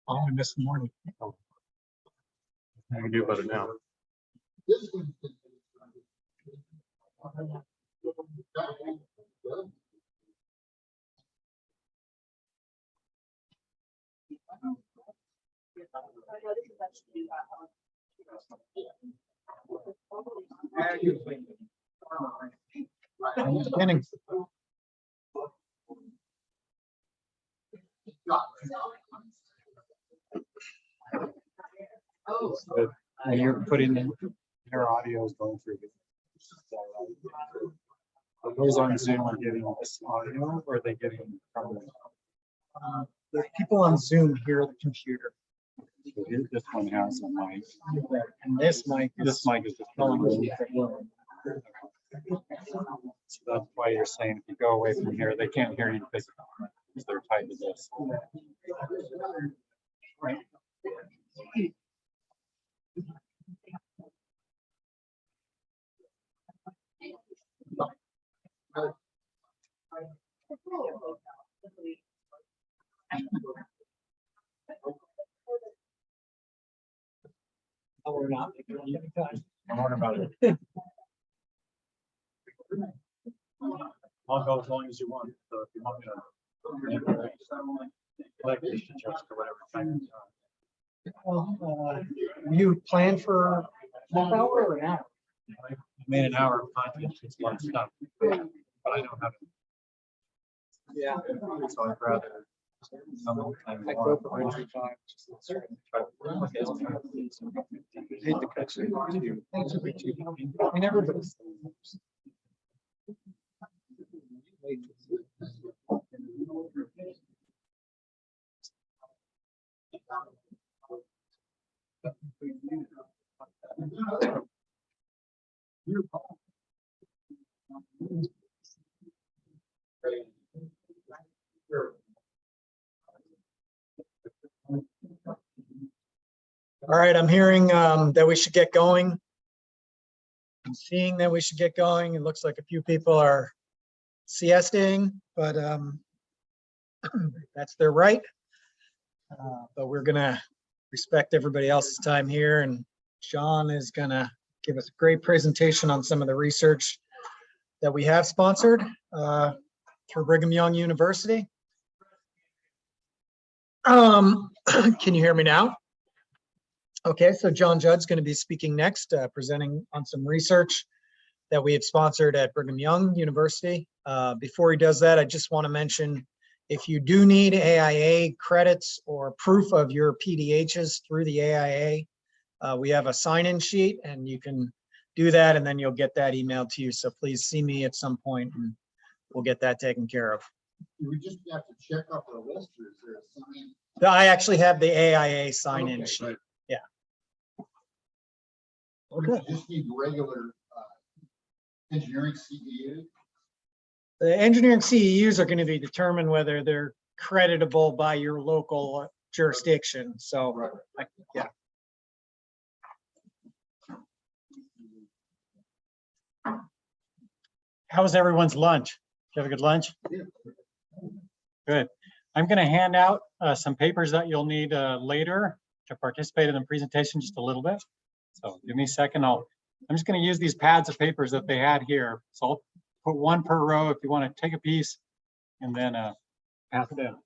only missed the morning. What can we do about it now? Beginning. When you're putting in your audio is going through. Are those on Zoom are getting this audio, or are they getting from The people on Zoom hear the computer, this one has a mic? and this mic is This mic is just calling going. us different room. So that's why you're saying if you go away from here, they can't hear you because they're tied to this. Right. Oh, we're not. I'm wondering about it. I'll go as long as you want. So if you want me to like just or whatever time. Well, you plan for half hour or an hour? I made an hour of content, it's a lot of stuff, but I don't have it. Yeah. So I'd rather some of the time I more. go for 125. Hate to catch it. I mean, everybody's. All right, I'm hearing that we should get going. I'm seeing that we should get going. It looks like a few people are siestaing, but that's their right. But we're gonna respect everybody else's time here, and John is gonna give us a great presentation on some of the research that we have sponsored through Brigham Young University. Can you hear me now? Okay, so John Judd's going to be speaking next, presenting on some research that we have sponsored at Brigham Young University. Before he does that, I just want to mention, if you do need AIA credits or proof of your PDHs through the AIA, we have a sign-in sheet, and you can do that, and then you'll get that emailed to you. So please see me at some point, and we'll get that taken care of. Do we just have to check off the list, or is there a sign? I actually have the AIA sign-in sheet. Right. Yeah. Okay. You just need regular engineering CEU? The engineering CEUs are going to be determined whether they're creditable by your local jurisdiction. So, Right. Yeah. How was everyone's lunch? Did you have a good lunch? Yeah. Good. I'm going to hand out some papers that you'll need later to participate in the presentation just a little bit. So give me a second. I'm just going to use these pads of papers that they had here. So I'll put one per row if you want to take a piece, and then pass it down.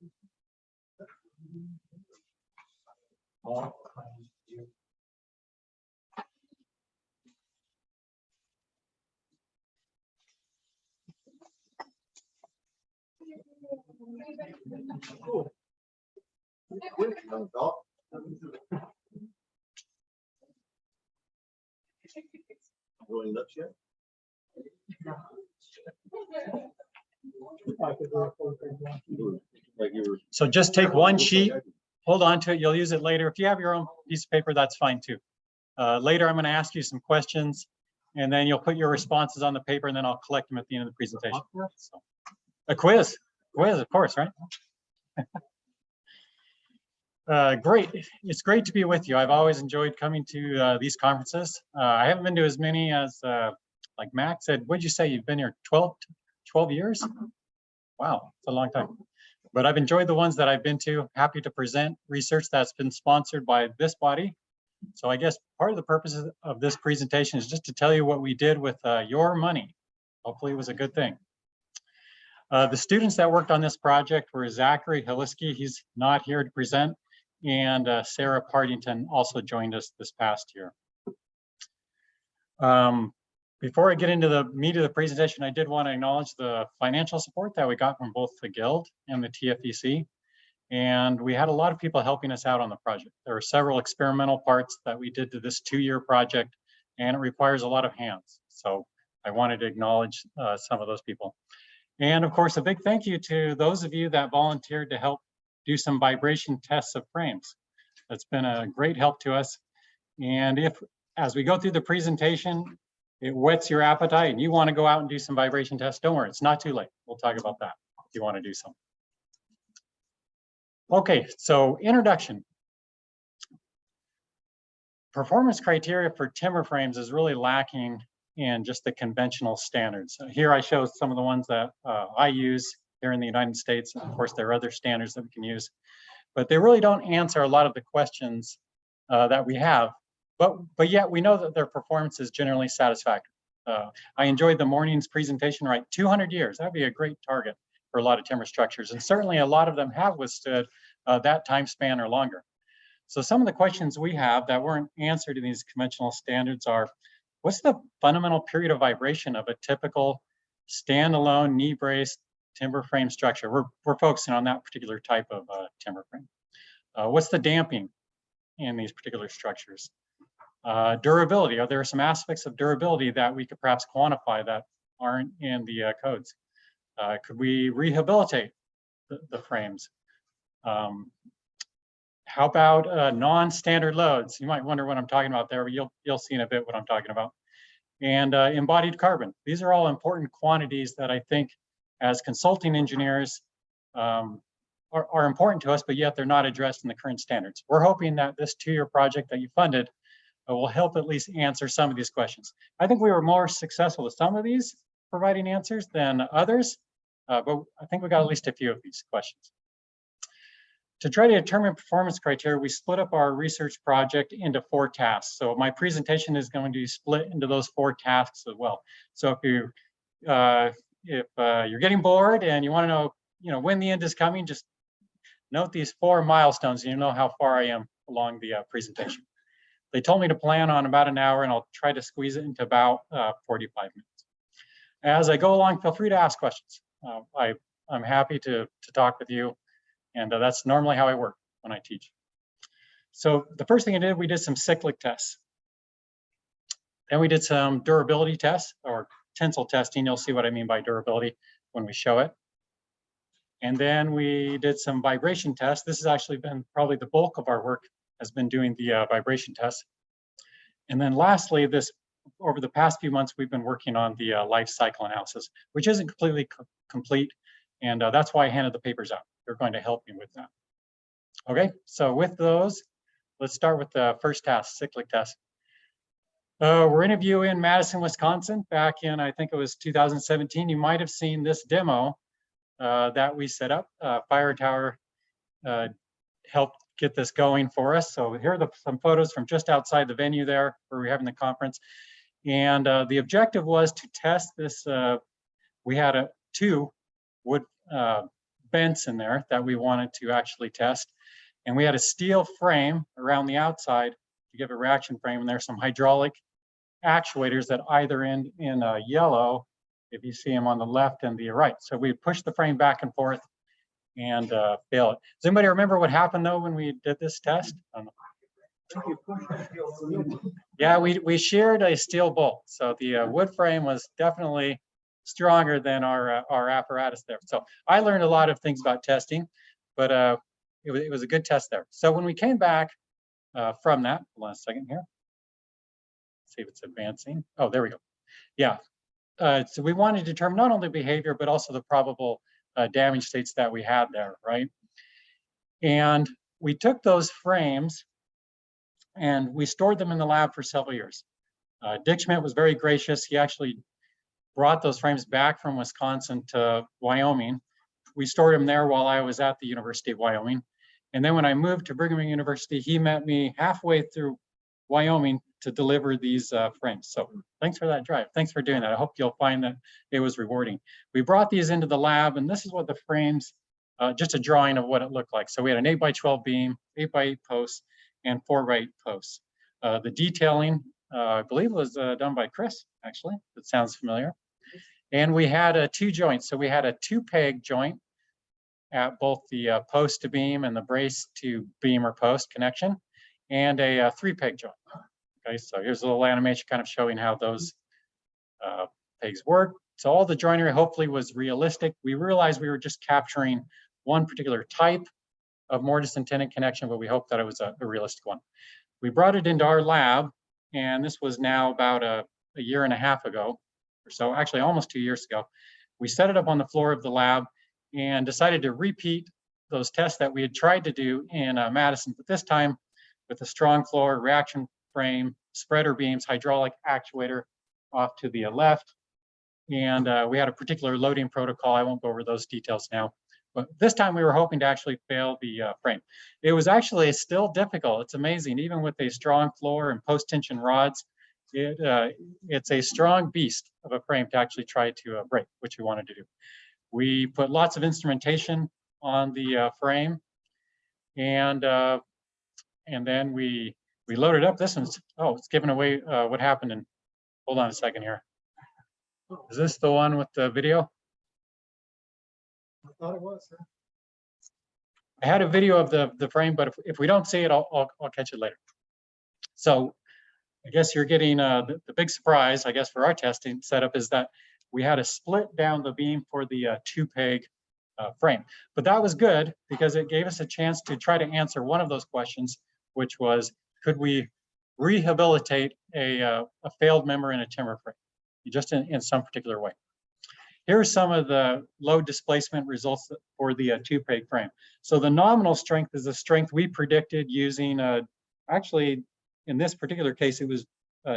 Rolling lips yet? So just take one sheet, hold on to it. You'll use it later. If you have your own piece of paper, that's fine too. Later, I'm going to ask you some questions, and then you'll put your responses on the paper, and then I'll collect them at the end of the presentation. So, a quiz, of course, right? Great. It's great to be with you. I've always enjoyed coming to these conferences. I haven't been to as many as, like Max said, what'd you say? You've been here 12 years? Wow, it's a long time. But I've enjoyed the ones that I've been to. Happy to present research that's been sponsored by this body. So I guess part of the purpose of this presentation is just to tell you what we did with your money. Hopefully it was a good thing. The students that worked on this project were Zachary Hiliski, he's not here to present, and Sarah Partington also joined us this past year. Before I get into the meat of the presentation, I did want to acknowledge the financial support that we got from both the Guild and the TFEC. And we had a lot of people helping us out on the project. There were several experimental parts that we did to this 2-year project, and it requires a lot of hands. So I wanted to acknowledge some of those people. And of course, a big thank you to those of you that volunteered to help do some vibration tests of frames. That's been a great help to us. And if, as we go through the presentation, it whets your appetite and you want to go out and do some vibration tests, don't worry, it's not too late. We'll talk about that if you want to do some. Okay, so introduction. Performance criteria for timber frames is really lacking in just the conventional standards. Here I show some of the ones that I use here in the United States. Of course, there are other standards that we can use, but they really don't answer a lot of the questions that we have. But yet we know that their performance is generally satisfactory. I enjoyed the morning's presentation, right? 200 years, that'd be a great target for a lot of timber structures. And certainly a lot of them have withstood that time span or longer. So some of the questions we have that weren't answered in these conventional standards are, what's the fundamental period of vibration of a typical standalone knee brace timber frame structure? We're focusing on that particular type of timber frame. What's the damping in these particular structures? Durability, are there some aspects of durability that we could perhaps quantify that aren't in the codes? Could we rehabilitate the frames? How about non-standard loads? You might wonder what I'm talking about there, but you'll see in a bit what I'm talking about. And embodied carbon. These are all important quantities that I think as consulting engineers are important to us, but yet they're not addressed in the current standards. We're hoping that this 2-year project that you funded will help at least answer some of these questions. I think we were more successful with some of these providing answers than others, but I think we got at least a few of these questions. To try to determine performance criteria, we split up our research project into 4 tasks. So my presentation is going to be split into those 4 tasks as well. So if you're getting bored and you want to know, when the end is coming, just note these 4 milestones and you know how far I am along the presentation. They told me to plan on about an hour and I'll try to squeeze it into about 45 minutes. As I go along, feel free to ask questions. I'm happy to talk with you. And that's normally how I work when I teach. So the first thing I did, we did some cyclic tests. Then we did some durability tests or tensile testing. You'll see what I mean by durability when we show it. And then we did some vibration tests. This has actually been probably the bulk of our work has been doing the vibration tests. And then lastly, over the past few months, we've been working on the life cycle analysis, which isn't completely complete. And that's why I handed the papers out. They're going to help me with that. Okay, so with those, let's start with the first task, cyclic test. We're in a view in Madison, Wisconsin, back in, I think it was 2017. You might have seen this demo that we set up. Fire Tower helped get this going for us. So here are some photos from just outside the venue there where we're having the conference. And the objective was to test this. We had 2 wood vents in there that we wanted to actually test. And we had a steel frame around the outside to give a reaction frame. And there's some hydraulic actuators that either end in yellow, if you see them on the left and the right. So we push the frame back and forth and fail it. Does anybody remember what happened though when we did this test? Yeah, we sheared a steel bolt. So the wood frame was definitely stronger than our apparatus there. So I learned a lot of things about testing, but it was a good test there. So when we came back from that, hold on a second here. Let's see if it's advancing. Oh, there we go. Yeah. So we wanted to determine not only behavior, but also the probable damage states that we had there, right? And we took those frames and we stored them in the lab for several years. Dick Schmidt was very gracious. He actually brought those frames back from Wisconsin to Wyoming we stored him there while I was at the University of Wyoming. And then when I moved to Brigham Young University, he met me halfway through Wyoming to deliver these frames. So thanks for that drive. Thanks for doing that. I hope you'll find that it was rewarding. We brought these into the lab, and this is what the frames, just a drawing of what it looked like. So we had an 8x12 beam, 8x8 posts, and 4x8 posts. The detailing, I believe, was done by Chris, actually. That sounds familiar. And we had 2 joints. So we had a 2-peg joint at both the post to beam and the brace to beam or post connection, and a 3-peg joint. Okay, so here's a little animation kind of showing how those pegs work. So all the joinery hopefully was realistic. We realized we were just capturing one particular type of mortise and tenon connection, but we hoped that it was a realistic one. We brought it into our lab, and this was now about a year and a half ago, or so, actually almost 2 years ago. We set it up on the floor of the lab and decided to repeat those tests that we had tried to do in Madison, but this time with a strong floor, reaction frame, spreader beams, hydraulic actuator off to the left. And we had a particular loading protocol. I won't go over those details now, but this time we were hoping to actually fail the frame. It was actually still difficult. It's amazing, even with a strong floor and post-tension rods, it's a strong beast of a frame to actually try to break, which we wanted to do. We put lots of instrumentation on the frame, and then we loaded up. This one's, oh, it's giving away what happened. And hold on a second here. Is this the one with the video? I thought it was. I had a video of the frame, but if we don't see it, I'll catch it later. So I guess you're getting the big surprise, I guess, for our testing setup is that we had to split down the beam for the 2-peg frame. But that was good because it gave us a chance to try to answer one of those questions, which was, could we rehabilitate a failed member in a timber frame, just in some particular way? Here are some of the load displacement results for the 2-peg frame. So the nominal strength is the strength we predicted using, actually, in this particular case, it was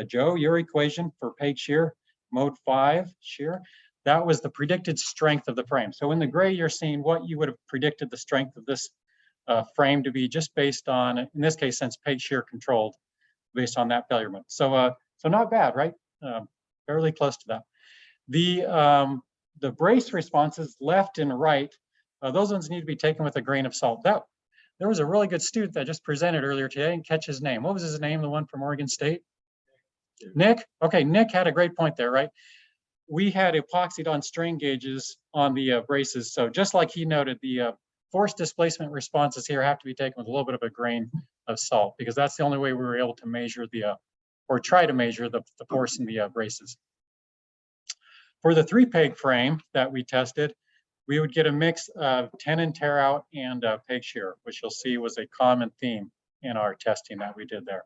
Joe, your equation for peg shear, mode 5 shear. That was the predicted strength of the frame. So in the gray, you're seeing what you would have predicted the strength of this frame to be just based on, in this case, since peg shear controlled, based on that failure mode. So so not bad, right? Fairly close to that. The brace responses left and right, those ones need to be taken with a grain of salt. There was a really good student that just presented earlier today. I didn't catch his name. What was his name, the one from Oregon State? Nick? Okay, Nick had a great point there, right? We had epoxied on strain gauges on the braces. So just like he noted, the force displacement responses here have to be taken with a little bit of a grain of salt, because that's the only way we were able to measure or try to measure the force in the braces. For the 3-peg frame that we tested, we would get a mix of tenon tear out and peg shear, which you'll see was a common theme in our testing that we did there.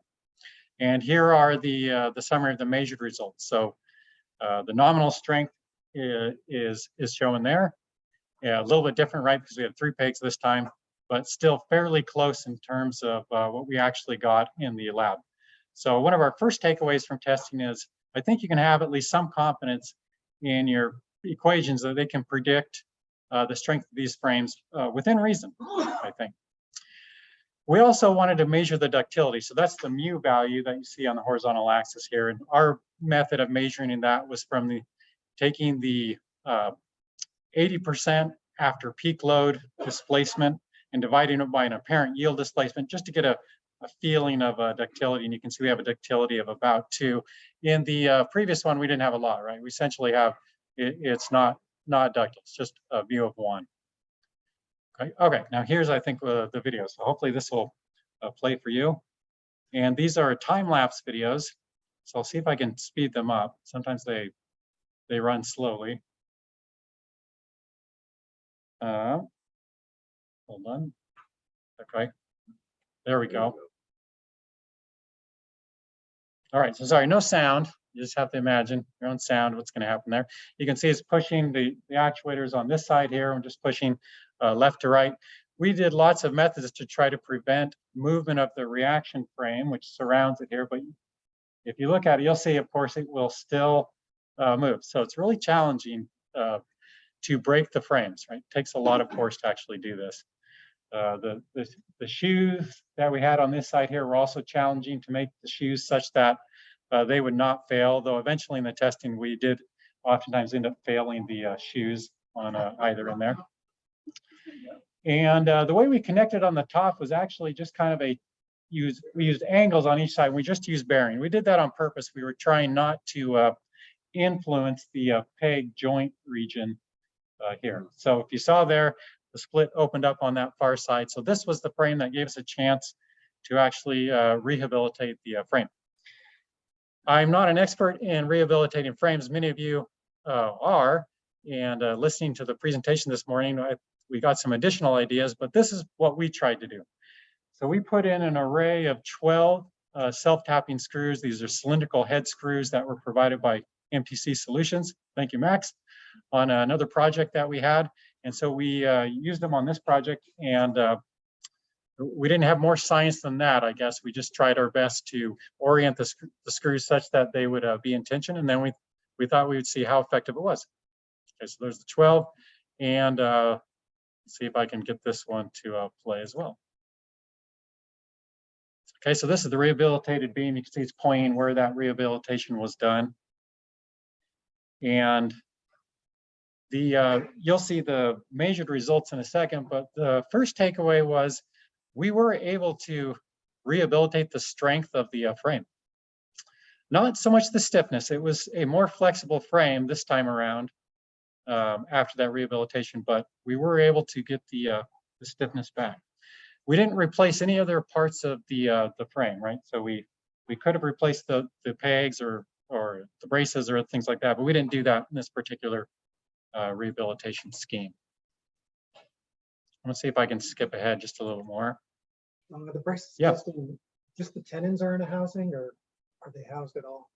And here are the summary of the measured results. So the nominal strength is shown there. Yeah, a little bit different, right? Because we had 3 pegs this time, but still fairly close in terms of what we actually got in the lab. So one of our first takeaways from testing is, I think you can have at least some confidence in your equations that they can predict the strength of these frames within reason, I think. We also wanted to measure the ductility. So that's the mu value that you see on the horizontal axis here. And our method of measuring that was from taking the 80% after peak load displacement and dividing it by an apparent yield displacement, just to get a feeling of ductility. And you can see we have a ductility of about 2. In the previous one, we didn't have a lot, right? We essentially have, it's not ductile, it's just a mu of 1. Okay, now here's, I think, the video. So hopefully this will play for you. And these are time-lapse videos. So I'll see if I can speed them up. Sometimes they run slowly. Hold on. Okay, there we go. All right, so sorry, no sound. You just have to imagine your own sound, what's going to happen there. You can see it's pushing the actuators on this side here. I'm just pushing left to right. We did lots of methods to try to prevent movement of the reaction frame, which surrounds it here. But if you look at it, you'll see, of course, it will still move. So it's really challenging to break the frames, right? It takes a lot of force to actually do this. The shoes that we had on this side here were also challenging to make the shoes such that they would not fail, though eventually in the testing we did oftentimes end up failing the shoes on either in there. And the way we connected on the top was actually just kind of we used angles on each side. We just used bearing. We did that on purpose. We were trying not to influence the peg joint region here. So if you saw there, the split opened up on that far side. So this was the frame that gave us a chance to actually rehabilitate the frame. I'm not an expert in rehabilitating frames. Many of you are, and listening to the presentation this morning, we got some additional ideas, but this is what we tried to do. So we put in an array of 12 self-tapping screws. These are cylindrical head screws that were provided by MTC Solutions. Thank you, Max, on another project that we had. And so we used them on this project, and we didn't have more science than that, I guess. We just tried our best to orient the screws such that they would be in tension, and then we thought we would see how effective it was. Okay, so there's the 12, and let's see if I can get this one to play as well. Okay, so this is the rehabilitated beam. You can see it's pointing where that rehabilitation was done. And you'll see the measured results in a second, but the first takeaway was we were able to rehabilitate the strength of the frame. Not so much the stiffness. It was a more flexible frame this time around after that rehabilitation, but we were able to get the stiffness back. We didn't replace any other parts of the frame, right? So we could have replaced the pegs or the braces or things like that, but we didn't do that in this particular rehabilitation scheme. I'm gonna see if I can skip ahead just a little more. The braces, Yeah. just the tenons are in a housing, or are they housed at all?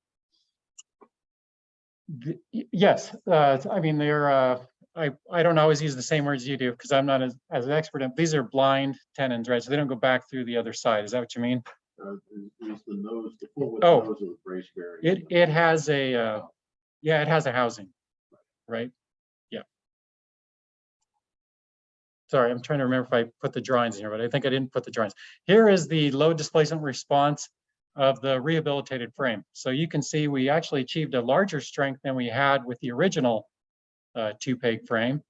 Yes, I mean, they're, I don't always use the same words you do because I'm not as an expert in, these are blind tenons, right? So they don't go back through the other side. Is that what you mean? Is the nose, the full width Oh, nose of the brace bearing? It has a, yeah, it has a housing, right? Yeah. Sorry, I'm trying to remember if I put the drawings in here, but I think I didn't put the drawings. Here is the load displacement response of the rehabilitated frame. So you can see we actually achieved a larger strength than we had with the original two-peg frame.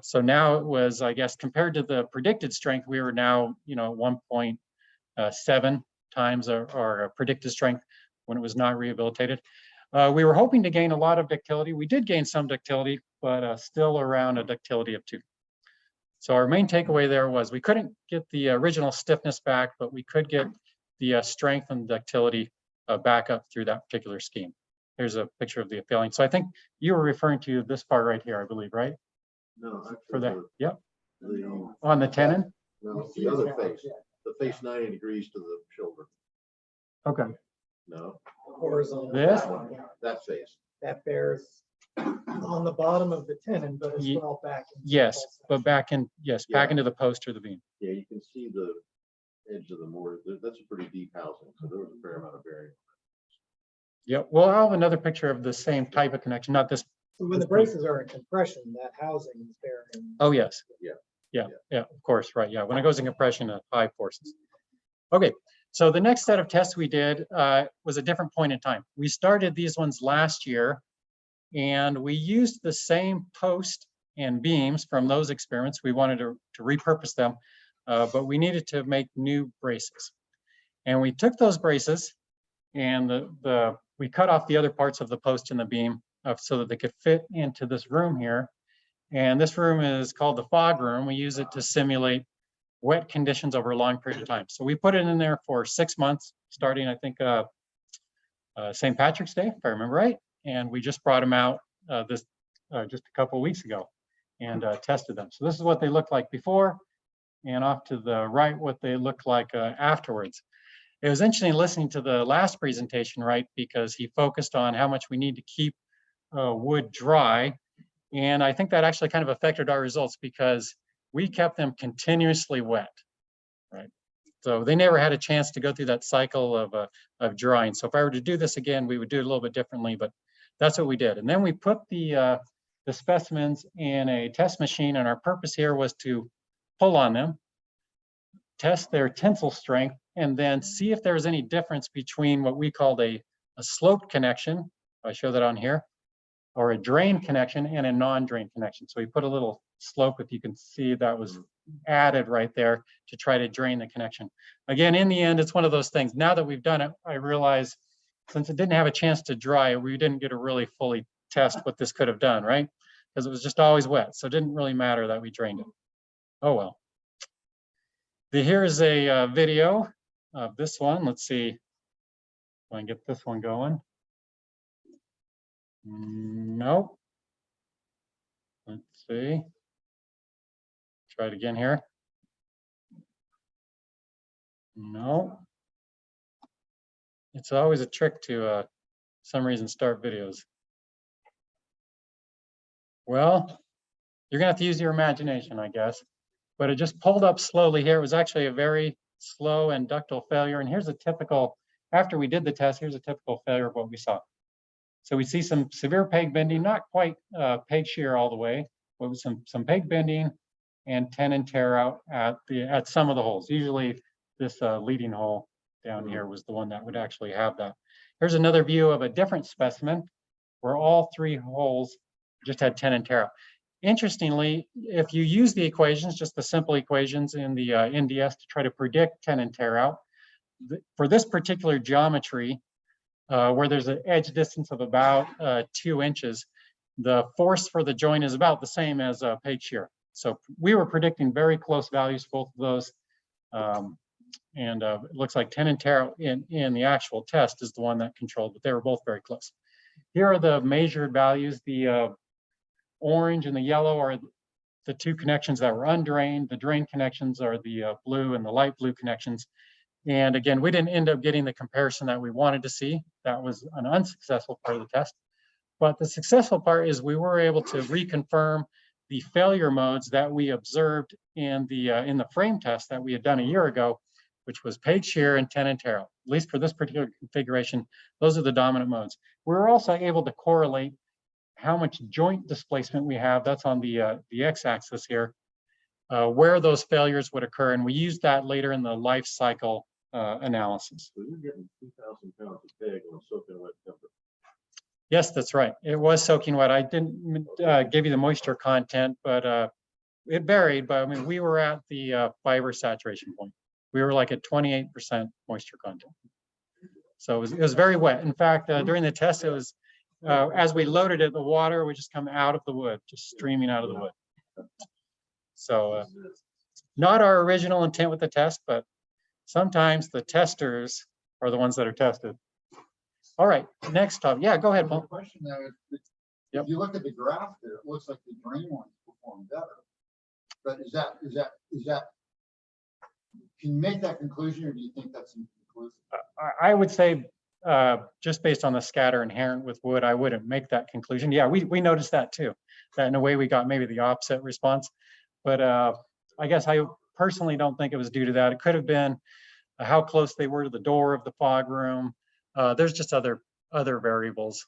So now it was, I guess, compared to the predicted strength, we were now, 1.7 times our predicted strength when it was not rehabilitated. We were hoping to gain a lot of ductility. We did gain some ductility, but still around a ductility of 2. So our main takeaway there was we couldn't get the original stiffness back, but we could get the strength and ductility back up through that particular scheme. Here's a picture of the failing. So I think you were referring to this part right here, I believe, right? No, actually, For that, yep. the On the tenon? no, the other face, the face 90 degrees to the shoulder. Okay. No, Horizontal. This? that face. That bears on the bottom of the tenon, but as Ye- well back. into the Yes, pulse but section. back in, yes, back Yeah. into the post or the beam. Yeah, you can see the edge of the mortar. That's a pretty deep housing, so there was a fair amount of bearing. Yep. Well, I'll have another picture of the same type of connection, not this. So when the braces are in compression, that housing is bearing. Oh, yes. Yeah. Yeah, of course, right. Yeah, when it goes in compression at high forces. Okay, so the next set of tests we did was a different point in time. We started these ones last year, and we used the same post and beams from those experiments. We wanted to repurpose them, but we needed to make new braces. And we took those braces and we cut off the other parts of the post and the beam so that they could fit into this room here. And this room is called the fog room. We use it to simulate wet conditions over a long period of time. So we put it in there for 6 months, starting, I think, St. Patrick's Day, if I remember right. And we just brought them out just a couple of weeks ago and tested them. So this is what they looked like before, and off to the right, what they looked like afterwards. It was interesting listening to the last presentation, right? Because he focused on how much we need to keep wood dry. And I think that actually kind of affected our results because we kept them continuously wet, right? So they never had a chance to go through that cycle of drying. So if I were to do this again, we would do it a little bit differently, but that's what we did. And then we put the the specimens in a test machine, and our purpose here was to pull on them, test their tensile strength, and then see if there was any difference between what we called a sloped connection, I show that on here, or a drain connection and a non-drain connection. So we put a little slope, if you can see, that was added right there to try to drain the connection. Again, in the end, it's one of those things. Now that we've done it, I realize since it didn't have a chance to dry, we didn't get to really fully test what this could have done, right? Because it was just always wet. So it didn't really matter that we drained it. Oh, well. Here's a video of this one. Let's see if I can get this one going. Nope. Let's see. Try it again here. No. It's always a trick to, some reason, start videos. Well, you're gonna have to use your imagination, I guess. But it just pulled up slowly here. It was actually a very slow and ductile failure. And here's a typical, after we did the test, here's a typical failure of what we saw. So we see some severe peg bending, not quite peg shear all the way, but with some peg bending and tenon tear out at some of the holes. Usually this leading hole down here was the one that would actually have that. Here's another view of a different specimen where all three holes just had tenon tear out. Interestingly, if you use the equations, just the simple equations in the NDS to try to predict tenon tear out, for this particular geometry, where there's an edge distance of about 2 inches, the force for the joint is about the same as peg shear. So we were predicting very close values for both of those. It looks like tenon tear out in the actual test is the one that controlled, but they were both very close. Here are the measured values. The orange and the yellow are the two connections that were undrained. The drain connections are the blue and the light blue connections. And again, we didn't end up getting the comparison that we wanted to see. That was an unsuccessful part of the test. But the successful part is we were able to reconfirm the failure modes that we observed in the frame test that we had done a year ago, which was peg shear and tenon tear out. At least for this particular configuration, those are the dominant modes. We were also able to correlate how much joint displacement we have. That's on the x-axis here, where those failures would occur. And we used that later in the life cycle analysis. So you're getting 2,000 pounds of peg on a soaking wet temper. Yes, that's right. It was soaking wet. I didn't give you the moisture content, but it varied. But I mean, we were at the fiber saturation point. We were like at 28% moisture content. So it was very wet. In fact, during the test, it was, as we loaded it, the water would just come out of the wood, just streaming out of the wood. So not our original intent with the test, but sometimes the testers are the ones that are tested. All right, next topic. Yeah, go ahead, Paul. The question there is, Yep. if you look at the graph there, it looks like the drain ones perform better. But is that, can you make that conclusion, or do you think that's inconclusive? I would say, just based on the scatter inherent with wood, I wouldn't make that conclusion. Yeah, we noticed that too, that in a way we got maybe the opposite response. But I guess I personally don't think it was due to that. It could have been how close they were to the door of the fog room. There's just other variables.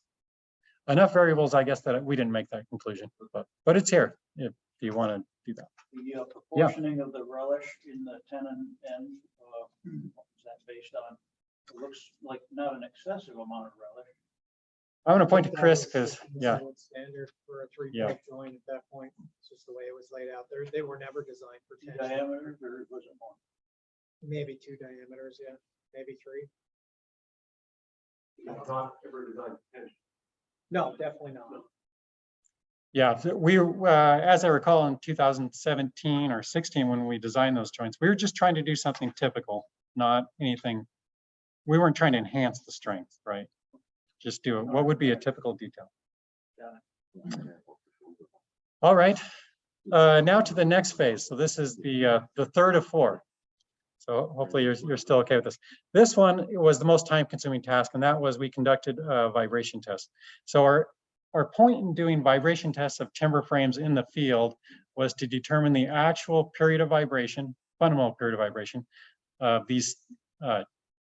Enough variables, I guess, that we didn't make that conclusion. But it's here if you want to do that. The proportioning of the relish in the tenon end, what was that based on? It looks like not an excessive amount of relish. I'm going to point to Chris because, yeah. Standard for a three Yeah. peg joint at that point. It's just the way it was laid out there. They were never designed for Two tension. diameters, or was it more? Maybe 2 diameters, yeah, maybe 3. Not ever designed tension. No, definitely not. Yeah, so we, as I recall, in 2017 or 16, when we designed those joints, we were just trying to do something typical, not anything. We weren't trying to enhance the strength, right? Just do it. What would be a typical detail? All right, now to the next phase. So this is the third of 4. So hopefully you're still okay with this. This one was the most time-consuming task, and that was we conducted a vibration test. So our point in doing vibration tests of timber frames in the field was to determine the actual period of vibration, fundamental period of vibration, of these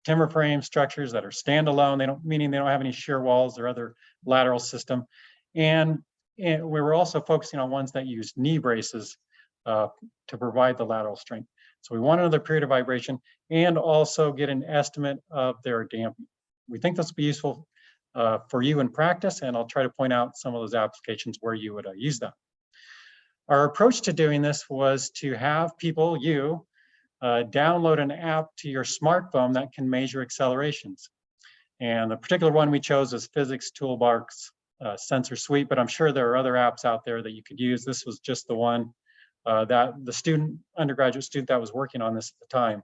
timber frame structures that are standalone. Meaning they don't have any shear walls or other lateral system. And And we were also focusing on ones that use knee braces to provide the lateral strength. So we want another period of vibration and also get an estimate of their damping. We think this will be useful for you in practice, and I'll try to point out some of those applications where you would use them. Our approach to doing this was to have people, download an app to your smartphone that can measure accelerations. And the particular one we chose was Physics Toolbox Sensor Suite, but I'm sure there are other apps out there that you could use. This was just the one that the undergraduate student that was working on this at the time,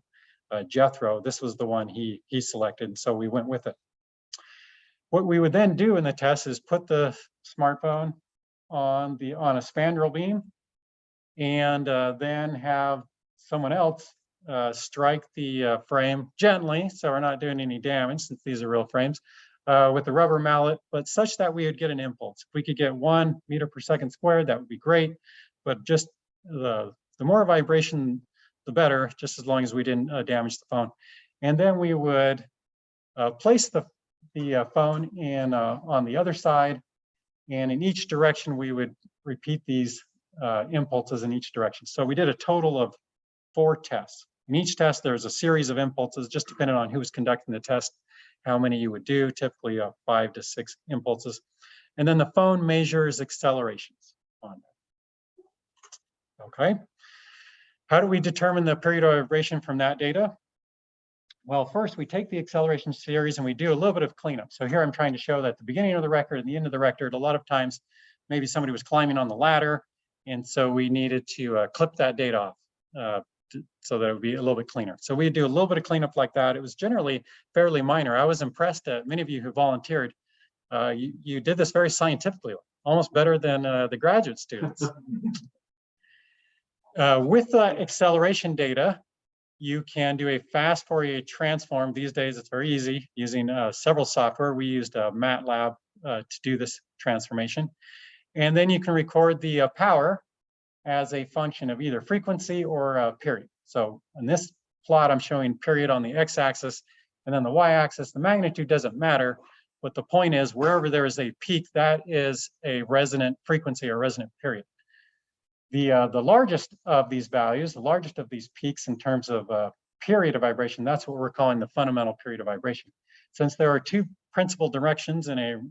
Jethro, this was the one he selected, and so we went with it. What we would then do in the test is put the smartphone on a spandrel beam, and then have someone else strike the frame gently, so we're not doing any damage since these are real frames, with a rubber mallet, but such that we would get an impulse. If we could get 1 meter per second squared, that would be great, but just the more vibration, the better, just as long as we didn't damage the phone. And then we would place the phone in on the other side, and in each direction we would repeat these impulses in each direction. So we did a total of 4 tests. In each test, there's a series of impulses, just depending on who was conducting the test, how many you would do, typically 5 to 6 impulses. And then the phone measures accelerations on that. Okay. How do we determine the period of vibration from that data? Well, first we take the acceleration series and we do a little bit of cleanup. So here I'm trying to show that the beginning of the record and the end of the record, a lot of times, maybe somebody was climbing on the ladder, and so we needed to clip that data off so that it would be a little bit cleaner. So we do a little bit of cleanup like that. It was generally fairly minor. I was impressed at many of you who volunteered. You did this very scientifically, almost better than the graduate students. With the acceleration data, you can do a fast Fourier transform. These days, it's very easy using several software. We used MATLAB to do this transformation. And then you can record the power as a function of either frequency or period. So in this plot, I'm showing period on the x-axis, and then the y-axis, the magnitude doesn't matter. But the point is, wherever there is a peak, that is a resonant frequency or resonant period. The largest of these values, the largest of these peaks in terms of period of vibration, that's what we're calling the fundamental period of vibration. Since there are 2 principal directions in a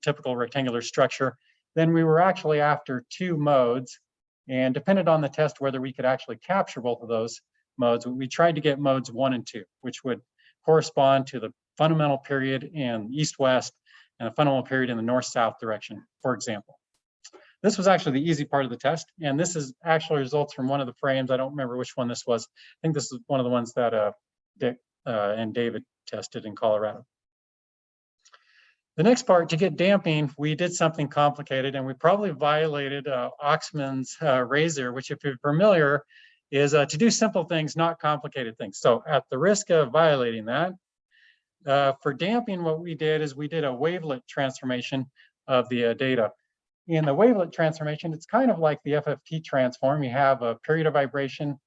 typical rectangular structure, then we were actually after 2 modes, and depended on the test whether we could actually capture both of those modes, we tried to get modes 1 and 2, which would correspond to the fundamental period in east-west and the fundamental period in the north-south direction, for example. This was actually the easy part of the test, and this is actually results from one of the frames. I don't remember which one this was. I think this is one of the ones that Dick and David tested in Colorado. The next part, to get damping, we did something complicated, and we probably violated Oxman's razor, which, if you're familiar, is to do simple things, not complicated things. So at the risk of violating that, for damping, what we did is we did a wavelet transformation of the data. In the wavelet transformation, it's kind of like the FFT transform. You have a period of vibration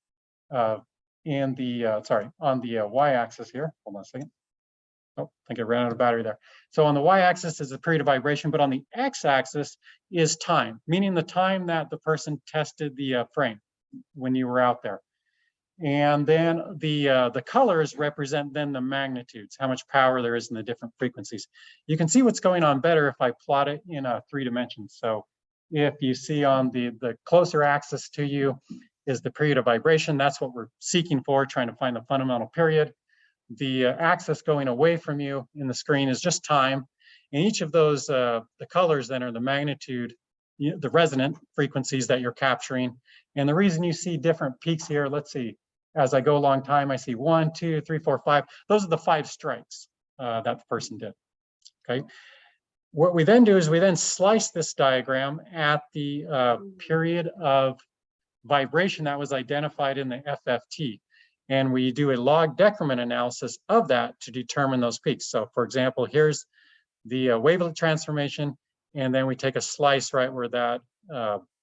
on the y-axis here. Hold on a second. Oh, I think I ran out of battery there. So on the y-axis is the period of vibration, but on the x-axis is time, meaning the time that the person tested the frame when you were out there. And then the colors represent then the magnitudes, how much power there is in the different frequencies. You can see what's going on better if I plot it in 3 dimensions. So if you see on the closer axis to you is the period of vibration, that's what we're seeking for, trying to find the fundamental period. The axis going away from you in the screen is just time. And each of those, the colors then are the magnitude, the resonant frequencies that you're capturing. And the reason you see different peaks here, let's see, as I go along time, I see 1, 2, 3, 4, 5. Those are the 5 strikes that the person did, okay? What we then do is we then slice this diagram at the period of vibration that was identified in the FFT. And we do a log decrement analysis of that to determine those peaks. So for example, here's the wavelet transformation, and then we take a slice right where that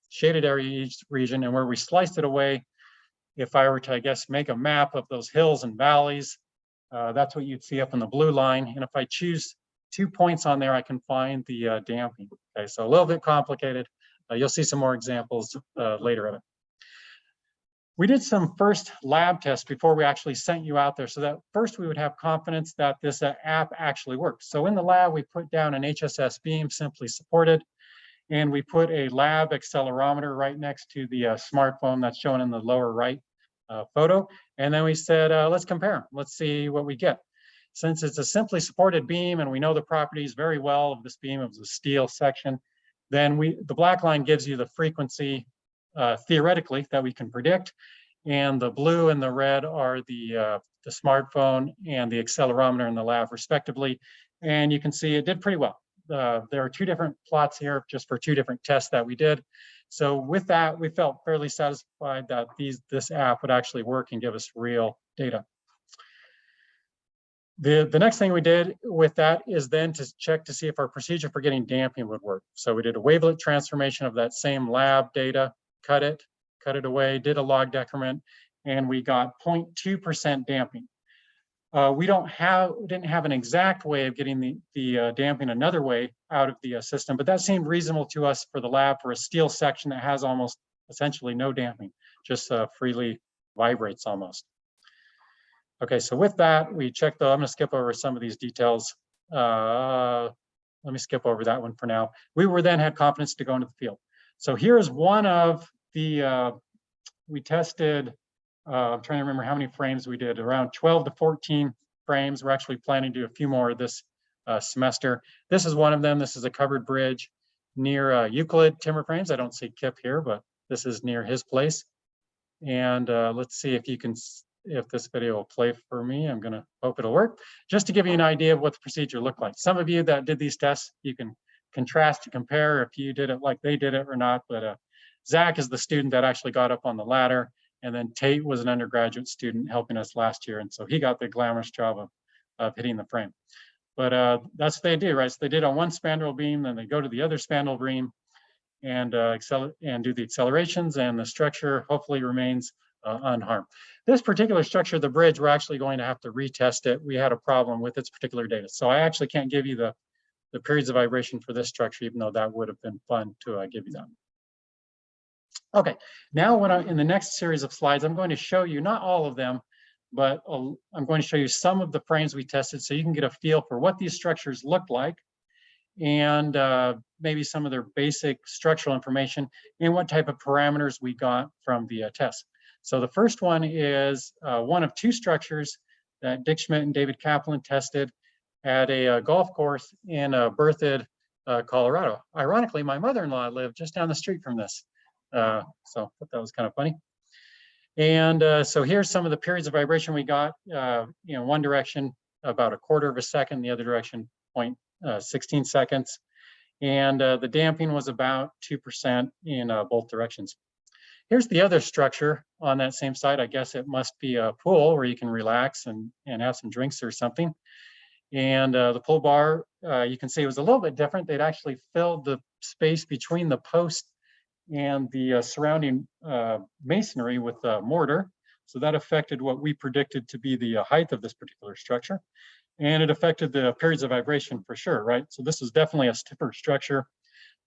shaded area region, and where we sliced it away, if I were to, I guess, make a map of those hills and valleys, that's what you'd see up in the blue line. And if I choose 2 points on there, I can find the damping. Okay, so a little bit complicated. You'll see some more examples later of it. We did some first lab tests before we actually sent you out there, so that first we would have confidence that this app actually works. So in the lab, we put down an HSS beam, simply supported, and we put a lab accelerometer right next to the smartphone that's shown in the lower right photo. And then we said, let's compare them. Let's see what we get. Since it's a simply supported beam and we know the properties very well of this beam, it was a steel section, then the black line gives you the frequency theoretically that we can predict. And the blue and the red are the smartphone and the accelerometer in the lab respectively. And you can see it did pretty well. There are 2 different plots here just for 2 different tests that we did. So with that, we felt fairly satisfied that this app would actually work and give us real data. The next thing we did with that is then to check to see if our procedure for getting damping would work. So we did a wavelet transformation of that same lab data, cut it away, did a log decrement, and we got 0.2% damping. We didn't have an exact way of getting the damping another way out of the system, but that seemed reasonable to us for the lab for a steel section that has almost essentially no damping, just freely vibrates almost. Okay, so with that, we checked I'm gonna skip over some of these details. Let me skip over that one for now. We then had confidence to go into the field. So here's one of the, we tested, I'm trying to remember how many frames we did, around 12 to 14 frames. We're actually planning to do a few more this semester. This is one of them. This is a covered bridge near Euclid Timber Frames. I don't see Kip here, but this is near his place. And let's see if this video will play for me. I'm gonna hope it'll work. Just to give you an idea of what the procedure looked like. Some of you that did these tests, you can contrast to compare if you did it like they did it or not, but Zach is the student that actually got up on the ladder, and then Tate was an undergraduate student helping us last year, and so he got the glamorous job of hitting the frame. But that's what they do, right? So they did on one spandrel beam, then they go to the other spandrel beam and do the accelerations, and the structure hopefully remains unharmed. This particular structure, the bridge, we're actually going to have to retest it. We had a problem with its particular data, so I actually can't give you the periods of vibration for this structure, even though that would have been fun to give you that. Okay, now in the next series of slides, I'm going to show you, not all of them, but I'm going to show you some of the frames we tested so you can get a feel for what these structures look like and maybe some of their basic structural information and what type of parameters we got from the test. So the first one is one of 2 structures that Dick Schmidt and David Kaplan tested at a golf course in Berthoud, Colorado. Ironically, my mother-in-law lived just down the street from this. So I thought that was kind of funny. And so here's some of the periods of vibration we got. One direction about 1/4 of a second, the other direction 0.16 seconds. And the damping was about 2% in both directions. Here's the other structure on that same side. I guess it must be a pool where you can relax and have some drinks or something. And the pull bar, you can see it was a little bit different. They'd actually filled the space between the post and the surrounding masonry with mortar. So that affected what we predicted to be the height of this particular structure. And it affected the periods of vibration for sure, right? So this is definitely a stiffer structure,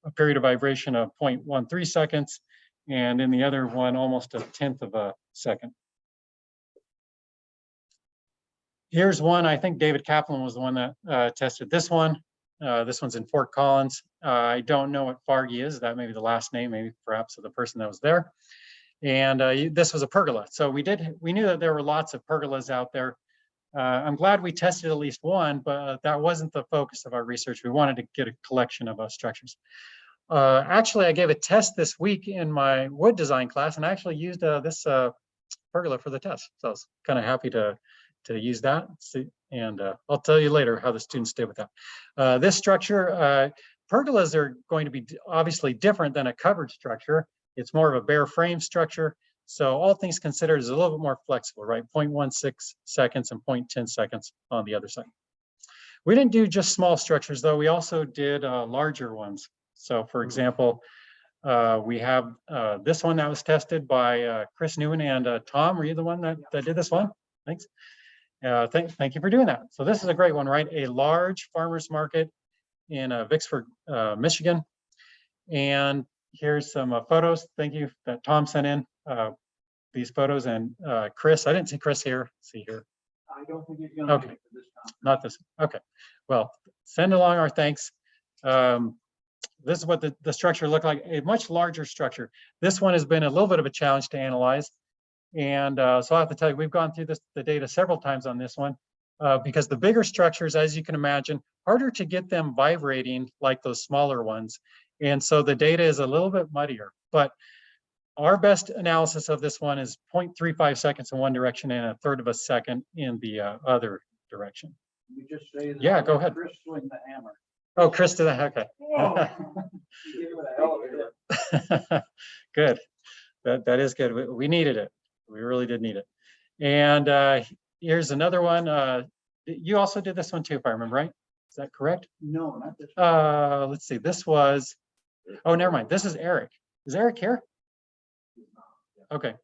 a period of vibration of 0.13 seconds, and in the other one, almost 1/10 of a second. Here's one, I think David Kaplan was the one that tested this one. This one's in Fort Collins. I don't know what Fargy is. That may be the last name, maybe perhaps of the person that was there. And this was a pergola. So we knew that there were lots of pergolas out there. I'm glad we tested at least one, but that wasn't the focus of our research. We wanted to get a collection of structures. Actually, I gave a test this week in my wood design class, and I actually used this pergola for the test. So I was kind of happy to use that. And I'll tell you later how the students did with that. This structure, pergolas are going to be obviously different than a covered structure. It's more of a bare frame structure. So all things considered is a little bit more flexible, right? 0.16 seconds and 0.10 seconds on the other side. We didn't do just small structures though. We also did larger ones. So for example, we have this one that was tested by Chris Newman and Tom. Were you the one that did this one? Thanks. Thank you for doing that. So this is a great one, right? A large farmer's market in Vicksburg, Michigan. And here's some photos. Thank you that Tom sent in these photos. And Chris, I didn't see Chris here. Let's see here. I don't think he's gonna Okay. make it for this time. Not this. Okay. Well, send along our thanks. This is what the structure looked like, a much larger structure. This one has been a little bit of a challenge to analyze. And so I have to tell you, we've gone through the data several times on this one because the bigger structures, as you can imagine, harder to get them vibrating like those smaller ones. And so the data is a little bit muddier, but our best analysis of this one is 0.35 seconds in one direction and 1/3 of a second in the other direction. You just say that. Yeah, go ahead. Chris swing the hammer. Oh, Chris did that, okay. You gave it a hell of a hit. Good, that is good. We needed it. We really did need it. And here's another one. You also did this one too, if I remember right. Is that correct? No, not this one. Let's see, this was, oh, never mind. This is Eric. Is Eric here? Okay,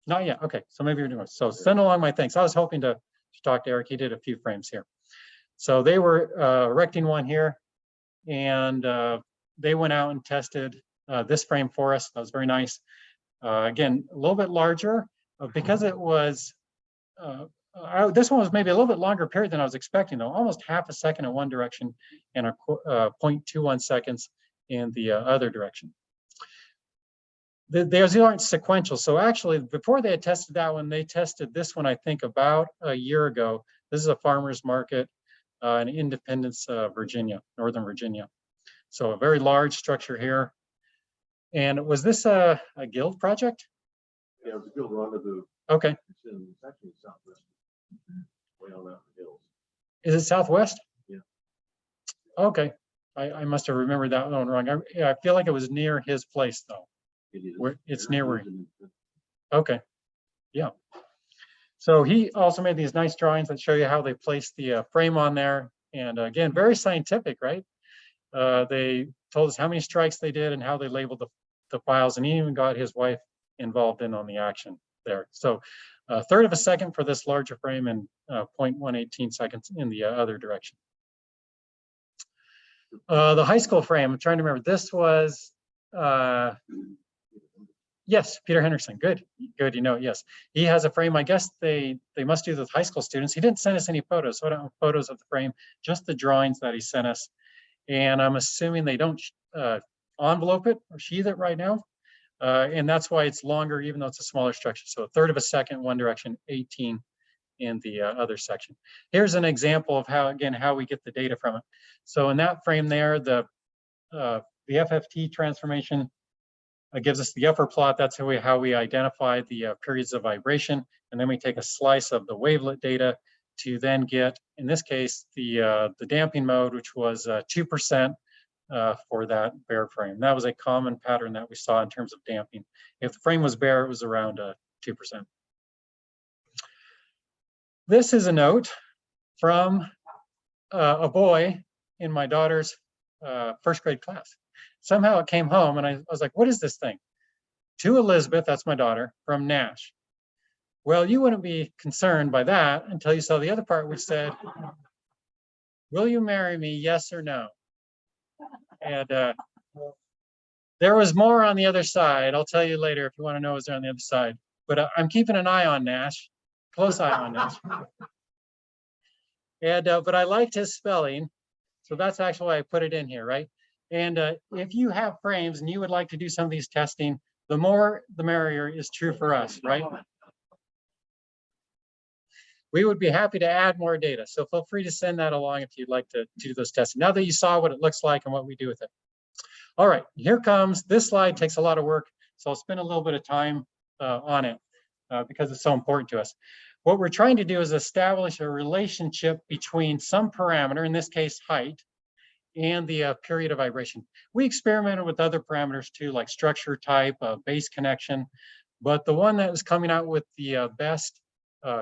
not yet. Okay, so maybe you're doing it. So send along my thanks. I was hoping to talk to Eric. He did a few frames here. So they were erecting one here, and they went out and tested this frame for us. That was very nice. Again, a little bit larger because it was, this one was maybe a little bit longer period than I was expecting though, almost half a second in one direction and a 0.21 seconds in the other direction. Those aren't sequential. So actually, before they had tested that one, they tested this one, I think about a year ago. This is a farmer's market in Independence, Virginia, Northern Virginia. So a very large structure here. And was this a guild project? Yeah, it was a guild rendezvous. Okay. It's actually southwest, way on out in the hills. Is it Southwest? Yeah. Okay. I must have remembered that one wrong. I feel like it was near his place though. It is. Where it's near where. It's Okay. Yeah. So he also made these nice drawings that show you how they placed the frame on there. And again, very scientific, right? They told us how many strikes they did and how they labeled the files, and he even got his wife involved in on the action there. So 1/3 of a second for this larger frame and 0.118 seconds in the other direction. The high school frame, I'm trying to remember, this was, yes, Peter Henderson, good, you know, yes. He has a frame, I guess they must do with high school students. He didn't send us any photos, so I don't have photos of the frame, just the drawings that he sent us. And I'm assuming they don't envelope it or sheath it right now. And that's why it's longer, even though it's a smaller structure. So 1/3 of a second, one direction, 18 in the other section. Here's an example of how, again, how we get the data from it. So in that frame there, the FFT transformation gives us the upper plot. That's how we identify the periods of vibration. And then we take a slice of the wavelet data to then get, in this case, the damping mode, which was 2% for that bare frame. That was a common pattern that we saw in terms of damping. If the frame was bare, it was around 2%. This is a note from a boy in my daughter's first grade class. Somehow it came home and I was like, what is this thing? To Elizabeth, that's my daughter, from Nash. Well, you wouldn't be concerned by that until you saw the other part, which said, will you marry me, yes or no? And there was more on the other side. I'll tell you later if you want to know what's there on the other side. But I'm keeping an eye on Nash, close eye on Nash. And but I liked his spelling, so that's actually why I put it in here, right? And if you have frames and you would like to do some of these testing, the more the merrier is true for us, right? We would be happy to add more data. So feel free to send that along if you'd like to do those testing. Now that you saw what it looks like and what we do with it. All right, here comes, this slide takes a lot of work. So I'll spend a little bit of time on it because it's so important to us. What we're trying to do is establish a relationship between some parameter, in this case, height, and the period of vibration. We experimented with other parameters too, like structure type, base connection, but the one that was coming out with the best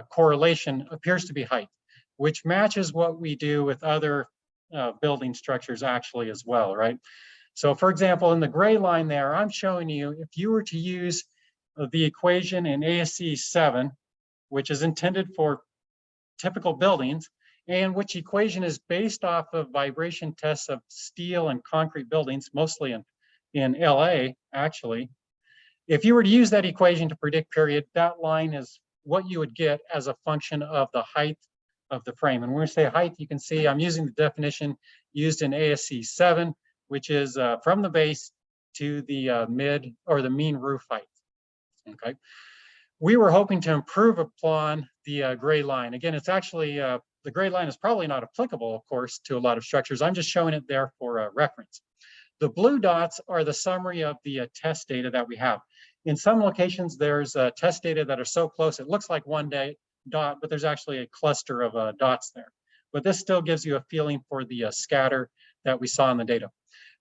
correlation appears to be height, which matches what we do with other building structures actually as well, right? So for example, in the gray line there, I'm showing you if you were to use the equation in ASCE 7, which is intended for typical buildings, and which equation is based off of vibration tests of steel and concrete buildings, mostly in LA, actually. If you were to use that equation to predict period, that line is what you would get as a function of the height of the frame. And when we say height, you can see I'm using the definition used in ASC 7, which is from the base to the mid or the mean roof height. Okay. We were hoping to improve upon the gray line. Again, it's actually, the gray line is probably not applicable, of course, to a lot of structures. I'm just showing it there for reference. The blue dots are the summary of the test data that we have. In some locations, there's test data that are so close, it looks like one dot, but there's actually a cluster of dots there. But this still gives you a feeling for the scatter that we saw in the data.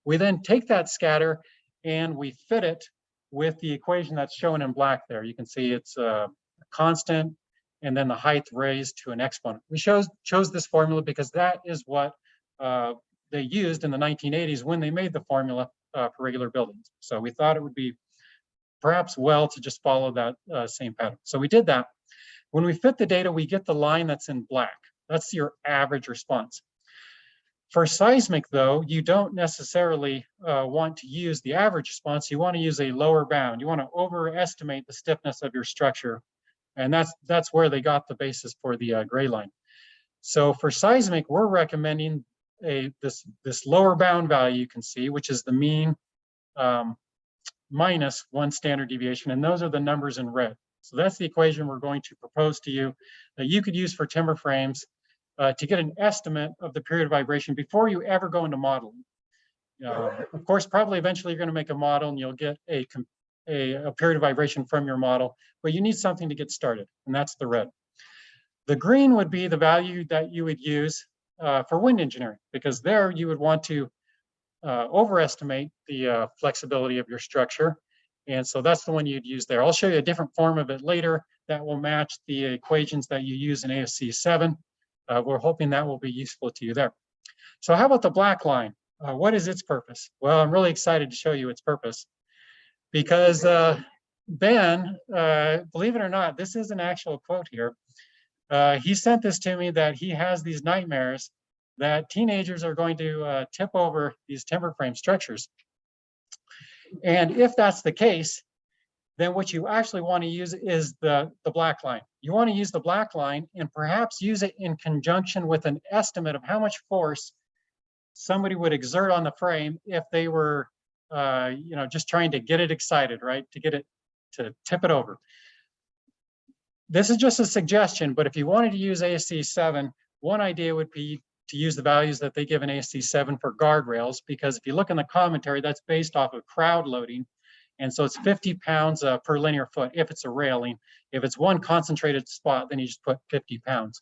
We then take that scatter and we fit it with the equation that's shown in black there. You can see it's a constant and then the height raised to an exponent. We chose this formula because that is what they used in the 1980s when they made the formula for regular buildings. So we thought it would be perhaps well to just follow that same pattern. So we did that. When we fit the data, we get the line that's in black. That's your average response. For seismic, though, you don't necessarily want to use the average response. You want to use a lower bound. You want to overestimate the stiffness of your structure. And that's where they got the basis for the gray line. So for seismic, we're recommending this lower bound value you can see, which is the mean minus 1 standard deviation. And those are the numbers in red. So that's the equation we're going to propose to you that you could use for timber frames to get an estimate of the period of vibration before you ever go into modeling. Of course, probably eventually you're going to make a model and you'll get a period of vibration from your model, but you need something to get started, and that's the red. The green would be the value that you would use for wind engineering, because there you would want to overestimate the flexibility of your structure. And so that's the one you'd use there. I'll show you a different form of it later that will match the equations that you use in ASC 7. We're hoping that will be useful to you there. So how about the black line? What is its purpose? Well, I'm really excited to show you its purpose because Ben, believe it or not, this is an actual quote here. He sent this to me that he has these nightmares that teenagers are going to tip over these timber frame structures. And if that's the case, then what you actually want to use is the black line. You want to use the black line and perhaps use it in conjunction with an estimate of how much force somebody would exert on the frame if they were, just trying to get it excited, right? To get it, to tip it over. This is just a suggestion, but if you wanted to use ASC 7, one idea would be to use the values that they give in ASC 7 for guardrails, because if you look in the commentary, that's based off of crowd loading. And so it's 50 pounds per linear foot if it's a railing. If it's one concentrated spot, then you just put 50 pounds.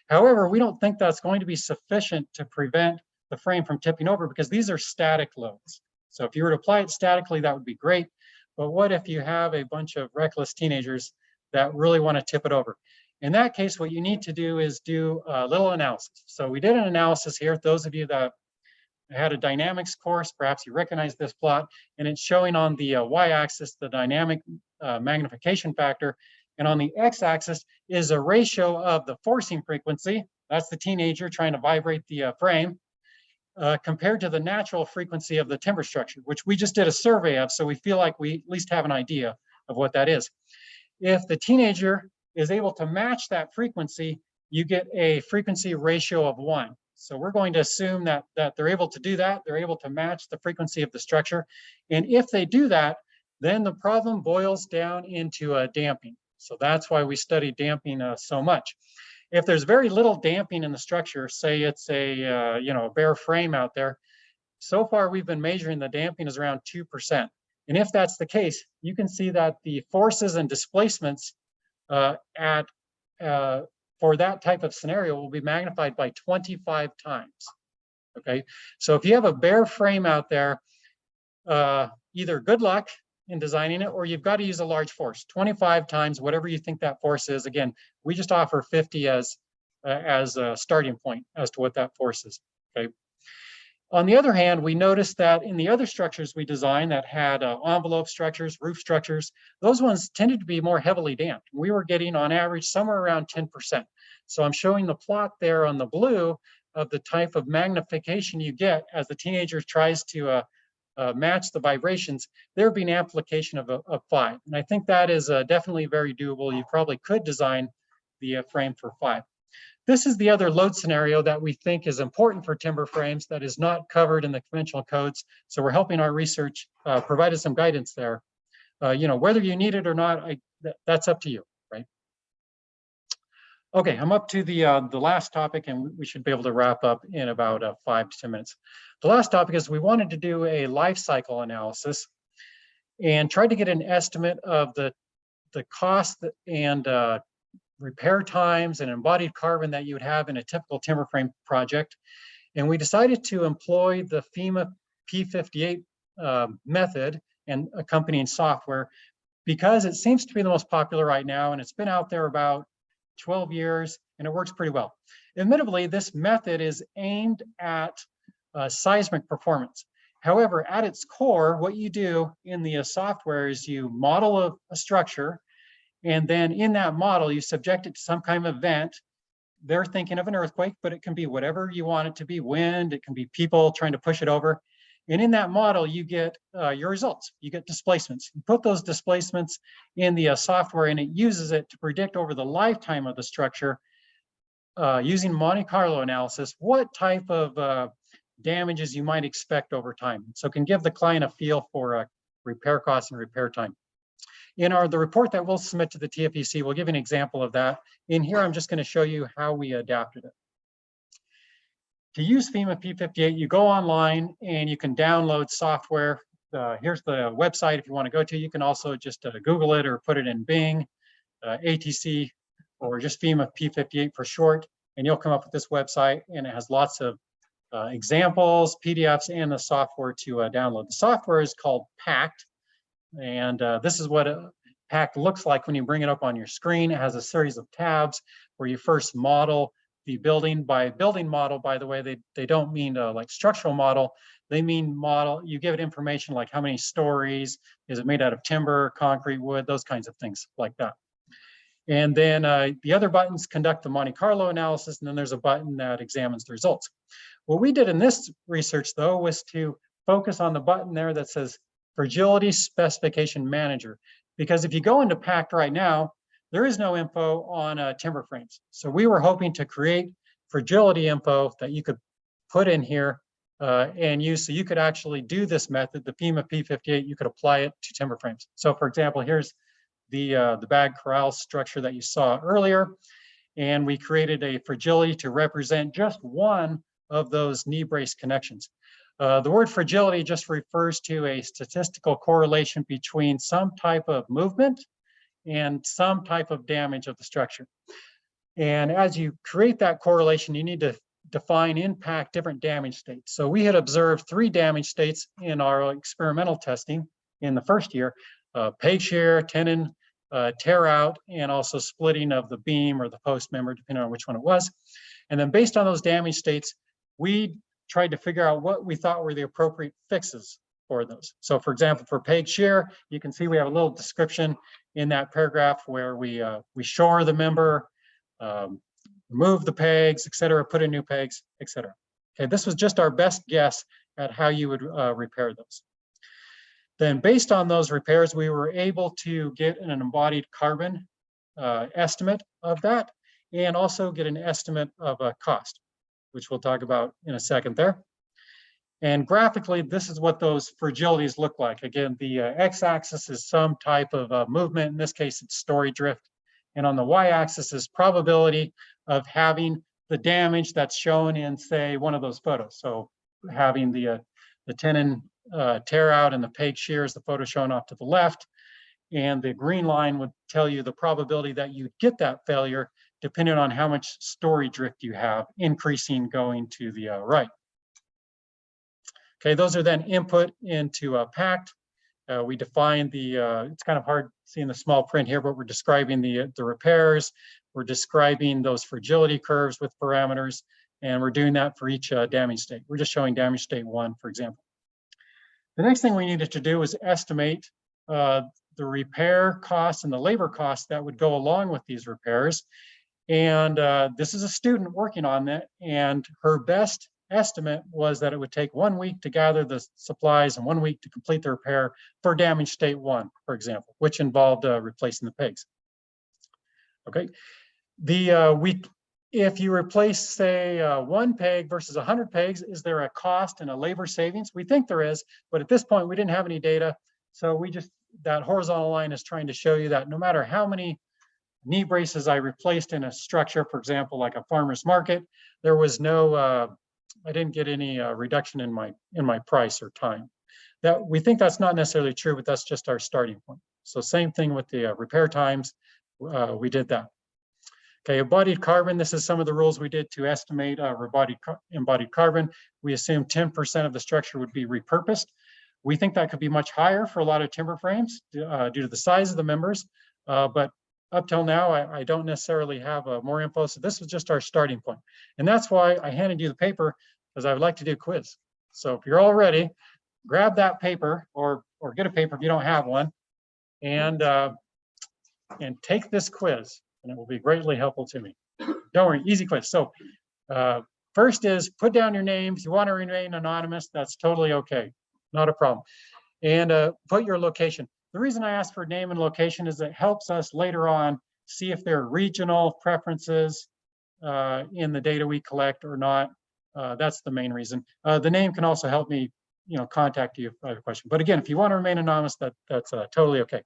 However, we don't think that's going to be sufficient to prevent the frame from tipping over because these are static loads. So if you were to apply it statically, that would be great. But what if you have a bunch of reckless teenagers that really want to tip it over? In that case, what you need to do is do a little analysis. So we did an analysis here. Those of you that had a dynamics course, perhaps you recognize this plot, and it's showing on the y-axis the dynamic magnification factor, and on the x-axis is a ratio of the forcing frequency, that's the teenager trying to vibrate the frame, compared to the natural frequency of the timber structure, which we just did a survey of, so we feel like we at least have an idea of what that is. If the teenager is able to match that frequency, you get a frequency ratio of 1. So we're going to assume that they're able to do that. They're able to match the frequency of the structure. And if they do that, then the problem boils down into damping. So that's why we study damping so much. If there's very little damping in the structure, say it's a bare frame out there, so far we've been measuring the damping is around 2%. And if that's the case, you can see that the forces and displacements for that type of scenario will be magnified by 25 times. Okay, so if you have a bare frame out there, either good luck in designing it, or you've got to use a large force, 25 times whatever you think that force is. Again, we just offer 50 as a starting point as to what that force is. Okay. On the other hand, we noticed that in the other structures we designed that had envelope structures, roof structures, those ones tended to be more heavily damped. We were getting on average somewhere around 10%. So I'm showing the plot there on the blue of the type of magnification you get as the teenager tries to match the vibrations. There being amplification of 5. And I think that is definitely very doable. You probably could design the frame for 5. This is the other load scenario that we think is important for timber frames that is not covered in the conventional codes. So we're helping our research provided some guidance there. You know, whether you need it or not, that's up to you, right? Okay, I'm up to the last topic, and we should be able to wrap up in about 5 to 10 minutes. The last topic is we wanted to do a life cycle analysis and try to get an estimate of the cost and repair times and embodied carbon that you would have in a typical timber frame project. And we decided to employ the FEMA P58 method and accompanying software because it seems to be the most popular right now, and it's been out there about 12 years and it works pretty well. Admittedly, this method is aimed at seismic performance. However, at its core, what you do in the software is you model a structure, and then in that model, you subject it to some kind of event. They're thinking of an earthquake, but it can be whatever you want it to be, wind, it can be people trying to push it over. And in that model, you get your results. You get displacements. You put those displacements in the software, and it uses it to predict over the lifetime of the structure using Monte Carlo analysis, what type of damages you might expect over time. So it can give the client a feel for repair costs and repair time. In the report that we'll submit to the TFEC, we'll give an example of that. In here, I'm just going to show you how we adapted it. To use FEMA P58, you go online and you can download software. Here's the website if you want to go to. You can also just Google it or put it in Bing, ATC, or just FEMA P58 for short, and you'll come up with this website, and it has lots of examples, PDFs, and the software to download. The software is called PACT. And this is what a PACT looks like when you bring it up on your screen. It has a series of tabs where you first model the building. By building model, by the way, they don't mean like structural model. They mean model. You give it information like how many stories, is it made out of timber, concrete, wood, those kinds of things like that. And then the other buttons conduct the Monte Carlo analysis, and then there's a button that examines the results. What we did in this research, though, was to focus on the button there that says Fragility Specification Manager, because if you go into PACT right now, there is no info on timber frames. So we were hoping to create fragility info that you could put in here and use, so you could actually do this method, the FEMA P58, you could apply it to timber frames. So for example, here's the bag corral structure that you saw earlier, and we created a fragility to represent just one of those knee brace connections. The word fragility just refers to a statistical correlation between some type of movement and some type of damage of the structure. And as you create that correlation, you need to define impact different damage states. So we had observed 3 damage states in our experimental testing in the first year: peg shear, tenon tear out, and also splitting of the beam or the post member, depending on which one it was. And then based on those damage states, we tried to figure out what we thought were the appropriate fixes for those. So for example, for peg shear, you can see we have a little description in that paragraph where we shore the member, remove the pegs, et cetera, put in new pegs, et cetera. Okay, this was just our best guess at how you would repair those. Then based on those repairs, we were able to get an embodied carbon estimate of that, and also get an estimate of a cost, which we'll talk about in a second there. And graphically, this is what those fragilities look like. Again, the x-axis is some type of movement. In this case, it's story drift. And on the y-axis is probability of having the damage that's shown in, say, one of those photos. So having the tenon tear out and the peg shear is the photo shown off to the left. And the green line would tell you the probability that you get that failure depending on how much story drift you have, increasing going to the right. Okay, those are then input into PACT. We define the, it's kind of hard seeing the small print here, but we're describing the repairs. We're describing those fragility curves with parameters. And we're doing that for each damage state. We're just showing damage state 1, for example. The next thing we needed to do was estimate the repair costs and the labor costs that would go along with these repairs. And this is a student working on that, and her best estimate was that it would take 1 week to gather the supplies and 1 week to complete the repair for damage state 1, for example, which involved replacing the pegs. Okay, if you replace, say, 1 peg versus 100 pegs, is there a cost and a labor savings? We think there is, but at this point we didn't have any data, so that horizontal line is trying to show you that no matter how many knee braces I replaced in a structure, for example, like a farmer's market, there was no, I didn't get any reduction in my price or time. We think that's not necessarily true, but that's just our starting point. So same thing with the repair times, we did that. Okay, embodied carbon, this is some of the rules we did to estimate embodied carbon. We assumed 10% of the structure would be repurposed. We think that could be much higher for a lot of timber frames due to the size of the members, but up till now, I don't necessarily have more info, so this was just our starting point. And that's why I handed you the paper, because I would like to do a quiz. So if you're all ready, grab that paper or get a paper if you don't have one, and take this quiz, and it will be greatly helpful to me. Don't worry, easy quiz. So first is put down your name. If you want to remain anonymous, that's totally okay, not a problem. And put your location. The reason I ask for name and location is it helps us later on see if there are regional preferences in the data we collect or not. That's the main reason. The name can also help me, contact you if I have a question. But again, if you want to remain anonymous, that's totally okay.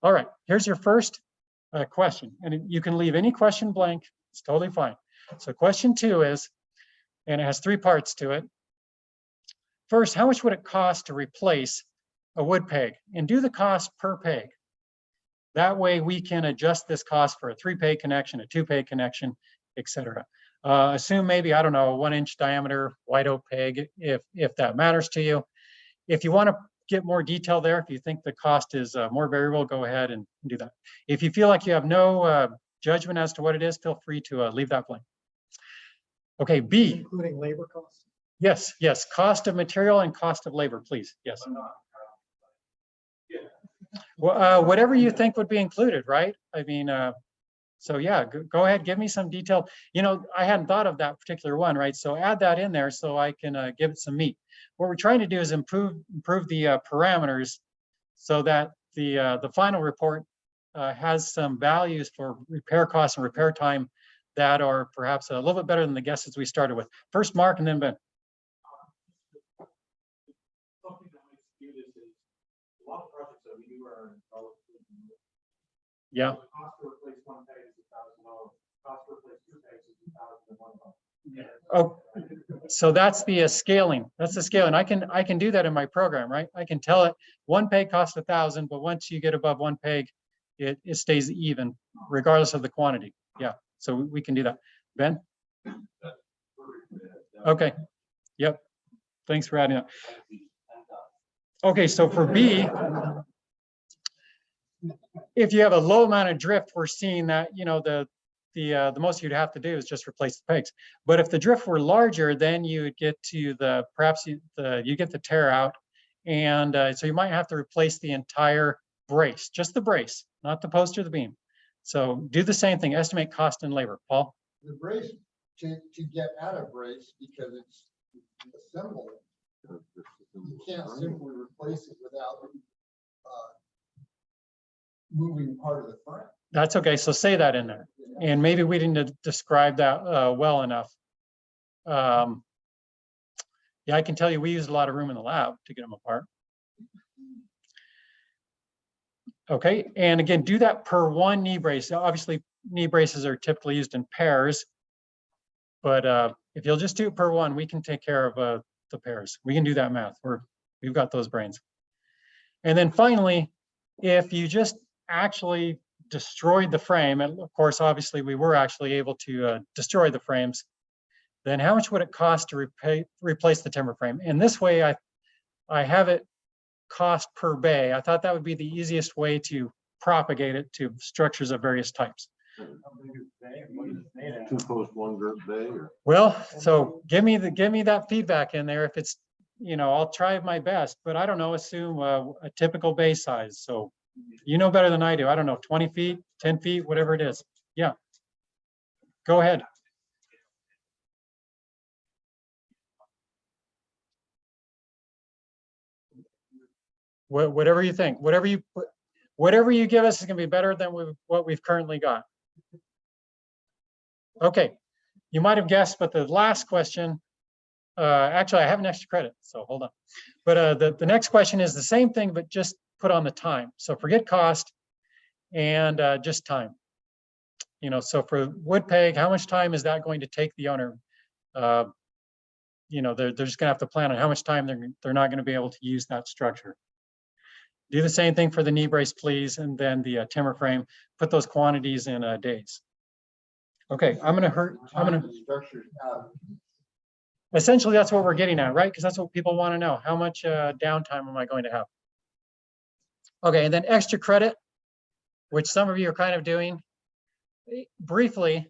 All right, here's your first question. And you can leave any question blank. It's totally fine. So question 2 is, and it has 3 parts to it. First, how much would it cost to replace a wood peg, and do the cost per peg? That way we can adjust this cost for a 3-peg connection, a 2-peg connection, etc. Assume maybe, I don't know, a 1-inch diameter white oak peg, if that matters to you. If you want to get more detail there, if you think the cost is more variable, go ahead and do that. If you feel like you have no judgment as to what it is, feel free to leave that blank. Okay, B. Including labor costs? Yes, cost of material and cost of labor, please. Yes. Well, whatever you think would be included, right? I mean, so yeah, go ahead, give me some detail. I hadn't thought of that particular one, right? So add that in there so I can give it some meat. What we're trying to do is improve the parameters so that the final report has some values for repair costs and repair time that are perhaps a little bit better than the guesses we started with. First, Mark, and then Ben. Something that makes you this is a lot of projects that we do are Yeah. the cost to replace 1 peg is $1,000. Cost to replace 2 pegs is $1,001. Oh, so that's the scaling. That's the scaling. I can do that in my program, right? I can tell it 1 peg costs 1,000, but once you get above 1 peg, it stays even regardless of the quantity. Yeah, so we can do that. Ben? Okay. Yep. Thanks for adding that. Okay, so for B, if you have a low amount of drift, we're seeing that, the most you'd have to do is just replace the pegs. But if the drift were larger, then you would get to you get the tear out, and so you might have to replace the entire brace, just the brace, not the post or the beam. So do the same thing, estimate cost and labor. Paul? The brace, to get at a brace, because it's assembled, you can't simply replace it without moving part of the frame. That's okay, so say that in there. And maybe we didn't describe that well enough. Yeah, I can tell you we used a lot of room in the lab to get them apart. Okay, and again, do that per 1 knee brace. Obviously, knee braces are typically used in pairs, but if you'll just do it per 1, we can take care of the pairs. We can do that math. We've got those brains. And then finally, if you just actually destroyed the frame, and of course, obviously, we were actually able to destroy the frames, then how much would it cost to replace the timber frame? And this way, I have it cost per bay. I thought that would be the easiest way to propagate it to structures of various types. Two post, one group bay, or? Well, so give me that feedback in there. If it's, I'll try my best, but I don't know, assume a typical bay size. So you know better than I do. I don't know, 20 feet, 10 feet, whatever it is. Yeah. Go ahead. Whatever you think, whatever you give us is gonna be better than what we've currently got. Okay, you might have guessed, but the last question, actually I have an extra credit, so hold on. But the next question is the same thing, but just put on the time. So forget cost and just time. So for wood peg, how much time is that going to take the owner? They're just gonna have to plan on how much time they're not gonna be able to use that structure. Do the same thing for the knee brace, please, and then the timber frame. Put those quantities in days. Okay, Structures out. essentially that's what we're getting at, right? Because that's what people want to know. How much downtime am I going to have? Okay, and then extra credit, which some of you are kind of doing. Briefly,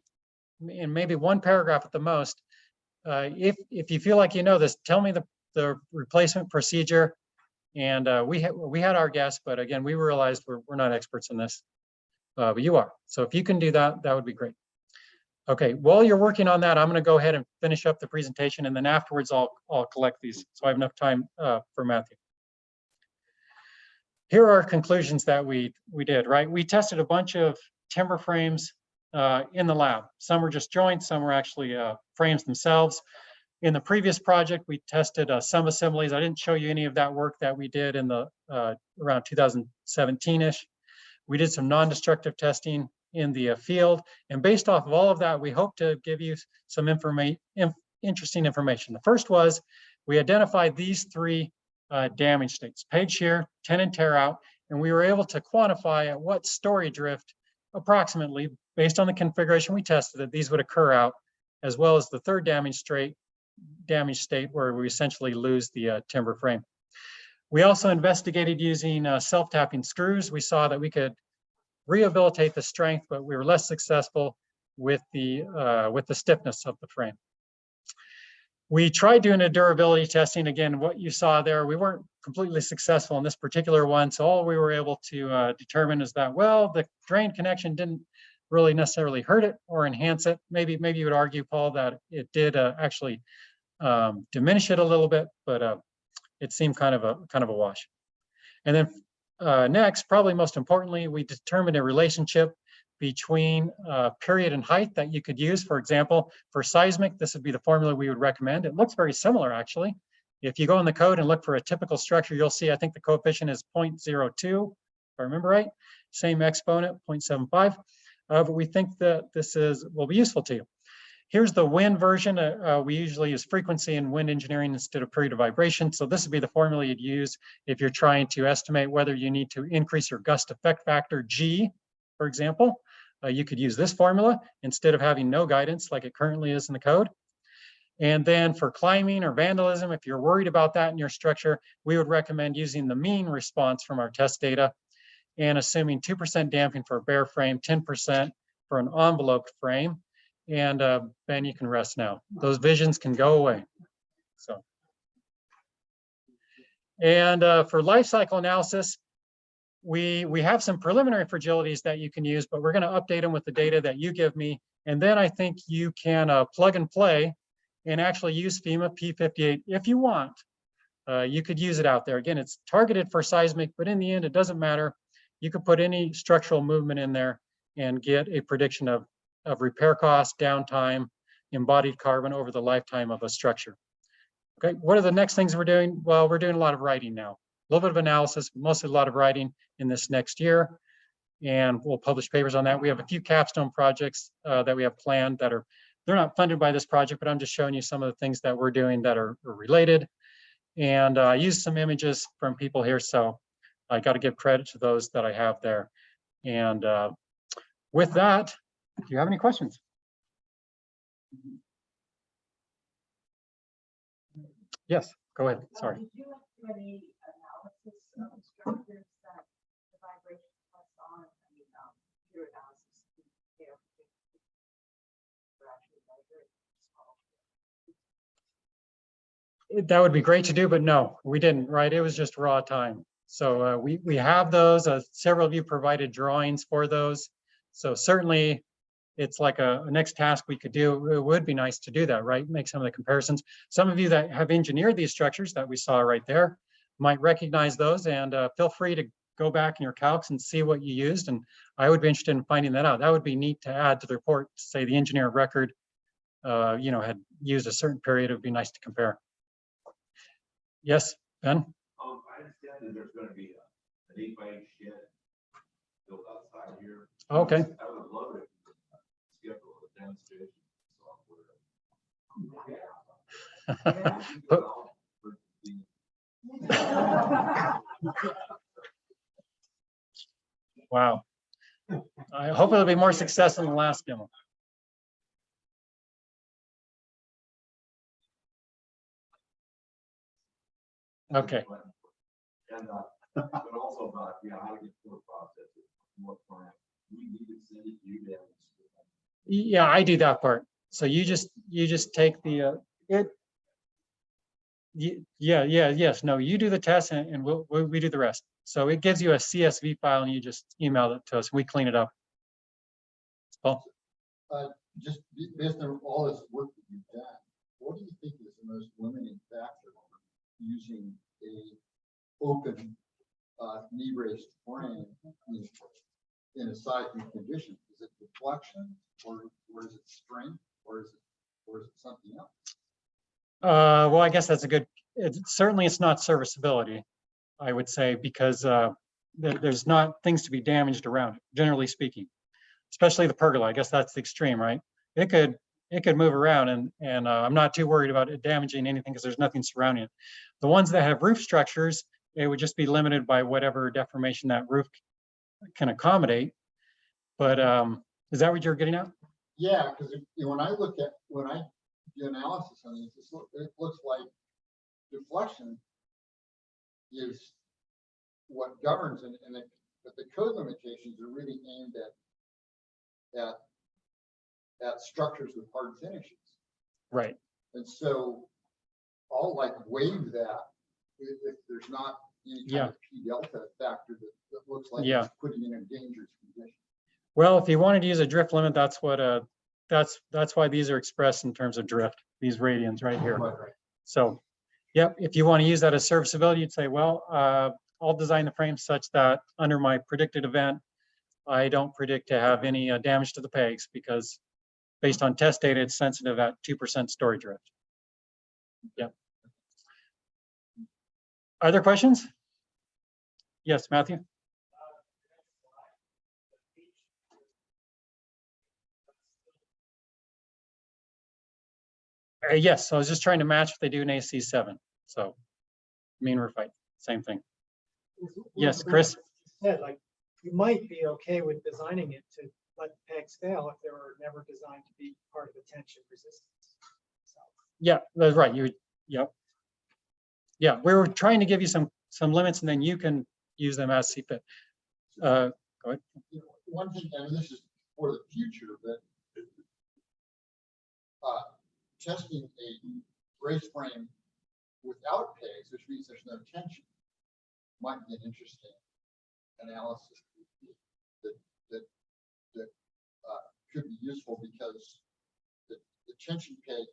in maybe one paragraph at the most, if you feel like you know this, tell me the replacement procedure. And we had our guess, but again, we realized we're not experts in this, but you are. So if you can do that, that would be great. Okay, while you're working on that, I'm going to go ahead and finish up the presentation, and then afterwards I'll collect these, so I have enough time for Matthew. Here are our conclusions that we did, right? We tested a bunch of timber frames in the lab. Some were just joints, some were actually frames themselves. In the previous project, we tested some assemblies. I didn't show you any of that work that we did in the around 2017-ish. We did some non-destructive testing in the field. And based off of all of that, we hope to give you some interesting information. The first was we identified these three damage states: page shear, tenon tear out, and we were able to quantify at what story drift approximately, based on the configuration we tested, that these would occur out, as well as the third damage state where we essentially lose the timber frame. We also investigated using self-tapping screws. We saw that we could rehabilitate the strength, but we were less successful with the stiffness of the frame. We tried doing a durability testing. Again, what you saw there, we weren't completely successful in this particular one. So all we were able to determine is that, well, the drain connection didn't really necessarily hurt it or enhance it. Maybe you would argue, Paul, that it did actually diminish it a little bit, but it seemed kind of a wash. And then next, probably most importantly, we determined a relationship between period and height that you could use. For example, for seismic, this would be the formula we would recommend. It looks very similar, actually. If you go in the code and look for a typical structure, you'll see, I think the coefficient is 0.02, if I remember right. Same exponent, 0.75. But we think that this will be useful to you. Here's the wind version. We usually use frequency in wind engineering instead of period of vibration. So this would be the formula you'd use if you're trying to estimate whether you need to increase your gust effect factor, G, for example. You could use this formula instead of having no guidance like it currently is in the code. And then for climbing or vandalism, if you're worried about that in your structure, we would recommend using the mean response from our test data and assuming 2% damping for a bare frame, 10% for an enveloped frame. And Ben, you can rest now. Those visions can go away. So, and for life cycle analysis, we have some preliminary fragilities that you can use, but we're going to update them with the data that you give me. And then I think you can plug and play and actually use FEMA P58 if you want. You could use it out there. Again, it's targeted for seismic, but in the end, it doesn't matter. You could put any structural movement in there and get a prediction of repair costs, downtime, embodied carbon over the lifetime of a structure. Okay, what are the next things we're doing? Well, we're doing a lot of writing now. A little bit of analysis, mostly a lot of writing in this next year. And we'll publish papers on that. We have a few capstone projects that we have planned that they're not funded by this project, but I'm just showing you some of the things that we're doing that are related. And I used some images from people here, so I got to give credit to those that I have there. And with that, do you have any questions? Yes, go ahead. Sorry. Did you do any analysis of structures that the vibration was on? I mean, pure analysis to care. For actually measuring. That would be great to do, but no, we didn't, right? It was just raw time. So we have those, several of you provided drawings for those. So certainly it's like a next task we could do. It would be nice to do that, right? Make some of the comparisons. Some of you that have engineered these structures that we saw right there might recognize those, and feel free to go back in your calcs and see what you used. And I would be interested in finding that out. That would be neat to add to the report, to say the engineer of record, had used a certain period. It would be nice to compare. Yes, Ben? I understand that there's gonna be an 8x8 shed built outside here. Okay. I would love it. Schedule a demonstration software. Wow. I hope it'll be more successful than the last demo. Okay. And, but also about, how to get through the process, what plan. We need to send it to you then. Yeah, I do that part. So you just take the yes, no, you do the test and we do the rest. So it gives you a CSV file and you just email it to us. We clean it up. Paul? Just based on all this work that you've done, what do you think is the most limiting factor on using a open knee brace frame in a seismic condition? Is it deflection, or is it strength, or is it something else? Well, I guess that's a good. Certainly, it's not serviceability, I would say, because there's not things to be damaged around it, generally speaking. Especially the pergola. I guess that's the extreme, right? It could move around, and I'm not too worried about it damaging anything because there's nothing surrounding it. The ones that have roof structures, it would just be limited by whatever deformation that roof can accommodate. But is that what you're getting at? Yeah, because when I do analysis on this, it looks like deflection is what governs, but the code limitations are really aimed at structures with hard finishes. Right. And so I'll waive that if there's not any kind of P delta factor that looks like it's putting in a dangerous condition. Well, if you wanted to use a drift limit, that's what that's why these are expressed in terms of drift, these radians right here. Right. So, yep, if you want to use that as serviceability, you'd say, well, I'll design the frame such that under my predicted event, I don't predict to have any damage to the pegs because based on test data, it's sensitive at 2% story drift. Yep. Other questions? Yes, Matthew? Yes, I was just trying to match what they do in AC7. So mean roof height, same thing. Yes, Chris? Said, you might be okay with designing it to let the pegs fail if they were never designed to be part of the tension resistance. So. Yeah, that's right. Yep. Yeah, we were trying to give you some limits, and then you can use them as see fit. Go ahead. One thing, and this is for the future, but testing a brace frame without pegs, which means there's no tension, might be an interesting analysis that could be useful because the tension peg,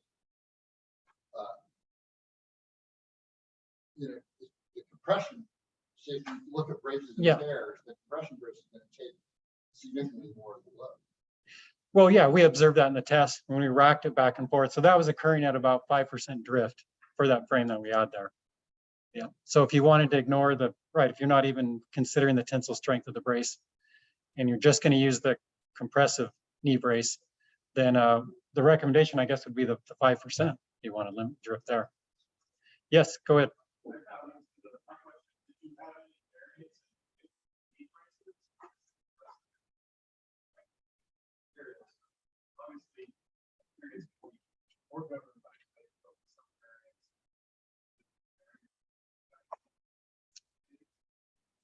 the compression, say if you look at braces and pairs, the compression brace is going to take significantly more of the load. Well, yeah, we observed that in the test when we racked it back and forth. So that was occurring at about 5% drift for that frame that we had there. Yeah. So if you wanted to ignore if you're not even considering the tensile strength of the brace and you're just going to use the compressive knee brace, then the recommendation, I guess, would be the 5%. You want to limit drift there. Yes, go ahead.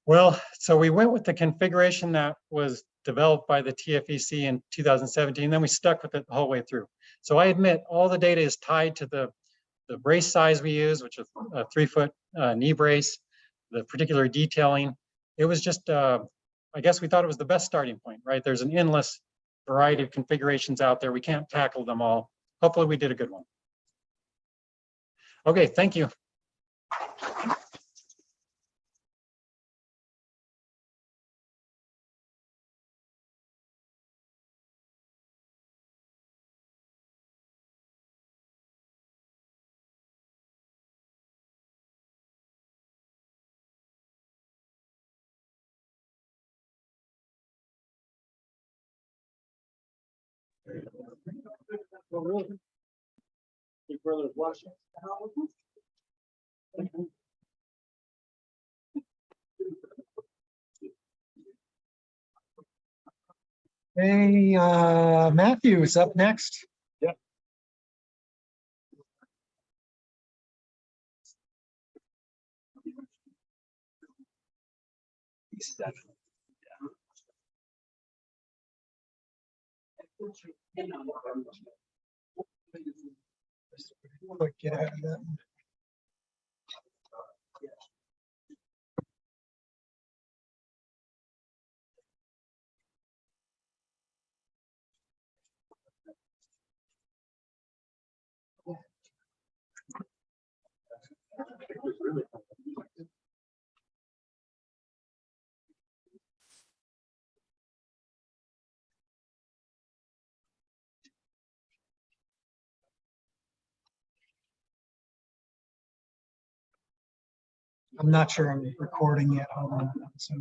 Well, so we went with the configuration that was developed by the TFEC in 2017, then we stuck with it the whole way through. So I admit all the data is tied to the brace size we use, which is a 3-foot knee brace, the particular detailing. It was just, I guess we thought it was the best starting point, right? There's an endless variety of configurations out there. We can't tackle them all. Hopefully we did a good one. Okay, thank you. Big brother's watching. Hey, Matthew is up next. Quick, get out of that. I'm not sure I'm recording yet. Hold on. So,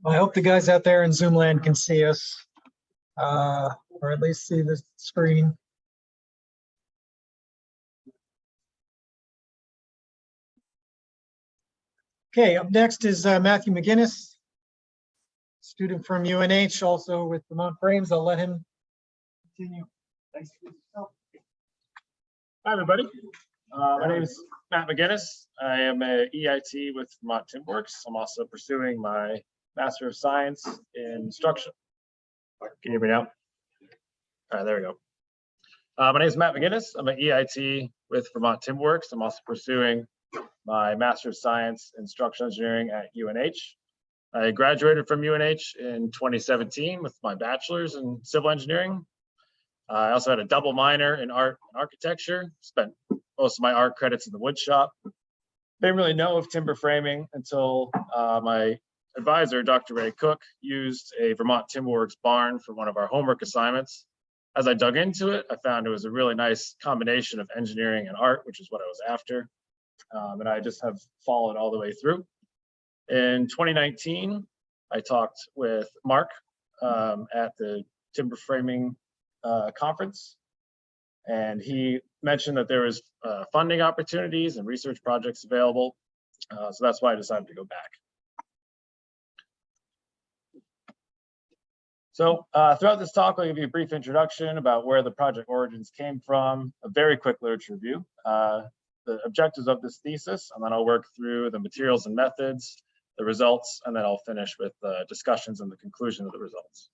I hope the guys out there in Zoom land can see us, or at least see the screen. Okay, up next is Matthew McGinnis, student from UNH, also with Vermont Frames. I'll let him continue. Thanks. Hi, everybody. My name is Matt McGinnis. I am a EIT with Vermont TimberWorks. I'm also pursuing my Master of Science in Instruction. Can you hear me now? All right, there we go. My name is Matt McGinnis. I'm an EIT with Vermont TimberWorks. I'm also pursuing my Master of Science in Structural Engineering at UNH. I graduated from UNH in 2017 with my bachelor's in civil engineering. I also had a double minor in art and architecture, spent most of my art credits in the wood shop. Didn't really know of timber framing until my advisor, Dr. Ray Cook, used a Vermont TimberWorks barn for one of our homework assignments. As I dug into it, I found it was a really nice combination of engineering and art, which is what I was after. And I just have followed all the way through. In 2019, I talked with Mark at the timber framing conference, and he mentioned that there was funding opportunities and research projects available. So that's why I decided to go back. So throughout this talk, I'll give you a brief introduction about where the project origins came from, a very quick literature review, the objectives of this thesis, and then I'll work through the materials and methods, the results, and then I'll finish with discussions and the conclusion of the results.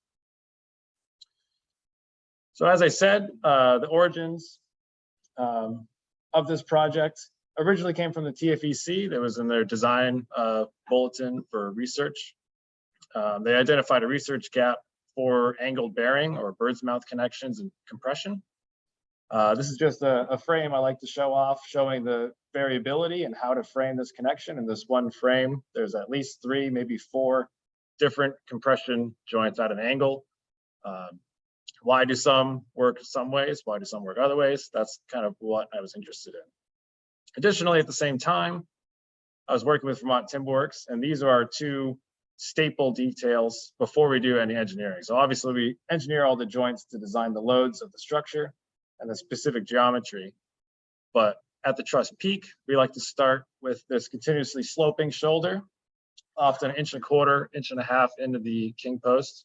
So as I said, the origins of this project originally came from the TFEC. That was in their design bulletin for research. They identified a research gap for angled bearing or bird's mouth connections and compression. This is just a frame I like to show off, showing the variability and how to frame this connection. In this one frame, there's at least 3, maybe 4 different compression joints at an angle. Why do some work some ways? Why do some work other ways? That's kind of what I was interested in. Additionally, at the same time, I was working with Vermont Timber Works, and these are our 2 staple details before we do any engineering. So obviously we engineer all the joints to design the loads of the structure and the specific geometry. But at the truss peak, we like to start with this continuously sloping shoulder, often 1.25 inches, 1.5 inches into the king post.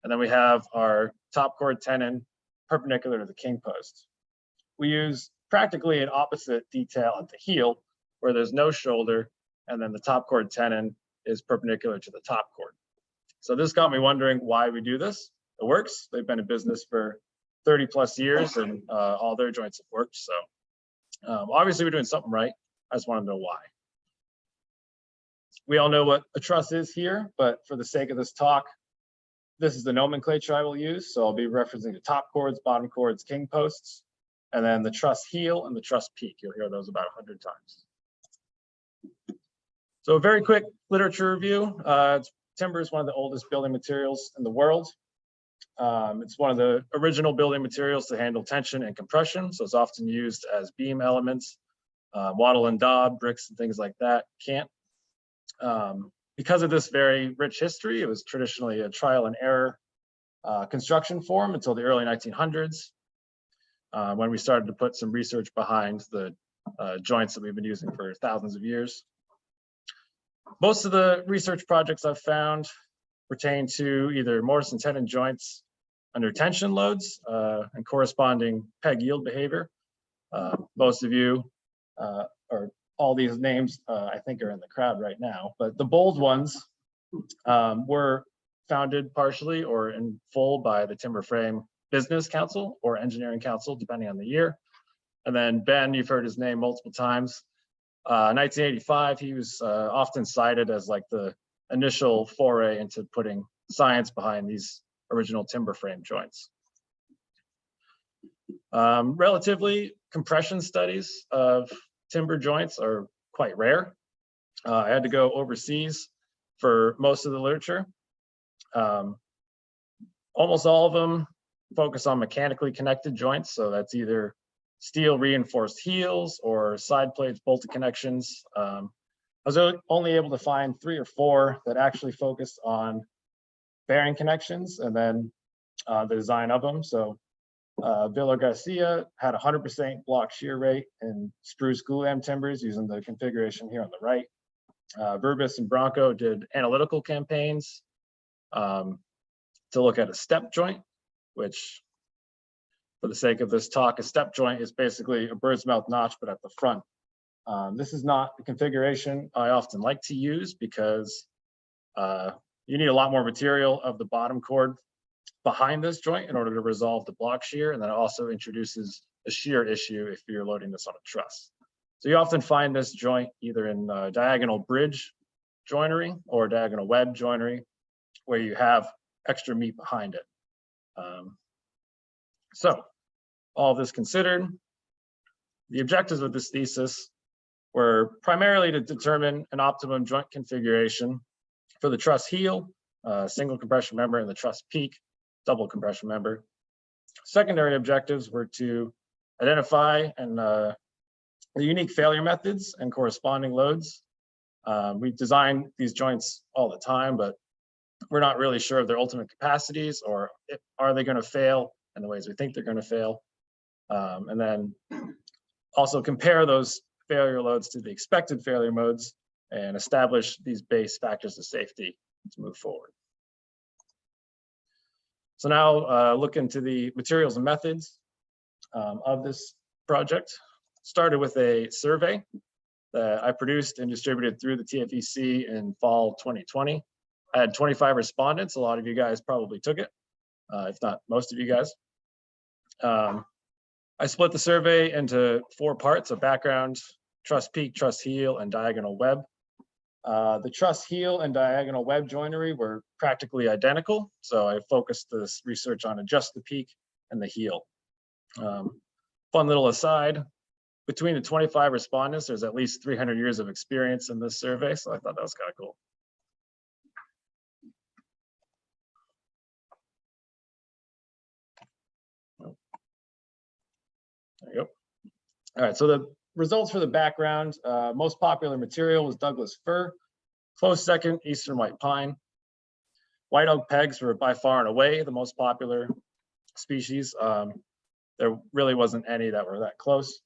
And then we have our top cord tenon perpendicular to the king post. We use practically an opposite detail at the heel, where there's no shoulder, and then the top cord tenon is perpendicular to the top cord. So this got me wondering why we do this. It works. They've been in business for 30+ years, and all their joints have worked. So obviously we're doing something right. I just want to know why. We all know what a truss is here, but for the sake of this talk, this is the nomenclature I will use. So I'll be referencing the top cords, bottom cords, king posts, and then the truss heel and the truss peak. You'll hear those about 100 times. So a very quick literature review. Timber is one of the oldest building materials in the world. It's one of the original building materials to handle tension and compression. So it's often used as beam elements. Wattle and daub, bricks and things like that can't. Because of this very rich history, it was traditionally a trial and error construction form until the early 1900s, when we started to put some research behind the joints that we've been using for thousands of years. Most of the research projects I've found pertain to either mortise and tenon joints under tension loads and corresponding peg yield behavior. Most of you, or all these names, I think are in the crowd right now, but the bold ones were founded partially or in full by the Timber Frame Business Council or Engineering Council, depending on the year. And then Ben, you've heard his name multiple times. 1985, he was often cited as like the initial foray into putting science behind these original timber frame joints. Relatively, compression studies of timber joints are quite rare. I had to go overseas for most of the literature. Almost all of them focus on mechanically connected joints. So that's either steel reinforced heels or side plates, bolted connections. I was only able to find 3 or 4 that actually focused on bearing connections and then the design of them. So Villa Garcia had 100% block shear rate in spruce glulam timbers using the configuration here on the right. Verbis and Bronco did analytical campaigns to look at a step joint, which for the sake of this talk, a step joint is basically a bird's mouth notch, but at the front. This is not the configuration I often like to use because you need a lot more material of the bottom cord behind this joint in order to resolve the block shear. And then it also introduces a shear issue if you're loading this on a truss. So you often find this joint either in diagonal bridge joinery or diagonal web joinery, where you have extra meat behind it. So all of this considered, the objectives of this thesis were primarily to determine an optimum joint configuration for the truss heel, single compression member, and the truss peak, double compression member. Secondary objectives were to identify and the unique failure methods and corresponding loads. We design these joints all the time, but we're not really sure of their ultimate capacities or are they going to fail in the ways we think they're going to fail. And then also compare those failure loads to the expected failure modes and establish these base factors of safety to move forward. So now look into the materials and methods of this project. Started with a survey that I produced and distributed through the TFEC in fall 2020. I had 25 respondents. A lot of you guys probably took it, if not most of you guys. I split the survey into 4 parts: a background, truss peak, truss heel, and diagonal web. The truss heel and diagonal web joinery were practically identical, so I focused this research on just the peak and the heel. Fun little aside, between the 25 respondents, there's at least 300 years of experience in this survey, so I thought that was kind of cool. There you go. All right, so the results for the background, most popular material was Douglas fir, close second, eastern white pine. White oak pegs were by far and away the most popular species. There really wasn't any that were that close.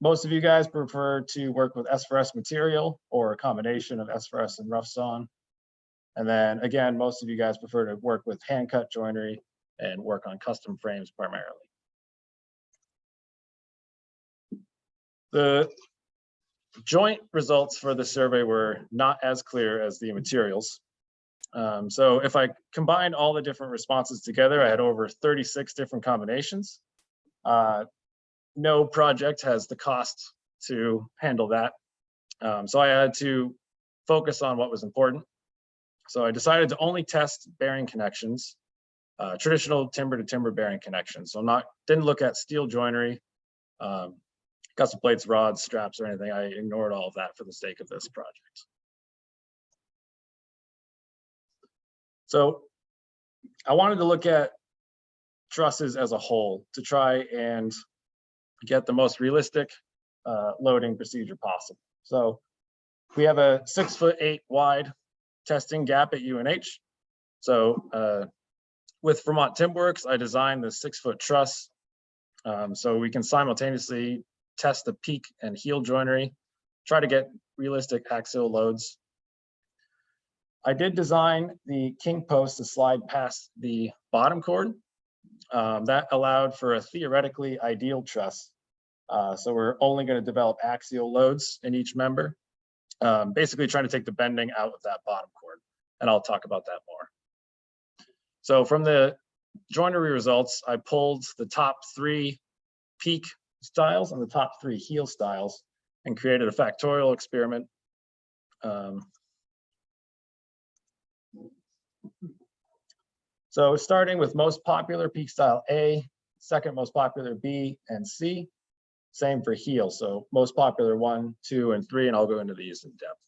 Most of you guys prefer to work with S4S material or a combination of S4S and rough sawn. And then again, most of you guys prefer to work with hand cut joinery and work on custom frames primarily. The joint results for the survey were not as clear as the materials. So if I combined all the different responses together, I had over 36 different combinations. No project has the cost to handle that. So I had to focus on what was important. So I decided to only test bearing connections, traditional timber to timber bearing connections. So didn't look at steel joinery, custom plates, rods, straps, or anything. I ignored all of that for the sake of this project. So I wanted to look at trusses as a whole to try and get the most realistic loading procedure possible. So we have a 6'8" wide testing gap at UNH. So with Vermont Timberworks, I designed the 6-foot truss so we can simultaneously test the peak and heel joinery, try to get realistic axial loads. I did design the king post to slide past the bottom cord. That allowed for a theoretically ideal truss. So we're only going to develop axial loads in each member, basically trying to take the bending out of that bottom cord. And I'll talk about that more. So from the joinery results, I pulled the top 3 peak styles and the top 3 heel styles and created a factorial experiment. So starting with most popular peak style A, second most popular B and C, same for heel. So most popular 1, 2, and 3, and I'll go into these in depth.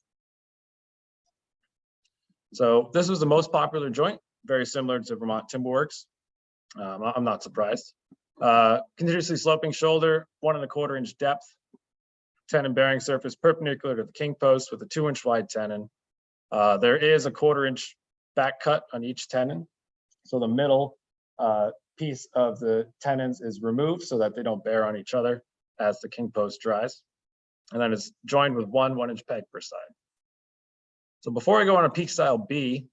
So this was the most popular joint, very similar to Vermont Timberworks. I'm not surprised. Continuously sloping shoulder, 1 1/4 inch depth, tenon bearing surface perpendicular to the king post with a 2-inch wide tenon. There is a 1/4 inch back cut on each tenon. So the middle piece of the tenons is removed so that they don't bear on each other as the king post dries. And then it's joined with 1 1-inch peg per side. So before I go on a peak style B,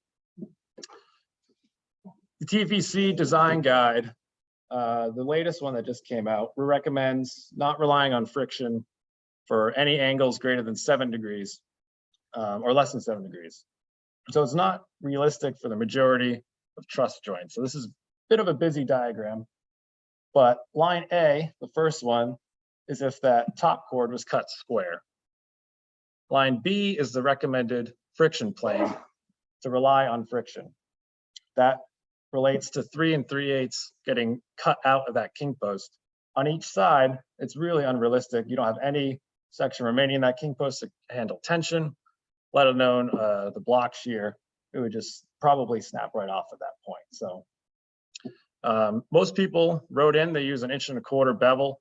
the TFEC design guide, the latest one that just came out, recommends not relying on friction for any angles greater than 7 degrees or less than 7 degrees. So it's not realistic for the majority of truss joints. So this is a bit of a busy diagram, but line A, the first one, is if that top cord was cut square. Line B is the recommended friction plane to rely on friction. That relates to 3 3/8 getting cut out of that king post. On each side, it's really unrealistic. You don't have any section remaining in that king post to handle tension, let alone the block shear. It would just probably snap right off at that point. So most people wrote in, they use an 1 1/4" bevel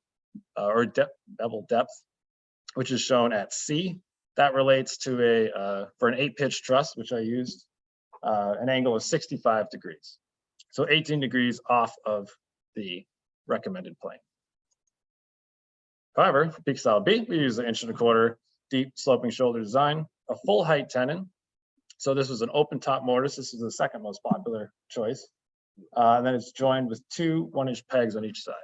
or bevel depth, which is shown at C. That relates to for an 8-pitch truss, which I used, an angle of 65 degrees. So 18 degrees off of the recommended plane. However, for peak style B, we use an 1 1/4" deep sloping shoulder design, a full height tenon. So this was an open top mortise. This is the second most popular choice. And then it's joined with 2 1-inch pegs on each side.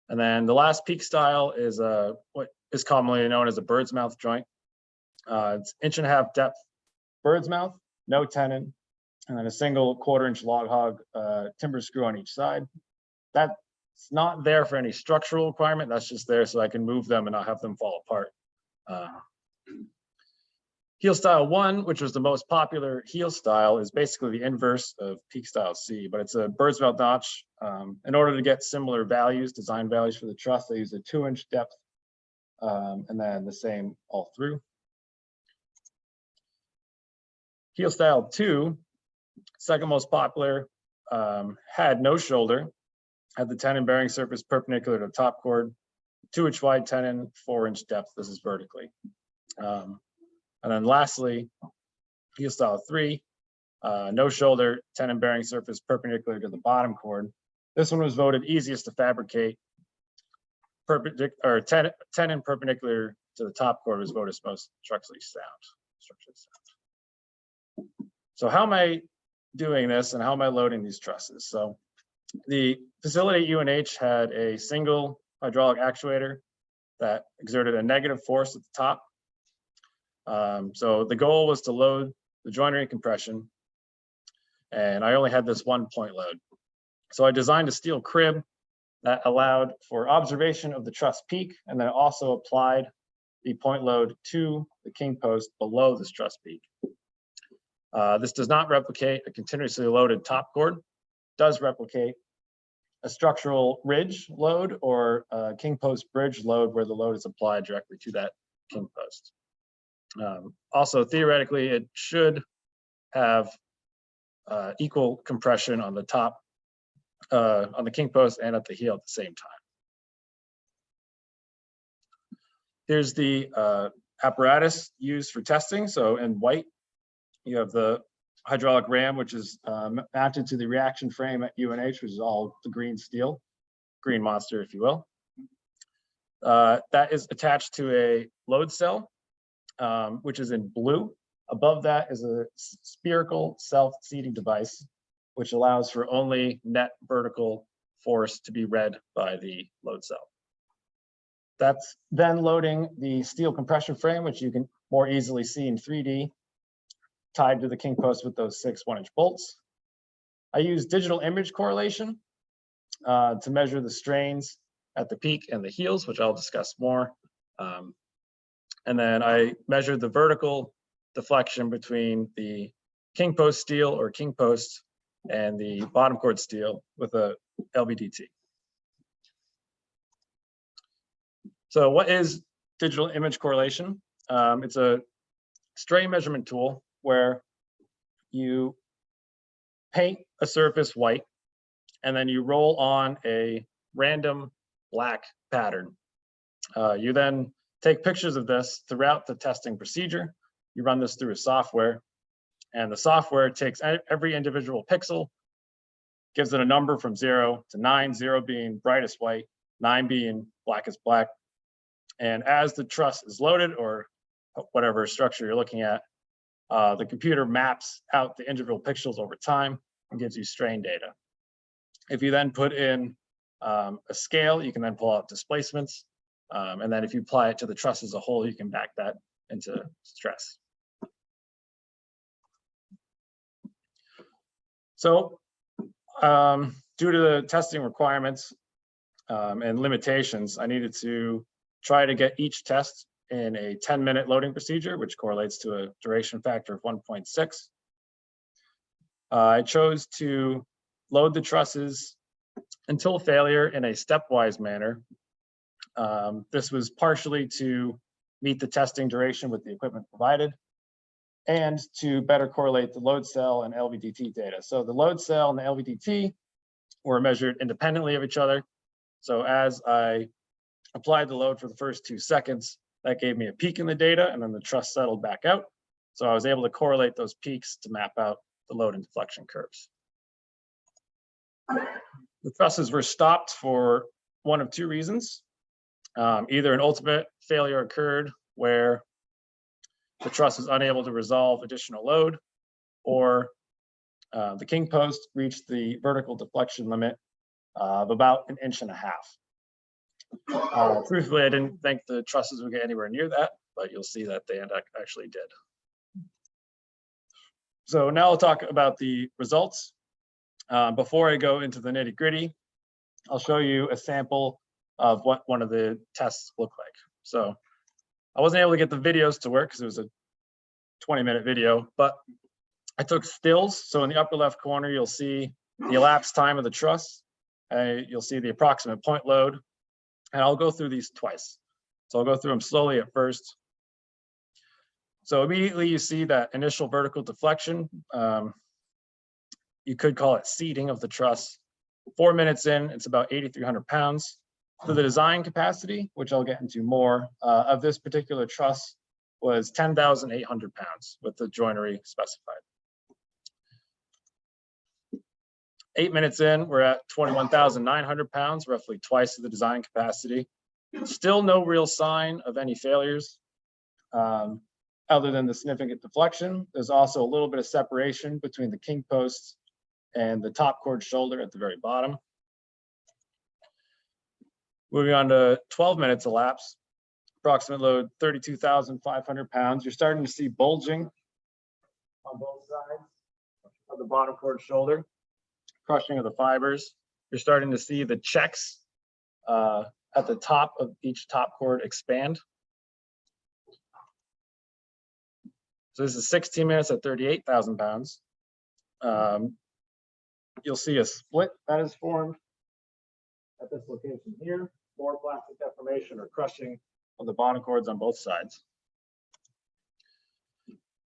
And then the last peak style is what is commonly known as a bird's mouth joint. It's 1.5 inch depth bird's mouth, no tenon, and then a single 1/4 inch log hog timber screw on each side. That's not there for any structural requirement. That's just there so I can move them and not have them fall apart. Heel style 1, which was the most popular heel style, is basically the inverse of peak style C, but it's a bird's mouth notch. In order to get similar values, design values for the truss, they use a 2-inch depth and then the same all through. Heel style 2, second most popular, had no shoulder, had the tenon bearing surface perpendicular to the top chord, 2-inch wide tenon, 4-inch depth. This is vertically. And then lastly, heel style 3, no shoulder, tenon bearing surface perpendicular to the bottom chord. This one was voted easiest to fabricate. Tenon perpendicular to the top chord was voted most structurally sound. So how am I doing this and how am I loading these trusses? So the facility at UNH had a single hydraulic actuator that exerted a negative force at the top. So the goal was to load the joinery and compression, and I only had this 1 point load. So I designed a steel crib that allowed for observation of the truss peak, and then also applied the point load to the king post below this truss peak. This does not replicate a continuously loaded top chord, does replicate a structural ridge load or a king post bridge load where the load is applied directly to that king post. Also, theoretically, it should have equal compression on the top, on the king post and at the heel at the same time. Here's the apparatus used for testing. So in white, you have the hydraulic ram, which is mounted to the reaction frame at UNH, which is all the green steel, green monster, if you will. That is attached to a load cell, which is in blue. Above that is a spherical self-seating device, which allows for only net vertical force to be read by the load cell. That's then loading the steel compression frame, which you can more easily see in 3D, tied to the king post with those 6 1-inch bolts. I use digital image correlation to measure the strains at the peak and the heels, which I'll discuss more. And then I measured the vertical deflection between the king post steel or king post and the bottom chord steel with a LVDT. So what is digital image correlation? It's a strain measurement tool where you paint a surface white and then you roll on a random black pattern. You then take pictures of this throughout the testing procedure. You run this through a software, and the software takes every individual pixel, gives it a number from 0 to 9, 0 being brightest white, 9 being blackest black. And as the truss is loaded, or whatever structure you're looking at, the computer maps out the individual pixels over time and gives you strain data. If you then put in a scale, you can then pull out displacements. And then if you apply it to the truss as a whole, you can back that into stress. So due to the testing requirements and limitations, I needed to try to get each test in a 10-minute loading procedure, which correlates to a duration factor of 1.6. I chose to load the trusses until failure in a stepwise manner. This was partially to meet the testing duration with the equipment provided and to better correlate the load cell and LVDT data. So the load cell and the LVDT were measured independently of each other. So as I applied the load for the first 2 seconds, that gave me a peak in the data, and then the truss settled back out. So I was able to correlate those peaks to map out the load and deflection curves. The trusses were stopped for one of 2 reasons. Either an ultimate failure occurred where the truss was unable to resolve additional load, or the king post reached the vertical deflection limit of about 1.5 inches. Truthfully, I didn't think the trusses would get anywhere near that, but you'll see that they actually did. So now I'll talk about the results. Before I go into the nitty gritty, I'll show you a sample of what one of the tests look like. So I wasn't able to get the videos to work because it was a 20-minute video, but I took stills. So in the upper left corner, you'll see the elapsed time of the truss. You'll see the approximate point load, and I'll go through these twice. So I'll go through them slowly at first. So immediately you see that initial vertical deflection. You could call it seating of the truss. 4 minutes in, it's about 8,300 pounds. So the design capacity, which I'll get into more, of this particular truss was 10,800 pounds with the joinery specified. 8 minutes in, we're at 21,900 pounds, roughly twice the design capacity. Still no real sign of any failures other than the significant deflection. There's also a little bit of separation between the king posts and the top cord shoulder at the very bottom. Moving on to 12 minutes elapsed, approximate load 32,500 pounds. You're starting to see bulging on both sides of the bottom cord shoulder, crushing of the fibers. You're starting to see the checks at the top of each top cord expand. So this is 16 minutes at 38,000 pounds. You'll see a split that is formed at this location here, more plastic deformation or crushing of the bottom cords on both sides.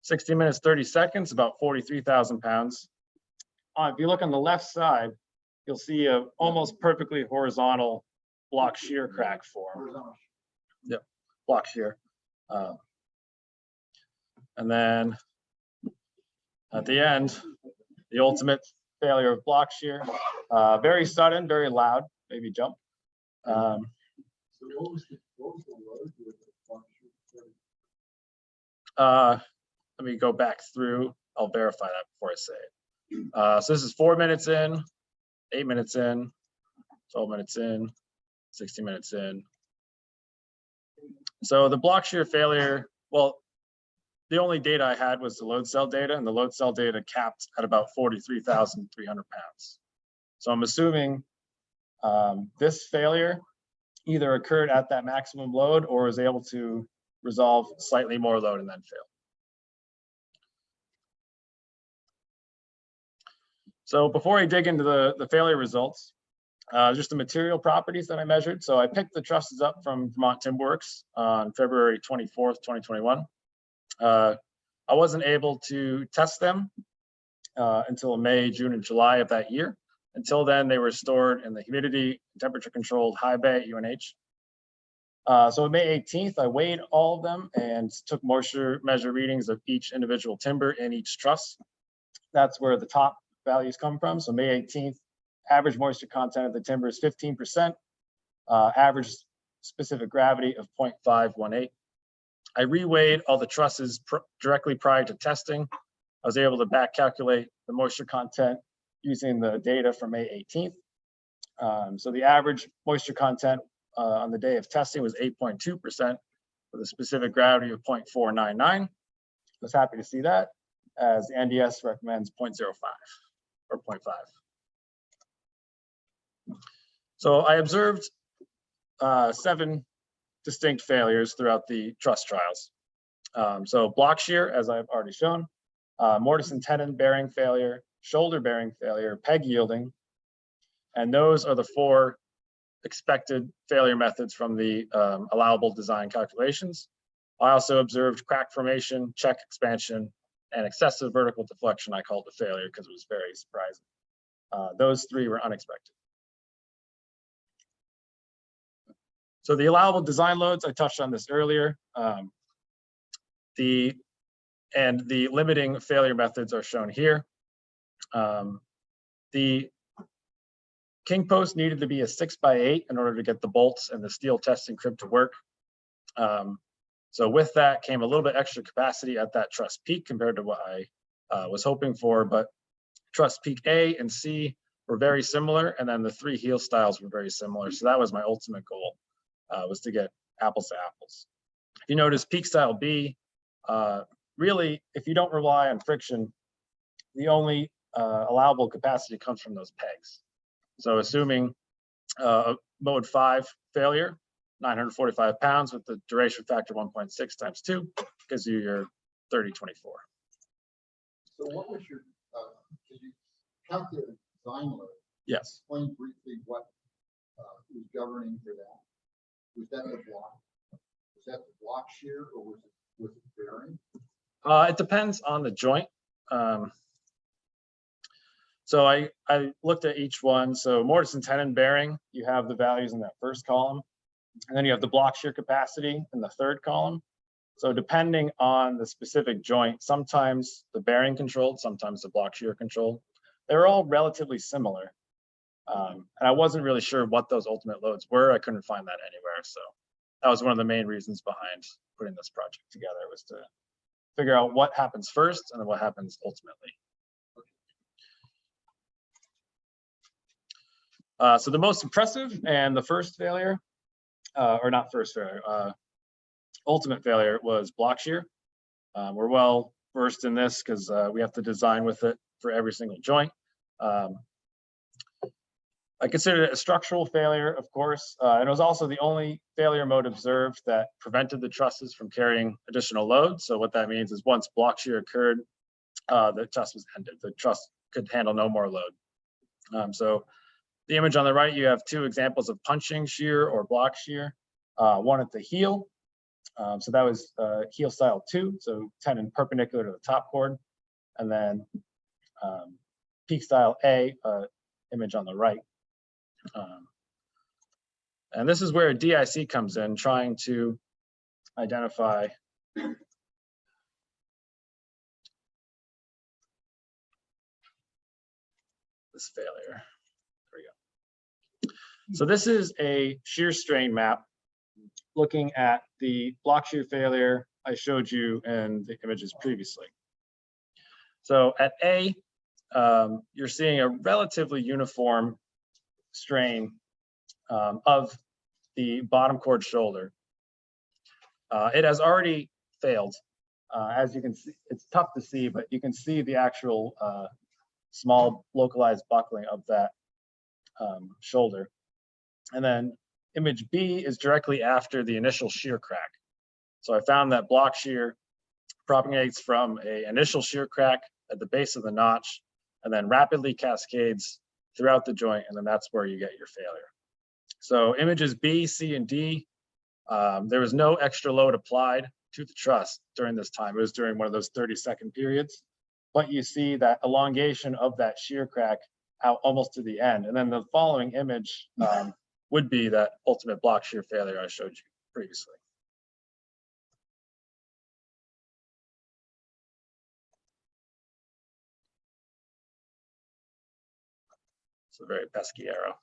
16 minutes, 30 seconds, about 43,000 pounds. If you look on the left side, you'll see a almost perfectly horizontal block shear crack form. Yep, block shear. And then at the end, the ultimate failure of block shear. Very sudden, very loud, maybe jump. So what was the load with the function? Let me go back through. I'll verify that before I say it. So this is 4 minutes in, 8 minutes in, 12 minutes in, 16 minutes in. So the block shear failure, well, the only data I had was the load cell data, and the load cell data capped at about 43,300 pounds. So I'm assuming this failure either occurred at that maximum load or was able to resolve slightly more load and then fail. So before I dig into the failure results, just the material properties that I measured. So I picked the trusses up from Vermont Timber Works on February 24th, 2021. I wasn't able to test them until May, June, and July of that year. Until then, they were stored in the humidity, temperature controlled high bay at UNH. So on May 18th, I weighed all of them and took moisture measure readings of each individual timber in each truss. That's where the top values come from. So May 18th, average moisture content of the timber is 15%, average specific gravity of 0.518. I reweighed all the trusses directly prior to testing. I was able to back calculate the moisture content using the data from May 18th. So the average moisture content on the day of testing was 8.2% with a specific gravity of 0.499. I was happy to see that, as the NDS recommends 0.05 or 0.5. So I observed 7 distinct failures throughout the truss trials. So block shear, as I've already shown, mortise and tenon bearing failure, shoulder bearing failure, peg yielding, and those are the 4 expected failure methods from the allowable design calculations. I also observed crack formation, check expansion, and excessive vertical deflection. I called the failure because it was very surprising. Those 3 were unexpected. So the allowable design loads, I touched on this earlier. The limiting failure methods are shown here. The king post needed to be a 6x8 in order to get the bolts and the steel testing crib to work. So with that came a little bit extra capacity at that truss peak compared to what I was hoping for, but truss peak A and C were very similar, and then the 3 heel styles were very similar. So that was my ultimate goal. was to get apples to apples. If you notice peak style B, really, if you don't rely on friction, the only allowable capacity comes from those pegs. So assuming mode 5 failure, 945 pounds with the duration factor 1.6 times 2 gives you your 3024. So what was your, did you calculate design load? Yes. Explain briefly what was governing for that. Was that the block? Was that the block shear or was it bearing? It depends on the joint. So I looked at each one. So mortise and tenon bearing, you have the values in that first column. And then you have the block shear capacity in the third column. So depending on the specific joint, sometimes the bearing controlled, sometimes the block shear controlled. They're all relatively similar. And I wasn't really sure what those ultimate loads were. I couldn't find that anywhere. So that was one of the main reasons behind putting this project together, was to figure out what happens first and then what happens ultimately. So the most impressive and the first failure, or not first failure, ultimate failure was block shear. We're well versed in this because we have to design with it for every single joint. I considered it a structural failure, of course, and it was also the only failure mode observed that prevented the trusses from carrying additional load. So what that means is once block shear occurred, the truss was ended. The truss could handle no more load. So the image on the right, you have two examples of punching shear or block shear, one at the heel. So that was heel style 2, so tenon perpendicular to the top chord, and then peak style A, image on the right. And this is where DIC comes in, trying to identify this failure. There we go. So this is a shear strain map looking at the block shear failure I showed you in the images previously. So at A, you're seeing a relatively uniform strain of the bottom chord shoulder. It has already failed. As you can see, it's tough to see, but you can see the actual small localized buckling of that shoulder. And then image B is directly after the initial shear crack. So I found that block shear propagates from an initial shear crack at the base of the notch and then rapidly cascades throughout the joint, and then that's where you get your failure. So images B, C, and D, there was no extra load applied to the truss during this time. It was during one of those 30-second periods, but you see that elongation of that shear crack out almost to the end. And then the following image would be that ultimate block shear failure I showed you previously. It's a very pesky arrow.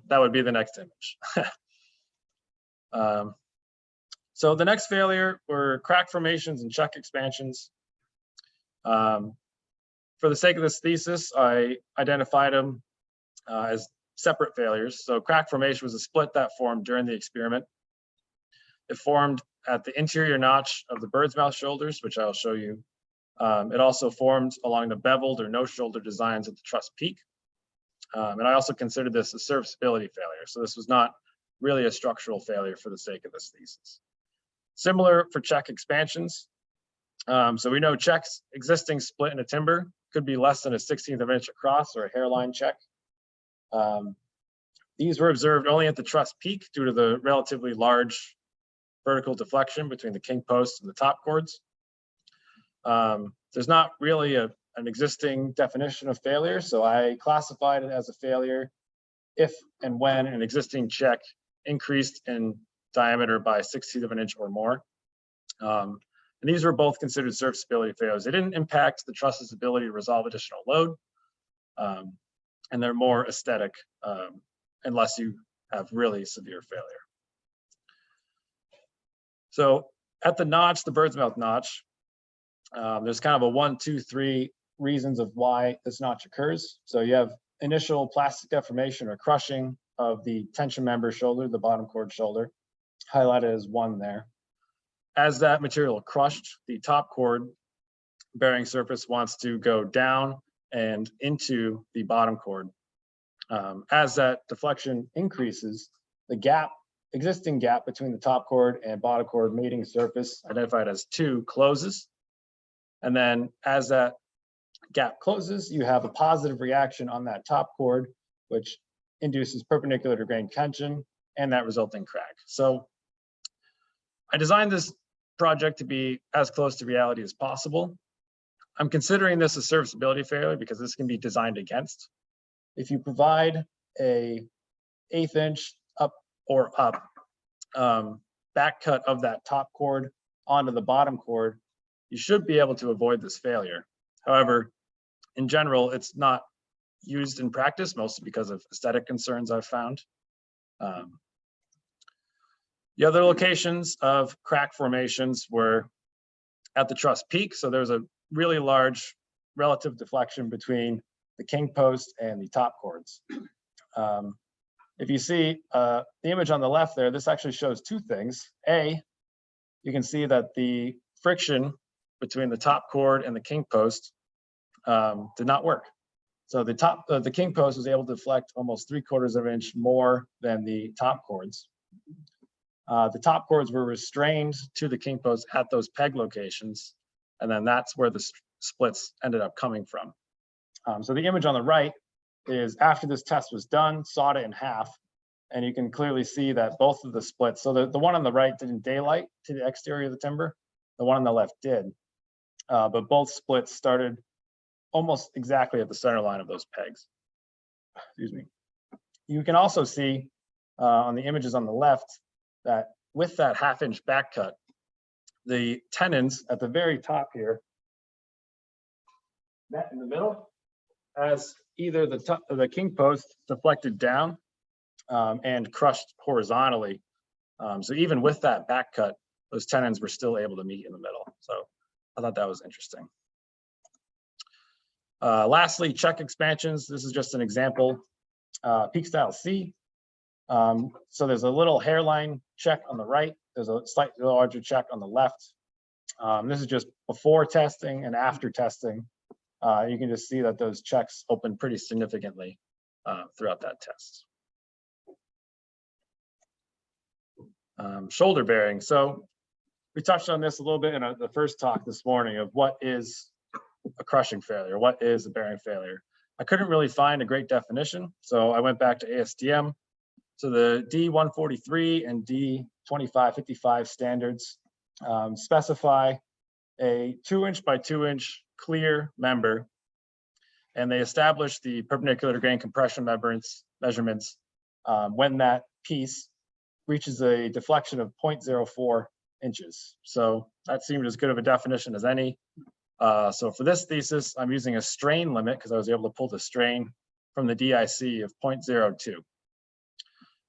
That would be the next image. So the next failure were crack formations and check expansions. For the sake of this thesis, I identified them as separate failures. So crack formation was a split that formed during the experiment. It formed at the interior notch of the bird's mouth shoulders, which I'll show you. It also formed along the beveled or no shoulder designs at the truss peak. And I also considered this a serviceability failure. So this was not really a structural failure for the sake of this thesis. Similar for check expansions. So we know checks existing split in a timber could be less than a 1/16 of an inch across or a hairline check. These were observed only at the truss peak due to the relatively large vertical deflection between the king post and the top chords. There's not really an existing definition of failure, so I classified it as a failure if and when an existing check increased in diameter by 1/16 of an inch or more. And these were both considered serviceability failures. They didn't impact the truss's ability to resolve additional load, and they're more aesthetic unless you have really severe failure. So at the notch, the bird's mouth notch, there's kind of a 1, 2, 3 reasons of why this notch occurs. So you have initial plastic deformation or crushing of the tension member shoulder, the bottom chord shoulder, highlighted as 1 there. As that material crushed, the top chord bearing surface wants to go down and into the bottom chord. As that deflection increases, the existing gap between the top chord and bottom chord mating surface, identified as 2, closes. And then as that gap closes, you have a positive reaction on that top chord, which induces perpendicular to grain tension and that resulting crack. So I designed this project to be as close to reality as possible. I'm considering this a serviceability failure because this can be designed against. If you provide a 1/8 inch up back cut of that top chord onto the bottom chord, you should be able to avoid this failure. However, in general, it's not used in practice, mostly because of aesthetic concerns I've found. The other locations of crack formations were at the truss peak. So there's a really large relative deflection between the king post and the top chords. If you see the image on the left there, this actually shows 2 things. A, you can see that the friction between the top chord and the king post did not work. So the king post was able to deflect almost 3/4 of an inch more than the top chords. The top chords were restrained to the king post at those peg locations, and then that's where the splits ended up coming from. So the image on the right is after this test was done, sawed it in half, and you can clearly see that both of the splits, so the one on the right didn't daylight to the exterior of the timber, the one on the left did, but both splits started almost exactly at the center line of those pegs. Excuse me. You can also see on the images on the left that with that 1/2 inch back cut, the tenons at the very top here met in the middle as either the king post deflected down and crushed horizontally. So even with that back cut, those tenons were still able to meet in the middle. So I thought that was interesting. Lastly, check expansions. This is just an example. Peak style C. So there's a little hairline check on the right. There's a slightly larger check on the left. This is just before testing and after testing. You can just see that those checks open pretty significantly throughout that test. Shoulder bearing. So we touched on this a little bit in the first talk this morning of what is a crushing failure, what is a bearing failure. I couldn't really find a great definition, so I went back to ASTM. So the D143 and D2555 standards specify a 2 inch by 2 inch clear member, and they establish the perpendicular to grain compression measurements when that piece reaches a deflection of 0.04 inches. So that seemed as good of a definition as any. So for this thesis, I'm using a strain limit because I was able to pull the strain from the DIC of 0.02.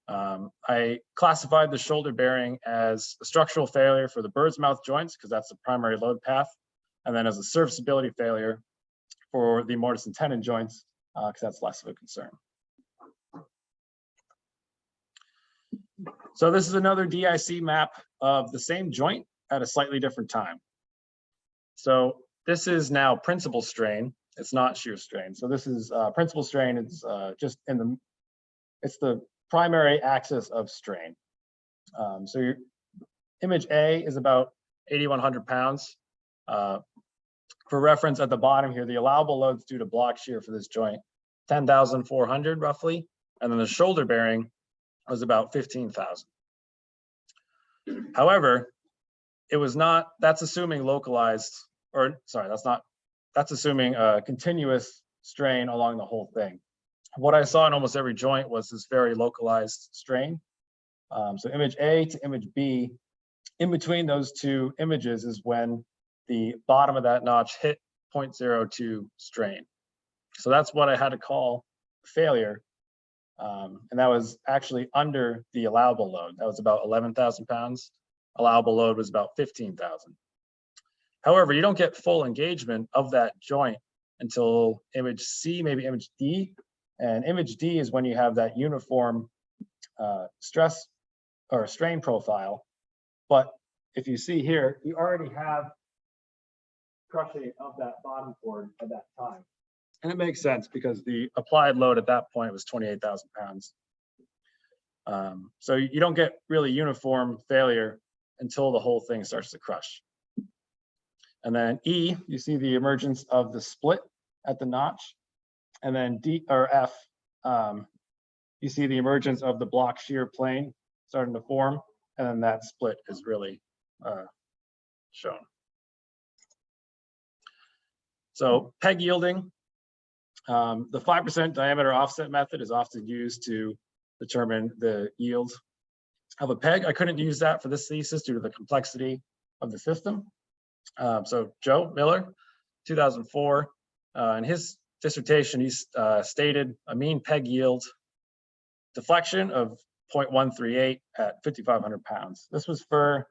I classified the shoulder bearing as a structural failure for the bird's mouth joints because that's the primary load path, and then as a serviceability failure for the mortise and tenon joints because that's less of a concern. So this is another DIC map of the same joint at a slightly different time. So this is now principal strain. It's not shear strain. So this is principal strain. It's just it's the primary axis of strain. So your image A is about 8,100 pounds. For reference at the bottom here, the allowable loads due to block shear for this joint, 10,400 roughly. And then the shoulder bearing was about 15,000. However, it was not, that's assuming localized, or sorry, that's assuming a continuous strain along the whole thing. What I saw in almost every joint was this very localized strain. So image A to image B, in between those two images is when the bottom of that notch hit 0.02 strain. So that's what I had to call failure. And that was actually under the allowable load. That was about 11,000 pounds. Allowable load was about 15,000. However, you don't get full engagement of that joint until image C, maybe image D. And image D is when you have that uniform stress or strain profile. But if you see here, you already have crushing of that bottom chord at that time. And it makes sense because the applied load at that point was 28,000 pounds. So you don't get really uniform failure until the whole thing starts to crush. And then E, you see the emergence of the split at the notch. And then D or F, you see the emergence of the block shear plane starting to form. And then that split is really shown. So peg yielding, the 5% diameter offset method is often used to determine the yield of a peg. I couldn't use that for this thesis due to the complexity of the system. So Joe Miller, 2004, in his dissertation, he stated a mean peg yield deflection of 0.138 at 5,500 pounds. This was for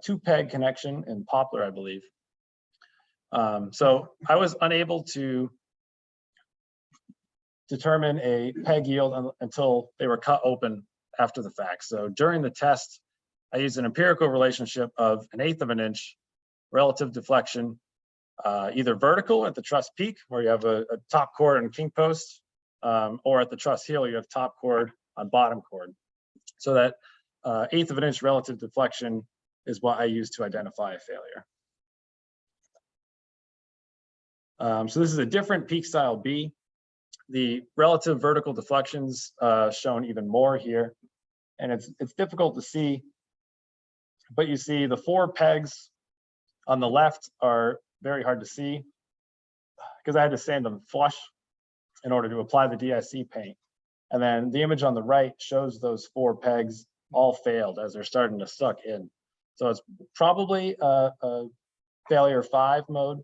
two peg connection in poplar, I believe. So I was unable to determine a peg yield until they were cut open after the fact. So during the test, I used an empirical relationship of 1/8 of an inch relative deflection, either vertical at the truss peak, where you have a top chord and king post, or at the truss heel, you have top chord on bottom chord. So that 1/8 of an inch relative deflection is what I use to identify a failure. So this is a different peak style B. The relative vertical deflections shown even more here. And it's difficult to see, but you see the 4 pegs on the left are very hard to see because I had to sand them flush in order to apply the DIC paint. And then the image on the right shows those 4 pegs all failed as they're starting to suck in. So it's probably a failure 5 mode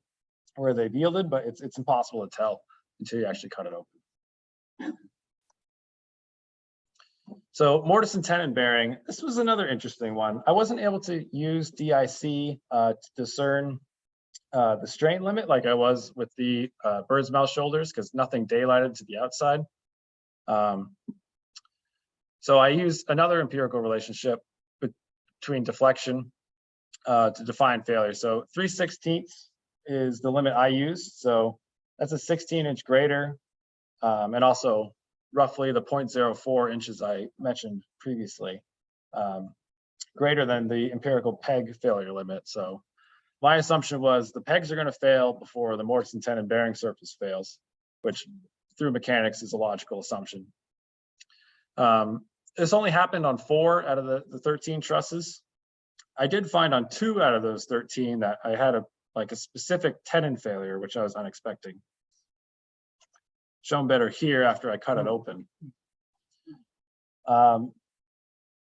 where they've yielded, but it's impossible to tell until you actually cut it open. So mortise and tenon bearing, this was another interesting one. I wasn't able to use DIC to discern the strain limit like I was with the bird's mouth shoulders because nothing daylighted to the outside. So I used another empirical relationship between deflection to define failure. So 3/16 is the limit I used. So that's a 16-inch grater, and also roughly the 0.04 inches I mentioned previously, greater than the empirical peg failure limit. So my assumption was the pegs are going to fail before the mortise and tenon bearing surface fails, which through mechanics is a logical assumption. This only happened on 4 out of the 13 trusses. I did find on 2 out of those 13 that I had a specific tenon failure, which I was unexpecting. Shown better here after I cut it open.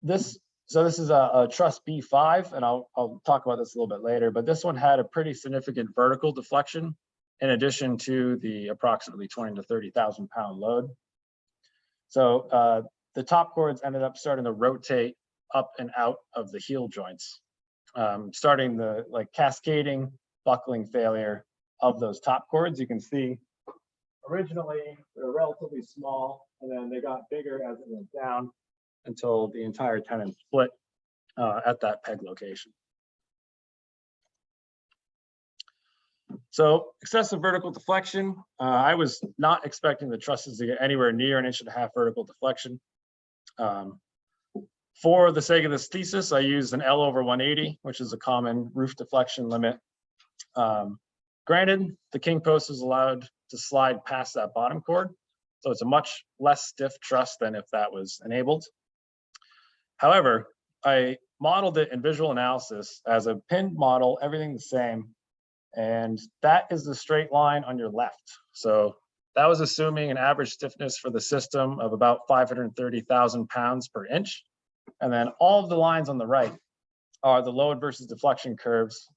This is a truss B5, and I'll talk about this a little bit later, but this one had a pretty significant vertical deflection in addition to the approximately 20 to 30,000 pound load. So the top chords ended up starting to rotate up and out of the heel joints, starting the cascading buckling failure of those top chords. You can see originally they were relatively small, and then they got bigger as it went down until the entire tenon split at that peg location. So excessive vertical deflection, I was not expecting the trusses to get anywhere near 1.5 inches vertical deflection. For the sake of this thesis, I used an L/180, which is a common roof deflection limit. Granted, the king post is allowed to slide past that bottom chord, so it's a much less stiff truss than if that was enabled. However, I modeled it in visual analysis as a pinned model, everything the same, and that is the straight line on your left. So that was assuming an average stiffness for the system of about 530,000 pounds per inch. And then all of the lines on the right are the load versus deflection curves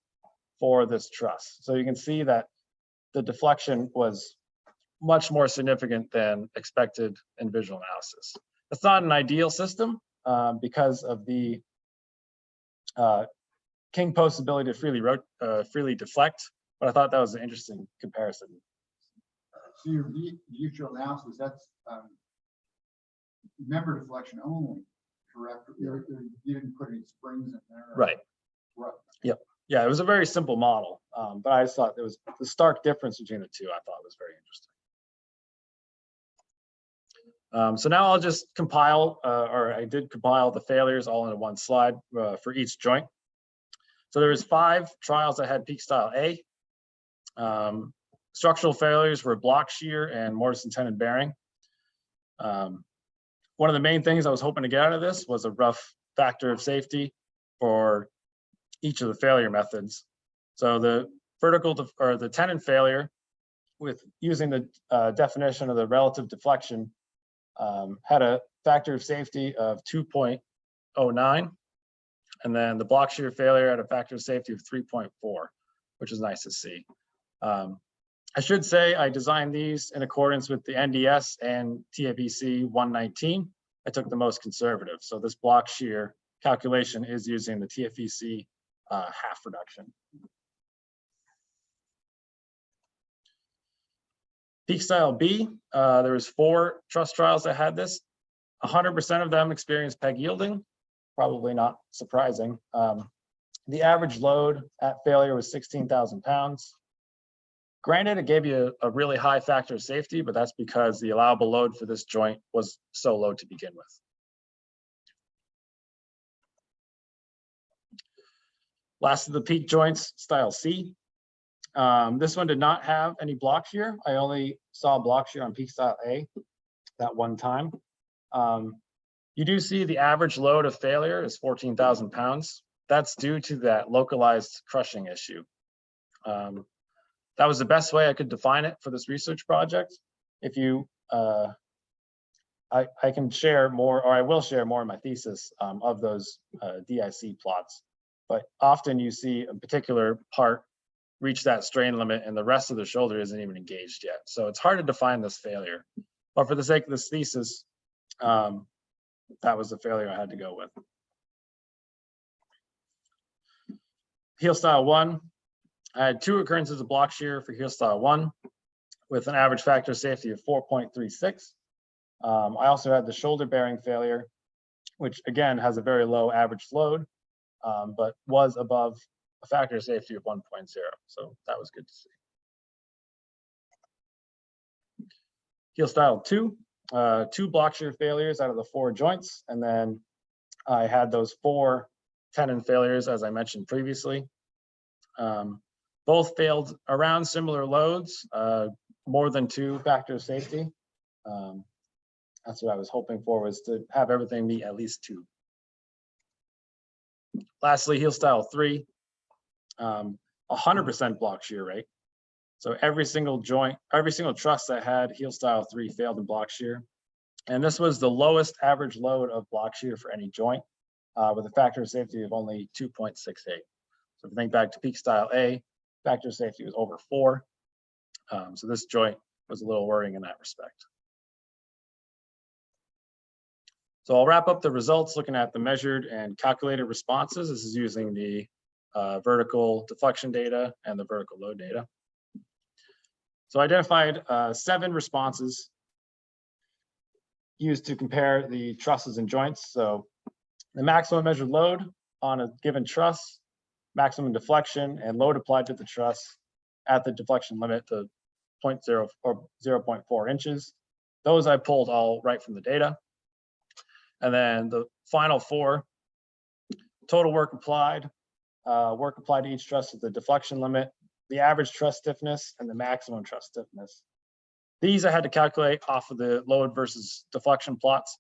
for this truss. So you can see that the deflection was much more significant than expected in visual analysis. That's not an ideal system because of the king post's ability to freely deflect, but I thought that was an interesting comparison. So your visual analysis, that's member deflection only, correct? You didn't put any springs in there. Right. Right. Yeah, it was a very simple model, but I just thought there was the stark difference between the two. I thought was very interesting. So now I'll just compile, or I did compile the failures all into one slide for each joint. So there was 5 trials that had peak style A. Structural failures were block shear and mortise and tenon bearing. One of the main things I was hoping to get out of this was a rough factor of safety for each of the failure methods. So the vertical or the tenon failure, with using the definition of the relative deflection, had a factor of safety of 2.09, and then the block shear failure had a factor of safety of 3.4, which is nice to see. I should say I designed these in accordance with the NDS and TFEC 119. I took the most conservative. So this block shear calculation is using the TFEC half reduction. Peak style B, there was 4 truss trials that had this. 100% of them experienced peg yielding, probably not surprising. The average load at failure was 16,000 pounds. Granted, it gave you a really high factor of safety, but that's because the allowable load for this joint was so low to begin with. Last of the peak joints, style C. This one did not have any block shear. I only saw block shear on peak style A that one time. You do see the average load of failure is 14,000 pounds. That's due to that localized crushing issue. That was the best way I could define it for this research project. If you, I can share more, or I will share more in my thesis of those DIC plots. But often you see a particular part reach that strain limit and the rest of the shoulder isn't even engaged yet. So it's hard to define this failure. But for the sake of this thesis, that was the failure I had to go with. Heel style 1. I had 2 occurrences of block shear for heel style 1 with an average factor of safety of 4.36. I also had the shoulder bearing failure, which again has a very low average load, but was above a factor of safety of 1.0. So that was good to see. Heel style 2, 2 block shear failures out of the 4 joints. And then I had those 4 tenon failures, as I mentioned previously. Both failed around similar loads, more than 2 factor of safety. That's what I was hoping for, was to have everything meet at least 2. Lastly, heel style 3, 100% block shear rate. So every single joint, every single truss that had heel style 3 failed in block shear. And this was the lowest average load of block shear for any joint, with a factor of safety of only 2.68. So if you think back to peak style A, factor of safety was over 4. So this joint was a little worrying in that respect. So I'll wrap up the results looking at the measured and calculated responses. This is using the vertical deflection data and the vertical load data. So I identified 7 responses used to compare the trusses and joints. So the maximum measured load on a given truss, maximum deflection, and load applied to the truss at the deflection limit to 0.0 or 0.4 inches. Those I pulled all right from the data. And then the final 4, total work applied to each truss at the deflection limit, the average truss stiffness, and the maximum truss stiffness. These I had to calculate off of the load versus deflection plots.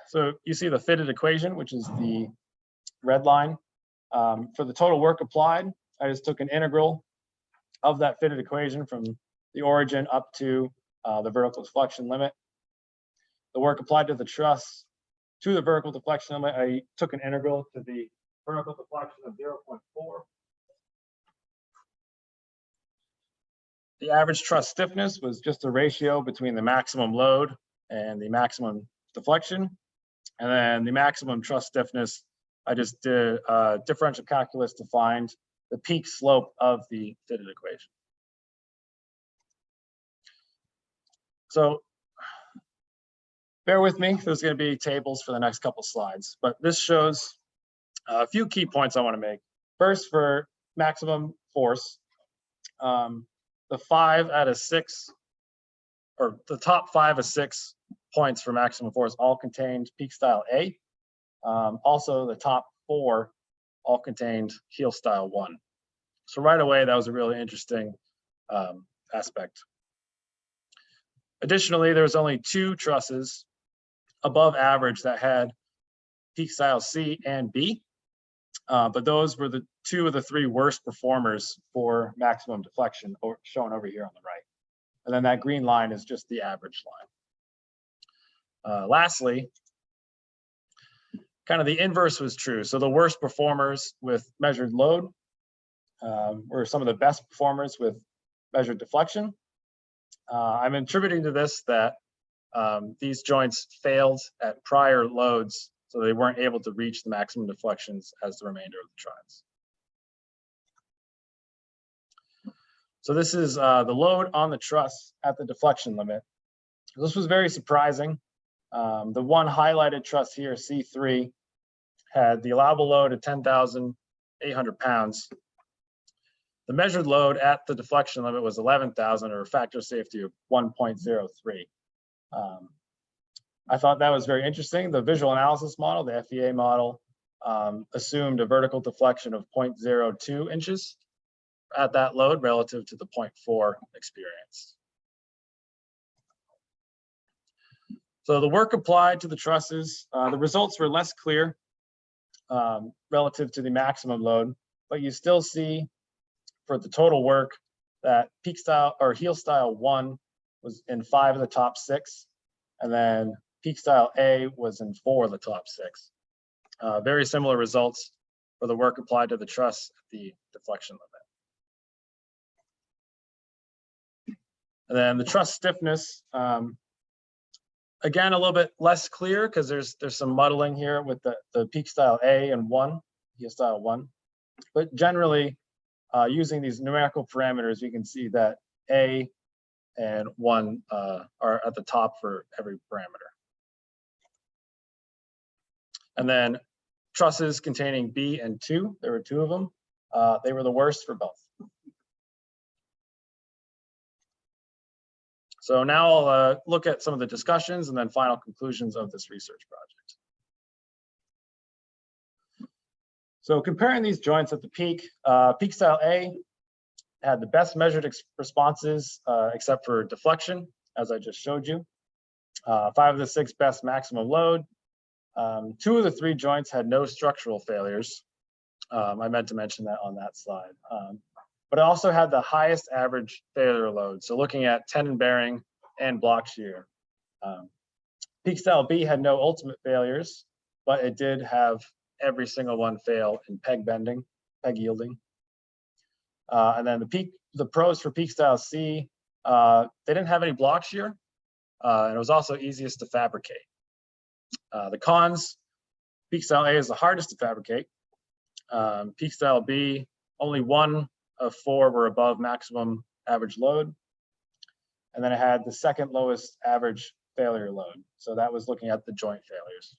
So you see the fitted equation, which is the red line. For the total work applied, I just took an integral of that fitted equation from the origin up to the vertical deflection limit. The work applied to the truss to the vertical deflection limit, I took an integral to the vertical deflection of 0.4. The average truss stiffness was just a ratio between the maximum load and the maximum deflection. And then the maximum truss stiffness, I just did differential calculus to find the peak slope of the fitted equation. So bear with me, there's going to be tables for the next couple slides, but this shows a few key points I want to make. First, for maximum force, the 5 out of 6, or the top 5 of 6 points for maximum force all contained peak style A. Also, the top 4 all contained heel style 1. So right away, that was a really interesting aspect. Additionally, there was only 2 trusses above average that had peak style C and B, but those were the 2 of the 3 worst performers for maximum deflection, shown over here on the right. And then that green line is just the average line. Lastly, kind of the inverse was true. So the worst performers with measured load were some of the best performers with measured deflection. I'm attributing to this that these joints failed at prior loads, so they weren't able to reach the maximum deflections as the remainder of the trials. So this is the load on the truss at the deflection limit. This was very surprising. The one highlighted truss here, C3, had the allowable load of 10,800 pounds. The measured load at the deflection limit was 11,000, or a factor of safety of 1.03. I thought that was very interesting. The visual analysis model, the FEA model, assumed a vertical deflection of 0.02 inches at that load relative to the 0.4 experienced. So the work applied to the trusses, the results were less clear relative to the maximum load, but you still see for the total work that peak style or heel style 1 was in 5 of the top 6, and then peak style A was in 4 of the top 6. Very similar results for the work applied to the truss at the deflection limit. And then the truss stiffness, again, a little bit less clear because there's some muddling here with the peak style A and 1, heel style 1. But generally, using these numerical parameters, you can see that A and 1 are at the top for every parameter. And then trusses containing B and 2, there were 2 of them. They were the worst for both. So now I'll look at some of the discussions and then final conclusions of this research project. So comparing these joints at the peak, peak style A had the best measured responses except for deflection, as I just showed you. 5 of the 6 best maximum load. 2 of the 3 joints had no structural failures. I meant to mention that on that slide. But it also had the highest average failure load. So looking at tendon bearing and block shear. Peak style B had no ultimate failures, but it did have every single one fail in peg bending, peg yielding. And then the pros for peak style C, they didn't have any block shear, and it was also easiest to fabricate. The cons, peak style A is the hardest to fabricate. Peak style B, only 1 of 4 were above maximum average load. And then it had the second lowest average failure load. So that was looking at the joint failures.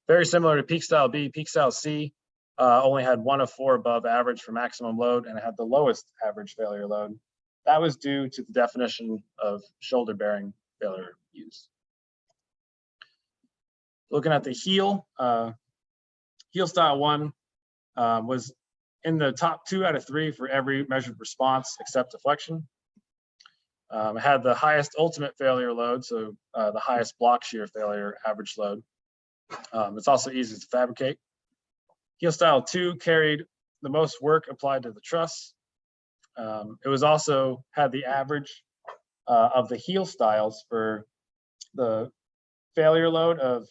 Very similar to peak style B, peak style C only had 1 of 4 above average for maximum load, and it had the lowest average failure load. That was due to the definition of shoulder bearing failure use. Looking at the heel, heel style 1 was in the top 2 out of 3 for every measured response except deflection. It had the highest ultimate failure load, so the highest block shear failure average load. It's also easy to fabricate. Heel style 2 carried the most work applied to the truss. It was also had the average of the heel styles for the failure load of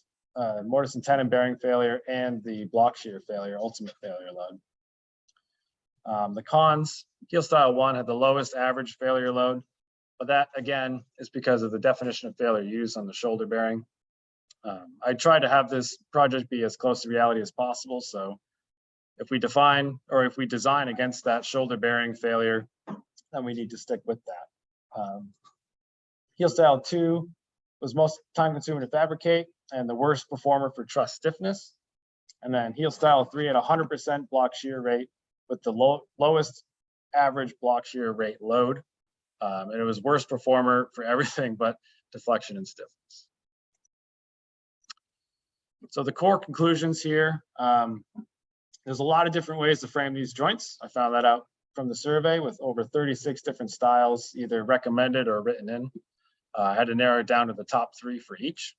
mortise and tenon bearing failure and the block shear failure, ultimate failure load. The cons, heel style 1 had the lowest average failure load, but that again is because of the definition of failure used on the shoulder bearing. I tried to have this project be as close to reality as possible. So if we define or if we design against that shoulder bearing failure, then we need to stick with that. Heel style 2 was most time consuming to fabricate and the worst performer for truss stiffness. And then heel style 3 at 100% block shear rate with the lowest average block shear rate load. And it was worst performer for everything but deflection and stiffness. So the core conclusions here, there's a lot of different ways to frame these joints. I found that out from the survey with over 36 different styles, either recommended or written in. I had to narrow it down to the top 3 for each.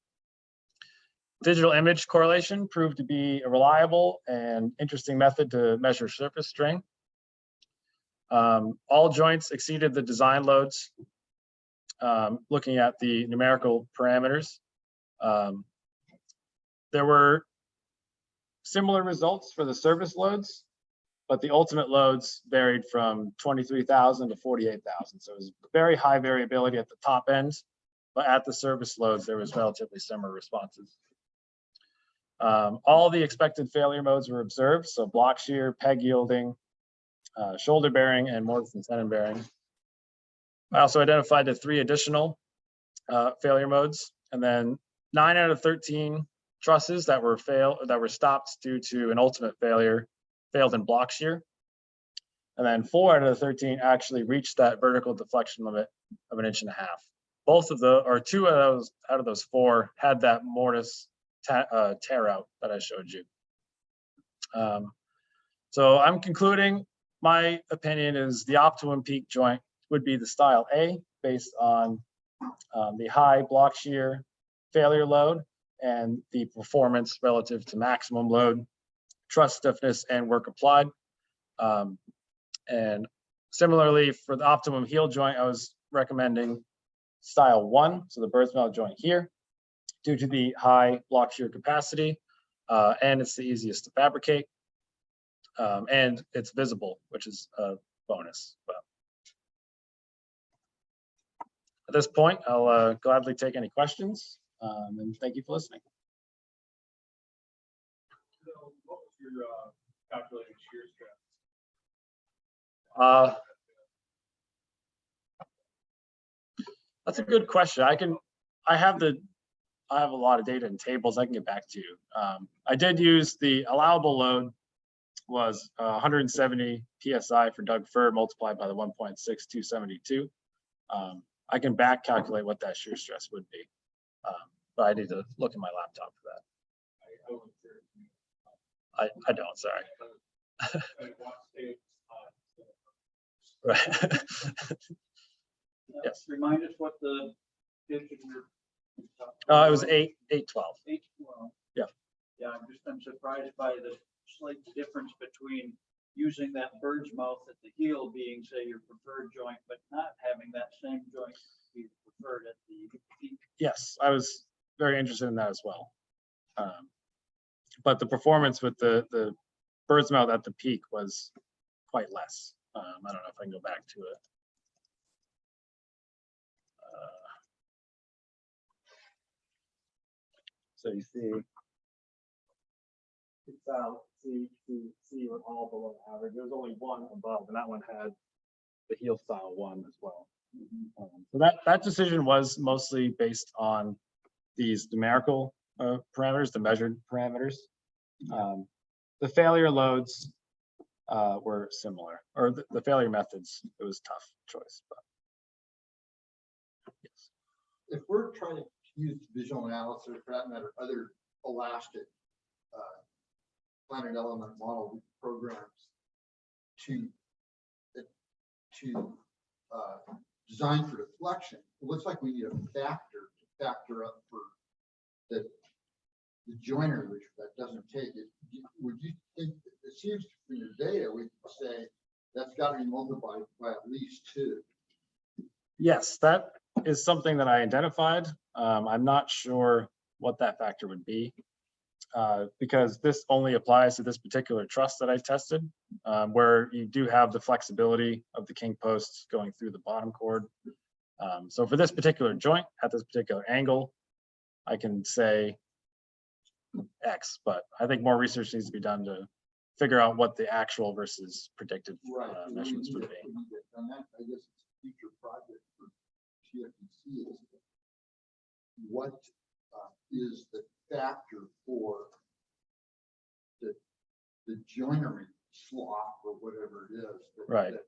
Digital image correlation proved to be a reliable and interesting method to measure surface strain. All joints exceeded the design loads, looking at the numerical parameters. There were similar results for the service loads, but the ultimate loads varied from 23,000 to 48,000. So it was very high variability at the top end, but at the service loads, there was relatively similar responses. All the expected failure modes were observed. So block shear, peg yielding, shoulder bearing, and mortise and tenon bearing. I also identified the 3 additional failure modes, and then 9 out of 13 trusses that were stopped due to an ultimate failure failed in block shear. And then 4 out of the 13 actually reached that vertical deflection limit of 1.5 inches. Both of the, or 2 out of those 4 had that mortise tear out that I showed you. So I'm concluding, my opinion is the optimum peak joint would be the style A based on the high block shear failure load and the performance relative to maximum load, truss stiffness, and work applied. And similarly for the optimum heel joint, I was recommending style 1, so the birth mouth joint here, due to the high block shear capacity, and it's the easiest to fabricate, and it's visible, which is a bonus. But at this point, I'll gladly take any questions, and thank you for listening. So what was your calculated shear stress? That's a good question. I have a lot of data and tables. I can get back to you. I did use the allowable load was 170 PSI for Doug Fir multiplied by the 1.6272. I can back calculate what that shear stress would be, but I need to look at my laptop for that. I don't, sorry. Right. Yes. Remind us what the pitch of your. It was 812. 812. Yeah. Yeah, I'm surprised by the slight difference between using that bird's mouth at the heel being, say, your preferred joint, but not having that same joint be preferred at the peak. Yes, I was very interested in that as well. But the performance with the bird's mouth at the peak was quite less. I don't know if I can go back to it. So you see, C were all below average. There was only one above, and that one had the heel style 1 as well. So that decision was mostly based on these numerical parameters, the measured parameters. The failure loads were similar, or the failure methods, it was a tough choice. But yes. If we're trying to use visual analysis, for that matter, other elastic planet element model programs to design for deflection, it looks like we need a factor to factor up for the joiner, which that doesn't take it. Would you think, it seems from your data, we could say that's got to be multiplied by at least 2. Yes, that is something that I identified. I'm not sure what that factor would be, because this only applies to this particular truss that I tested, where you do have the flexibility of the king posts going through the bottom cord. So for this particular joint at this particular angle, I can say X, but I think more research needs to be done to figure out what the actual versus predicted measurements would be. And that, I guess, it's a future project for TFEC is what is the factor for the joinery slop or whatever it is Right. that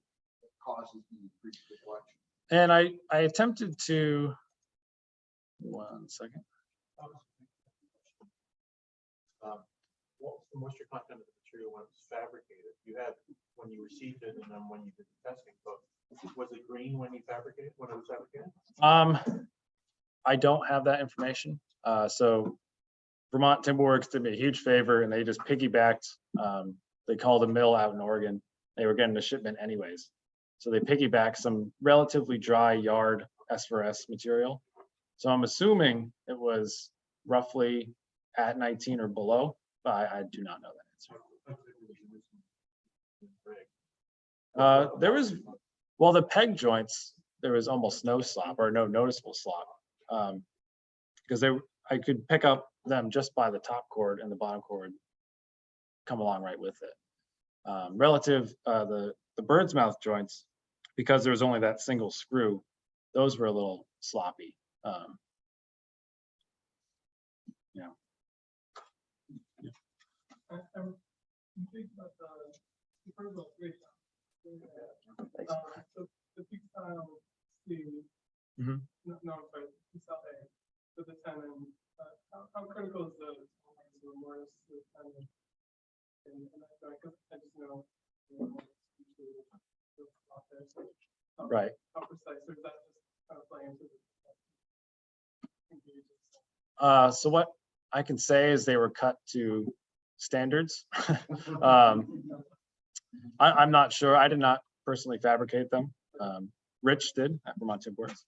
causes the increased deflection. And I attempted to, 1 second. What's the moisture content of the material when it's fabricated? You had when you received it and then when you did the testing, but was it green when you fabricated, when it was fabricated? I don't have that information. So Vermont Timber Works did me a huge favor and they just piggybacked. They called a mill out in Oregon. They were getting a shipment anyways. So they piggybacked some relatively dry yard S4S material. So I'm assuming it was roughly at 19 or below, but I do not know that answer. There was, well, the peg joints, there was almost no slop or no noticeable slop. Because I could pick up them just by the top cord and the bottom cord come along right with it. Relative, the bird's mouth joints, because there was only that single screw, those were a little sloppy. Yeah. I'm intrigued about the first of great. So the peak style C, Mhm. no, I'm sorry, peak style A, so the tenon, how critical is the mortise to the tenon? And that's right, 'cause I just know, usually out there, so, Right. how precise, or is that just kind of playing into the So what I can say is they were cut to standards. I'm not sure. I did not personally fabricate them. Rich did at Vermont Timber Works.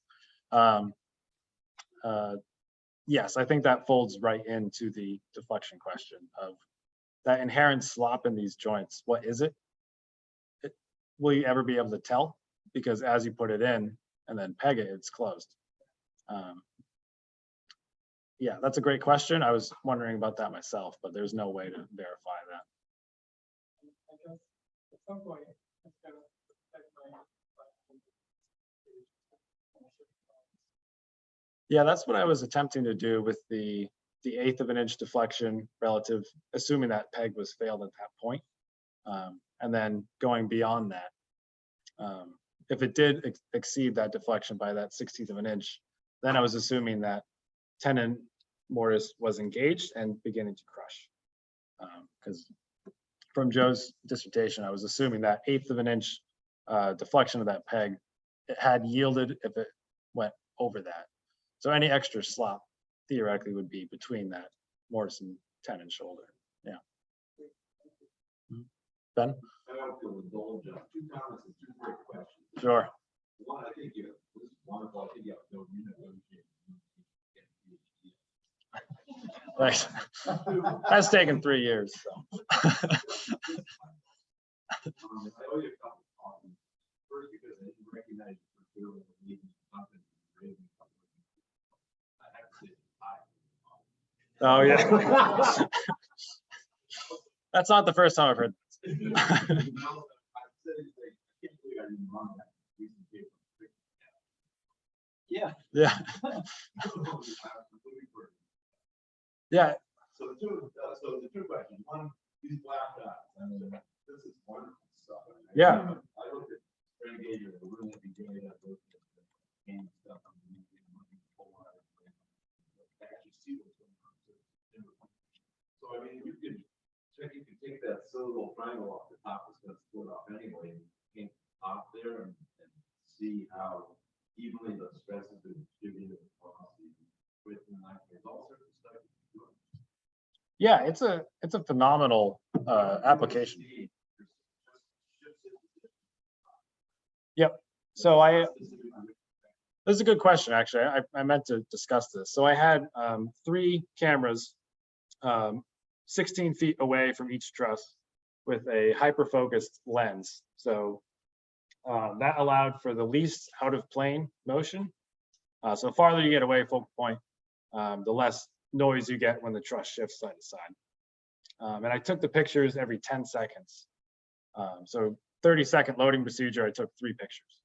Yes, I think that folds right into the deflection question of that inherent slop in these joints. What is it? Will you ever be able to tell? Because as you put it in and then peg it, it's closed. Yeah, that's a great question. I was wondering about that myself, but there's no way to verify that. I guess at some point, it's gonna affect my. Yeah, that's what I was attempting to do with the 1/8 of an inch deflection relative, assuming that peg was failed at that point. And then going beyond that. If it did exceed that deflection by that 1/16 of an inch, then I was assuming that tenon mortise was engaged and beginning to crush. Because from Joe's dissertation, I was assuming that 1/8 of an inch deflection of that peg, it had yielded if it went over that. So any extra slop theoretically would be between that mortise and tenon shoulder. Yeah. Ben? I don't feel indulged. 2 comments and 2 great questions. Sure. One, I think this is wonderful. I think you have no unit. Right. That's taken 3 years. So. I owe you a couple of comments. First, because I didn't recognize you for doing something. I have to say, Oh yeah. That's not the first time I've heard. Yeah. Yeah. Yeah. So the two questions. One, these black dots. I mean, this is wonderful stuff. Yeah. I looked at Renegade, the really heavy data, I looked at the game stuff. Actually see what's going on. So I mean, you can take that silver little triangle off the top that's going to split off anyway, and paint top there and see how evenly the stresses are distributed across the width and length. There's all sorts of stuff. Yeah, it's a phenomenal application. Yep. So this is a good question, actually. I meant to discuss this. So I had 3 cameras 16 feet away from each truss with a hyper-focused lens. So that allowed for the least out of plane motion. So the farther you get away focal point, the less noise you get when the truss shifts side to side. And I took the pictures every 10 seconds. So 30-second loading procedure, I took 3 pictures.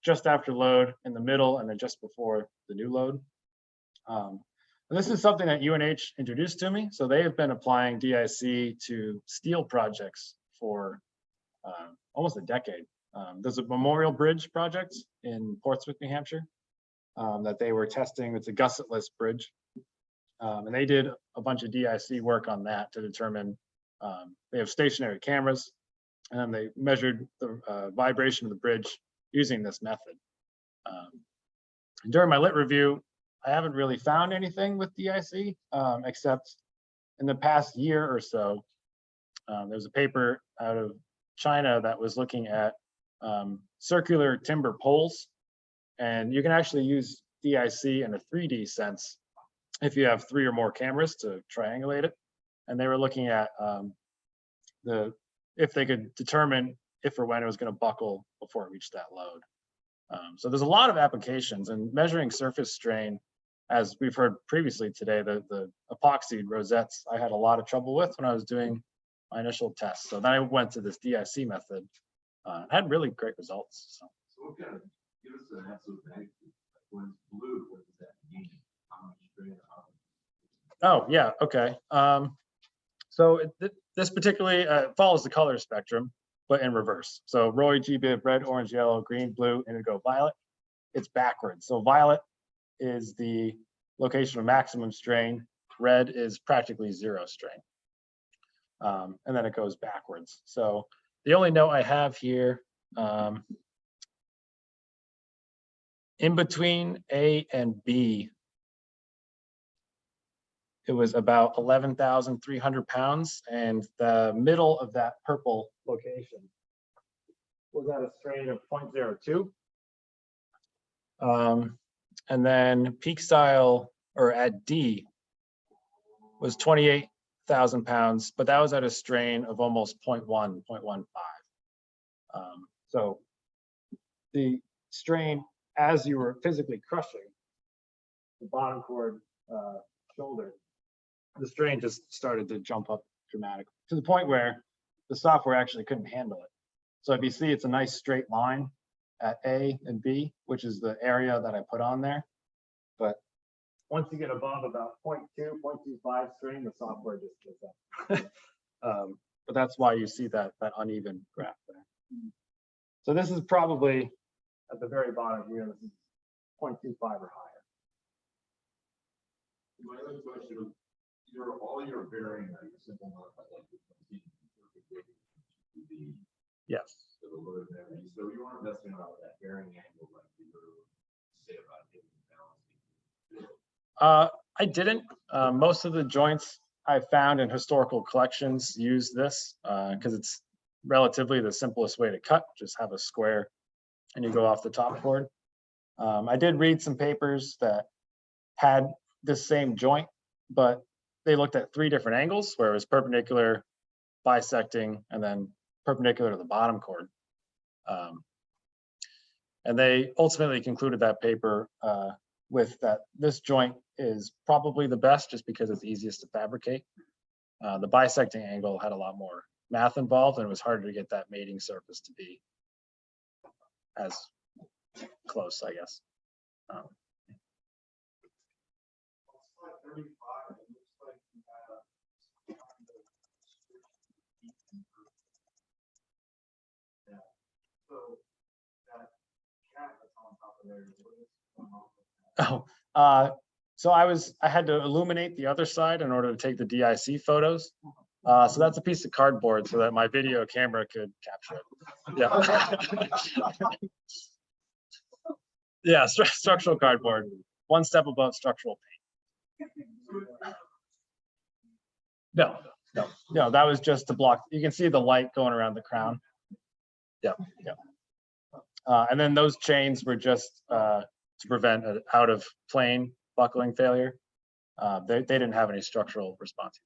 Just after load, in the middle, and then just before the new load. This is something that UNH introduced to me. So they have been applying DIC to steel projects for almost a decade. There's a memorial bridge project in Portsmouth, New Hampshire, that they were testing. It's a gussetless bridge. And they did a bunch of DIC work on that to determine, they have stationary cameras, and then they measured the vibration of the bridge using this method. During my lit review, I haven't really found anything with DIC, except in the past year or so, there's a paper out of China that was looking at circular timber poles, and you can actually use DIC in a 3D sense if you have 3 or more cameras to triangulate it. And they were looking at if they could determine if or when it was going to buckle before it reached that load. So there's a lot of applications, and measuring surface strain, as we've heard previously today, the epoxy rosettes I had a lot of trouble with when I was doing my initial tests. So then I went to this DIC method, had really great results. So what kind of, give us an absolute magnitude, like when it's blue, what does that mean? How much strain? Oh, yeah, okay. So this particularly follows the color spectrum, but in reverse. So Roy G bib, red, orange, yellow, green, blue, indigo, violet. It's backwards. So violet is the location of maximum strain. Red is practically 0 strain. And then it goes backwards. So the only note I have here, in between A and B, it was about 11,300 pounds, and the middle of that purple location was at a strain of 0.02. And then peak style, or at D, was 28,000 pounds, but that was at a strain of almost 0.1, 0.15. So the strain, as you were physically crushing the bottom cord shoulder, the strain just started to jump up dramatically to the point where the software actually couldn't handle it. So if you see, it's a nice straight line at A and B, which is the area that I put on there. But once you get above about 0.2, 0.25 strain, the software just gives up. But that's why you see that uneven graph there. So this is probably at the very bottom here. This is 0.25 or higher. My other question, all your bearing are your simple modified like the Yes. to the load and everything. So you weren't messing around with that bearing angle like you were say about hitting balancing. I didn't. Most of the joints I found in historical collections use this because it's relatively the simplest way to cut. Just have a square and you go off the top cord. I did read some papers that had this same joint, but they looked at 3 different angles where it was perpendicular, bisecting, and then perpendicular to the bottom cord. And they ultimately concluded that paper with that this joint is probably the best just because it's easiest to fabricate. The bisecting angle had a lot more math involved, and it was harder to get that mating surface to be as close, I guess. Oh, so I had to illuminate the other side in order to take the DIC photos. So that's a piece of cardboard so that my video camera could capture it. Yeah. Yeah, structural cardboard, one step above structural paint. No, that was just to block. You can see the light going around the crown. Yeah. And then those chains were just to prevent an out of plane buckling failure. They didn't have any structural response.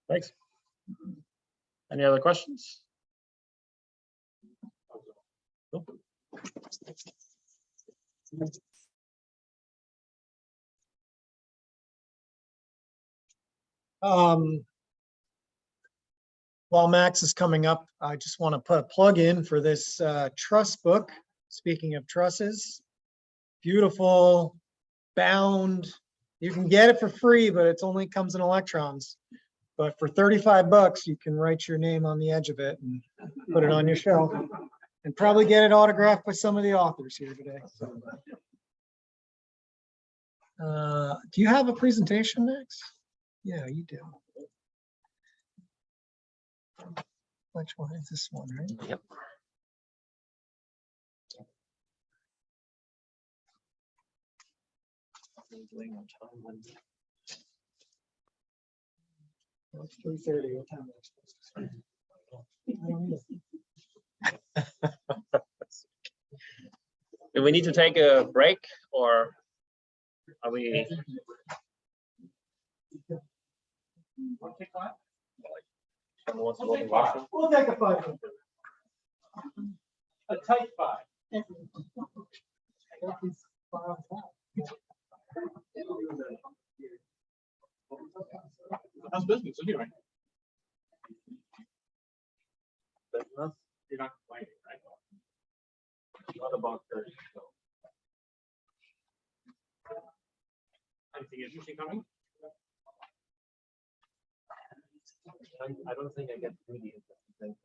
Thanks. Any other questions? Nope. While Max is coming up, I just want to put a plug in for this truss book. Speaking of trusses, beautiful, bound. You can get it for free, but it only comes in electrons. But for 35 bucks, you can write your name on the edge of it and put it on your shelf and probably get it autographed by some of the authors here today. Do you have a presentation, Max? Yeah, you do. Which one is this one, right? Yep. Well, it's 3:30. What time is it? I don't know. Do we need to take a break or are we? Someone wants to go to the washroom? We'll take a 5 minute. A tight 5. How's business anyway? Business? You're not complaining, right? What about the? Anything interesting coming? I don't think I get really interesting things.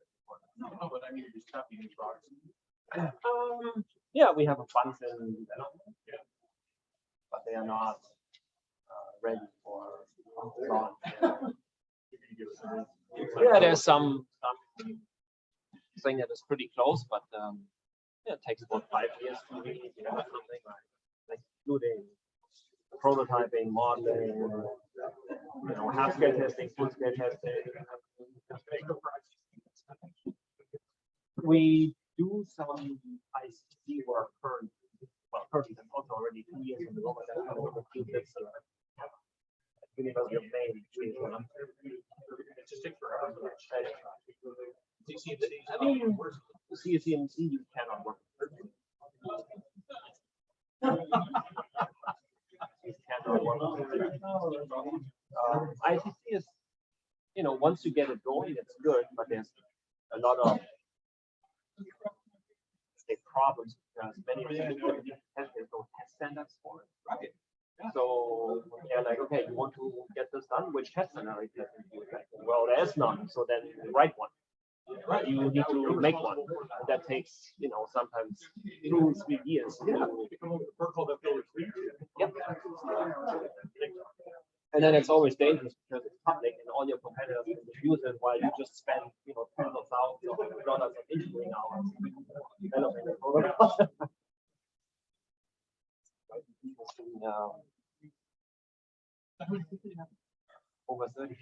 No, but I mean, you're just copying these rocks. Yeah, we have a bunch in development. Yeah. But they are not ready for launch. You can give us a- Yeah, there's some thing that is pretty close, but yeah, it takes about 5 years to really develop something like including prototyping, modeling, half scale testing, full scale testing. We do some ICT work currently, and also already 2 years in the moment. That's kind of a few bits of University of Maine. It just takes forever. I mean, CCMC you cannot work. ICT is, once you get it going, it's good, but there's a lot of problems because many of the tests, there's no test standards for it. Right. So they're like, okay, you want to get this done? Which test scenario test do you like? Well, there's none. So then write one. Right. You need to make one. And that takes, sometimes 2-3 years. Yeah. Yep. And then it's always dangerous because it's public and all your competitors can use it while you just spend, tens of thousands of dollars on engineering hours developing the protocol. Over 30.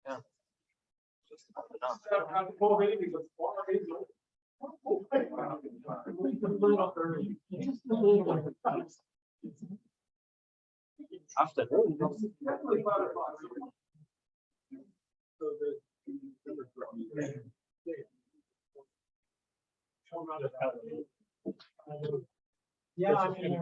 Yeah. Afternoon. Yeah, I mean.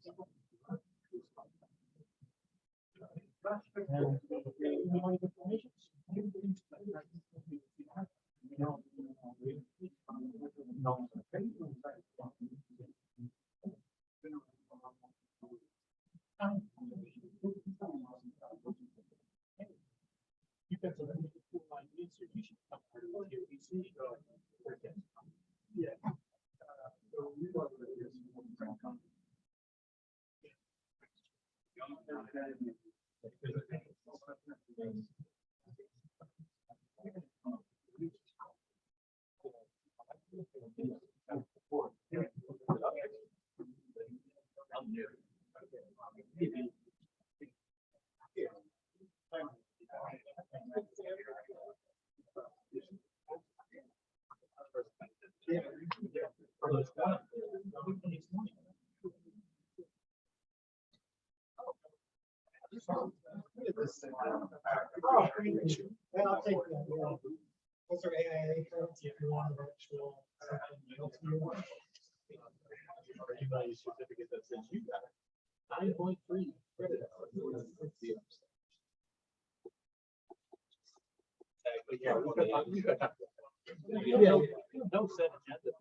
You've got some really cool ideas here. You should become part of the TFEC. Yeah. So we love it. Oh, well, I'll take that. Yeah. Those are AIA codes if you want a virtual. Email certificate that says you got 9.3 credits. Yeah, no set agenda.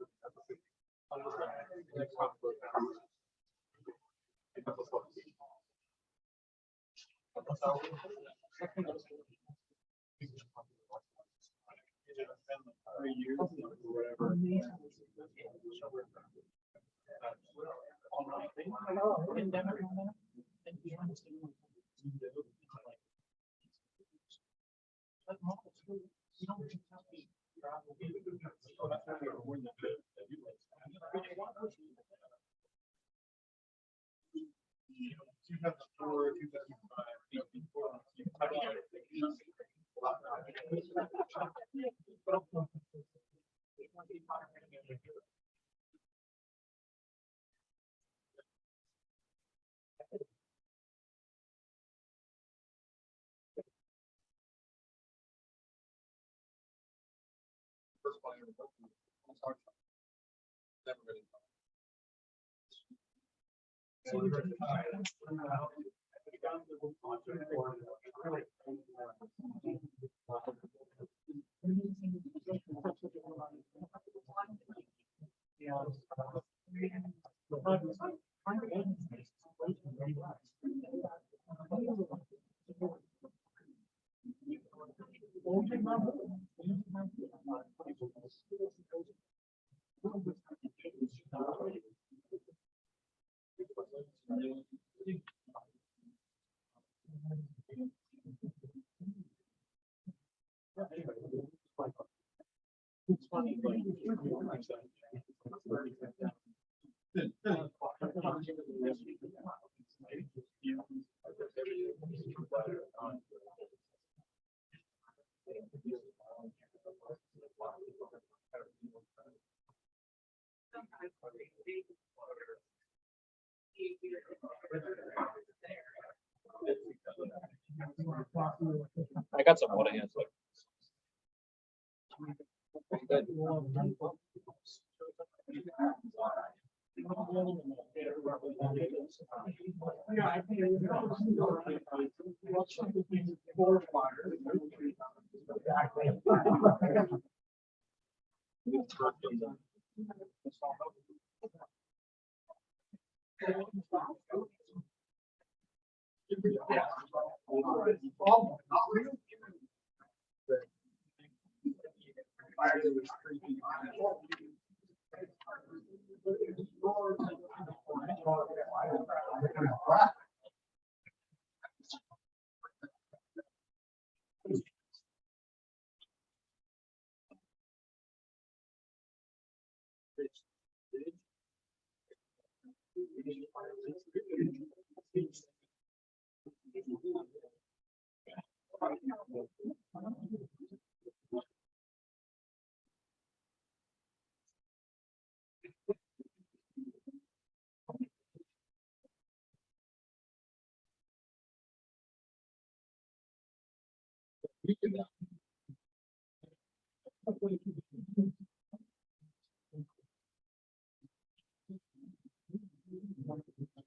I got some water hands.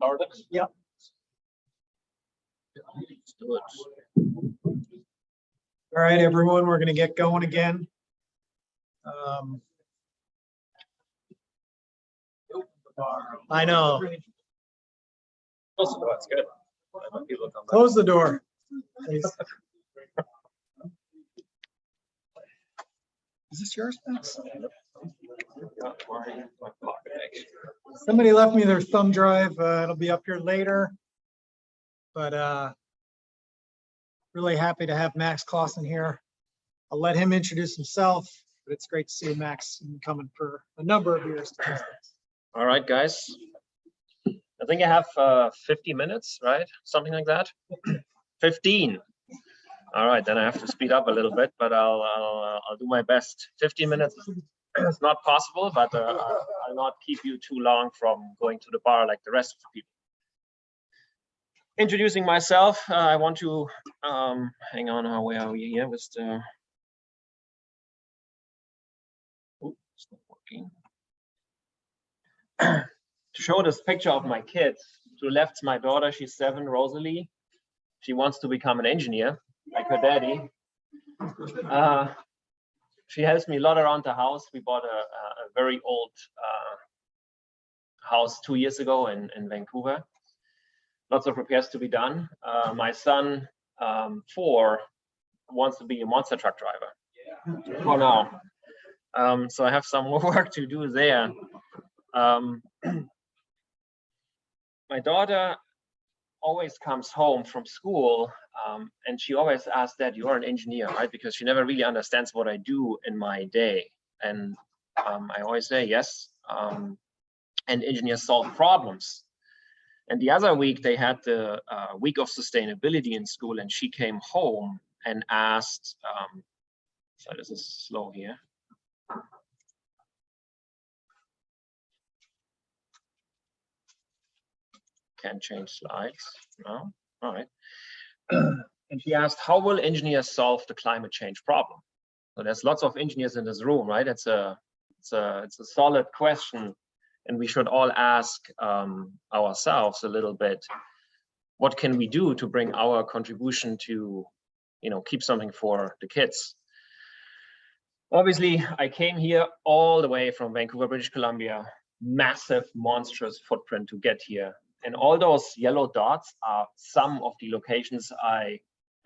Started? Yep. Let's do it. All right, everyone, we're gonna get going again. I know. Close the door, it's good. When people come back. Close the door, please. Is this yours, Max? Somebody left me their thumb drive. It'll be up here later. But really happy to have Max Clausen here. I'll let him introduce himself, but it's great to see Max coming for a number of years. All right, guys. I think I have 50 minutes, right? Something like that. 15. All right, then I have to speed up a little bit, but I'll do my best. 15 minutes is not possible, but I'll not keep you too long from going to the bar like the rest of the people. Introducing myself, I want to hang on. Where are we here with the? Ooh, it's not working. To show this picture of my kids. To the left's my daughter, she's 7, Rosalie. She wants to become an engineer, like her daddy. She helps me a lot around the house. We bought a very old house 2 years ago in Vancouver. Lots of repairs to be done. My son, 4, wants to be a monster truck driver for now. So I have some more work to do there. My daughter always comes home from school and she always asks, Dad, you are an engineer, right? Because she never really understands what I do in my day. And I always say yes. And engineers solve problems. And the other week they had the week of sustainability in school, and she came home and asked, so this is slow here. Can't change slides. No, all right. And she asked, how will engineers solve the climate change problem? So there's lots of engineers in this room, right? It's a solid question, and we should all ask ourselves a little bit, what can we do to bring our contribution to, keep something for the kids? Obviously, I came here all the way from Vancouver, British Columbia, massive, monstrous footprint to get here. And all those yellow dots are some of the locations I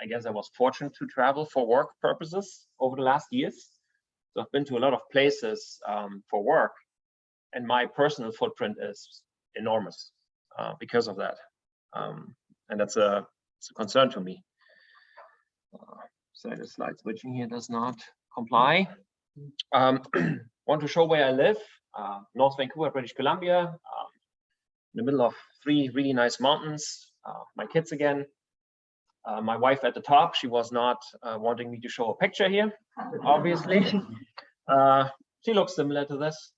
guess I was fortunate to travel for work purposes over the last years. So I've been to a lot of places for work, and my personal footprint is enormous because of that. And it's a concern to me. So the slide switching here does not comply. Want to show where I live, North Vancouver, British Columbia. In the middle of 3 really nice mountains. My kids again. My wife at the top, she was not wanting me to show a picture here, obviously. She looks similar to this.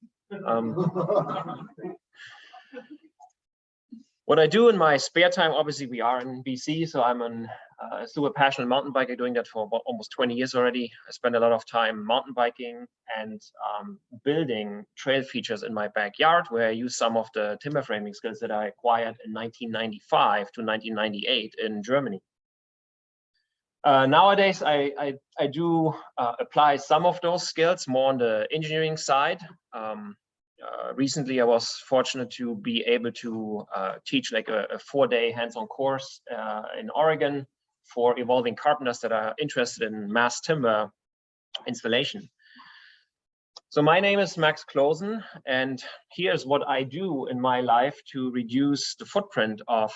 What I do in my spare time, obviously we are in BC, so I'm a super passionate mountain biker, doing that for about almost 20 years already. I spend a lot of time mountain biking and building trail features in my backyard, where I use some of the timber framing skills that I acquired in 1995 to 1998 in Germany. Nowadays, I do apply some of those skills more on the engineering side. Recently, I was fortunate to be able to teach like a 4-day hands-on course in Oregon for evolving carpenters that are interested in mass timber installation. So my name is Max Clausen, and here's what I do in my life to reduce the footprint of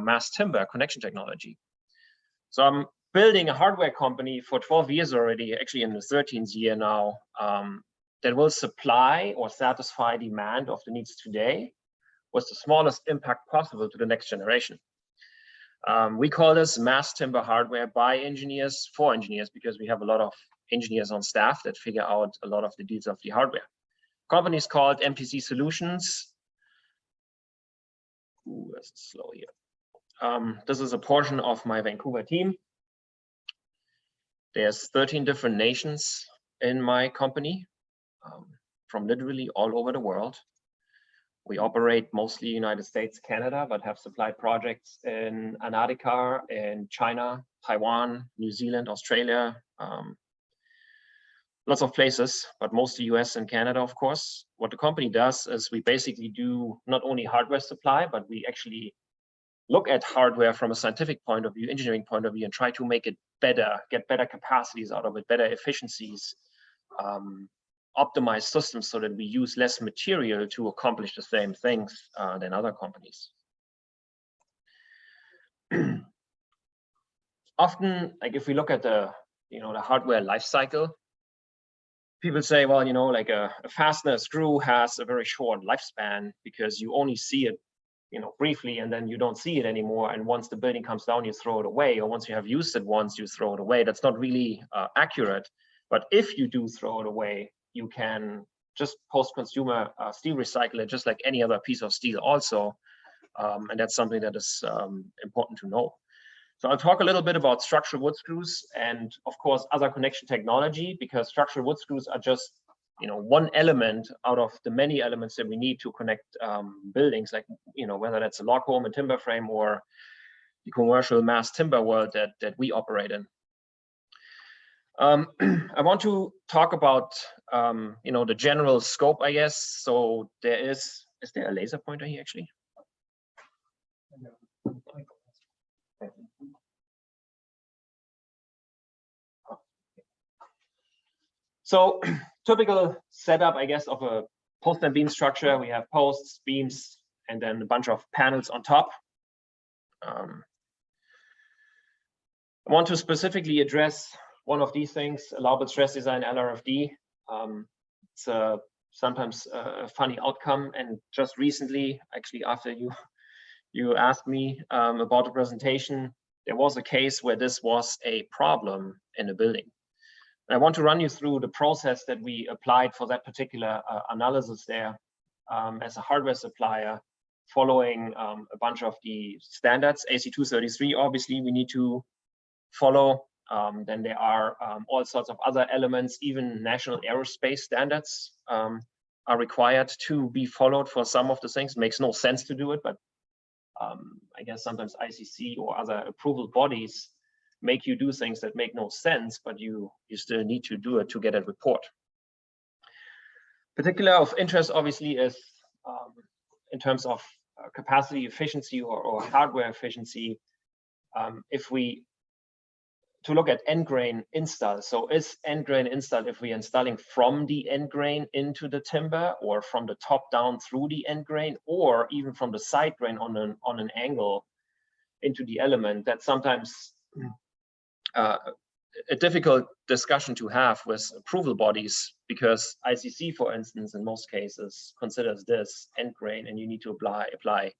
mass timber connection technology. So I'm building a hardware company for 12 years already, actually in the 13th year now, that will supply or satisfy demand of the needs today with the smallest impact possible to the next generation. We call this mass timber hardware by engineers for engineers, because we have a lot of engineers on staff that figure out a lot of the deeds of the hardware. Company is called MTC Solutions. Ooh, that's slow here. This is a portion of my Vancouver team. There's 13 different nations in my company, from literally all over the world. We operate mostly United States, Canada, but have supplied projects in Antarctica, in China, Taiwan, New Zealand, Australia, lots of places, but mostly US and Canada, of course. What the company does is we basically do not only hardware supply, but we actually look at hardware from a scientific point of view, engineering point of view, and try to make it better, get better capacities out of it, better efficiencies, optimize systems so that we use less material to accomplish the same things than other companies. Often, like if we look at the hardware life cycle, people say, well, like a fastener screw has a very short lifespan because you only see it, briefly, and then you don't see it anymore. And once the building comes down, you throw it away, or once you have used it once, you throw it away. That's not really accurate. But if you do throw it away, you can just post-consumer steel recycle it just like any other piece of steel also. And that's something that is important to know. So I'll talk a little bit about structural wood screws and, of course, other connection technology, because structural wood screws are just one element out of the many elements that we need to connect buildings, like whether that's a log home, a timber frame, or the commercial mass timber world that we operate in. I want to talk about the general scope, I guess. So is there a laser pointer here actually? So typical setup, I guess, of a post and beam structure. We have posts, beams, and then a bunch of panels on top. I want to specifically address one of these things, allowable stress design, LRFD. It's sometimes a funny outcome. And just recently, actually, after you asked me about the presentation, there was a case where this was a problem in a building. And I want to run you through the process that we applied for that particular analysis there as a hardware supplier, following a bunch of the standards. AC233, obviously, we need to follow. Then there are all sorts of other elements, even national aerospace standards are required to be followed for some of the things. It makes no sense to do it, but I guess sometimes ICC or other approval bodies make you do things that make no sense, but you still need to do it to get a report. Particular of interest, obviously, is in terms of capacity efficiency or hardware efficiency. If we to look at end grain install, so is end grain installed if we're installing from the end grain into the timber, or from the top down through the end grain, or even from the side grain on an angle into the element? That's sometimes a difficult discussion to have with approval bodies, because ICC, for instance, in most cases considers this end grain, and you need to apply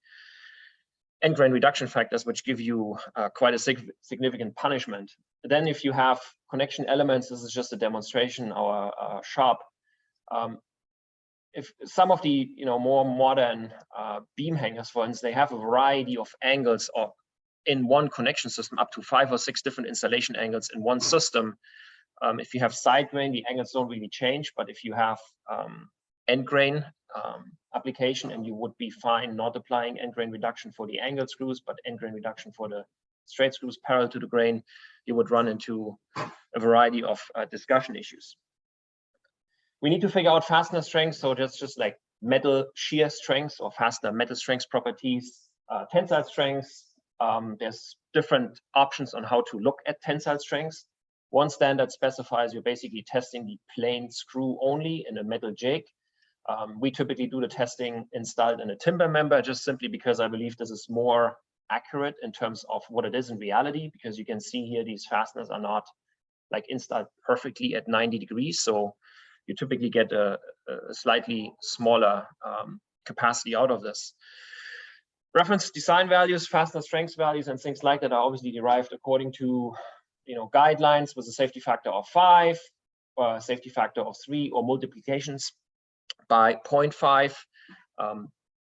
end grain reduction factors, which give you quite a significant punishment. Then if you have connection elements, this is just a demonstration, our shop. If some of the more modern beam hangers, for instance, they have a variety of angles in one connection system, up to 5 or 6 different installation angles in one system. If you have side grain, the angles don't really change, but if you have end grain application, and you would be fine not applying end grain reduction for the angled screws, but end grain reduction for the straight screws parallel to the grain, you would run into a variety of discussion issues. We need to figure out fastener strength, so just like metal shear strength or fastener metal strength properties, tensile strengths. There's different options on how to look at tensile strengths. One standard specifies you're basically testing the plain screw only in a metal jig. We typically do the testing installed in a timber member, just simply because I believe this is more accurate in terms of what it is in reality, because you can see here these fasteners are not like installed perfectly at 90 degrees. So you typically get a slightly smaller capacity out of this. Reference design values, fastener strength values, and things like that are obviously derived according to guidelines with a safety factor of 5, or a safety factor of 3, or multiplications by 0.5.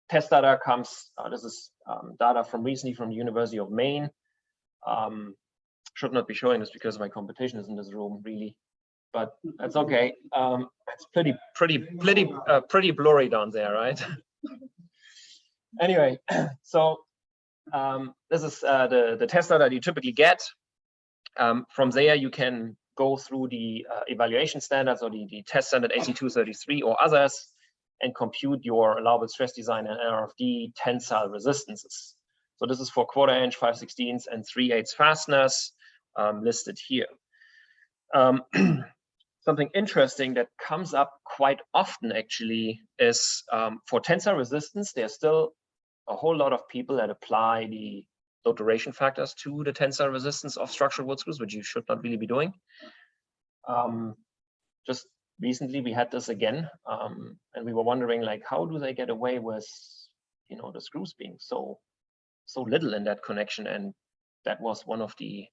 Test data comes, this is data from recently from the University of Maine. Should not be showing this because my competition is in this room, really, but that's okay. It's pretty blurry down there, right? Anyway, so this is the test data you typically get. From there, you can go through the evaluation standards or the test standard AC233 or others and compute your allowable stress design and LRFD tensile resistances. So this is for 1/4 inch, 5/16 and 3/8 fasteners listed here. Something interesting that comes up quite often actually is for tensile resistance, there's still a whole lot of people that apply the load duration factors to the tensile resistance of structural wood screws, which you should not really be doing. Just recently we had this again, and we were wondering, like, how do they get away with, you know, the screws being so little in that connection? And that was one of the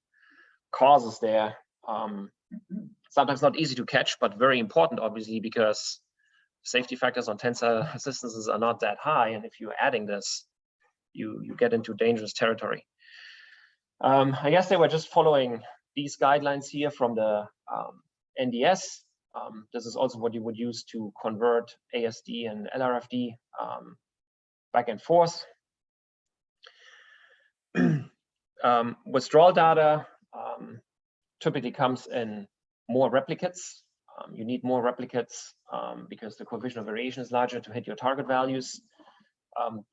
causes there. Sometimes not easy to catch, but very important, obviously, because safety factors on tensile resistances are not that high. And if you're adding this, you get into dangerous territory. I guess they were just following these guidelines here from the NDS. This is also what you would use to convert ASD and LRFD back and forth. Withdrawal data typically comes in more replicates. You need more replicates because the coefficient of variation is larger to hit your target values.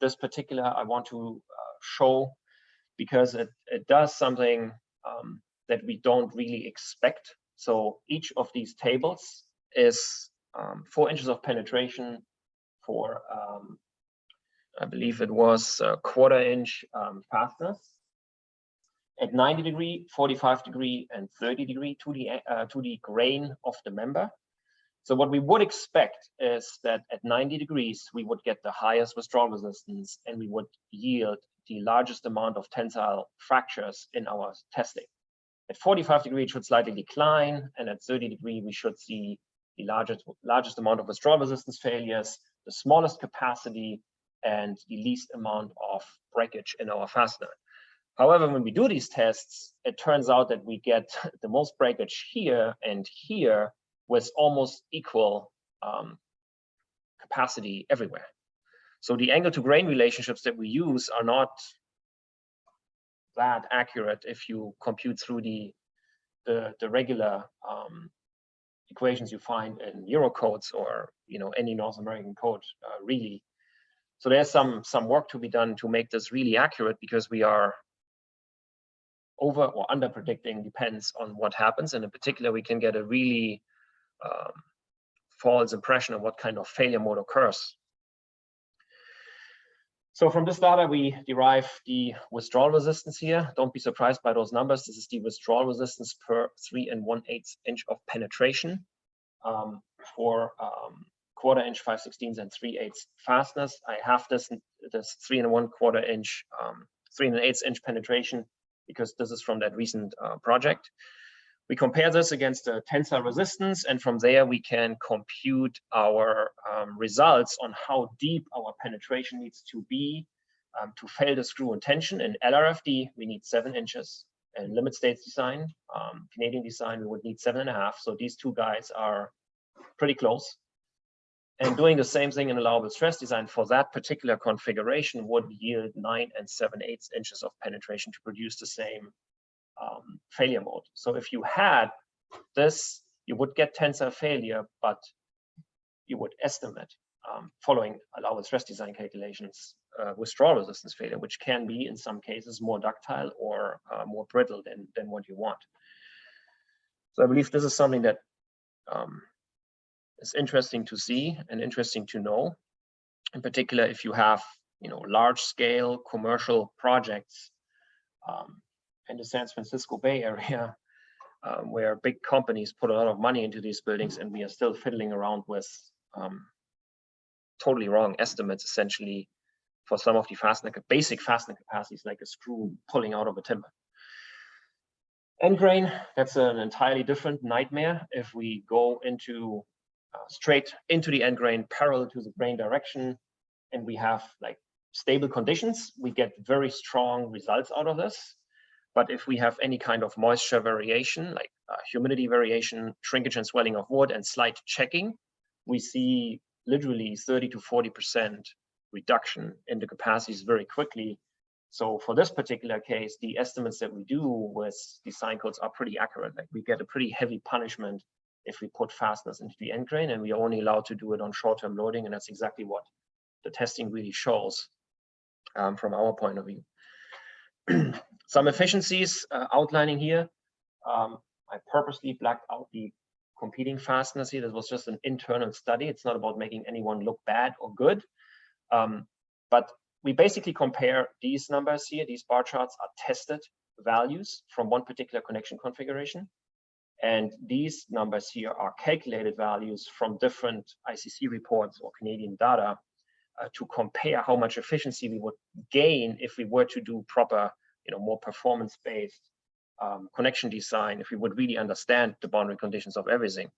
This particular I want to show because it does something that we don't really expect. So each of these tables is 4 inches of penetration for, I believe it was 1/4 inch fasteners at 90 degree, 45 degree, and 30 degree to the grain of the member. So what we would expect is that at 90 degrees, we would get the highest withdrawal resistance and we would yield the largest amount of tensile fractures in our testing. At 45 degree, it should slightly decline, and at 30 degree, we should see the largest amount of withdrawal resistance failures, the smallest capacity, and the least amount of breakage in our fastener. However, when we do these tests, it turns out that we get the most breakage here and here with almost equal capacity everywhere. So the angle to grain relationships that we use are not that accurate if you compute through the regular equations you find in Eurocodes or, you know, any North American code really. So there's some work to be done to make this really accurate, because we are over or under predicting, depends on what happens. And in particular, we can get a really false impression of what kind of failure mode occurs. So from this data, we derive the withdrawal resistance here. Don't be surprised by those numbers. This is the withdrawal resistance per 3 1/8 inch of penetration for 1/4 inch, 5/16 and 3/8 fasteners. I have this 3 1/4 inch, 3 1/8 inch penetration because this is from that recent project. We compare this against the tensile resistance, and from there we can compute our results on how deep our penetration needs to be to fail the screw in tension. In LRFD, we need 7 inches. In limit states design, Canadian design, we would need 7.5. So these two guys are pretty close. And doing the same thing in allowable stress design for that particular configuration would yield 9 7/8 inches of penetration to produce the same failure mode. So if you had this, you would get tensile failure, but you would estimate, following allowable stress design calculations, withdrawal resistance failure, which can be in some cases more ductile or more brittle than what you want. So I believe this is something that is interesting to see and interesting to know. In particular, if you have, you know, large scale commercial projects in the San Francisco Bay Area, where big companies put a lot of money into these buildings, and we are still fiddling around with totally wrong estimates, essentially, for some of the basic fastener capacities, like a screw pulling out of a timber. End grain, that's an entirely different nightmare. If we go into straight into the end grain, parallel to the grain direction, and we have like stable conditions, we get very strong results out of this. But if we have any kind of moisture variation, like humidity variation, shrinkage and swelling of wood, and slight checking, we see literally 30 to 40% reduction in the capacities very quickly. So for this particular case, the estimates that we do with design codes are pretty accurate. Like we get a pretty heavy punishment if we put fasteners into the end grain, and we are only allowed to do it on short-term loading, and that's exactly what the testing really shows from our point of view. Some efficiencies outlining here. I purposely blacked out the competing fasteners here. This was just an internal study. It's not about making anyone look bad or good. But we basically compare these numbers here. These bar charts are tested values from one particular connection configuration. And these numbers here are calculated values from different ICC reports or Canadian data to compare how much efficiency we would gain if we were to do proper, more performance-based connection design, if we would really understand the boundary conditions of everything.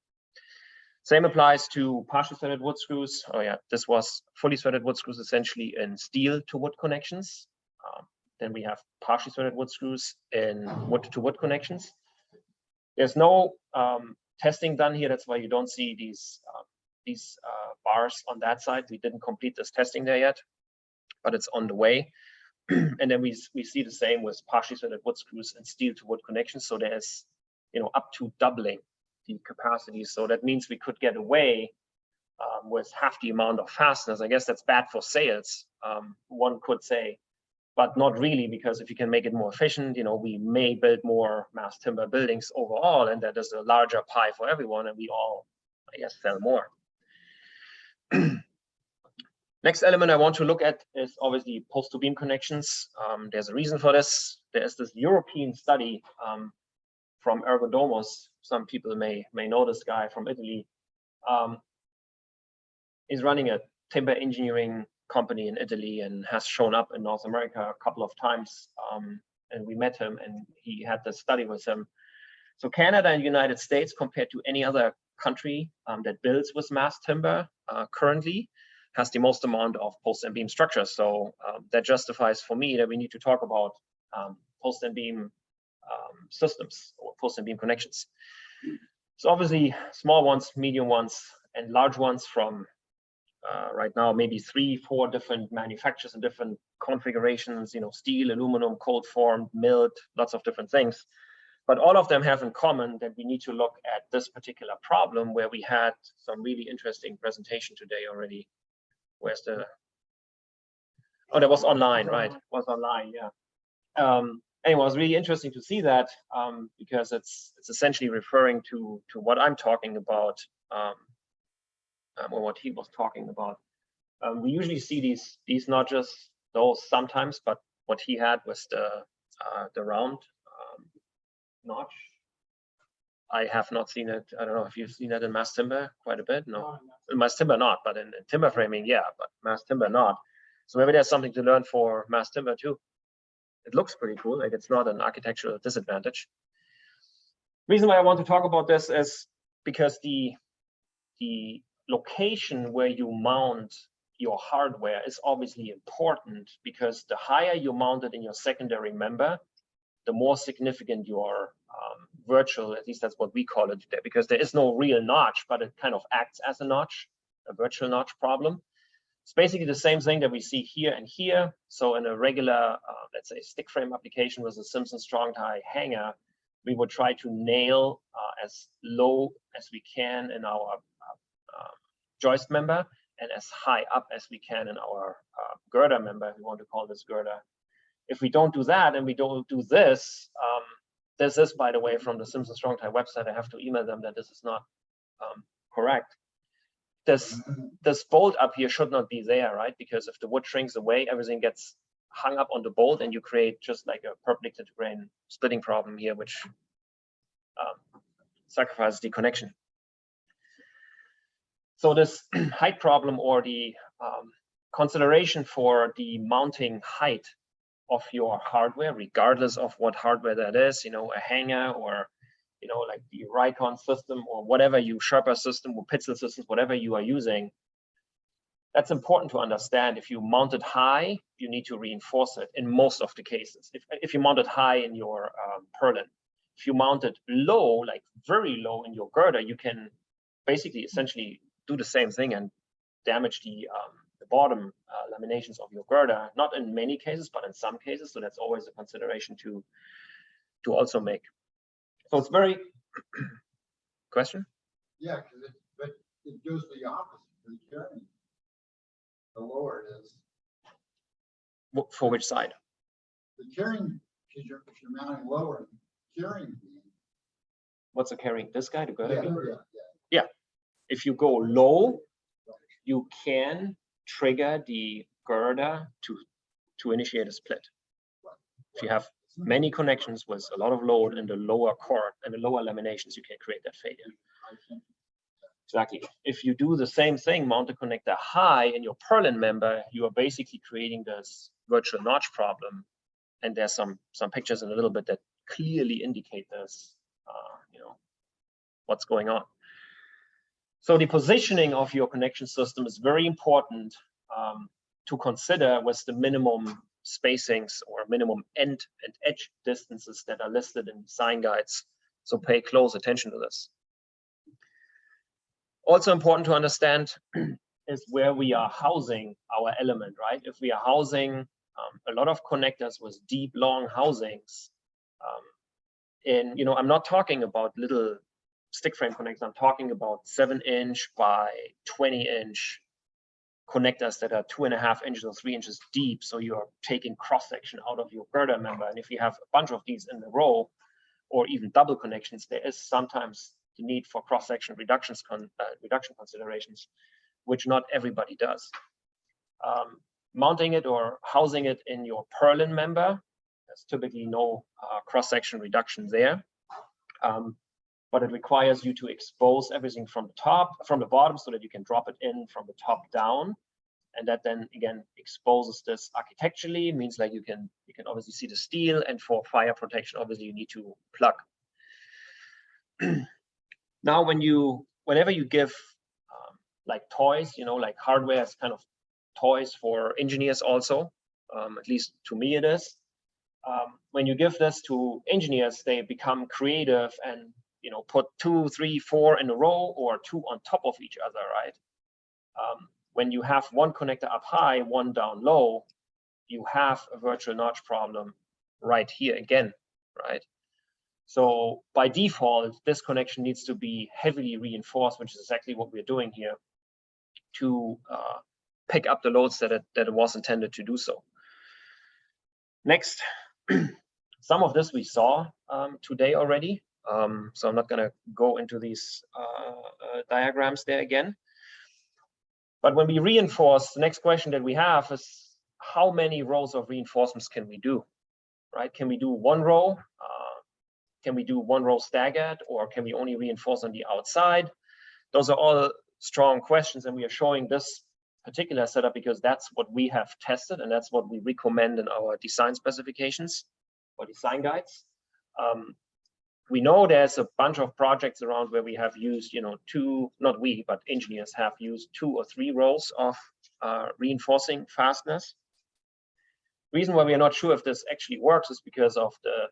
Same applies to partially threaded wood screws. Oh yeah, this was fully threaded wood screws essentially in steel to wood connections. Then we have partially threaded wood screws in wood to wood connections. There's no testing done here. That's why you don't see these bars on that side. We didn't complete this testing there yet, but it's on the way. And then we see the same with partially threaded wood screws and steel to wood connections. So there's up to doubling the capacity. So that means we could get away with half the amount of fasteners. I guess that's bad for sales, one could say, but not really, because if you can make it more efficient, we may build more mass timber buildings overall, and that is a larger pie for everyone, and we all, I guess, sell more. Next element I want to look at is obviously post-to-beam connections. There's a reason for this. There's this European study from Ergodomos. Some people may know this guy from Italy. He's running a timber engineering company in Italy and has shown up in North America a couple of times. And we met him and he had this study with him. So Canada and United States, compared to any other country that builds with mass timber currently, has the most amount of post and beam structures. So that justifies for me that we need to talk about post and beam systems or post and beam connections. So obviously small ones, medium ones, and large ones from right now maybe 3-4 different manufacturers and different configurations, steel, aluminum, cold formed, milled, lots of different things. But all of them have in common that we need to look at this particular problem, where we had some really interesting presentation today already. Where's the, oh, that was online, right? It was online, yeah. Anyway, it was really interesting to see that because it's essentially referring to what I'm talking about, or what he was talking about. We usually see these notches, those sometimes, but what he had was the round notch. I have not seen it. I don't know if you've seen it in mass timber quite a bit. No, in mass timber not, but in timber framing, yeah, but mass timber not. So maybe there's something to learn for mass timber too. It looks pretty cool. Like it's not an architectural disadvantage. Reason why I want to talk about this is because the location where you mount your hardware is obviously important, because the higher you mount it in your secondary member, the more significant your virtual, at least that's what we call it, because there is no real notch, but it kind of acts as a notch, a virtual notch problem. It's basically the same thing that we see here and here. So in a regular, let's say, stick frame application with a Simpson strong tie hanger, we would try to nail as low as we can in our joist member and as high up as we can in our girder member, if we want to call this girder. If we don't do that and we don't do this, this is, by the way, from the Simpson strong tie website. I have to email them that this is not correct. This bolt up here should not be there, right? Because if the wood shrinks away, everything gets hung up on the bolt and you create just like a perpendicular to grain splitting problem here, which sacrifices the connection. So this height problem, or the consideration for the mounting height of your hardware, regardless of what hardware that is, a hanger or, like the Raycon system or whatever you, Sherpa system or Pitzel systems, whatever you are using, that's important to understand. If you mount it high, you need to reinforce it in most of the cases. If you mount it high in your purlin, if you mount it low, like very low in your girder, you can basically essentially do the same thing and damage the bottom laminations of your girder, not in many cases, but in some cases. So that's always a consideration to also make. So it's very question. Yeah, but it goes the opposite for the carrying. The lower it is, For which side? the carrying, because if you're mounting lower, carrying beam. What's the carrying? This guy, the girder Yeah, beam? yeah. If you go low, you can trigger the girder to initiate a split. If you have many connections with a lot of load in the lower cord and the lower laminations, you can create that failure. Exactly. If you do the same thing, mount the connector high in your purlin member, you are basically creating this virtual notch problem. And there's some pictures in a little bit that clearly indicate this, what's going on. So the positioning of your connection system is very important to consider with the minimum spacings or minimum end and edge distances that are listed in design guides. So pay close attention to this. Also important to understand is where we are housing our element, right? If we are housing a lot of connectors with deep, long housings, I'm not talking about little stick frame connectors. I'm talking about 7-inch by 20-inch connectors that are 2.5 inches or 3 inches deep. So you're taking cross section out of your girder member. And if you have a bunch of these in a row, or even double connections, there is sometimes the need for cross section reduction considerations, which not everybody does. Mounting it or housing it in your purlin member, there's typically no cross section reduction there. But it requires you to expose everything from the bottom, so that you can drop it in from the top down. And that then again exposes this architecturally, means like you can obviously see the steel, and for fire protection, obviously you need to plug. Now, whenever you give like toys, like hardware is kind of toys for engineers also, at least to me it is. When you give this to engineers, they become creative and put 2, 3, 4 in a row, or 2 on top of each other, right? When you have one connector up high, one down low, you have a virtual notch problem right here again, right? So by default, this connection needs to be heavily reinforced, which is exactly what we're doing here, to pick up the loads that it was intended to do so. Next, some of this we saw today already. So I'm not going to go into these diagrams there again. But when we reinforce, the next question that we have is, how many rows of reinforcements can we do, right? Can we do 1 row? Can we do 1 row staggered, or can we only reinforce on the outside? Those are all strong questions, and we are showing this particular setup because that's what we have tested, and that's what we recommend in our design specifications or design guides. We know there's a bunch of projects around where we have used, 2, not we, but engineers have used 2 or 3 rows of reinforcing fasteners. Reason why we are not sure if this actually works is because of the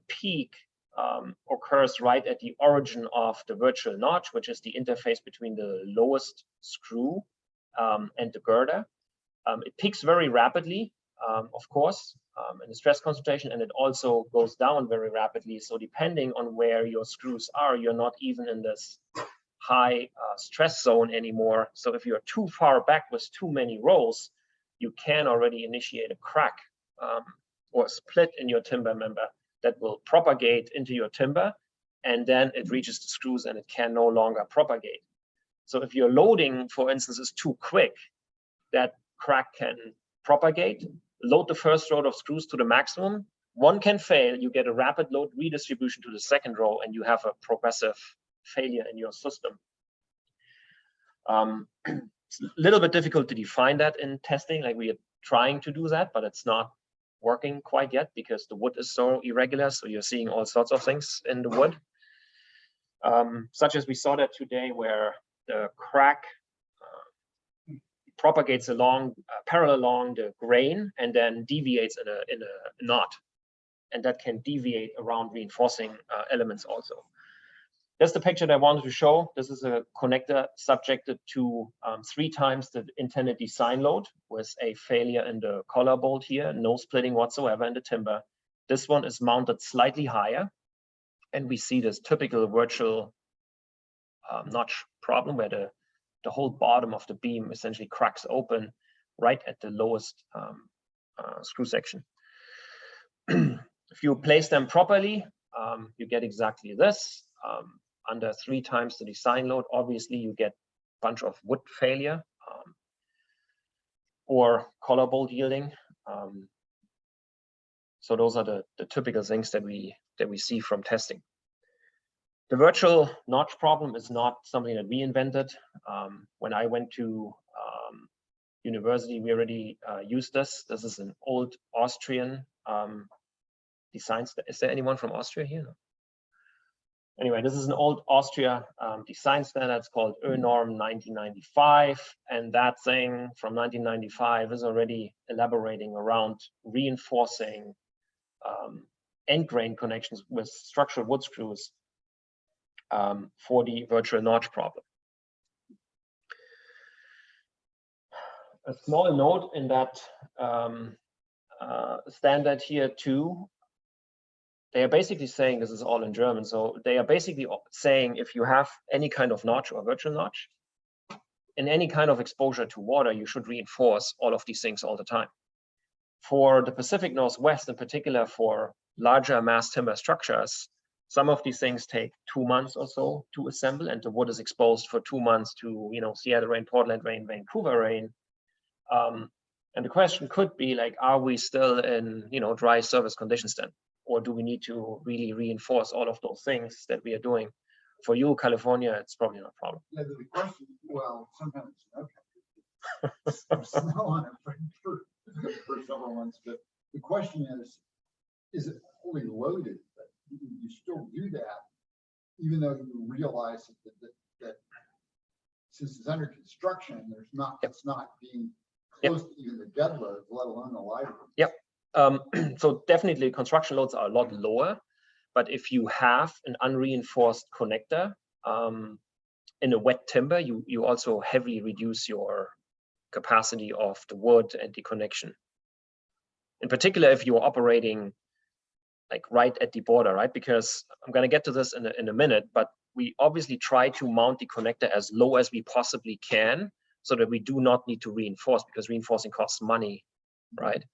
peak occurs right at the origin of the virtual notch, which is the interface between the lowest screw and the girder. It peaks very rapidly, of course, in the stress concentration, and it also goes down very rapidly. So depending on where your screws are, you're not even in this high stress zone anymore. So if you're too far back with too many rows, you can already initiate a crack or a split in your timber member that will propagate into your timber, and then it reaches the screws and it can no longer propagate. So if your loading, for instance, is too quick, that crack can propagate. Load the first row of screws to the maximum. One can fail, you get a rapid load redistribution to the second row, and you have a progressive failure in your system. It's a little bit difficult to define that in testing, like we are trying to do that, but it's not working quite yet because the wood is so irregular. So you're seeing all sorts of things in the wood, such as we saw that today, where the crack propagates along parallel along the grain and then deviates in a knot, and that can deviate around reinforcing elements also. That's the picture that I wanted to show. This is a connector subjected to 3 times the intended design load with a failure in the collar bolt here, no splitting whatsoever in the timber. This one is mounted slightly higher, and we see this typical virtual notch problem where the whole bottom of the beam essentially cracks open right at the lowest screw section. If you place them properly, you get exactly this. Under 3 times the design load, obviously you get a bunch of wood failure or collar bolt yielding. So those are the typical things that we see from testing. The virtual notch problem is not something that we invented. When I went to university, we already used this. This is an old Austrian design. Is there anyone from Austria here? No. Anyway, this is an old Austria design standard. It's called Ö-Norm 1995. And that thing from 1995 is already elaborating around reinforcing end grain connections with structural wood screws for the virtual notch problem. A small note in that standard here too, they are basically saying, this is all in German, so they are basically saying if you have any kind of notch or virtual notch, in any kind of exposure to water, you should reinforce all of these things all the time. For the Pacific Northwest, in particular for larger mass timber structures, some of these things take 2 months or so to assemble, and the wood is exposed for 2 months to, Seattle rain, Portland rain, Vancouver rain. And the question could be like, are we still in, dry surface conditions then? Or do we need to really reinforce all of those things that we are doing? For you, California, it's probably not a problem. Yeah, the question, well, sometimes it's okay. Snow on it for several months, but the question is it fully loaded? But you still do that, even though you realize that since it's under construction, it's not being close to even the dead loads, let alone the live loads. Yep. So definitely construction loads are a lot lower, but if you have an unreinforced connector in a wet timber, you also heavily reduce your capacity of the wood and the connection. In particular, if you're operating like right at the border, right? Because I'm going to get to this in a minute, but we obviously try to mount the connector as low as we possibly can so that we do not need to reinforce, because reinforcing costs money, right?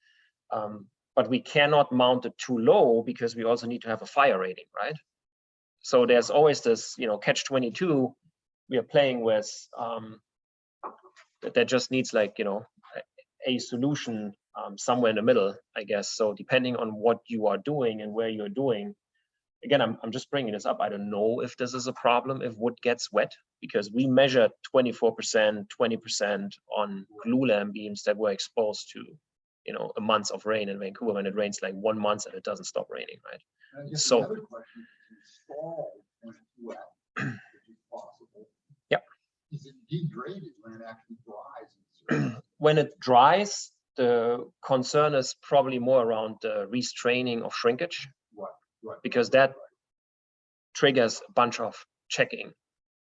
But we cannot mount it too low because we also need to have a fire rating, right? So there's always this, catch-22 we are playing with that just needs like, a solution somewhere in the middle, I guess. So depending on what you are doing and where you're doing, again, I'm just bringing this up. I don't know if this is a problem if wood gets wet, because we measured 24%, 20% on glulam beams that were exposed to a month of rain in Vancouver when it rains like 1 month and it doesn't stop raining, right? And I guess So the other question is installed when it's wet, which is possible. Yep. Is it degraded when it actually dries? When it dries, the concern is probably more around the restraining of shrinkage, Right. because that triggers a bunch of checking,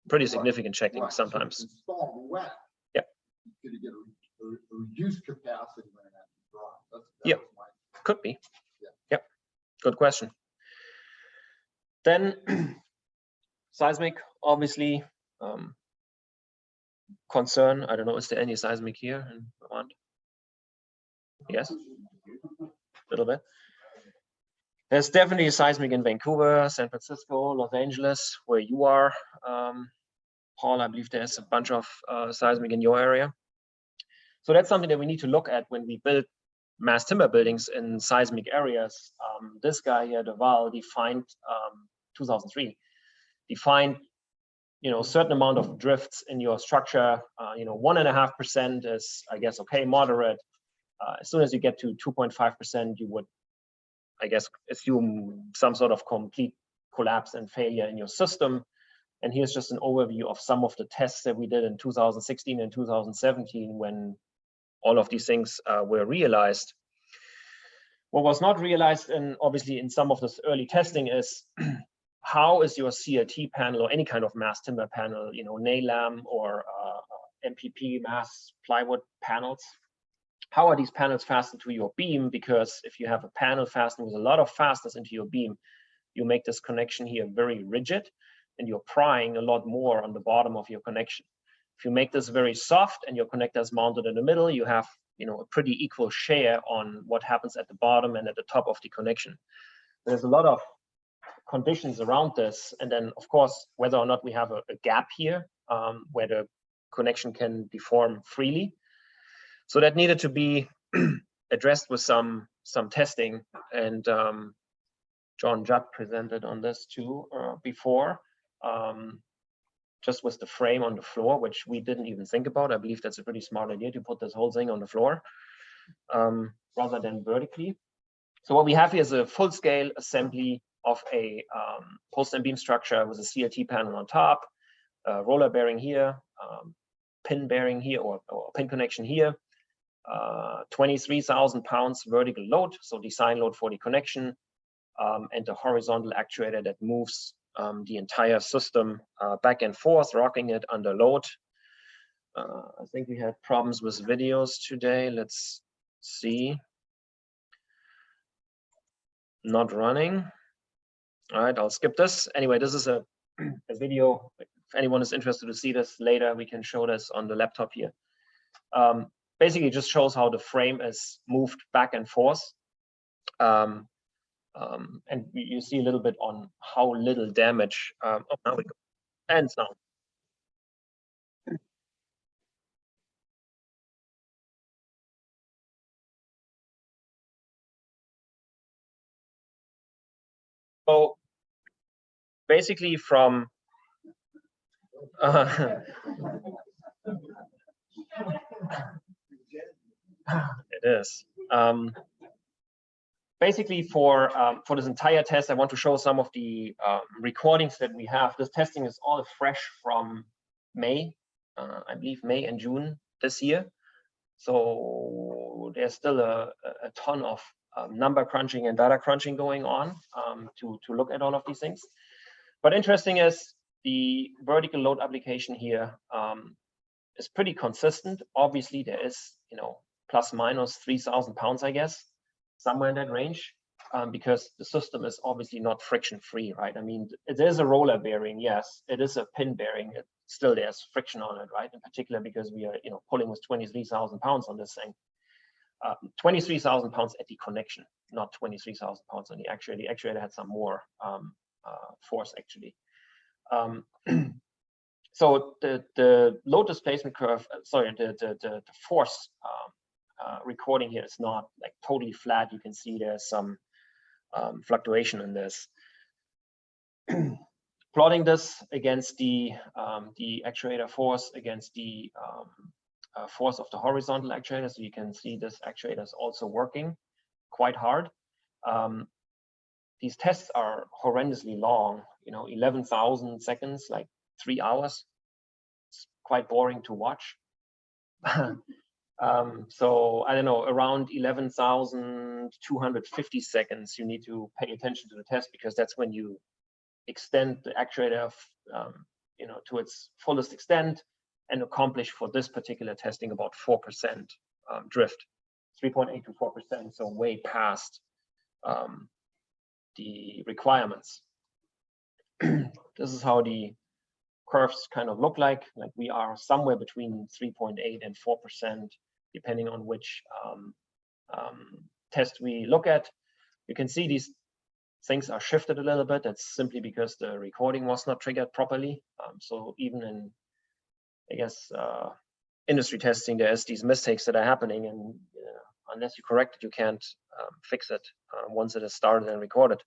pretty significant checking Right. So sometimes. if it's installed wet. Yep. You're going to get a reduced capacity when it actually dries. That's Yep. my. Could be. Yeah. Yep. Good question. Then seismic, obviously, concern. I don't know, is there any seismic here in Vermont? Yes, a little bit. There's definitely a seismic in Vancouver, San Francisco, Los Angeles, where you are. Paul, I believe there's a bunch of seismic in your area. So that's something that we need to look at when we build mass timber buildings in seismic areas. This guy here, Deval, defined 2003, defined a certain amount of drifts in your structure. 1.5% is, I guess, okay, moderate. As soon as you get to 2.5%, you would, I guess, assume some sort of complete collapse and failure in your system. And here's just an overview of some of the tests that we did in 2016 and 2017 when all of these things were realized. What was not realized, and obviously in some of this early testing, is how is your CLT panel or any kind of mass timber panel, you know, NALAM or MPP mass plywood panels? How are these panels fastened to your beam? Because if you have a panel fastened with a lot of fasteners into your beam, you make this connection here very rigid, and you're prying a lot more on the bottom of your connection. If you make this very soft and your connector is mounted in the middle, you have, you know, a pretty equal share on what happens at the bottom and at the top of the connection. There's a lot of conditions around this, and then of course whether or not we have a gap here where the connection can deform freely. So that needed to be addressed with some testing, and John Judd presented on this too before, just with the frame on the floor, which we didn't even think about. I believe that's a pretty smart idea to put this whole thing on the floor rather than vertically. So what we have here is a full-scale assembly of a post and beam structure with a CLT panel on top, roller bearing here, pin bearing here, or pin connection here, 23,000 pounds vertical load, so design load for the connection, and the horizontal actuator that moves the entire system back and forth, rocking it under load. I think we had problems with videos today. Let's see. Not running. All right, I'll skip this. Anyway, this is a video. If anyone is interested to see this later, we can show this on the laptop here. Basically, it just shows how the frame is moved back and forth. And you see a little bit on how little damage. Oh, now we go. And now. So basically from it is. Basically for this entire test, I want to show some of the recordings that we have. This testing is all fresh from May, I believe May and June this year. So there's still a ton of number crunching and data crunching going on to look at all of these things. But interesting is the vertical load application here is pretty consistent. Obviously, there is, you know, plus minus 3,000 pounds, I guess, somewhere in that range, because the system is obviously not friction free, right? I mean, it is a roller bearing, yes, it is a pin bearing. It still there's friction on it, right? In particular, because we are, you know, pulling with 23,000 pounds on this thing. 23,000 pounds at the connection, not 23,000 pounds on the actuator. The actuator had some more force actually. So the load displacement curve, sorry, the force recording here is not like totally flat. You can see there's some fluctuation in this. Plotting this against the actuator force against the force of the horizontal actuator, so you can see this actuator is also working quite hard. These tests are horrendously long, you know, 11,000 seconds, like 3 hours. It's quite boring to watch. So I don't know, around 11,250 seconds, you need to pay attention to the test, because that's when you extend the actuator, you know, to its fullest extent, and accomplish for this particular testing about 4% drift, 3.8 to 4%, so way past the requirements. This is how the curves kind of look like we are somewhere between 3.8 and 4%, depending on which test we look at. You can see these things are shifted a little bit. That's simply because the recording was not triggered properly. So even in, I guess, industry testing, there's these mistakes that are happening, and unless you correct it, you can't fix it once it is started and recorded.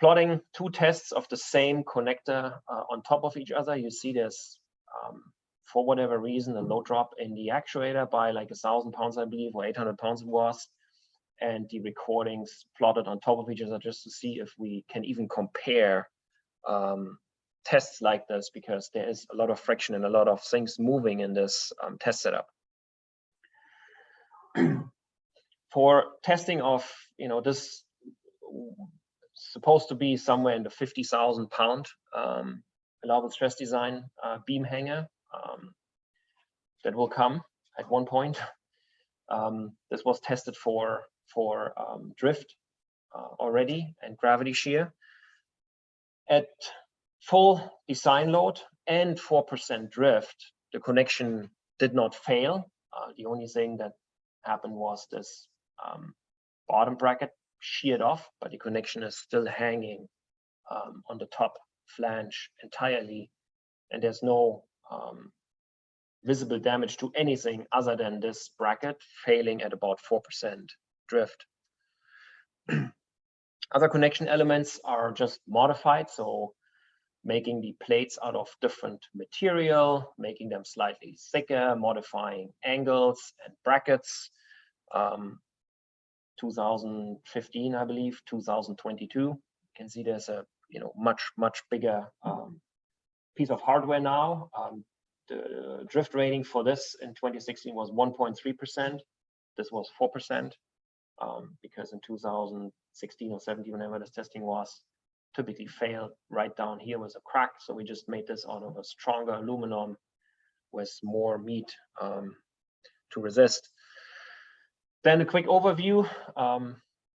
Plotting two tests of the same connector on top of each other, you see there's, for whatever reason, a load drop in the actuator by like 1,000 pounds, I believe, or 800 pounds it was, and the recordings plotted on top of each other just to see if we can even compare tests like this, because there is a lot of friction and a lot of things moving in this test setup. For testing of, you know, this supposed to be somewhere in the 50,000 pound allowable stress design beam hanger that will come at one point. This was tested for drift already and gravity shear. At full design load and 4% drift, the connection did not fail. The only thing that happened was this bottom bracket sheared off, but the connection is still hanging on the top flange entirely, and there's no visible damage to anything other than this bracket failing at about 4% drift. Other connection elements are just modified, so making the plates out of different material, making them slightly thicker, modifying angles and brackets. 2015, I believe, 2022. You can see there's a much bigger piece of hardware now. The drift rating for this in 2016 was 1.3%. This was 4%, because in 2016 or 17, whenever this testing was, typically failed right down here was a crack. So we just made this out of a stronger aluminum with more meat to resist. Then a quick overview.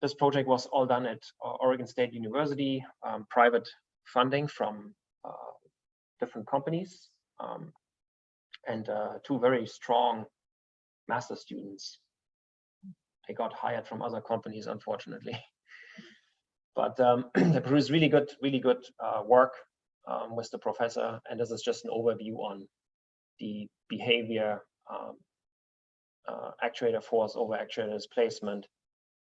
This project was all done at Oregon State University, private funding from different companies, and two very strong master students. They got hired from other companies, unfortunately. But they produced really good work with the professor, and this is just an overview on the behavior, actuator force over actuator displacement,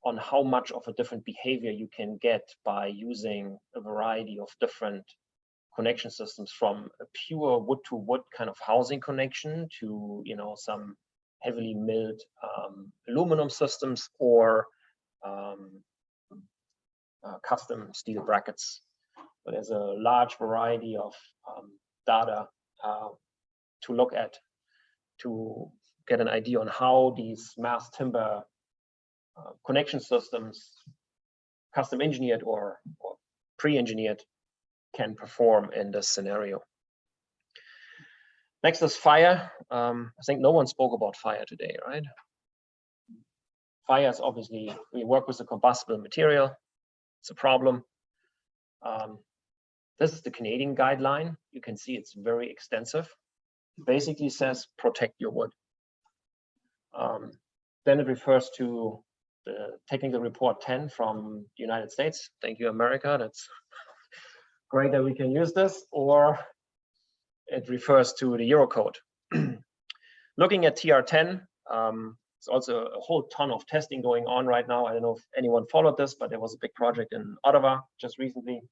on how much of a different behavior you can get by using a variety of different connection systems, from a pure wood to wood kind of housing connection to some heavily milled aluminum systems, or custom steel brackets. But there's a large variety of data to look at to get an idea on how these mass timber connection systems, custom engineered or pre-engineered, can perform in this scenario. Next is fire. I think no one spoke about fire today, right? Fire is obviously, we work with a combustible material. It's a problem. This is the Canadian guideline. You can see it's very extensive. It basically says protect your wood. Then it refers to the technical report 10 from the United States. Thank you, America. That's great that we can use this. Or it refers to the Eurocode. Looking at TR10, there's also a whole ton of testing going on right now. I don't know if anyone followed this, but there was a big project in Ottawa just recently.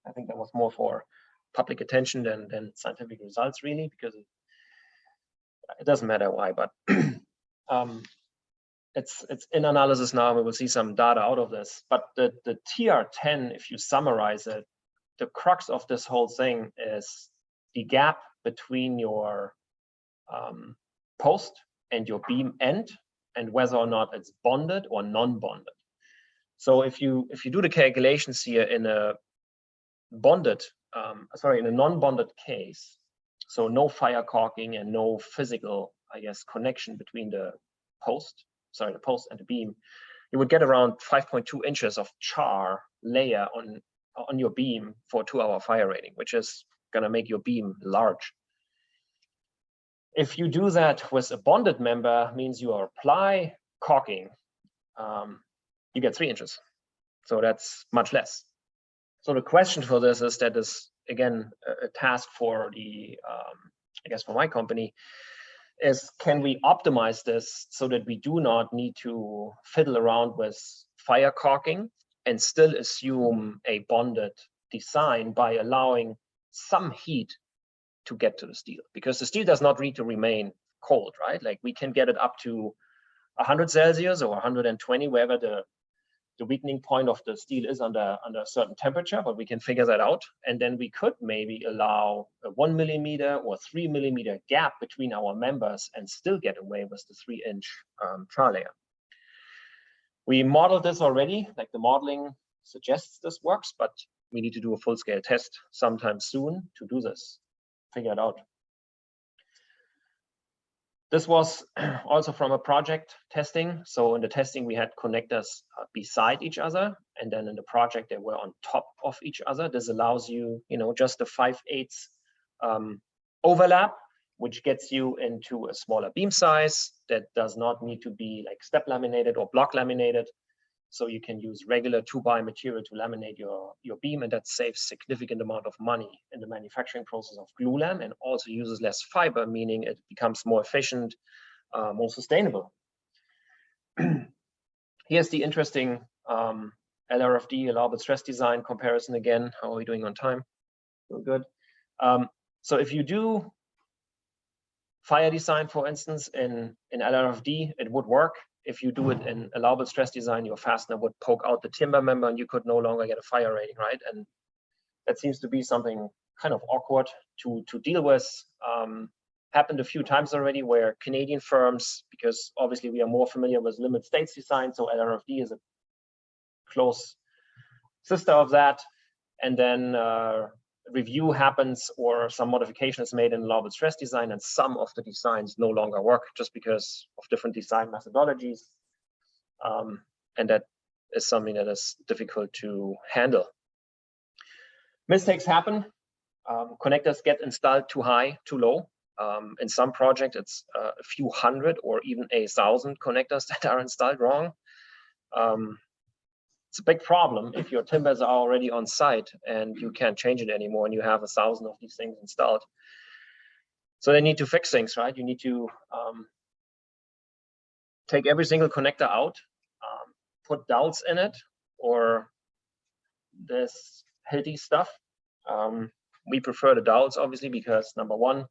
I think that was more for public attention than scientific results, really, because it doesn't matter why, but it's in analysis now. We will see some data out of this. But the TR10, if you summarize it, the crux of this whole thing is the gap between your post and your beam end, and whether or not it's bonded or non-bonded. So if you do the calculations here in a bonded, in a non-bonded case, so no fire caulking and no physical, connection between the post and the beam, you would get around 5.2 inches of char layer on your beam for a 2-hour fire rating, which is gonna make your beam large. If you do that with a bonded member, means you apply caulking, you get 3 inches. So that's much less. So the question for this is that is, again, a task for the, for my company, is can we optimize this so that we do not need to fiddle around with fire caulking and still assume a bonded design by allowing some heat to get to the steel, because the steel does not need to remain cold, right? Like we can get it up to 100 Celsius or 120, wherever the weakening point of the steel is under a certain temperature, but we can figure that out. And then we could maybe allow a 1 millimeter or 3 millimeter gap between our members and still get away with the 3-inch char layer. We modeled this already, like the modeling suggests this works, but we need to do a full-scale test sometime soon to do this, figure it out. This was also from a project testing. So in the testing, we had connectors beside each other, and then in the project, they were on top of each other. This allows you, just a 5/8 overlap, which gets you into a smaller beam size that does not need to be like step laminated or block laminated. So you can use regular 2x material to laminate your beam, and that saves significant amount of money in the manufacturing process of glulam, and also uses less fiber, meaning it becomes more efficient, more sustainable. Here's the interesting LRFD, allowable stress design comparison again. How are we doing on time? We're good. So if you do fire design, for instance, in LRFD, it would work. If you do it in allowable stress design, your fastener would poke out the timber member and you could no longer get a fire rating, right? And that seems to be something kind of awkward to deal with. Happened a few times already where Canadian firms, because obviously we are more familiar with limit states design, so LRFD is a close sister of that. And then review happens or some modification is made in allowable stress design, and some of the designs no longer work just because of different design methodologies. And that is something that is difficult to handle. Mistakes happen. Connectors get installed too high, too low. In some projects, it's a few hundred or even 1,000 connectors that are installed wrong. It's a big problem if your timbers are already on site and you can't change it anymore and you have 1,000 of these things installed. So they need to fix things, right? You need to take every single connector out, put dowels in it, or this healthy stuff. We prefer the dowels, obviously, because number one,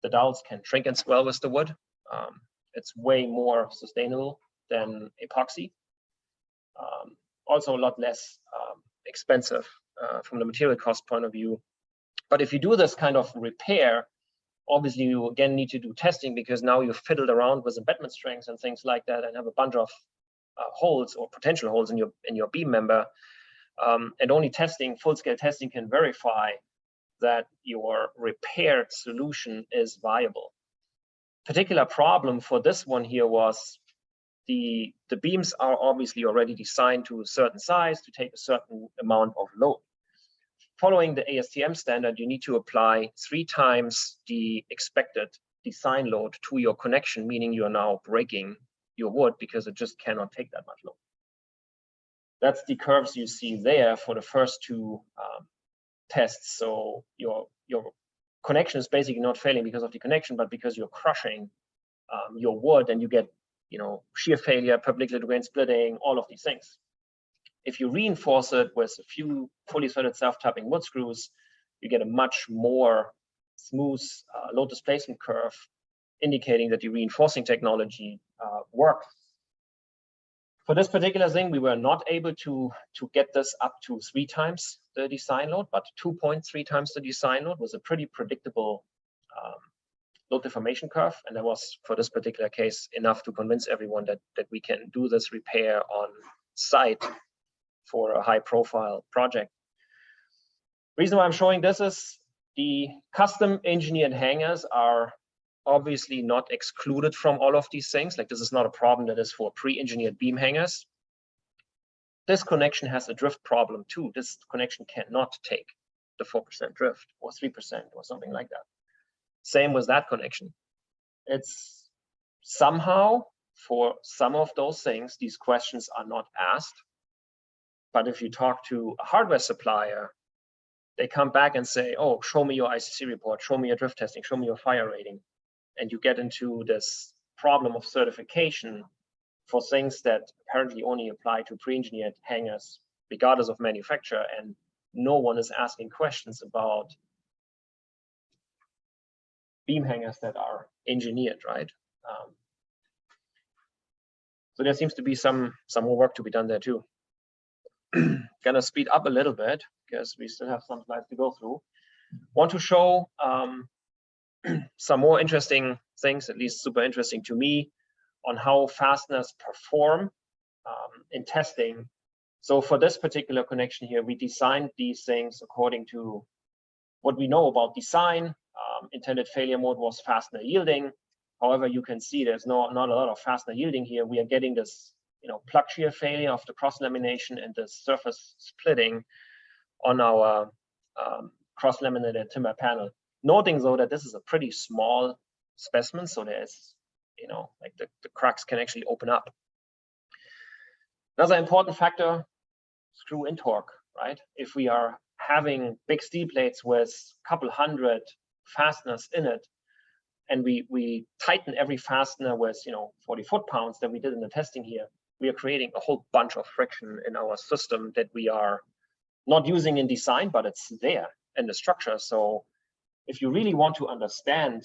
the dowels can shrink and swell with the wood. It's way more sustainable than epoxy. Also a lot less expensive from the material cost point of view. But if you do this kind of repair, obviously you again need to do testing, because now you've fiddled around with embedment strengths and things like that and have a bunch of holes or potential holes in your beam member. And only testing, full-scale testing, can verify that your repaired solution is viable. Particular problem for this one here was the beams are obviously already designed to a certain size to take a certain amount of load. Following the ASTM standard, you need to apply 3 times the expected design load to your connection, meaning you are now breaking your wood because it just cannot take that much load. That's the curves you see there for the first 2 tests. So your connection is basically not failing because of the connection, but because you're crushing your wood, and you get shear failure, perpendicular to grain splitting, all of these things. If you reinforce it with a few fully threaded self-tapping wood screws, you get a much more smooth load displacement curve, indicating that the reinforcing technology works. For this particular thing, we were not able to get this up to 3 times the design load, but 2.3 times the design load was a pretty predictable load deformation curve. And that was, for this particular case, enough to convince everyone that we can do this repair on site for a high profile project. Reason why I'm showing this is the custom engineered hangers are obviously not excluded from all of these things. Like, this is not a problem that is for pre-engineered beam hangers. This connection has a drift problem too. This connection cannot take the 4% drift or 3% or something like that. Same with that connection. It's somehow, for some of those things, these questions are not asked. But if you talk to a hardware supplier, they come back and say, oh, show me your ICC report, show me your drift testing, show me your fire rating. And you get into this problem of certification for things that apparently only apply to pre-engineered hangers, regardless of manufacturer. And no one is asking questions about beam hangers that are engineered, right? So there seems to be some more work to be done there too. Gonna speed up a little bit because we still have some slides to go through. Want to show some more interesting things, at least super interesting to me, on how fasteners perform in testing So for this particular connection here, we designed these things according to what we know about design. Intended failure mode was fastener yielding. However, you can see there's not a lot of fastener yielding here. We are getting this, plug shear failure of the cross lamination and the surface splitting on our cross laminated timber panel. Noting though that this is a pretty small specimen, so there's, like the cracks can actually open up. Another important factor, screw in torque, right? If we are having big steel plates with a couple hundred fasteners in it, and we tighten every fastener with 40 foot-pounds that we did in the testing here, we are creating a whole bunch of friction in our system that we are not using in design, but it's there in the structure. So if you really want to understand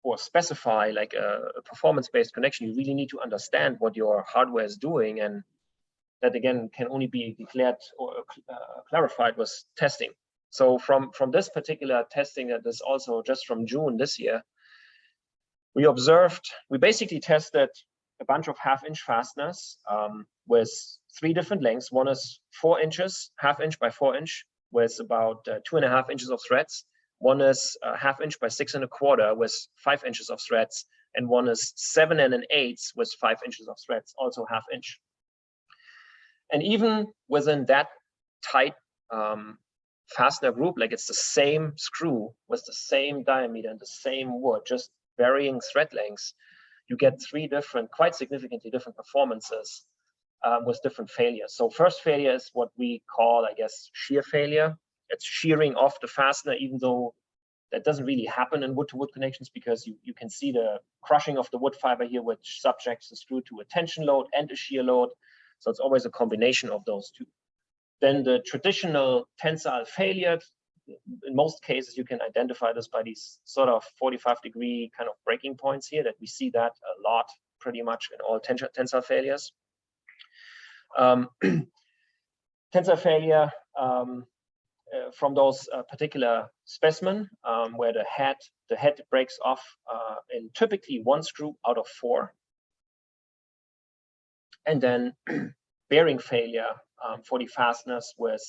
or specify like a performance-based connection, you really need to understand what your hardware is doing, and that again can only be declared or clarified with testing. So from this particular testing, that is also just from June this year, we basically tested a bunch of half-inch fasteners with 3 different lengths. One is 4 inches, half-inch by 4 inch, with about 2.5 inches of threads. One is half-inch by 6 1/4 with 5 inches of threads, and one is 7 1/8 with 5 inches of threads, also half-inch. And even within that tight fastener group, like it's the same screw with the same diameter and the same wood, just varying thread lengths, you get 3 different, quite significantly different performances with different failures. So first failure is what we call, I guess, shear failure. It's shearing off the fastener, even though that doesn't really happen in wood-to-wood connections, because you can see the crushing of the wood fiber here, which subjects the screw to a tension load and a shear load. So it's always a combination of those two. Then the traditional tensile failure, in most cases, you can identify this by these sort of 45-degree kind of breaking points here, that we see that a lot, pretty much in all tensile failures. Tensile failure from those particular specimen where the head breaks off in typically 1 screw out of 4. And then bearing failure for the fasteners with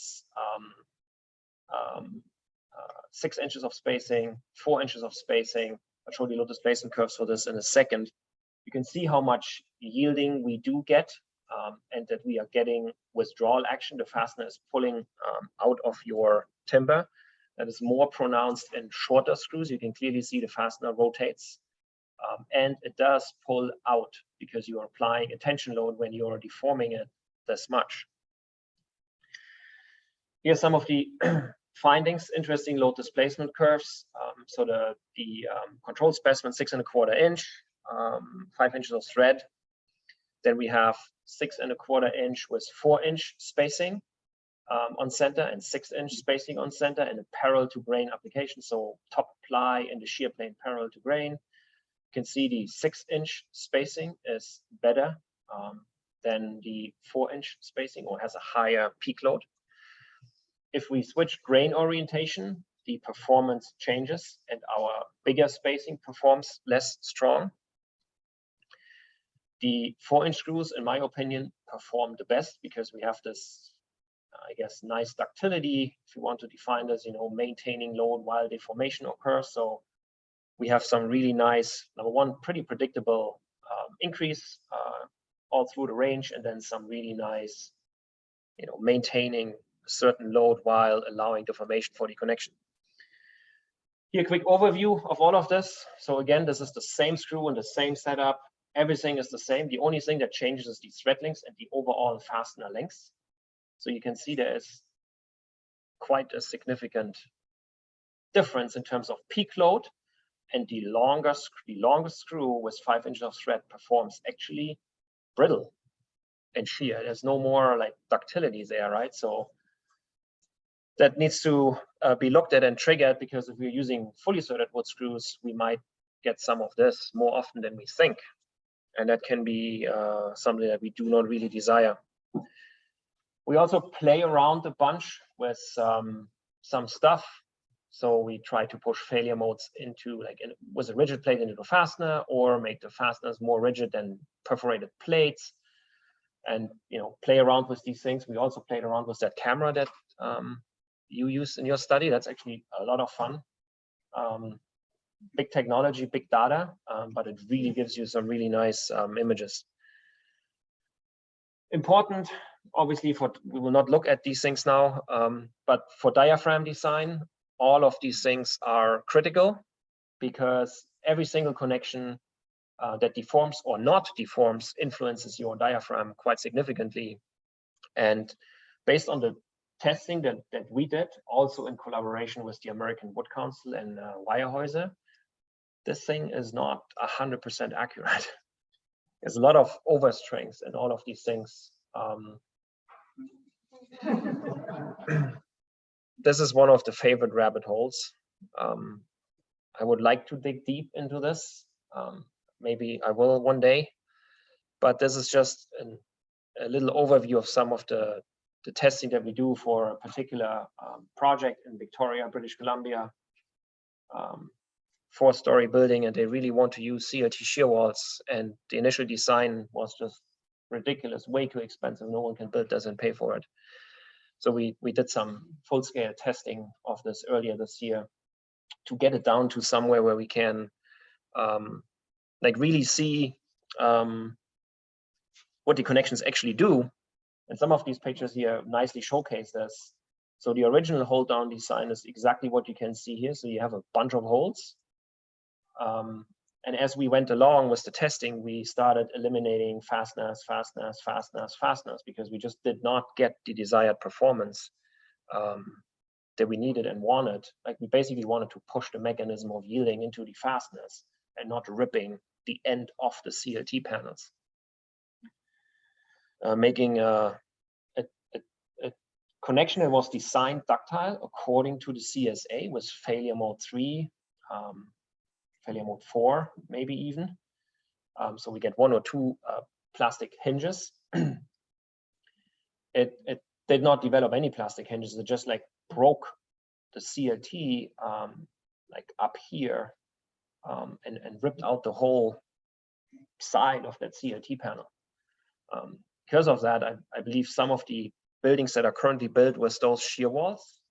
6 inches of spacing, 4 inches of spacing. I'll show you load displacement curves for this in a second. You can see how much yielding we do get, and that we are getting withdrawal action. The fastener is pulling out of your timber. That is more pronounced in shorter screws. You can clearly see the fastener rotates. And it does pull out because you are applying a tension load when you are deforming it this much. Here's some of the findings, interesting load displacement curves. So the control specimen, 6 1/4 inch, 5 inches of thread. Then we have 6 1/4 inch with 4 inch spacing on center and 6 inch spacing on center, and a parallel to grain application. So top ply and the shear plane parallel to grain. You can see the 6 inch spacing is better than the 4 inch spacing, or has a higher peak load. If we switch grain orientation, the performance changes and our bigger spacing performs less strong. The 4 inch screws, in my opinion, perform the best because we have this, I guess, nice ductility, if you want to define this, maintaining load while deformation occurs. So we have some really nice, number one, pretty predictable increase all through the range, and then some really nice, maintaining a certain load while allowing deformation for the connection. Here, a quick overview of all of this. So again, this is the same screw and the same setup. Everything is the same. The only thing that changes is the thread lengths and the overall fastener lengths. So you can see there is quite a significant difference in terms of peak load, and the longest screw with 5 inches of thread performs actually brittle and shear. There's no more like ductility there, right? So that needs to be looked at and triggered, because if we're using fully threaded wood screws, we might get some of this more often than we think. And that can be something that we do not really desire. We also play around a bunch with some stuff. So we try to push failure modes into, with a rigid plate into the fastener, or make the fasteners more rigid than perforated plates. and play around with these things. We also played around with that camera that you use in your study. That's actually a lot of fun. Big technology, big data, but it really gives you some really nice images. Important, obviously, we will not look at these things now, but for diaphragm design, all of these things are critical, because every single connection that deforms or not deforms influences your diaphragm quite significantly. And based on the testing that we did, also in collaboration with the American Wood Council and Weyerhaeuser, this thing is not 100% accurate. There's a lot of overstrength and all of these things. This is one of the favorite rabbit holes. I would like to dig deep into this. Maybe I will one day, but this is just a little overview of some of the testing that we do for a particular project in Victoria, British Columbia. 4-story building, and they really want to use CLT shear walls, and the initial design was just ridiculous, way too expensive. No one can build this and pay for it. So we did some full-scale testing of this earlier this year to get it down to somewhere where we can like really see what the connections actually do. And some of these pictures here nicely showcase this. So the original hold down design is exactly what you can see here. So you have a bunch of holes. And as we went along with the testing, we started eliminating fasteners, because we just did not get the desired performance that we needed and wanted. Like, we basically wanted to push the mechanism of yielding into the fasteners and not ripping the end of the CLT panels. Making a connection that was designed ductile according to the CSA with failure mode 3, failure mode 4, maybe even. So we get 1 or 2 plastic hinges. It did not develop any plastic hinges. It just like broke the CLT like up here and ripped out the whole side of that CLT panel. Because of that, I believe some of the buildings that are currently built with those shear walls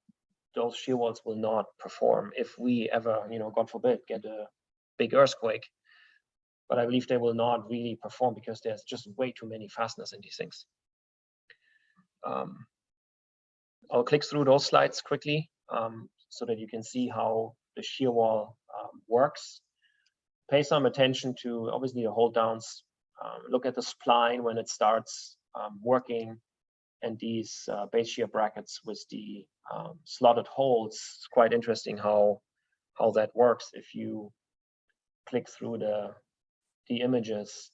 will not perform if we ever, God forbid, get a big earthquake. But I believe they will not really perform because there's just way too many fasteners in these things. I'll click through those slides quickly so that you can see how the shear wall works. Pay some attention to, obviously, the hold downs. Look at the spline when it starts working, and these base shear brackets with the slotted holes. It's quite interesting how that works if you click through the images.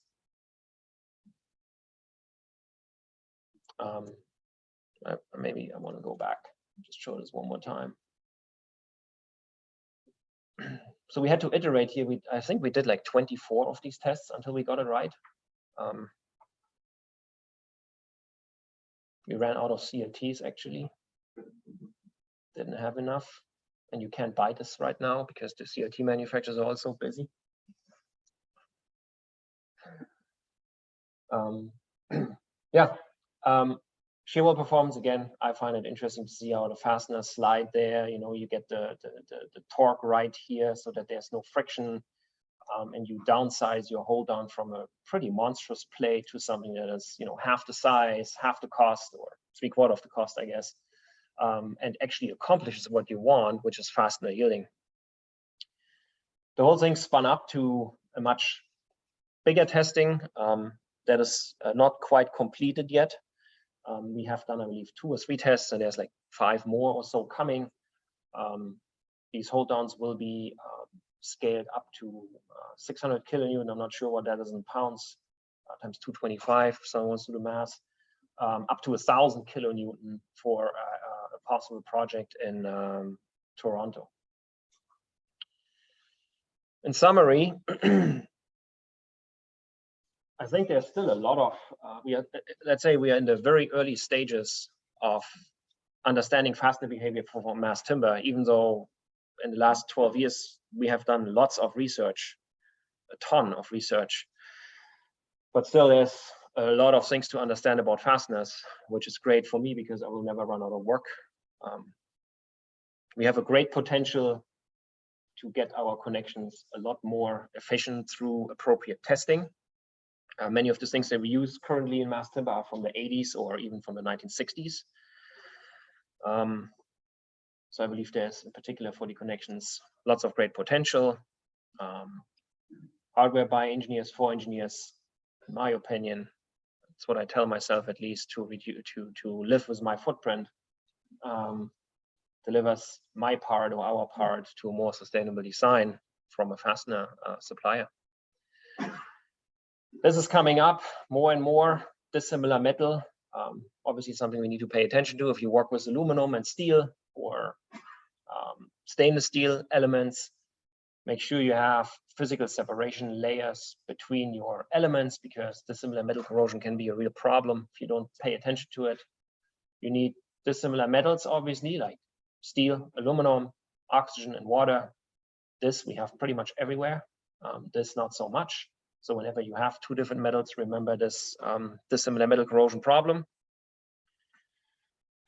Maybe I want to go back, just show this one more time. So we had to iterate here. I think we did like 24 of these tests until we got it right. We ran out of CLTs actually. Didn't have enough. And you can't buy this right now because the CLT manufacturers are also busy. Yeah. Shear wall performance, again, I find it interesting to see how the fasteners slide there. You get the torque right here so that there's no friction, and you downsize your hold down from a pretty monstrous plate to something that is, half the size, half the cost, or 3/4 of the cost, I guess, and actually accomplishes what you want, which is fastener yielding. The whole thing spun up to a much bigger testing that is not quite completed yet. We have done, I believe, 2 or 3 tests, and there's like 5 more or so coming. These hold downs will be scaled up to 600 kilonewton. I'm not sure what that is in pounds, times 225, if someone wants to do math, up to 1,000 kilonewton for a possible project in Toronto. In summary, I think there's still a lot of, let's say we are in the very early stages of understanding fastener behavior for mass timber, even though in the last 12 years, we have done lots of research, a ton of research. But still there's a lot of things to understand about fasteners, which is great for me because I will never run out of work. We have a great potential to get our connections a lot more efficient through appropriate testing. Many of the things that we use currently in mass timber are from the 80s or even from the 1960s. So I believe there's, in particular for the connections, lots of great potential. Hardware by engineers for engineers, in my opinion, that's what I tell myself at least, to live with my footprint, delivers my part or our part to a more sustainable design from a fastener supplier. This is coming up more and more, dissimilar metal. Obviously something we need to pay attention to if you work with aluminum and steel or stainless steel elements. Make sure you have physical separation layers between your elements, because dissimilar metal corrosion can be a real problem if you don't pay attention to it. You need dissimilar metals, obviously, like steel, aluminum, oxygen, and water. This we have pretty much everywhere. This not so much. So whenever you have two different metals, remember this dissimilar metal corrosion problem.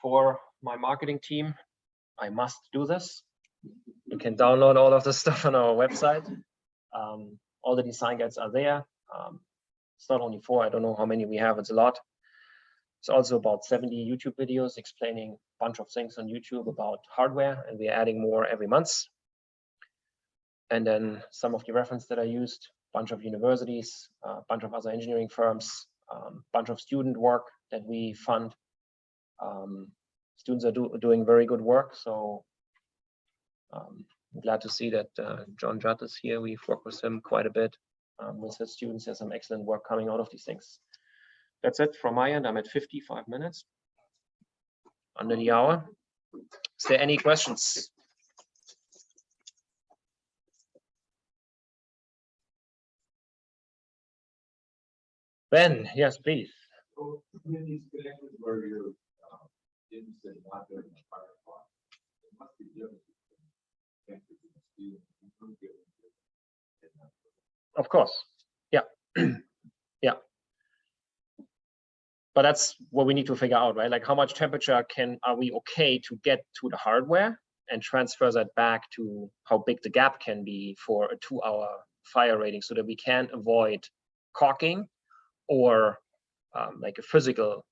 For my marketing team, I must do this. You can download all of the stuff on our website. All the design guides are there. It's not only 4, I don't know how many we have, it's a lot. It's also about 70 YouTube videos explaining a bunch of things on YouTube about hardware, and we're adding more every month. And then some of the reference that I used, a bunch of universities, a bunch of other engineering firms, a bunch of student work that we fund. Students are doing very good work, so I'm glad to see that John Judd is here. We've worked with him quite a bit with his students. There's some excellent work coming out of these things. That's it from my end. I'm at 55 minutes, under the hour. Is there any questions? Ben, yes, please. So in these connections where you're interested in not doing the fire plot, it must be different. Of course, yeah, yeah. But that's what we need to figure out, right? Like, how much temperature are we okay to get to the hardware and transfer that back to how big the gap can be for a 2-hour fire rating, so that we can avoid caulking or like a physical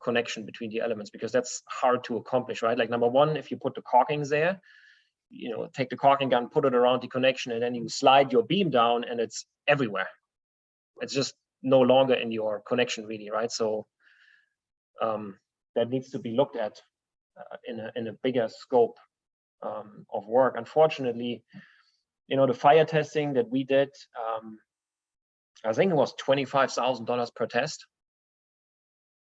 connection between the elements, because that's hard to accomplish, right? Like, number one, if you put the caulkings there, you know, take the caulking gun, put it around the connection, and then you slide your beam down and it's everywhere. It's just no longer in your connection, really, right? So that needs to be looked at in a bigger scope of work. Unfortunately, you know, the fire testing that we did, I think it was $25,000 per test.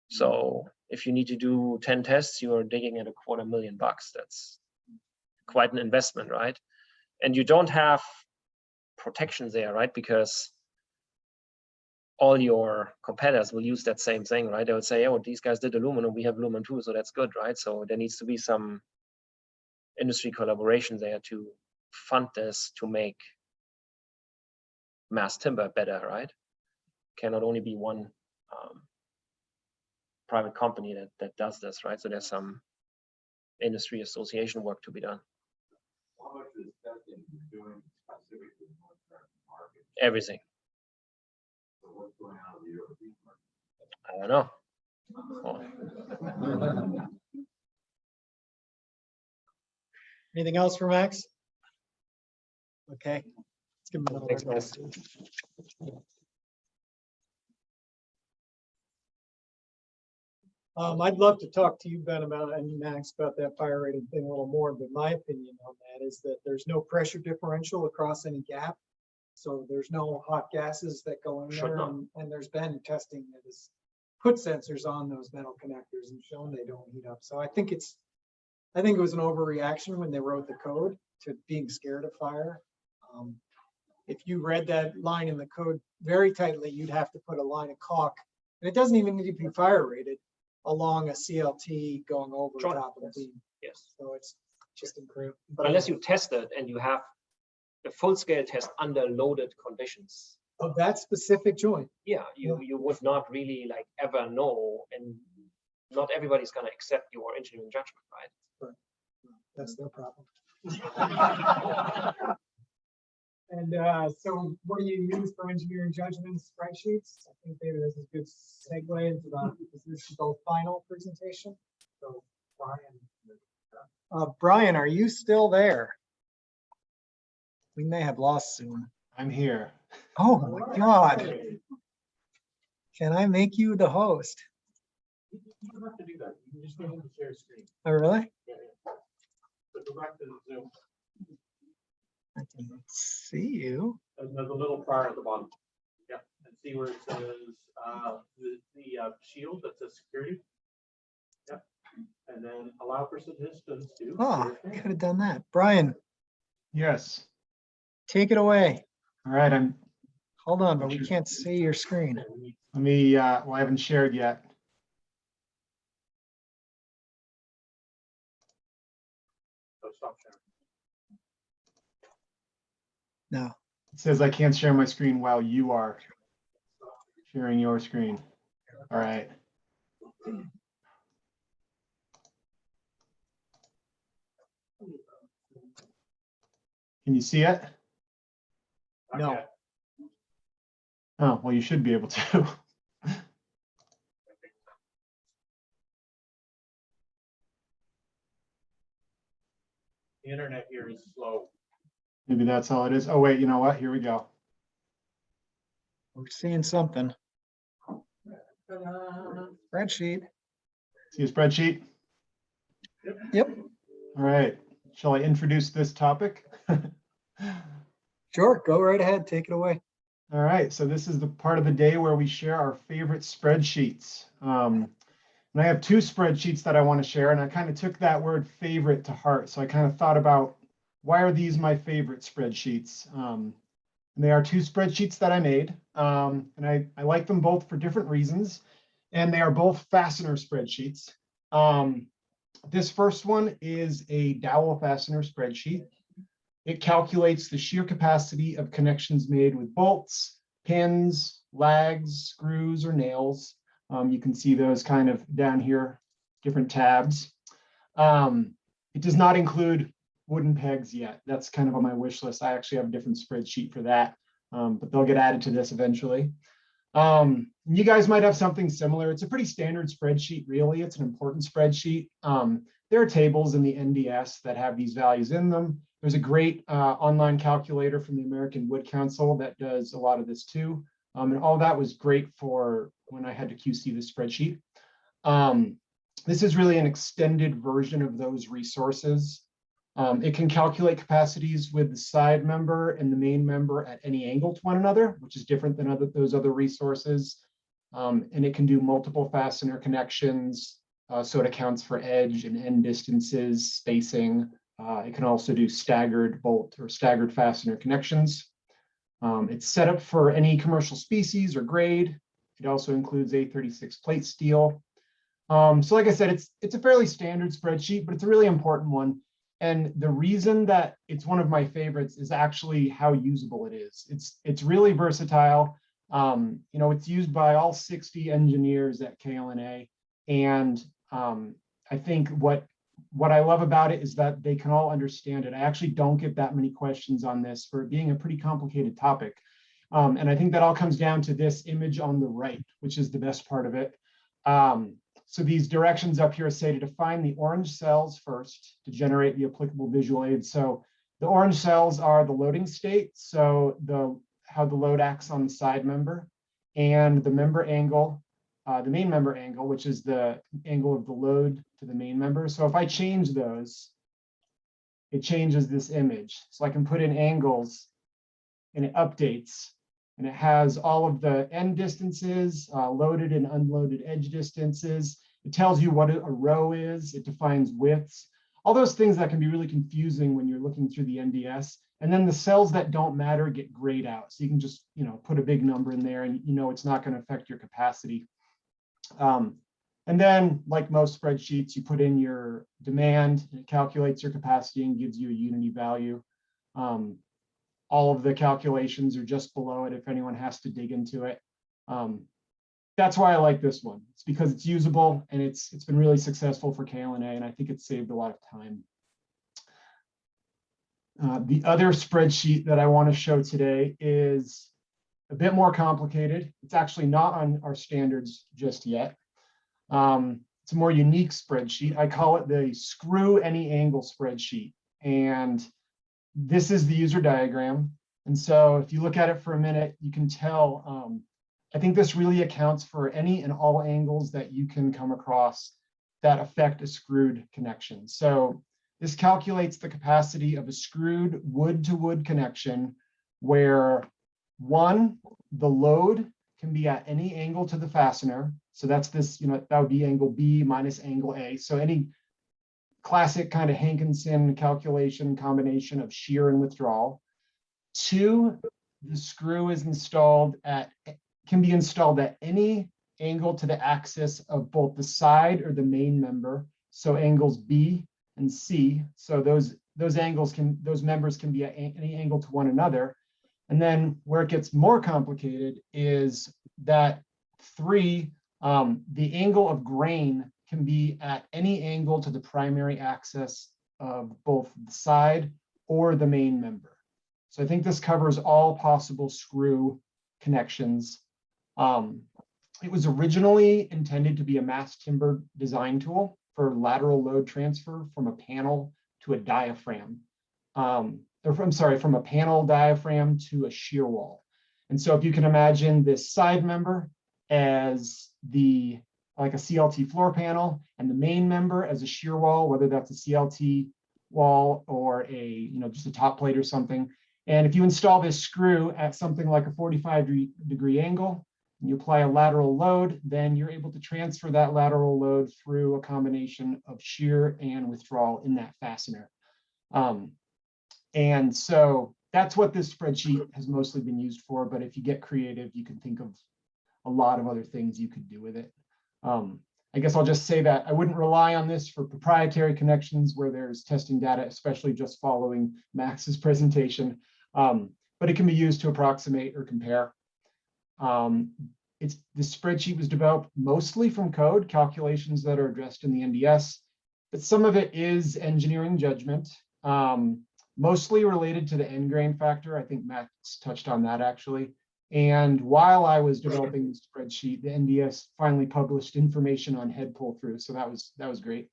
So if you need to do 10 tests, you're digging at $250,000. That's quite an investment, right? And you don't have protection there, right? Because all your competitors will use that same thing, right? They would say, oh, these guys did aluminum, we have aluminum too, so that's good, right? So there needs to be some industry collaboration there to fund this, to make mass timber better, right? Cannot only be one private company that does this, right? So there's some industry association work to be done. How much is testing you're doing specifically in North American market? Everything. So what's going on with the European market? I don't know. Anything else for Max? Okay. Let's give him another. Thanks, Max. I'd love to talk to you, Ben, about, and Max, about that fire rating thing a little more, but my opinion on that is that there's no pressure differential across any gap. So there's no hot gases that go in there, and there's been testing that has put sensors on those metal connectors and shown they don't heat up. So I think it was an overreaction when they wrote the code to being scared of fire. If you read that line in the code very tightly, you'd have to put a line of caulk, and it doesn't even need to be fire rated, along a CLT going over the top of the beam. Yes. So it's just incredible. But unless you test it and you have a full-scale test under loaded conditions, Of that specific joint. Yeah, you would not really like ever know, and not everybody's gonna accept your engineering judgment, right? That's their problem. And so what do you use for engineering judgment spreadsheets? I think David, this is a good segue into the, is this the final presentation? So Brian, are you still there? We may have lost soon. I'm here. Oh my God. Can I make you the host? You don't have to do that. You can just go ahead and share screen. Oh, really? Yeah, yeah. So go back to the Zoom. I can see you. And there's a little bar at the bottom. Yeah, and see where it says the shield that says security. Yep. And then allow participants to. Oh, share I screen. could have done that. Brian, Yes. take it away. All right. I'm. Hold on, but we can't see your screen. Let me. Well, I haven't shared yet. So stop sharing. No. It says I can't share my screen while you are sharing your screen. All right. Can you see it? No. Oh, well, you should be able to. The internet here is slow. Maybe that's all it is. Oh, wait, you know what? Here we go. We're seeing something. Spreadsheet. See a spreadsheet? Yep. All right. Shall I introduce this topic? Sure. Go right ahead. Take it away. All right. So this is the part of the day where we share our favorite spreadsheets. And I have two spreadsheets that I want to share, and I kind of took that word favorite to heart. So I kind of thought about, why are these my favorite spreadsheets? And they are two spreadsheets that I made, and I like them both for different reasons, and they are both fastener spreadsheets. This first one is a dowel fastener spreadsheet. It calculates the shear capacity of connections made with bolts, pins, lags, screws, or nails. You can see those kind of down here, different tabs. It does not include wooden pegs yet. That's kind of on my wish list. I actually have a different spreadsheet for that, but they'll get added to this eventually. You guys might have something similar. It's a pretty standard spreadsheet, really. It's an important spreadsheet. There are tables in the NDS that have these values in them. There's a great online calculator from the American Wood Council that does a lot of this too. And all that was great for when I had to QC this spreadsheet. This is really an extended version of those resources. It can calculate capacities with the side member and the main member at any angle to one another, which is different than those other resources. And it can do multiple fastener connections, so it accounts for edge and end distances, spacing. It can also do staggered bolt or staggered fastener connections. It's set up for any commercial species or grade. It also includes A36 plate steel. So like I said, it's a fairly standard spreadsheet, but it's a really important one. And the reason that it's one of my favorites is actually how usable it is. It's really versatile. It's used by all 60 engineers at KLNA. And I think what I love about it is that they can all understand it. I actually don't get that many questions on this for it being a pretty complicated topic. And I think that all comes down to this image on the right, which is the best part of it. So these directions up here say to define the orange cells first to generate the applicable visual aids. So the orange cells are the loading state, so how the load acts on the side member, and the member angle, the main member angle, which is the angle of the load to the main member. So if I change those, it changes this image. So I can put in angles and it updates, and it has all of the end distances, loaded and unloaded edge distances. It tells you what a row is. It defines widths, all those things that can be really confusing when you're looking through the NDS. And then the cells that don't matter get grayed out. So you can just, put a big number in there and it's not going to affect your capacity. And then, like most spreadsheets, you put in your demand, and it calculates your capacity and gives you a unity value. all of the calculations are just below it if anyone has to dig into it. That's why I like this one. It's because it's usable and it's been really successful for KLNA, and I think it's saved a lot of time. The other spreadsheet that I want to show today is a bit more complicated. It's actually not on our standards just yet. It's a more unique spreadsheet. I call it the screw any angle spreadsheet. And this is the user diagram. And so if you look at it for a minute, you can tell, I think this really accounts for any and all angles that you can come across that affect a screwed connection. So this calculates the capacity of a screwed wood-to-wood connection where one, the load can be at any angle to the fastener. So that's this, that would be angle B minus angle A. So any classic kind of Hankinson calculation combination of shear and withdrawal. Two, the screw is can be installed at any angle to the axis of both the side or the main member. So angles B and C. So those members can be at any angle to one another. And then where it gets more complicated is that three, the angle of grain can be at any angle to the primary axis of both the side or the main member. So I think this covers all possible screw connections. It was originally intended to be a mass timber design tool for lateral load transfer from a panel to a diaphragm. From a panel diaphragm to a shear wall. And so if you can imagine this side member as like a CLT floor panel and the main member as a shear wall, whether that's a CLT wall or just a top plate or something. And if you install this screw at something like a 45-degree angle, and you apply a lateral load, then you're able to transfer that lateral load through a combination of shear and withdrawal in that fastener. And so that's what this spreadsheet has mostly been used for. But if you get creative, you can think of a lot of other things you could do with it. I guess I'll just say that I wouldn't rely on this for proprietary connections where there's testing data, especially just following Max's presentation. But it can be used to approximate or compare. This spreadsheet was developed mostly from code calculations that are addressed in the NDS, but some of it is engineering judgment. Mostly related to the end grain factor. I think Max touched on that actually. And while I was developing the spreadsheet, the NDS finally published information on head pull through. So that was great.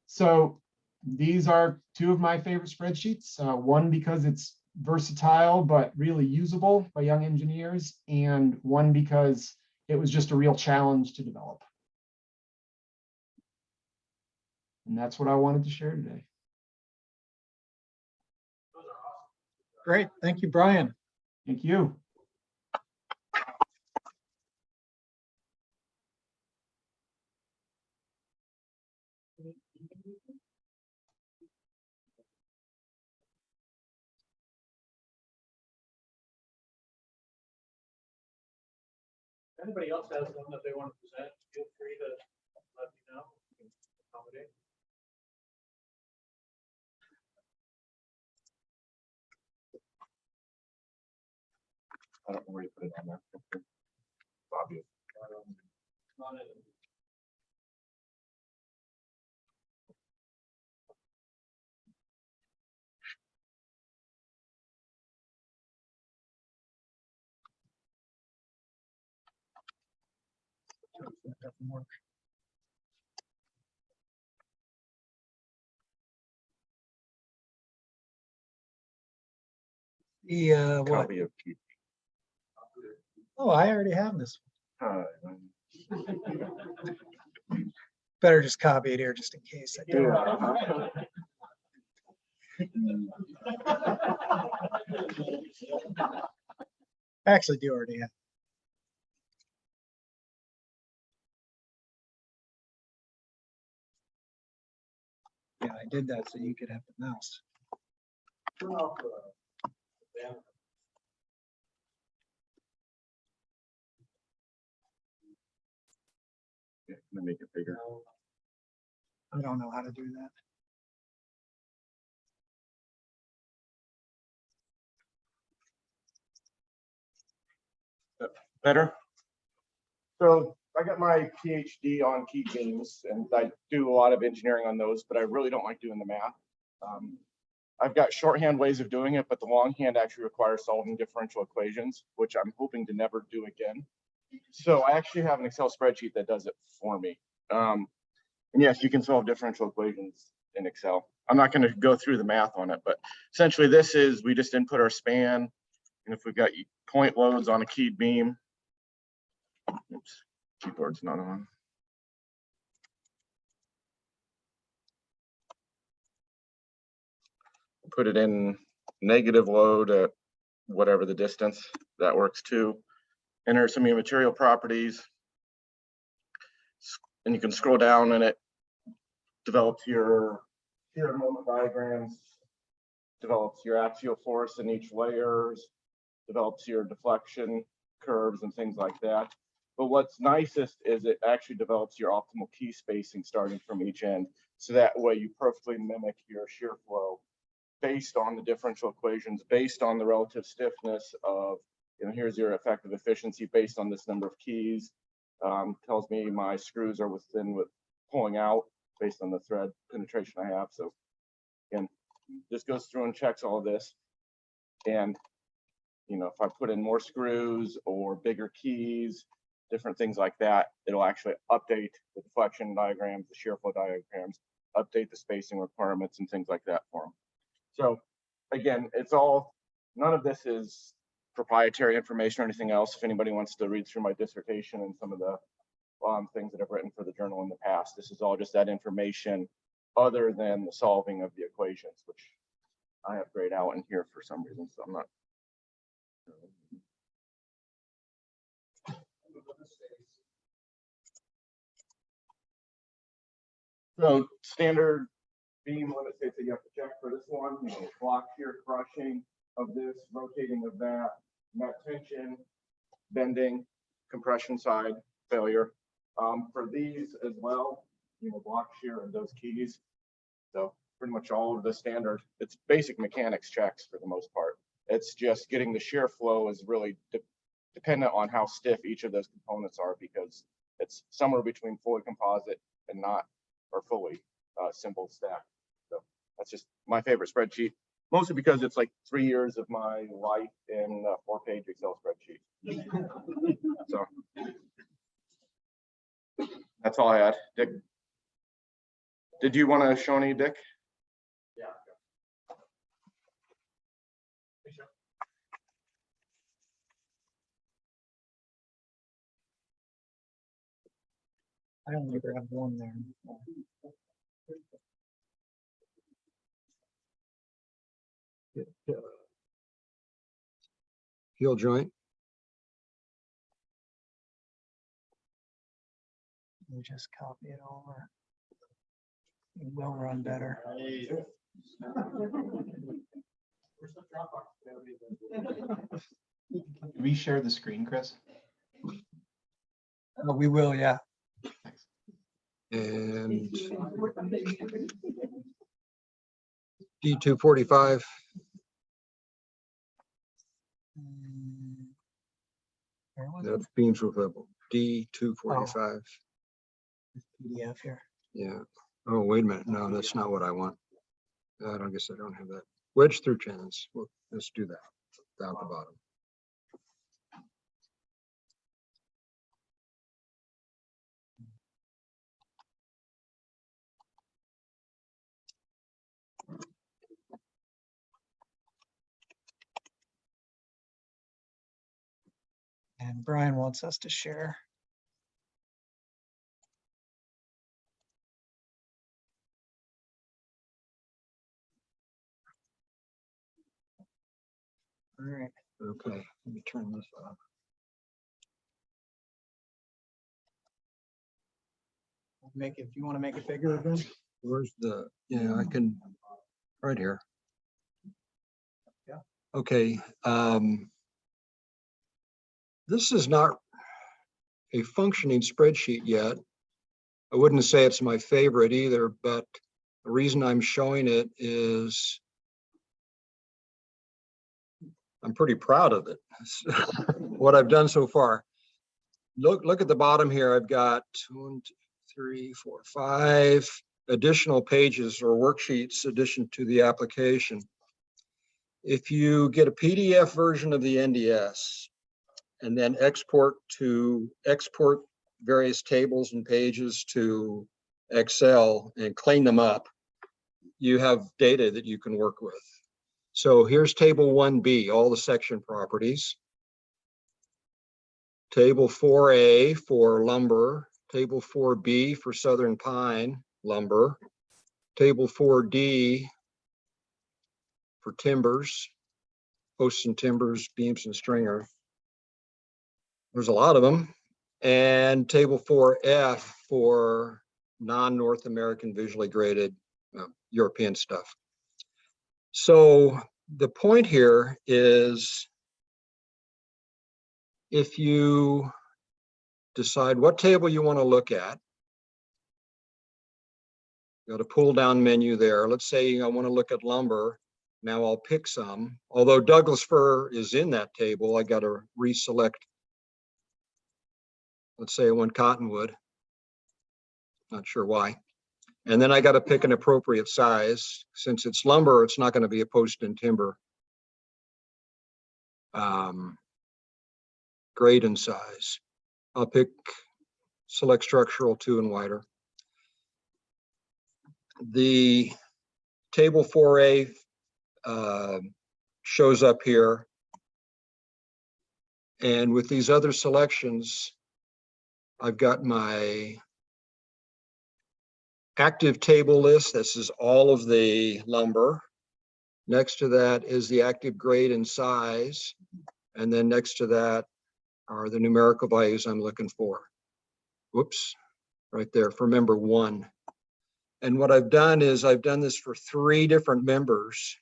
So these are two of my favorite spreadsheets. One because it's versatile, but really usable by young engineers. And one because it was just a real challenge to develop. And that's what I wanted to share today. Great. Thank you, Brian. Thank you. Anybody else has one that they want to present, feel free to let me know. We can accommodate. I don't know where you put it on there. It's obvious. What? Copy of Keith. Oh, I already have this. Hi. Better just copy it here just in case. I don't. I actually do already have. Yeah, I did that so you could have the mouse. Turn off the banner. Yeah, let me make it bigger. I don't know how to do that. Better? So I got my PhD on key beams, and I do a lot of engineering on those, but I really don't like doing the math. I've got shorthand ways of doing it, but the longhand actually requires solving differential equations, which I'm hoping to never do again. So I actually have an Excel spreadsheet that does it for me. And yes, you can solve differential equations in Excel. I'm not going to go through the math on it, but essentially this is, we just input our span. And if we've got point loads on a keyed beam, oops, keyboard's not on. Put it in negative load at whatever the distance, that works too. Enter some of your material properties, and you can scroll down and it develops your shear moment diagrams, develops your axial force in each layers, develops your deflection curves and things like that. But what's nicest is it actually develops your optimal key spacing starting from each end. So that way you perfectly mimic your shear flow based on the differential equations, based on the relative stiffness of, you know, here's your effective efficiency based on this number of keys. Tells me my screws are within with pulling out based on the thread penetration I have. So again, this goes through and checks all of this. And, you know, if I put in more screws or bigger keys, different things like that, it'll actually update the deflection diagrams, the shear flow diagrams, update the spacing requirements and things like that for them. So again, it's all, none of this is proprietary information or anything else. If anybody wants to read through my dissertation and some of the things that I've written for the journal in the past, this is all just that information other than the solving of the equations, which I have grayed out in here for some reason, so I'm not. So standard beam limit states that you have to check for this one, you know, block shear crushing of this, rotating of that, net tension, bending, compression side, failure. For these as well, you know, block shear of those keys. So pretty much all of the standard, it's basic mechanics checks for the most part. It's just getting the shear flow is really dependent on how stiff each of those components are, because it's somewhere between fully composite and not, or fully simple stack. So that's just my favorite spreadsheet, mostly because it's like 3 years of my life in a 4-page Excel spreadsheet. So that's all I had. Dick, did you want to show any, Dick? Yeah. I only grabbed one there. Heel joint. We just copy it over. It will run better. We share the screen, Chris. We will, yeah. And D245. Where was That's beams with level. D245. it? PDF here. Yeah. Oh, wait a minute. No, that's not what I want. I don't guess I don't have that. Wedge through channels. Well, let's do that down at the bottom. And Brian wants us to share. All right. Okay, let me turn this off. Make it, if you want to make it bigger again. Where's the, yeah, I can, right here. Yeah. Okay. This is not a functioning spreadsheet yet. I wouldn't say it's my favorite either, but the reason I'm showing it is I'm pretty proud of it, what I've done so far. look at the bottom here. I've got 1, 2, 3, 4, 5 additional pages or worksheets addition to the application. If you get a PDF version of the NDS and then export various tables and pages to Excel and clean them up, you have data that you can work with. So here's table 1B, all the section properties. Table 4A for lumber, table 4B for southern pine lumber, table 4D for timbers, posts and timbers, beams and stringer. There's a lot of them. And table 4F for non-North American visually graded European stuff. So the point here is, if you decide what table you want to look at, you got a pull down menu there. Let's say I want to look at lumber. Now I'll pick some. Although Douglas fir is in that table, I got to reselect. Let's say I want cottonwood. Not sure why. And then I got to pick an appropriate size. Since it's lumber, it's not going to be a post and timber. Grade and size. I'll pick select structural 2 and wider. The table 4A shows up here. And with these other selections, I've got my active table list. This is all of the lumber. Next to that is the active grade and size. And then next to that are the numerical values I'm looking for. Whoops, right there for member 1. And what I've done is I've done this for 3 different members,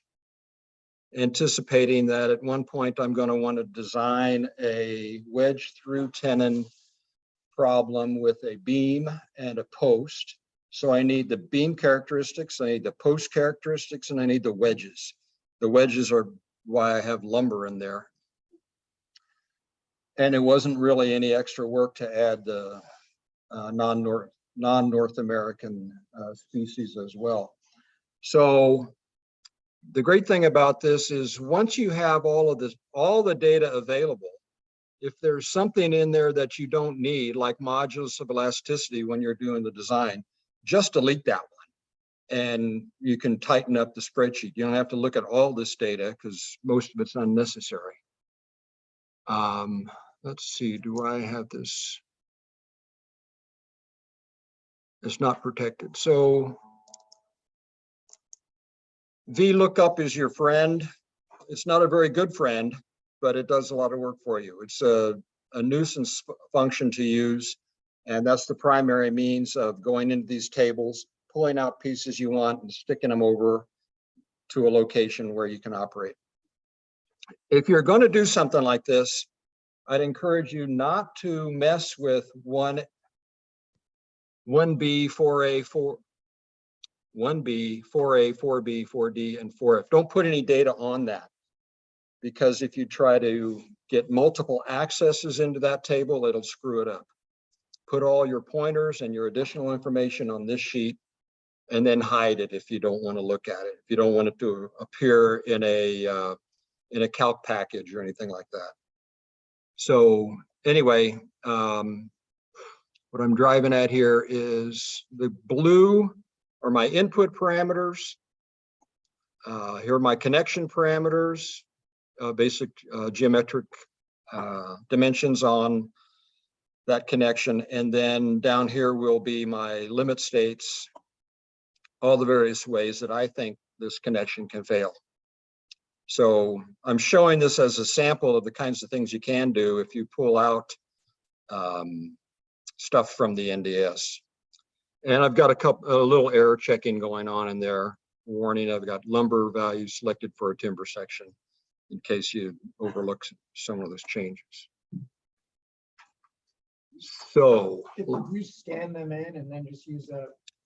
anticipating that at one point I'm going to want to design a wedge through tenon problem with a beam and a post. So I need the beam characteristics, I need the post characteristics, and I need the wedges. The wedges are why I have lumber in there. And it wasn't really any extra work to add the non-North American species as well. So the great thing about this is once you have all the data available, if there's something in there that you don't need, like modulus of elasticity when you're doing the design, just delete that one and you can tighten up the spreadsheet. You don't have to look at all this data because most of it's unnecessary. Let's see, do I have this? It's not protected. So VLOOKUP is your friend. It's not a very good friend, but it does a lot of work for you. It's a nuisance function to use, and that's the primary means of going into these tables, pulling out pieces you want and sticking them over to a location where you can operate. If you're going to do something like this, I'd encourage you not to mess with 1B, 4A, 1B, 4A, 4B, 4D, and 4F. Don't put any data on that, because if you try to get multiple accesses into that table, it'll screw it up. Put all your pointers and your additional information on this sheet, and then hide it if you don't want to look at it. If you don't want it to appear in a calc package or anything like that. So anyway, what I'm driving at here is the blue are my input parameters. Here are my connection parameters, basic geometric dimensions on that connection. And then down here will be my limit states, all the various ways that I think this connection can fail. So I'm showing this as a sample of the kinds of things you can do if you pull out stuff from the NDS. And I've got a little error checking going on in there. Warning, I've got lumber values selected for a timber section in case you overlook some of those changes. So Did you scan them in and then just use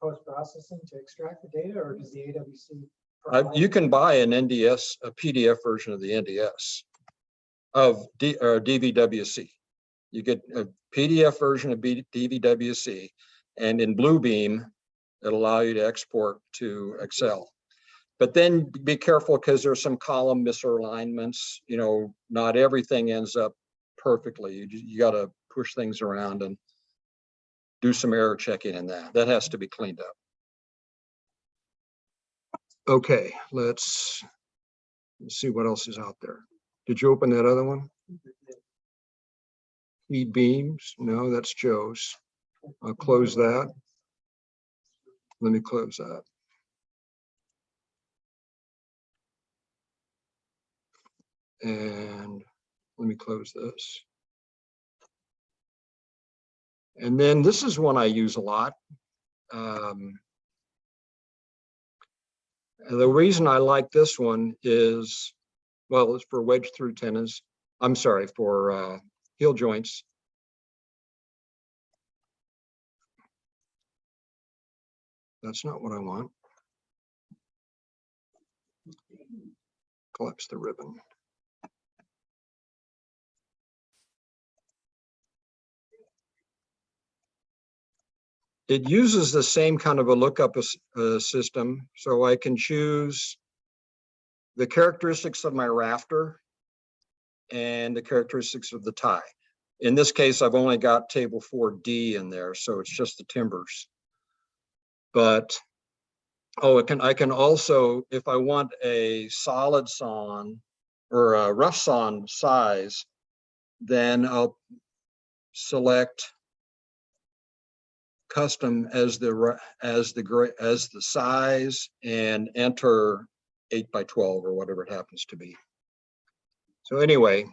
post-processing to extract the data, or does the AWC? you can buy an NDS, a PDF version of the NDS of DVWC. You get a PDF version of DVWC, and in Bluebeam, it'll allow you to export to Excel. But then be careful because there's some column misalignments. You know, not everything ends up perfectly. You got to push things around and do some error checking in that. That has to be cleaned up. Okay, let's see what else is out there. Did you open that other one? E-beams? No, that's Joe's. I'll close that. Let me close that. And let me close this. And then this is one I use a lot. The reason I like this one is, well, it's for wedge through tendons. I'm sorry, for heel joints. That's not what I want. Collapse the ribbon. It uses the same kind of a lookup system, so I can choose the characteristics of my rafter and the characteristics of the tie. In this case, I've only got table 4D in there, so it's just the timbers. But I can also, if I want a solid sawn or a rough sawn size, then I'll select custom as the size and enter 8x12 or whatever it happens to be. So anyway,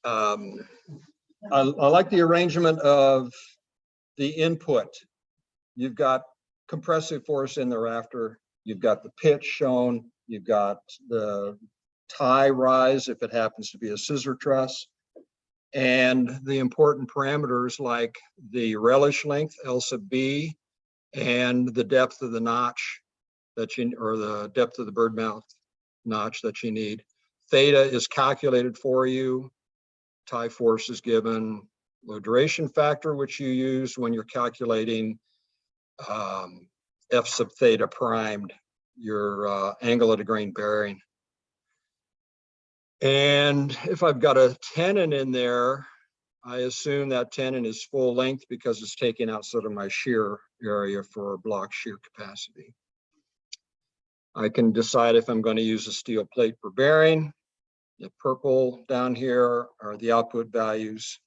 I like the arrangement of the input. You've got compressive force in the rafter, you've got the pitch shown, you've got the tie rise if it happens to be a scissor truss, and the important parameters like the relish length, L sub B, and the depth of the notch that you, or the depth of the bird mouth notch that you need. Theta is calculated for you. Tie force is given. Low duration factor, which you use when you're calculating F sub theta primed, your angle of the grain bearing. And if I've got a tenon in there, I assume that tenon is full length because it's taking out sort of my shear area for block shear capacity. I can decide if I'm going to use a steel plate for bearing. The purple down here are the output values.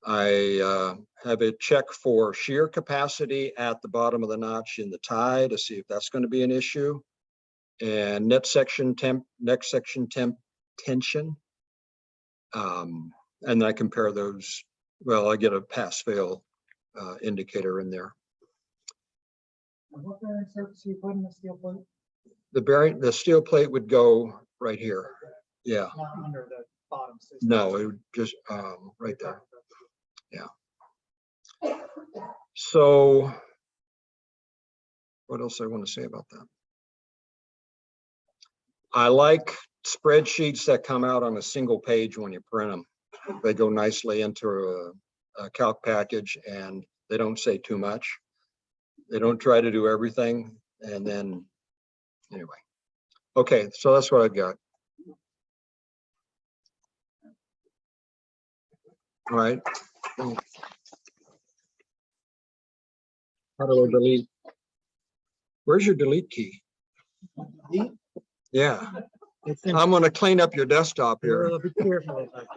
I have a check for shear capacity at the bottom of the notch in the tie to see if that's going to be an issue. And net section temp, tension. And I compare those. Well, I get a pass fail indicator in there. What bearing surface you put in the steel plate? The steel plate would go right here. Yeah. Not under the bottom system. No, it would just right there. Yeah. So what else I want to say about that? I like spreadsheets that come out on a single page when you print them. They go nicely into a calc package and they don't say too much. They don't try to do everything. And then anyway. Okay, so that's what I've got. All right. How do I delete? Where's your delete key? Delete? Yeah, It's in, I'm gonna clean up your desktop here. be careful about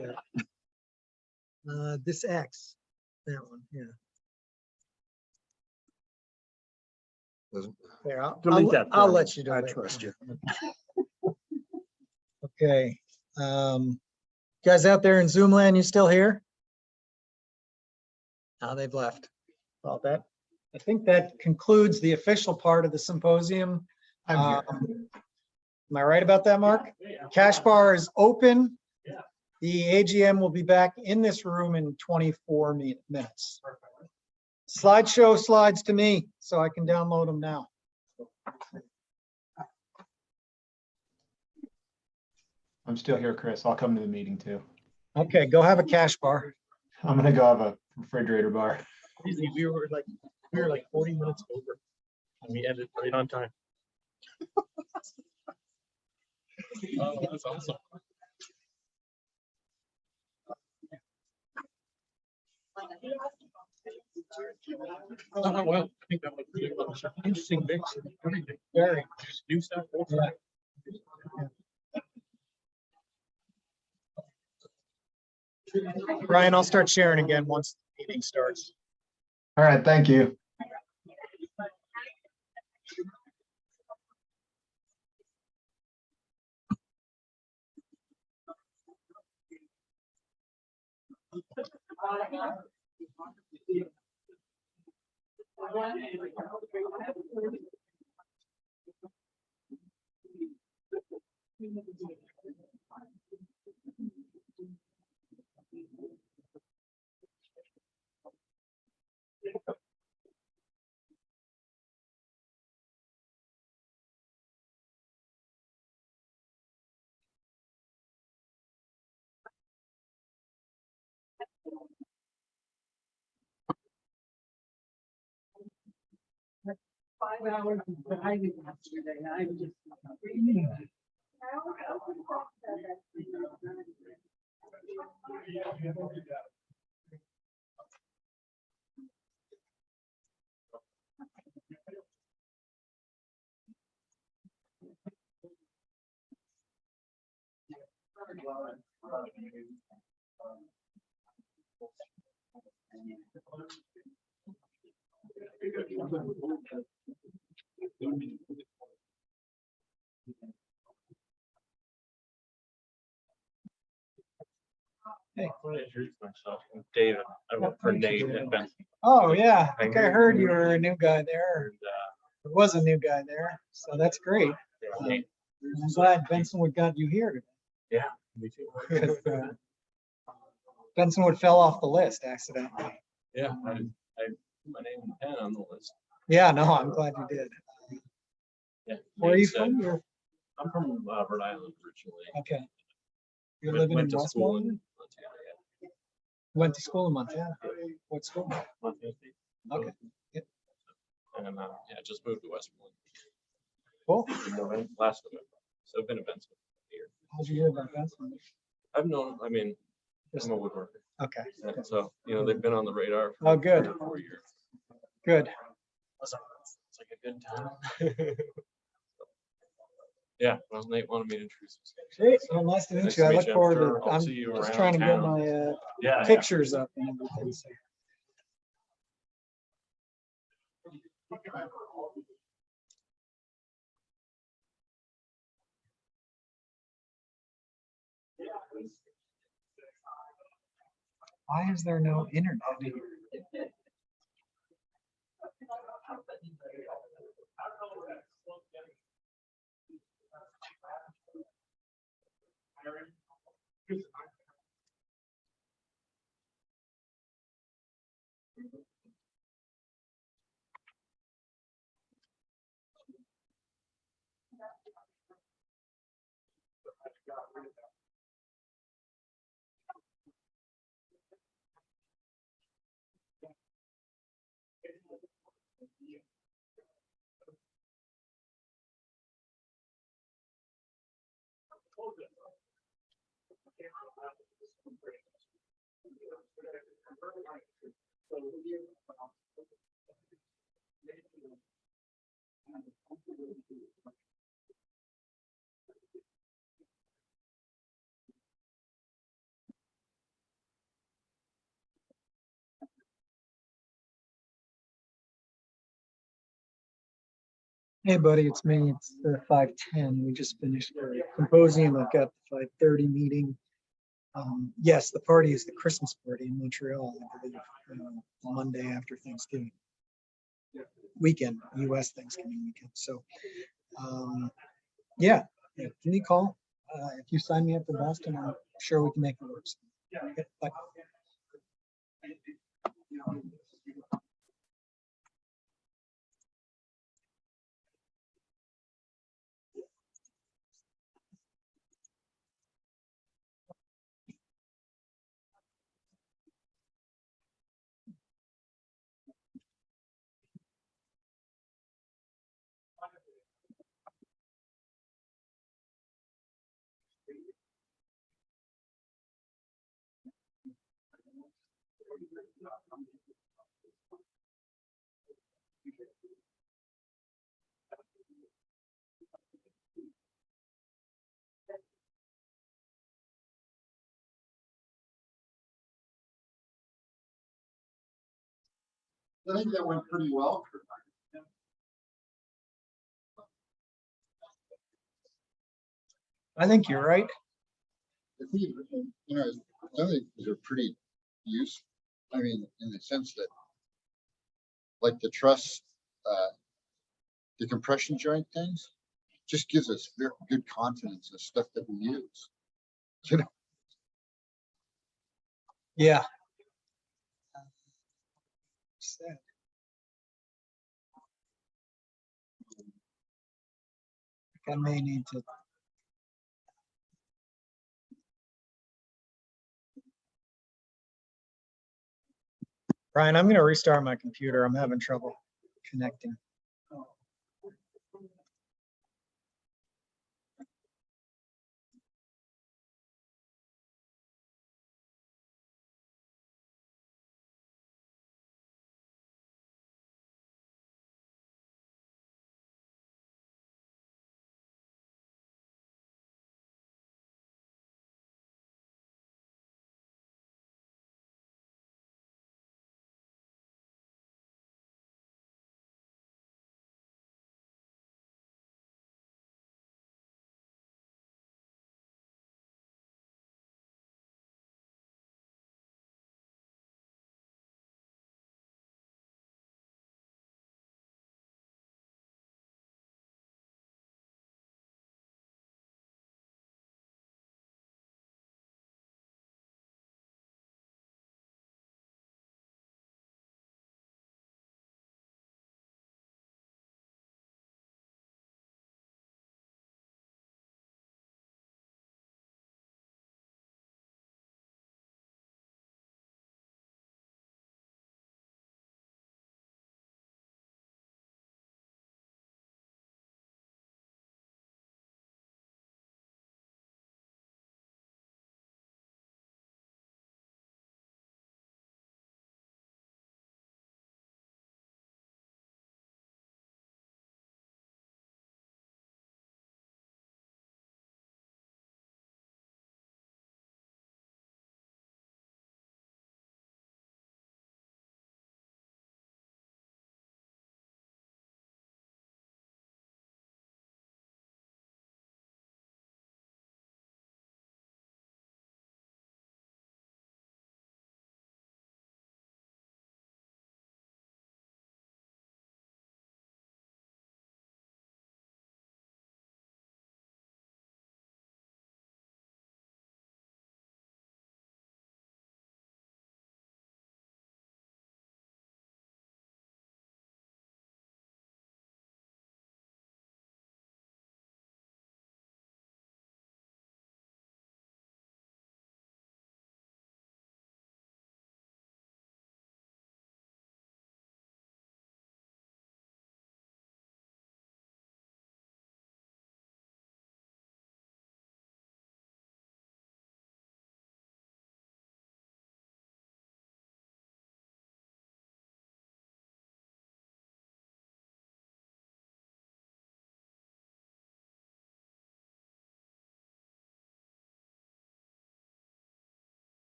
that. This X, that one, yeah. Doesn't- There, Delete that I'll for let me. you do I it. trust you. Okay. Guys out there in Zoom land, you still here? Now they've left. Well, that, I think that concludes the official part of the symposium. I'm here. Am I right about that, Mark? Cash bar is open. The AGM will be back in this room in 24 minutes. Slideshow slides to me, so I can download them now. I'm still here, Chris. I'll come to the meeting too. Okay, go have a cash bar. I'm gonna go have a refrigerator bar. Easy, we were like 40 minutes over. And we ended right on time. Oh, that's awesome. Oh, well, I think that was really well. Interesting mix of everything. Very just new stuff. Old stuff. Brian, I'll start sharing again once the meeting starts. All right, thank you. Hey. I want to introduce myself. I'm David. I work for Nate at Benson. Oh, yeah, I think I heard you were a new guy there. And, There was a new guy there, so that's great. Nate, I'm glad Bensonwood got you here yeah, me too. today. 'Cause, Bensonwood fell off the list accidentally. Yeah, I my name and pen on the list. Yeah, no, I'm glad you did. Yeah. Where are you Nate said- from? You're, I'm from Rhode Island originally. okay. You're Went- living in went to school Westmoreland? in Montana, Went to school in Montana. What school? yeah. Montana State. Okay, yep. And yeah, just moved to Westmoreland Cool. in last November. So I've been to Benson a year. How'd you hear about Benson? I've known, I mean, I'm a woodworker. Okay, And so, they've been on the radar for oh, good, 4 years. good. It's like a good time. Yeah, well, Nate wanted me to introduce myself. Great, well, nice to meet Nice you. to I meet look you. I'm forward sure to, I'll I'm see you just around trying to get town. my Yeah. pictures up and everything. So. Why is there no internet here? Hey buddy, it's me. It's 5:10. We just finished the symposium. I've got the 5:30 meeting. Yes, the party is the Christmas party in Montreal, I believe, Monday after Thanksgiving weekend, US Thanksgiving weekend. So, yeah, give me a call. If you sign me up for Boston, I'm sure we can make it work. Okay, bye. I think that went pretty well. I think you're right. I think, you know, some of these are pretty useful. I mean, in the sense that, like the truss, the compression joint things, just gives us very good confidence in stuff that we use. You know, Yeah. I may need to. Brian, I'm going to restart my computer. I'm having trouble connecting.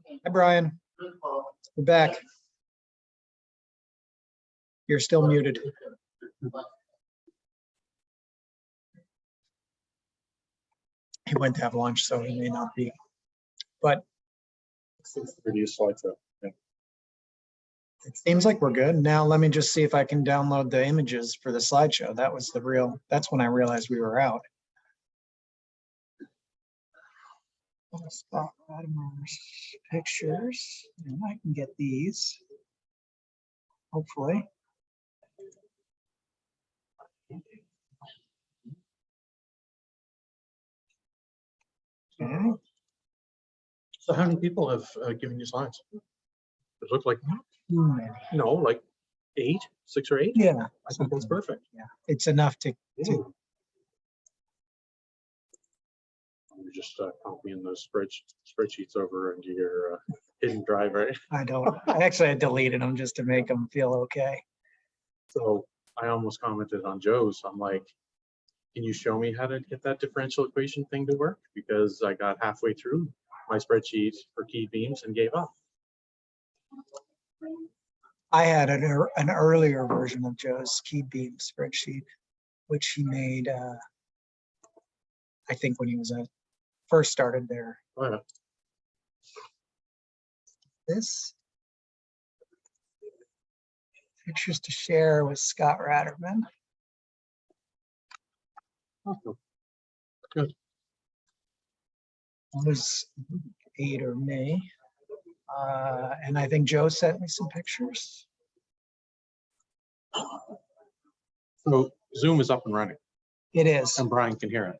Hi, Brian. We're back. You're still muted. He went to have lunch, so he may not be. But Reduce slideshow. Yeah. it seems like we're good. Now let me just see if I can download the images for the slideshow. That was that's when I realized we were out. Spot Latimer's pictures, and I can get these, hopefully. Okay. So how many people have given you slides? It looked like, no, like 6 or 8. Yeah, I think that's perfect. yeah, it's enough to You're just copying those spreadsheets over into your hidden drive, right? I deleted them just to make them feel okay. So I almost commented on Joe's. I'm like, can you show me how to get that differential equation thing to work? Because I got halfway through my spreadsheet for key beams and gave up. I had an earlier version of Joe's key beam spreadsheet, which he made, I think when he was first started there. Oh, yeah. This pictures to share with Scott Ratterman. Oh, good. It was 8 or May. And I think Joe sent me some pictures. So Zoom is up and running It is. and Brian can hear it.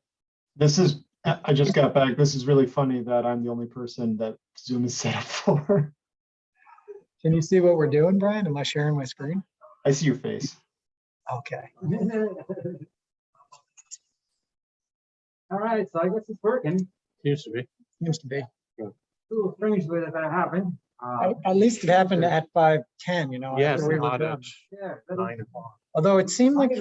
I just got back. This is really funny that I'm the only person that Zoom is set up for. Can you see what we're doing, Brian? Am I sharing my screen? I see your face. Okay. All right, so I guess it's working. Seems to be. Seems to be. A little strange the way that happened. At least it happened at 5:10, you know. Yes, after we were not done. at Yeah, 9 o'clock. Although it seemed like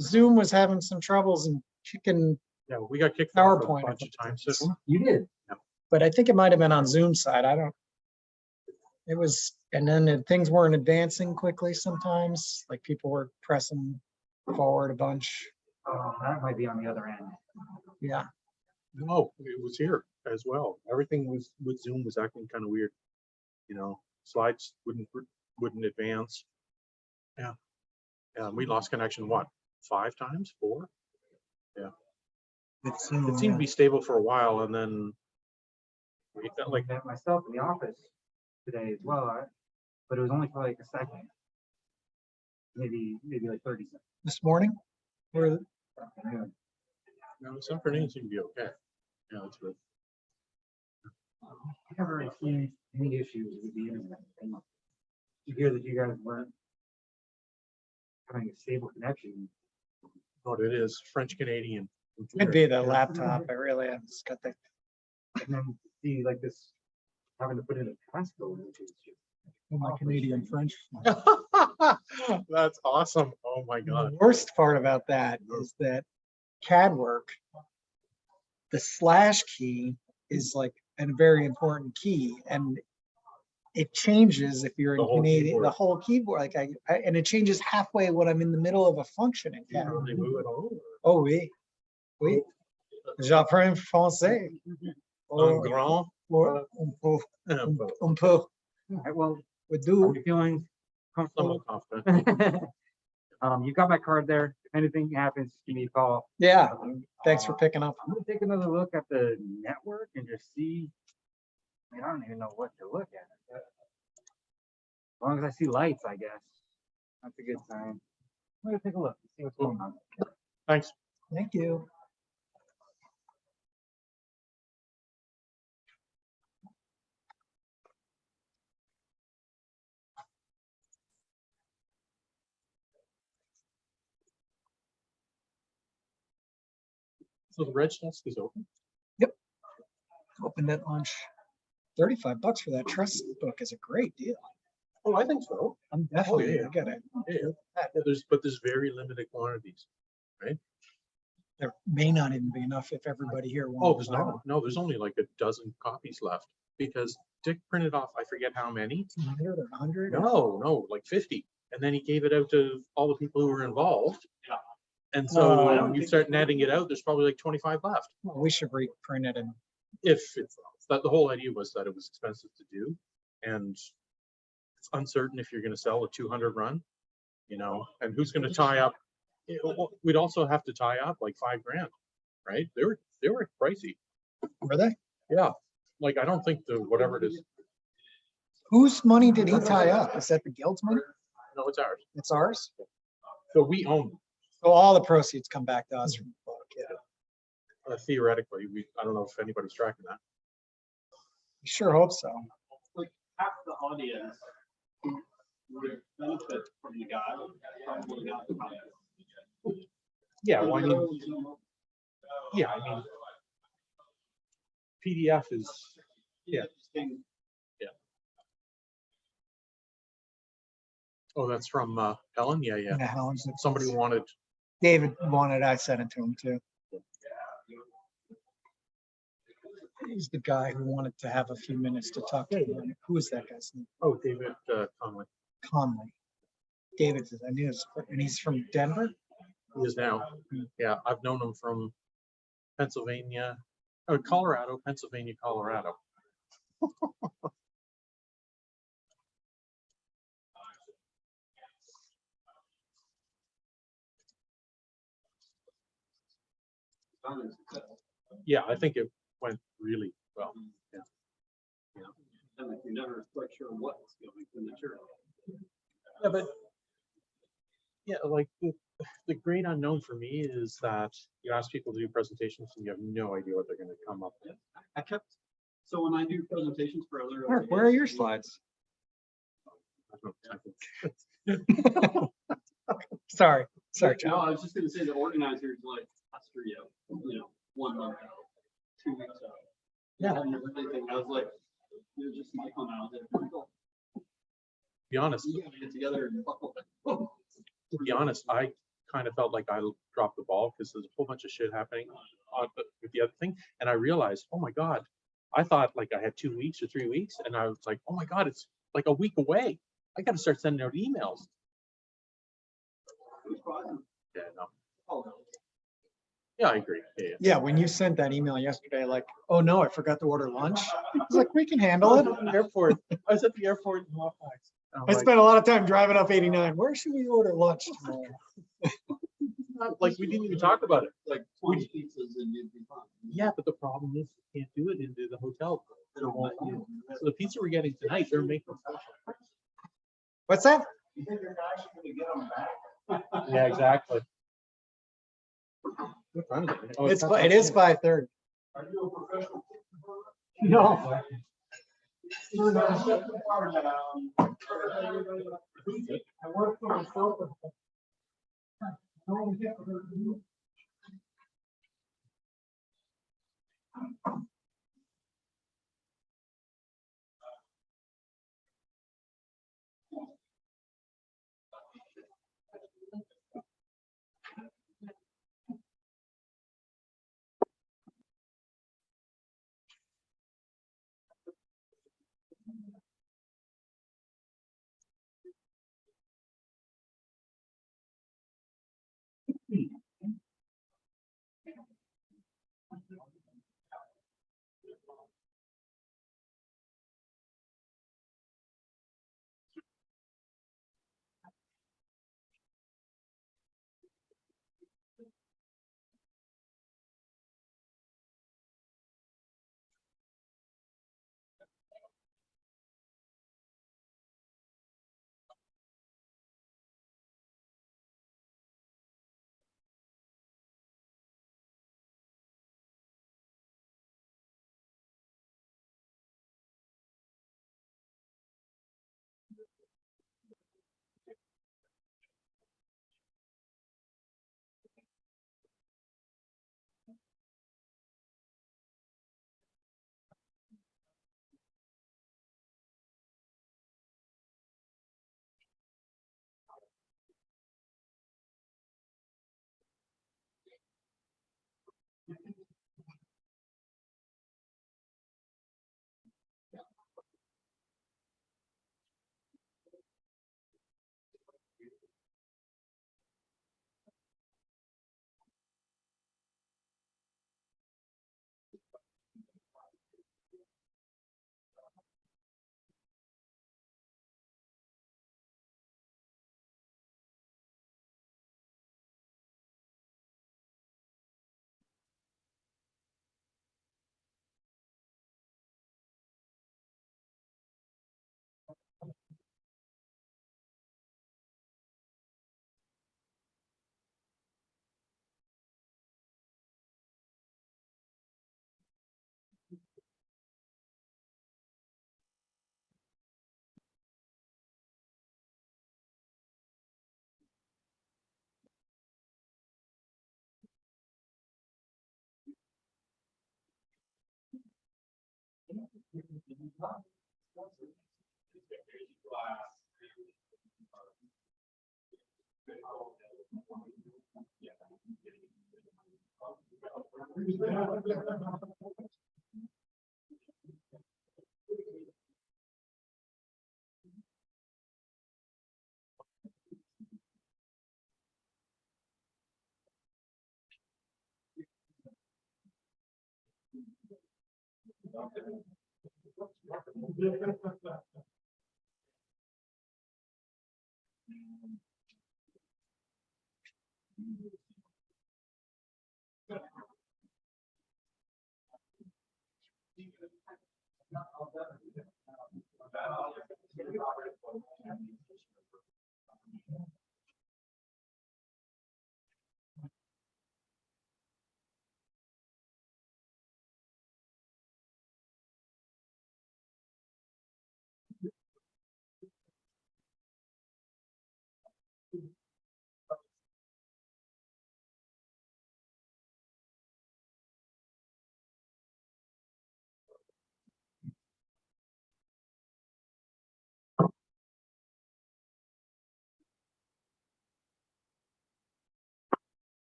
Zoom was having some troubles and kicking, Yeah, we got kicked off a PowerPoint bunch of times. you did. but I think it might have been on Zoom's side. It was, and then things weren't advancing quickly sometimes, like people were pressing forward a bunch. That might be on the other end. Yeah. No, it was here as well. Everything was with Zoom was acting kind of weird. You know, slides wouldn't advance. Yeah. Yeah, we lost connection, what, 5 times? 4? Yeah. With Zoom, It seemed to be stable for a while and then we felt like Met myself in the office today as well, but it was only for like a second. Maybe like 30 seconds. this morning. Or Afternoon. no, this afternoon seemed to be okay. Yeah, that's good. I never really seen any issues with the internet. You hear that you guys weren't having a stable connection. What it is, French Canadian. could be the laptop. I really have just got the. And then see like this, having to put in a passcode. Which is just My Canadian French. That's awesome. Oh my The God. worst part about that is that CAD work, the slash key is like a very important key, and it changes if you're The in whole Canadian, keyboard. the whole keyboard, like and it changes halfway when I'm in the middle of a function in CAD. They move it over. Oh, oui. Oui. J'apprends français. En grand. Un peu. Un peu. all right, well, We are do. you feeling comfortable? Somewhat confident. You got my card there. If anything happens, give me a call. Yeah. Thanks for picking up. I'm gonna take another look at the network and just see. I mean, I don't even know what to look at. As long as I see lights, I guess. That's a good sign. I'm gonna take a look and see what's going on. Thanks. Thank you. So the red desk is open? Opened at lunch. $35 for that trust book is a great deal. Oh, I think so. I'm definitely yeah. gonna get it. Yeah, there's very limited quantities. There may not even be enough if everybody here Oh, wants. there's no, there's only like a dozen copies left because Dick printed off, I forget how many. 100 or 100? No, like 50. And then he gave it out to all the people who were involved. And Oh, so I when you start netting it out, there's probably like 25 left. Well, we should reprint it and If it's, that the whole idea was that it was expensive to do. And it's uncertain if you're going to sell a 200 run, and who's going to tie up. We'd also have to tie up like $5 grand, right? They were pricey. were they? Yeah. Like, I don't think whatever it is. Whose money did he tie up? Is that the guild's money? No, it's ours. It's ours? So we own them. So all the proceeds come back to us from the book, yeah. Theoretically, I don't know if anybody's tracking that. Sure hope so. Like half the audience who would benefit from the guide probably got the guide. Yeah, well, I mean, PDF is, yeah. Oh, that's from Helen? Yeah. Yeah, Helen's- Somebody wanted, David wanted, I sent it to him too. He's the guy who wanted to have a few minutes to talk to me. Who is that guy's name? oh, David Conley. Conley. David, I knew his, and he's from Denver? He is now. Yeah, I've known him from Pennsylvania, Colorado, Pennsylvania, Colorado. Yeah, I think it went really well. Yeah. And like you're never quite sure what's going to material. Yeah, but yeah, like the great unknown for me is that you ask people to do presentations and you have no idea what they're going to come up with. I kept, so when I do presentations for other. Mark, where are your slides? Sorry, No, John. I was just gonna say the organizers like pester you, 1 month out, 2 weeks out. Yeah. And everything. I was like, you're just my phone out there. Be honest, You gotta get together and buckle. to be honest, I kind of felt like I dropped the ball because there's a whole bunch of shit happening with the other thing. And I realized, oh my God, I thought like I had 2 weeks or 3 weeks. And I was like, oh my God, it's like a week away. I got to start sending out emails. Yeah, no. Yeah, I agree. Yeah. Yeah, when you sent that email yesterday, like, oh no, I forgot to order lunch. I was like, we can handle it. Airport. I was at the airport in Halifax. I spent a lot of time driving up 89. Where should we order lunch tomorrow? Like we didn't even talk about it. Like 20 pizzas and you'd be fine. Yeah, but the problem is you can't do it into the hotel. They don't want you. So the pizza we're getting tonight, they're making. What's that? You think your guys are gonna get them back? Yeah, exactly. What time is it? Oh, It is 5:30. Are you a professional? No. I work for myself.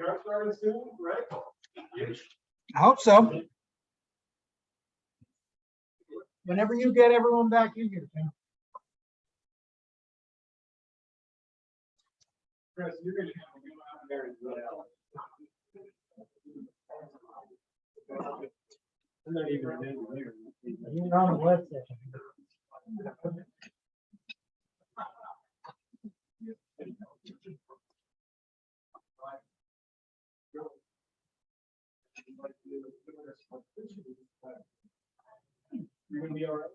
Starting soon, right? I hope so. Whenever you get everyone back in here, Tim. Chris, you're gonna have to go out there as well. I'm not even an engineer. You're on a web session. You're gonna be all right.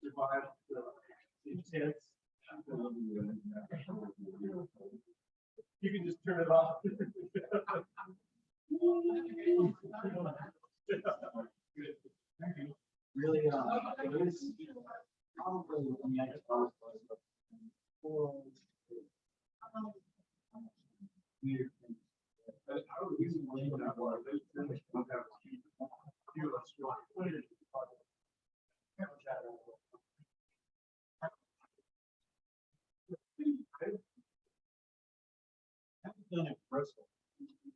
Survive the intense. You can just turn it off. Really, it is probably, I mean, I just thought weird thing. I would use the lane that was, they don't have to keep you a strong. Haven't done it in Bristol.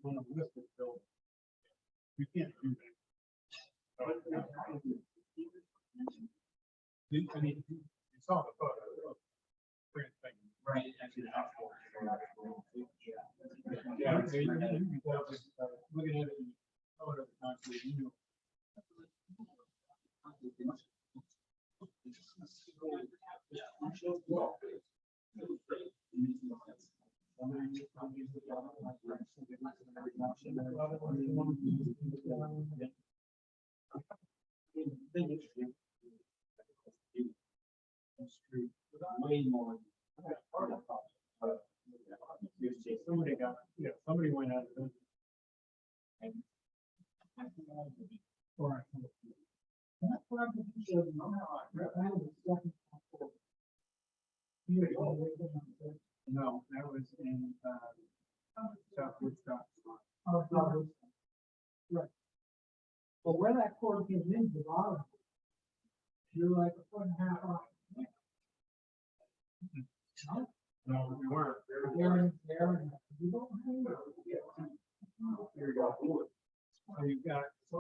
On a listed building. You can't do that. I mean, you saw the photo. Great thing. Right, actually. Yeah, looking at it, photo constantly, you know. Way more. Somebody got, yeah, somebody went out of it. All right. No, that was in, South Woodstock. Right. Well, where that cord came in, the bottom, you're like a foot and a half off. No, we weren't. You don't have Here we go. So you've got, so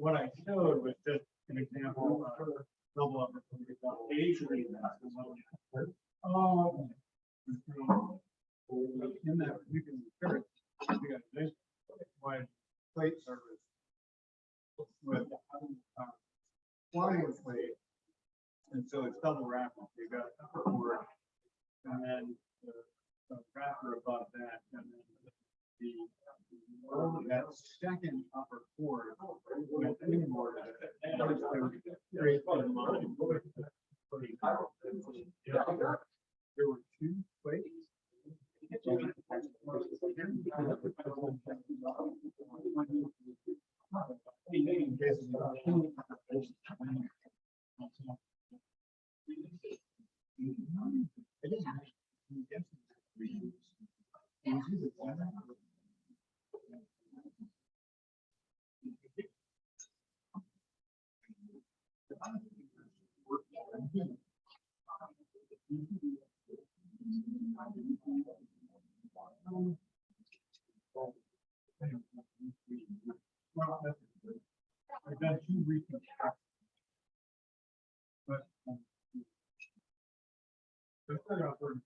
what I showed was just an example of double up. Asian. Oh, In that, you can, we got this wide plate service with flying plate. And so it's double wrapping. You got upper cord and then the wrapper above that, and then that second upper cord with inboard. There were two plates. I've done 2 recent. But. Let's start off with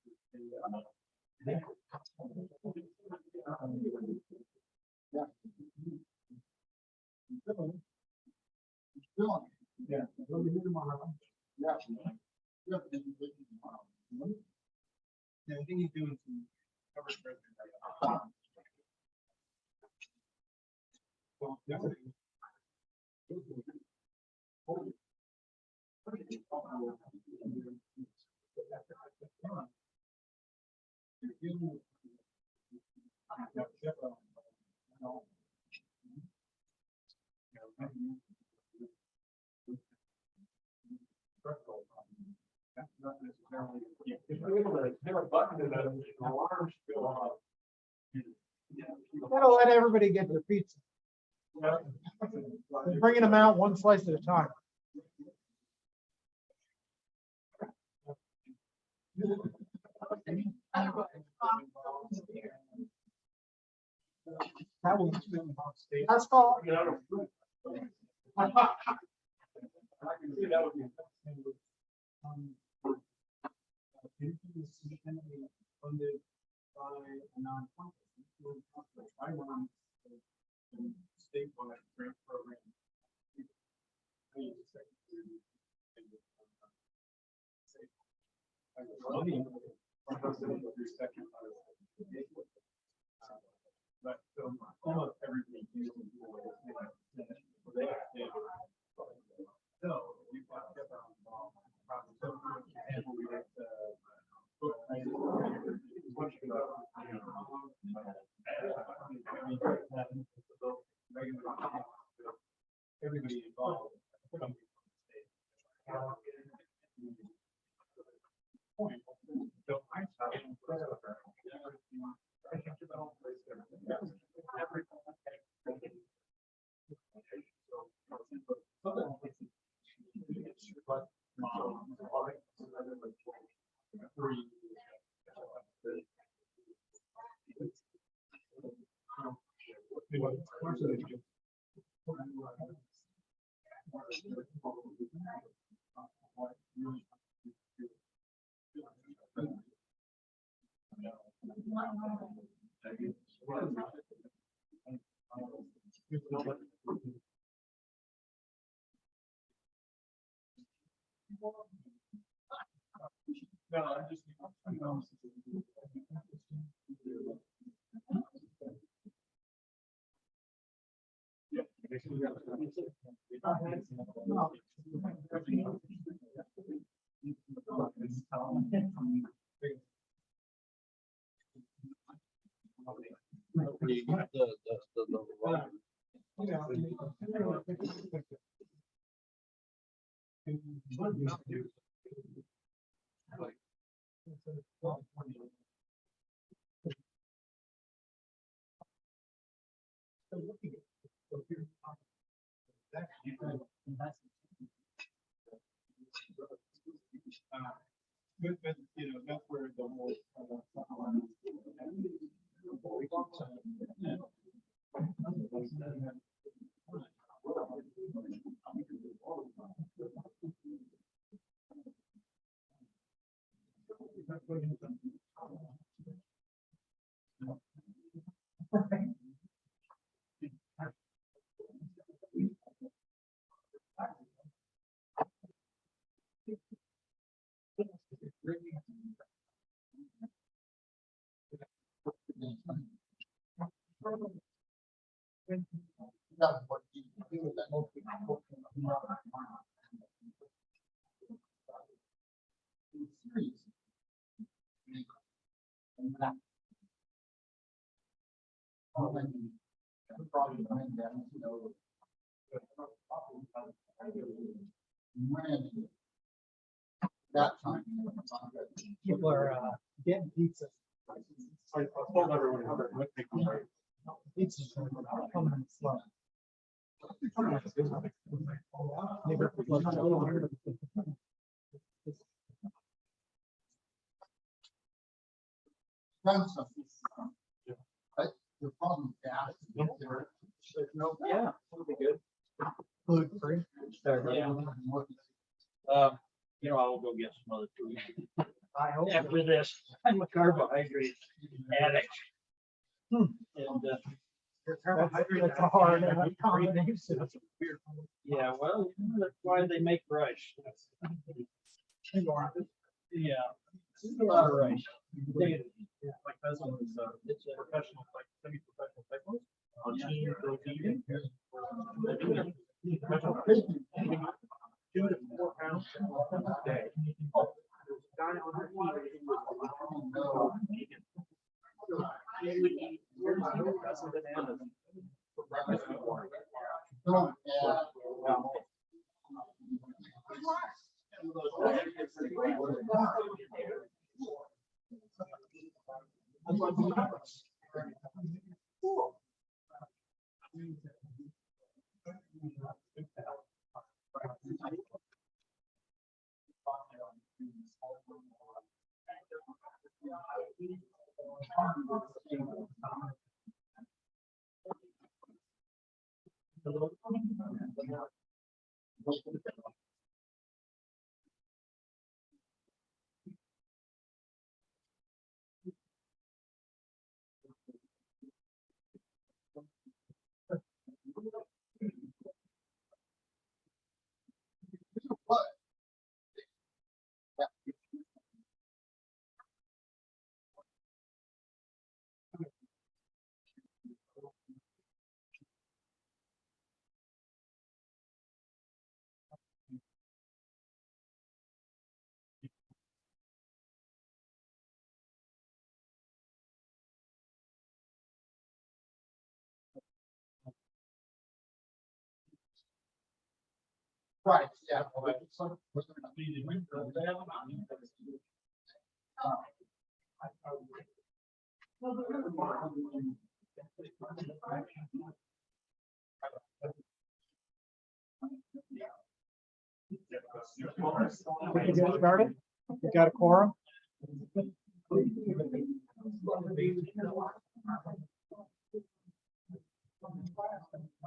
Yeah. Yeah, I think he's doing some cover spread. Well, definitely. Gotta let everybody get their pizza. They're bringing them out one slice at a time. That was last call. Funded by a nonprofit. I run a statewide grant program. But almost everybody uses so we've got everybody involved. So I No, I'm just. But, you know, that's where the whole. That time. People are getting pizza. I told everyone. Pizza's coming in slow. Right? The problem is gas. No, yeah, that'll be good. Gluten free. Yeah. I'll go get some other food. I hope. After this, I'm a carbohydrate addict. And, That's a hard combination. yeah, well, that's why they make rice. Yeah. A lot of rice. My cousin was it's a professional, like semi-professional cyclist on team protein. 2 to 4 pounds a day. There's a guy on her team who was vegan. He would eat a dozen bananas for breakfast and lunch. Right, yeah. We can get started. We got a quorum.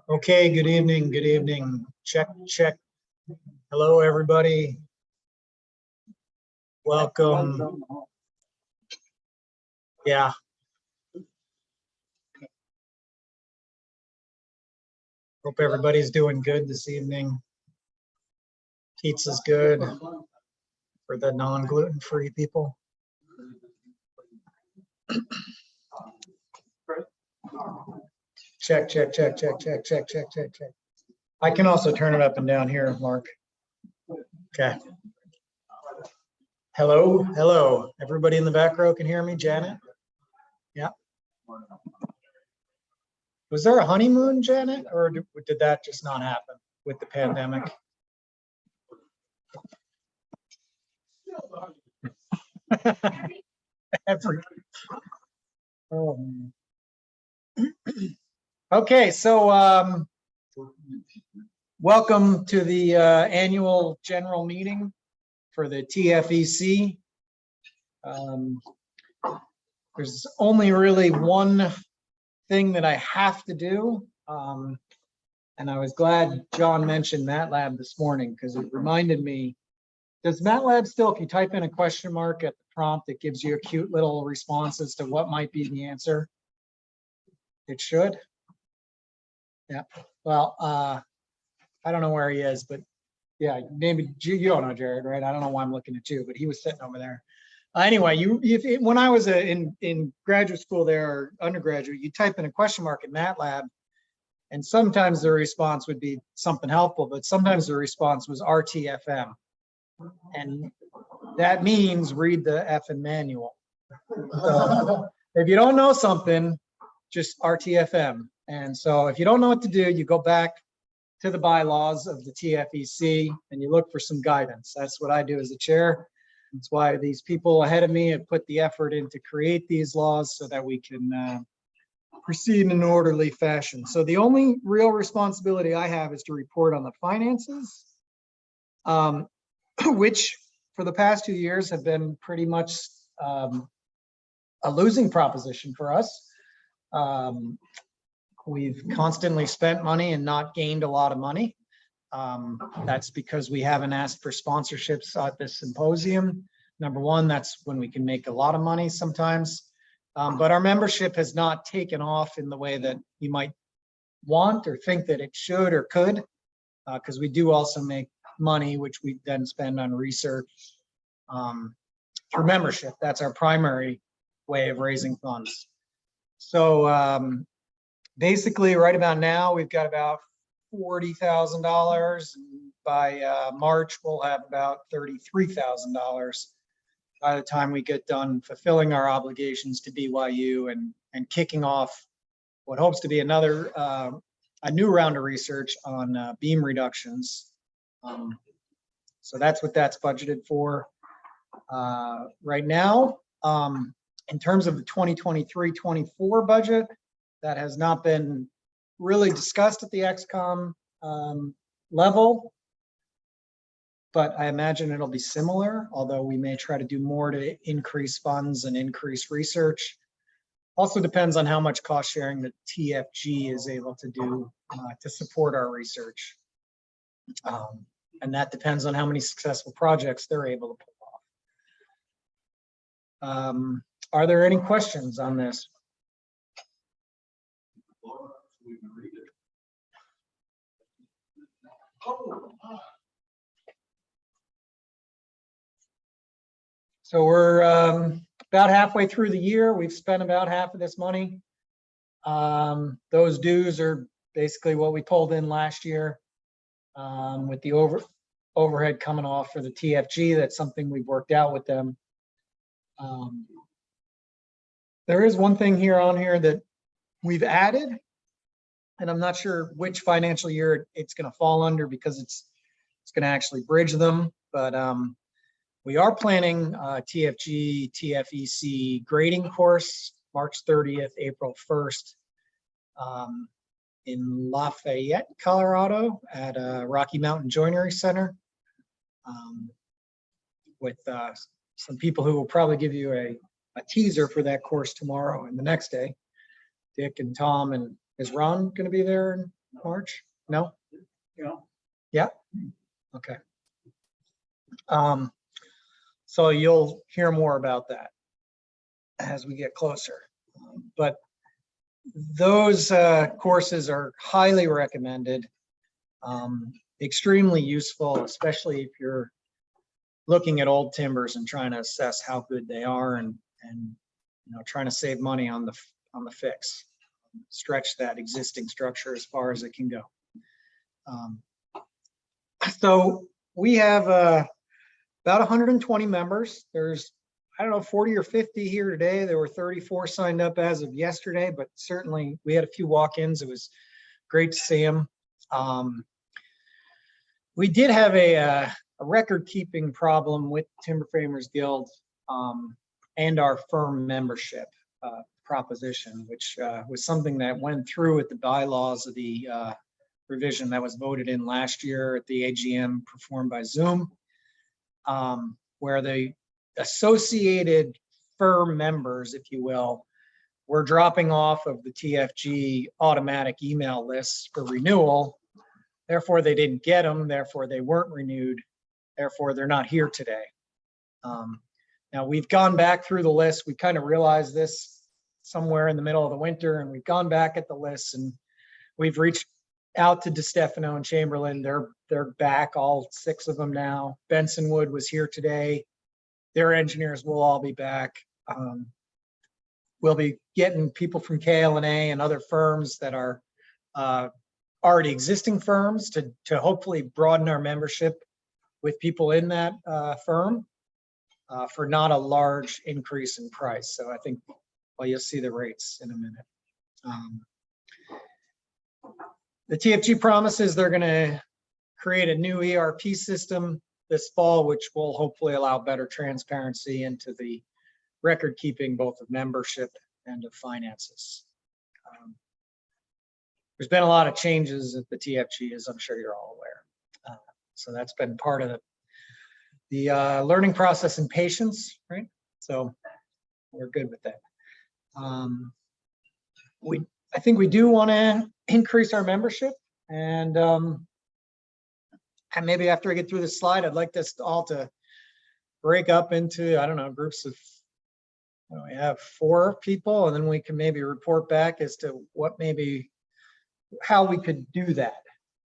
Okay, good evening, good evening. Check, check. Hello, everybody. Welcome. Yeah. Hope everybody's doing good this evening. Pizza's good for the non-gluten-free people. Check, check, check, check, check, check, check, check, check. I can also turn it up and down here, Mark. Okay. Hello, hello. Everybody in the back row can hear me? Janet? Yeah. Was there a honeymoon, Janet, or did that just not happen with the pandemic? Oh, man. Okay, so welcome to the annual general meeting for the TFEC. There's only really one thing that I have to do. And I was glad John mentioned MATLAB this morning because it reminded me, does MATLAB still, if you type in a question mark at the prompt, it gives you a cute little response as to what might be the answer? It should. Yeah, well, I don't know where he is, but yeah, maybe you don't know Jared, right? I don't know why I'm looking at you, but he was sitting over there. Anyway, when I was in graduate school there, or undergraduate, you type in a question mark in MATLAB, and sometimes the response would be something helpful, but sometimes the response was RTFM. And that means read the effing manual. So if you don't know something, just RTFM. And so if you don't know what to do, you go back to the bylaws of the TFEC and you look for some guidance. That's what I do as a chair. That's why these people ahead of me have put the effort in to create these laws so that we can proceed in an orderly fashion. So the only real responsibility I have is to report on the finances, which for the past 2 years have been pretty much a losing proposition for us. We've constantly spent money and not gained a lot of money. That's because we haven't asked for sponsorships at this symposium. Number one, that's when we can make a lot of money sometimes. But our membership has not taken off in the way that you might want or think that it should or could, because we do also make money, which we then spend on research through membership. That's our primary way of raising funds. So basically right about now, we've got about $40,000. By March, we'll have about $33,000 by the time we get done fulfilling our obligations to BYU and kicking off what hopes to be another, a new round of research on beam reductions. So that's what that's budgeted for right now. In terms of the 2023-24 budget, that has not been really discussed at the XCOM level, but I imagine it'll be similar, although we may try to do more to increase funds and increase research. Also depends on how much cost sharing the TFG is able to do to support our research. And that depends on how many successful projects they're able to pull off. Are there any questions on this? So we're about halfway through the year. We've spent about half of this money. Those dues are basically what we pulled in last year with the overhead coming off for the TFG. That's something we've worked out with them. There is one thing here on here that we've added, and I'm not sure which financial year it's going to fall under because it's going to actually bridge them. But we are planning TFG, TFEC grading course, March 30th, April 1st, in Lafayette, Colorado at Rocky Mountain Joinery Center with some people who will probably give you a teaser for that course tomorrow and the next day. Dick and Tom, and is Ron going to be there in March? No? Yeah. Okay. So you'll hear more about that as we get closer. But those courses are highly recommended, extremely useful, especially if you're looking at old timbers and trying to assess how good they are and you know, trying to save money on the fix, stretch that existing structure as far as it can go. So we have about 120 members. There's, I don't know, 40 or 50 here today. There were 34 signed up as of yesterday, but certainly we had a few walk-ins. It was great to see them. We did have a record-keeping problem with Timber Framers Guild and our firm membership proposition, which was something that went through at the bylaws of the revision that was voted in last year at the AGM performed by Zoom, where the associated firm members, if you will, were dropping off of the TFG automatic email lists for renewal. Therefore, they didn't get them. Therefore, they weren't renewed. Therefore, they're not here today. Now, we've gone back through the list. We kind of realized this somewhere in the middle of the winter, and we've gone back at the list, and we've reached out to DeStefano and Chamberlain. They're back, all 6 of them now. Benson Wood was here today. Their engineers will all be back. We'll be getting people from KLNA and other firms that are already existing firms to hopefully broaden our membership with people in that firm for not a large increase in price. So I think, well, you'll see the rates in a minute. The TFG promises they're going to create a new ERP system this fall, which will hopefully allow better transparency into the record keeping, both of membership and of finances. There's been a lot of changes at the TFG, as I'm sure you're all aware. So that's been part of the learning process and patience, right? So we're good with that. I think we do want to increase our membership, and maybe after I get through this slide, I'd like this all to break up into, I don't know, groups of, we have 4 people, and then we can maybe report back as to how we could do that.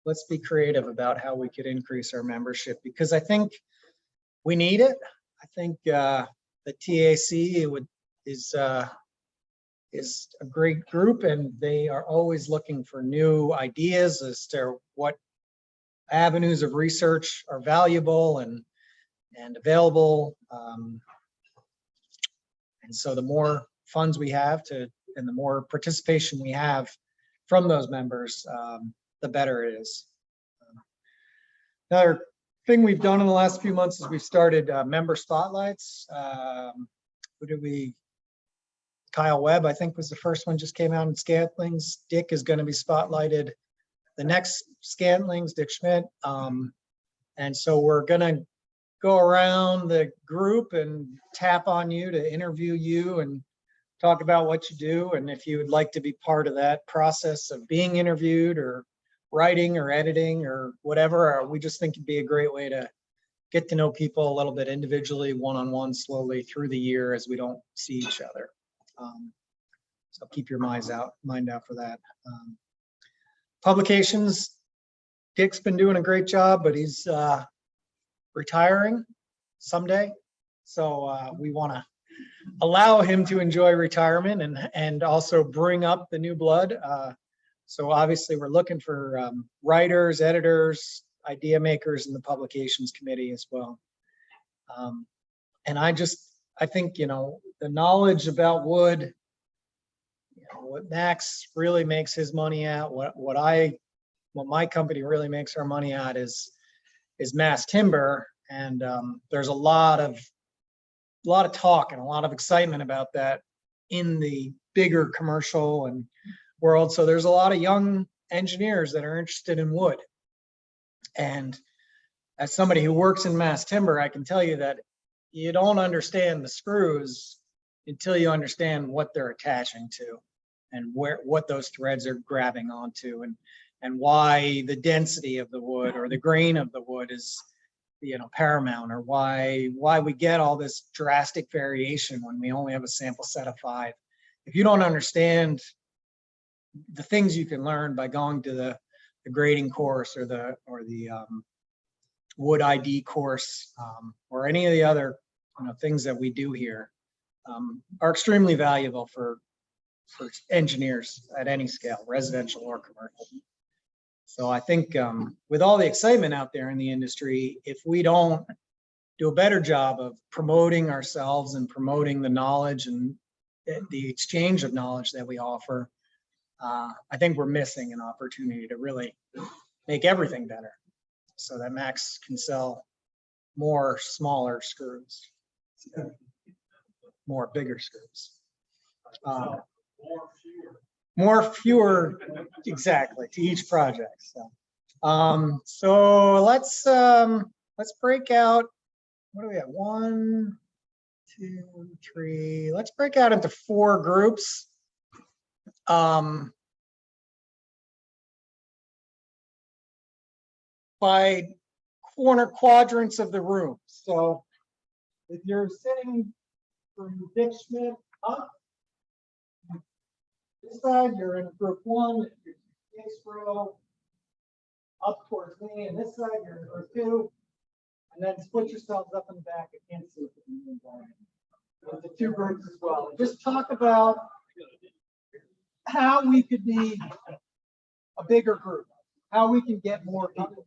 Let's be creative about how we could increase our membership, because I think we need it. I think the TAC is a great group, and they are always looking for new ideas as to what avenues of research are valuable and available. And so the more funds we have and the more participation we have from those members, the better it is. Another thing we've done in the last few months is we've started member spotlights. Kyle Webb, I think, was the first one, just came out in Scantlings. Dick is going to be spotlighted. The next Scantlings, Dick Schmidt. And so we're going to go around the group and tap on you to interview you and talk about what you do. And if you would like to be part of that process of being interviewed or writing or editing or whatever, we just think it'd be a great way to get to know people a little bit individually, one-on-one, slowly through the year as we don't see each other. So keep your mind out for that. Publications, Dick's been doing a great job, but he's retiring someday. So we want to allow him to enjoy retirement and also bring up the new blood. So obviously we're looking for writers, editors, idea makers in the publications committee as well. And I think, the knowledge about wood, what Max really makes his money at, what my company really makes our money at is mass timber. And there's a lot of talk and a lot of excitement about that in the bigger commercial and world. So there's a lot of young engineers that are interested in wood. And as somebody who works in mass timber, I can tell you that you don't understand the screws until you understand what they're attaching to and what those threads are grabbing onto, and why the density of the wood or the grain of the wood is paramount, or why we get all this drastic variation when we only have a sample set of 5. If you don't understand the things you can learn by going to the grading course or the wood ID course, or any of the other things that we do here, are extremely valuable for engineers at any scale, residential or commercial. So I think with all the excitement out there in the industry, if we don't do a better job of promoting ourselves and promoting the knowledge and the exchange of knowledge that we offer, I think we're missing an opportunity to really make everything better so that Max can sell more smaller screws, more bigger screws. Fewer, exactly, to each project. So let's break out. What do we have? 1, 2, 3. Let's break out into 4 groups. By corner quadrants of the room. So if you're sitting from Dick Schmidt up this side, you're in group 1. If you're next row up towards me, and this side you're in group 2. And then split yourselves up in the back. I can't see it the 2 groups as well. And just talk about how we could be a bigger group, how we can get more people.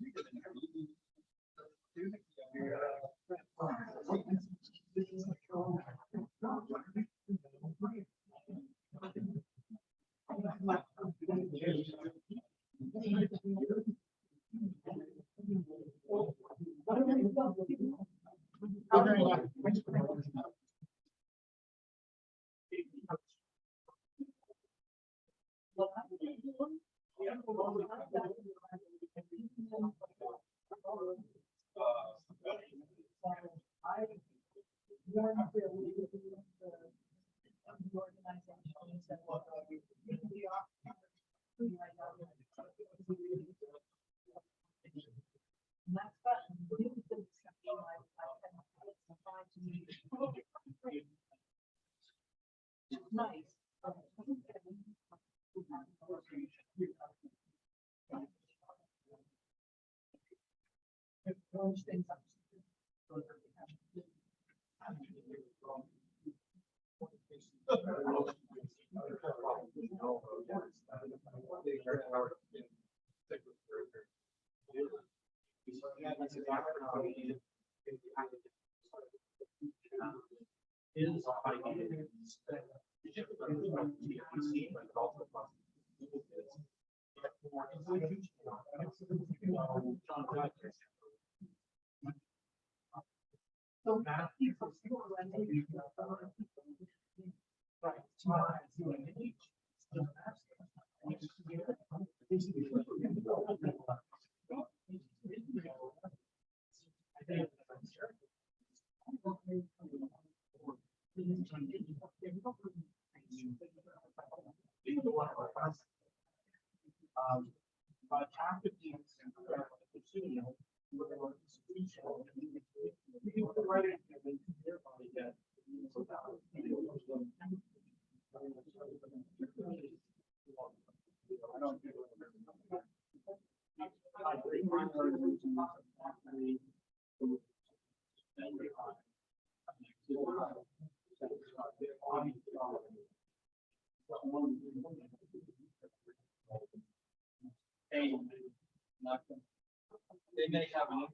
They may have an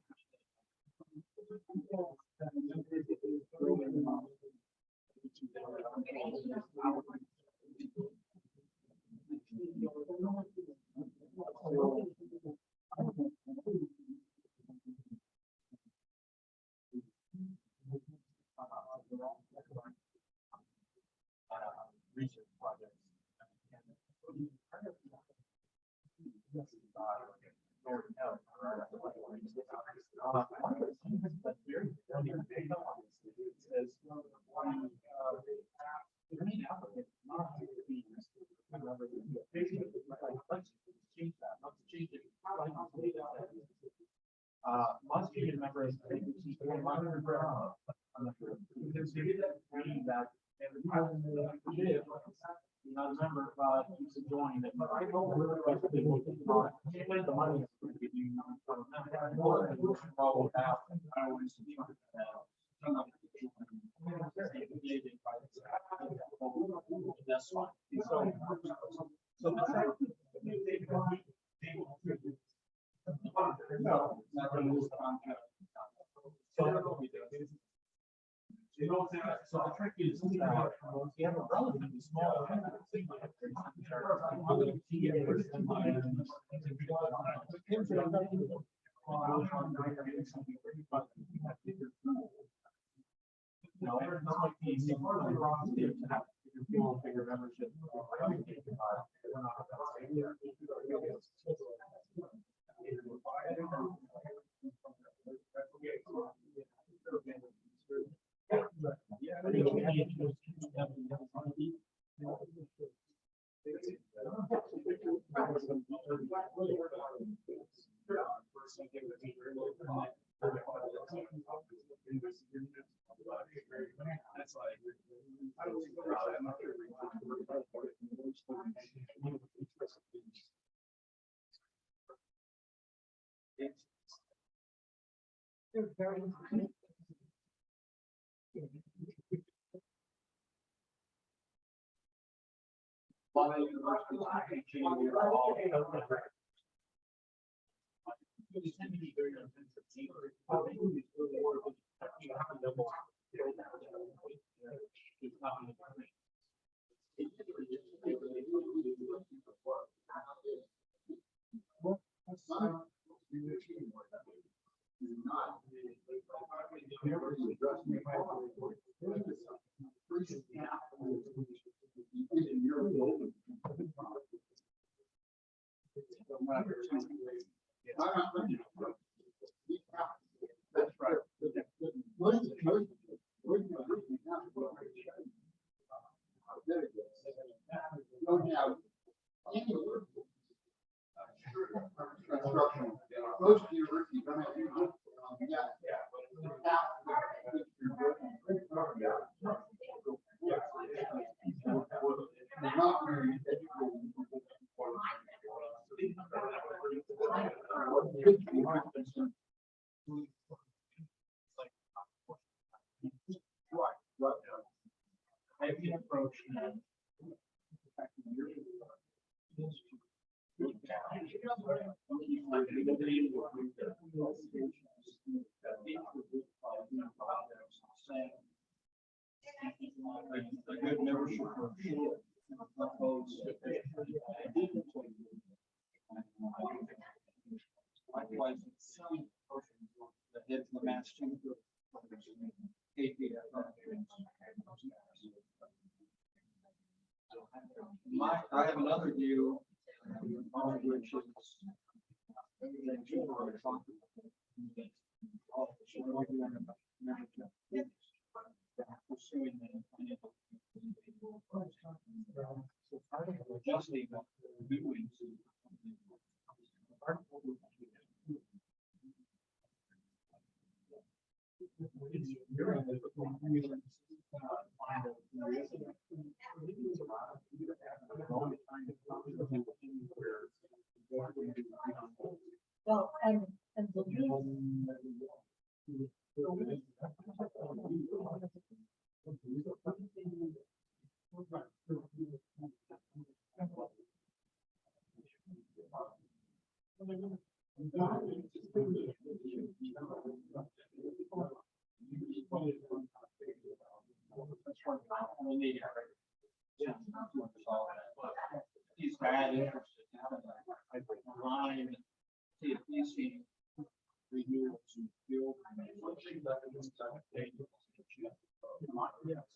research projects. Must be a member of not a member, you should join it. I know the money. That's fine. So the trick is, you have a relatively small. Heavy approach. A good membership for sure. Likewise, the heads of the mass chamber. I have another view, which is Well, and the he's bad interested in line TFEC renewals and fuel.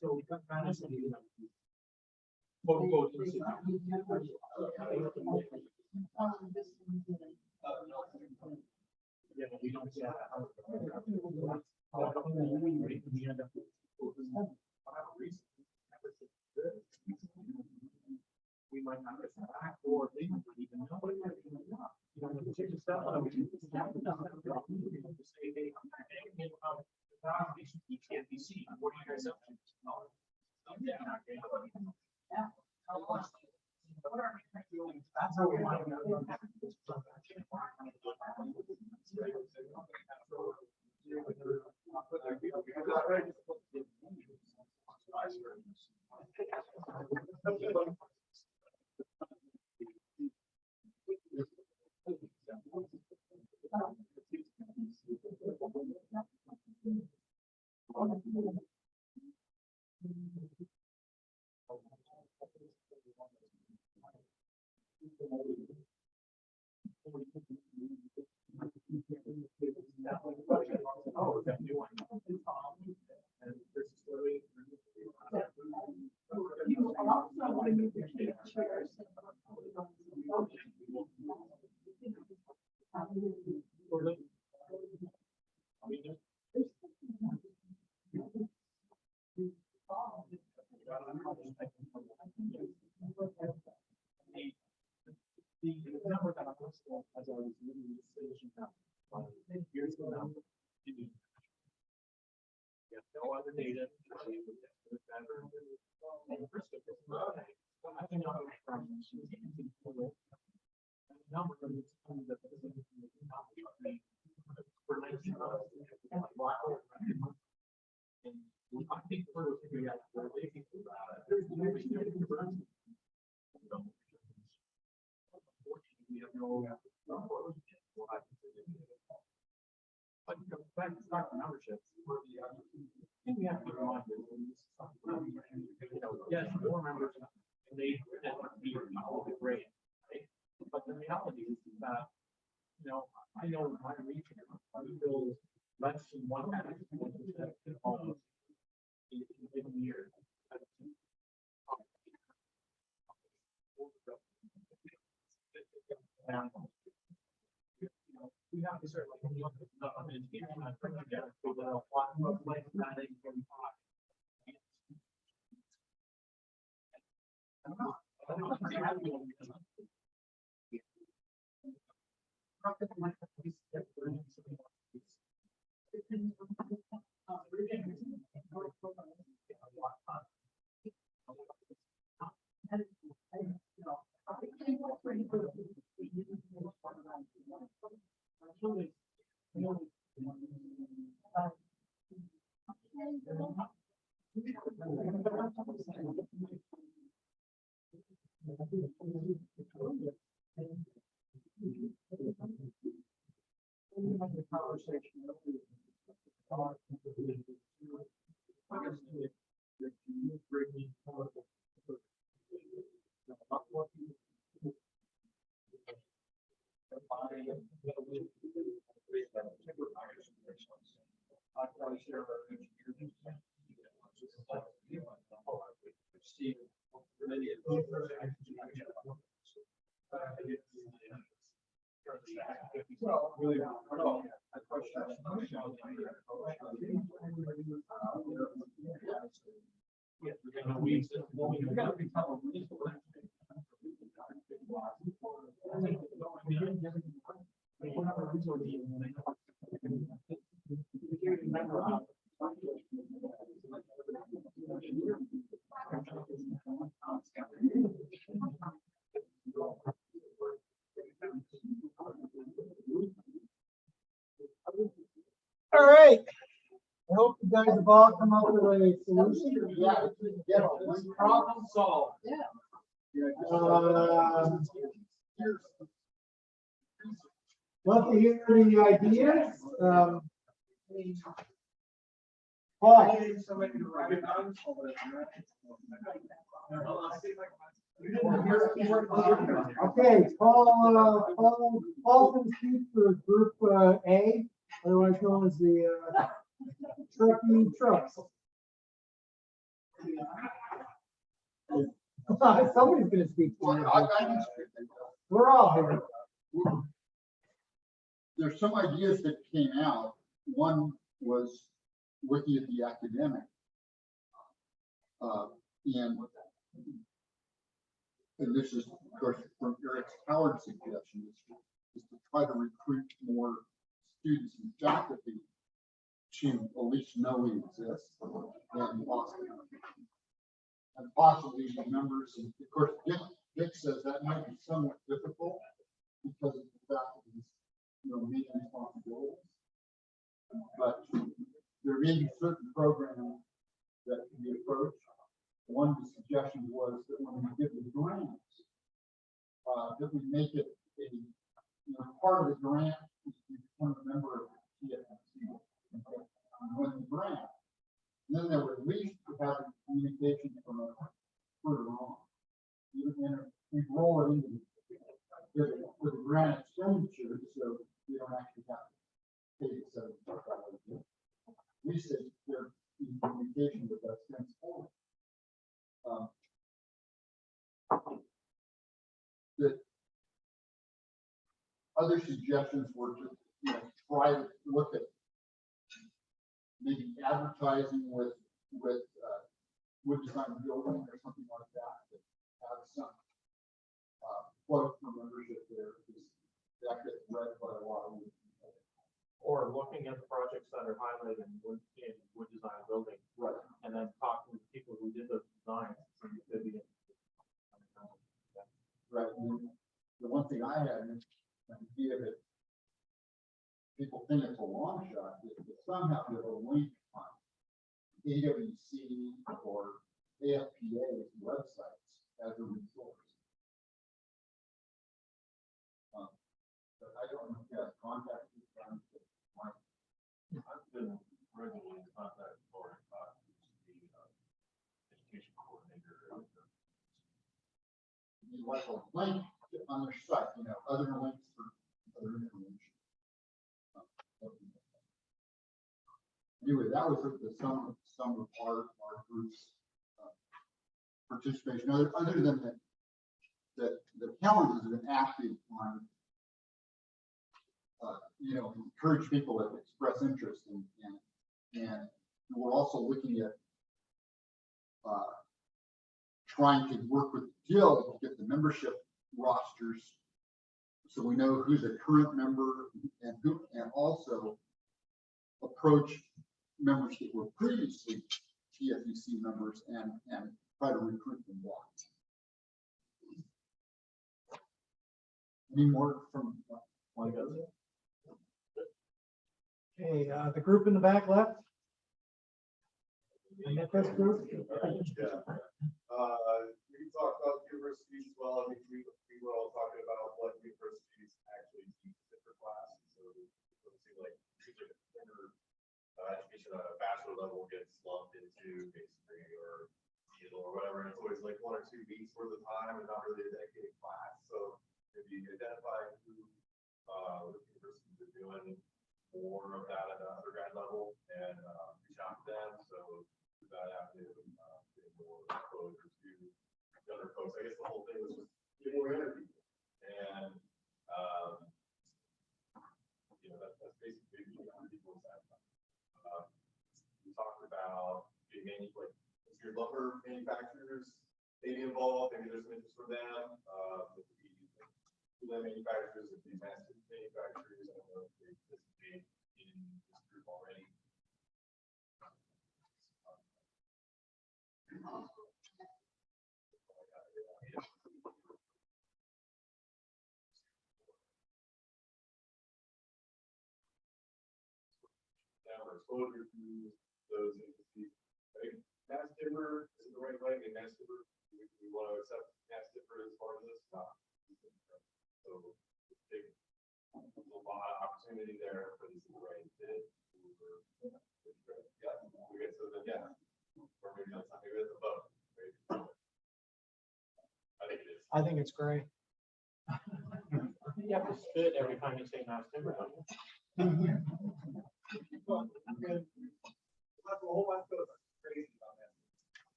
So we got kind of yeah, we don't see we might not get back, or they might not even know. You know, you take the stuff out of it, you say, hey, I'm not getting you can't be seen. What are you guys up to? Yeah. That's how we want to know. Oh, that new one. The number that I was as I was reading this decision now, here's the number. You have no other data. Number for 19 months. And I think we're figuring out where they think there's no reason. We have no. But back to stock memberships. And we have to go on. Yes, more members, they be great, right? But the reality is that, I know my region, we build less than 1% in all in a given year. And we have to start like look at the bring together All right. I hope you guys have all come up with a solution. Yeah, problem solved. Love to hear the ideas. Paul. Okay, Paul can speak for group A, otherwise known as the trucking trucks. Somebody's gonna speak for you. I can speak. We're all here. There's some ideas that came out. One was looking at the academic. And this is, of course, from Eric Howard's suggestion, is to try to recruit more students and faculty to at least know we exist in Boston. And possibly the members, and of course, Dick says that might be somewhat difficult because of the fact that he's, making responsibilities. But there may be certain programs that can be approached. One of the suggestions was that when we give the grants, that we make it a, part of the grant is to become a member of the TFEC and win the grant. And then there would at least have communication from further on. And we roll it into with the grant expenditure, so we don't actually have to pay it. We said there in communication with that sense forward. The other suggestions were to try to look at maybe advertising with wood design building or something like that have some quote for membership there, because that gets read by a lot of people. Or looking at the projects that are highlighted in wood design building. Right. And then talking to people who did those designs. So you could be Right. And the one thing I had is the idea that people think it's a long shot, is to somehow give a link on AWC or AFPA websites as a resource. But I don't know if you have contact with them. I've been regularly in contact for the education coordinator. You like a link on their site, other links for other information. Anyway, that was the some of our group's participation. Other than that the calendars have been active on encourage people to express interest and we're also looking at trying to work with Jill to get the membership rosters so we know who's a current member and also approach members that were previously TFEC members and try to recruit them back. Any more from one of those? Okay, the group in the back left. And that first group. We talked about universities as well. I mean, we were all talking about what universities actually teach different classes. So it seems like education at a bachelor level gets lumped into basically or deal or whatever. And it's always like 1 or 2 weeks worth of time and not really a dedicated class. So maybe identify who universities are doing more of that at the undergrad level and reach out to them. So that avenue get more exposure to the other folks. I guess the whole thing was just get more interviews. And that's basically the young people side. We talked about getting like if your lumber manufacturers maybe involved, maybe there's some interest from them. The manufacturers and the massive manufacturers, I don't know if they participate in this group already. Our exposure to those entities. I think mass timber is the right way. I mean, mass timber, we want to accept mass timber as part of this. So there's a lot of opportunity there for this is the right fit. Yeah. Okay. So then, yeah. Or maybe that's not maybe that's above. Right? I think it is. I think it's great. You have to spit every time you say mass timber. Well, that's a whole lot of crazy about that.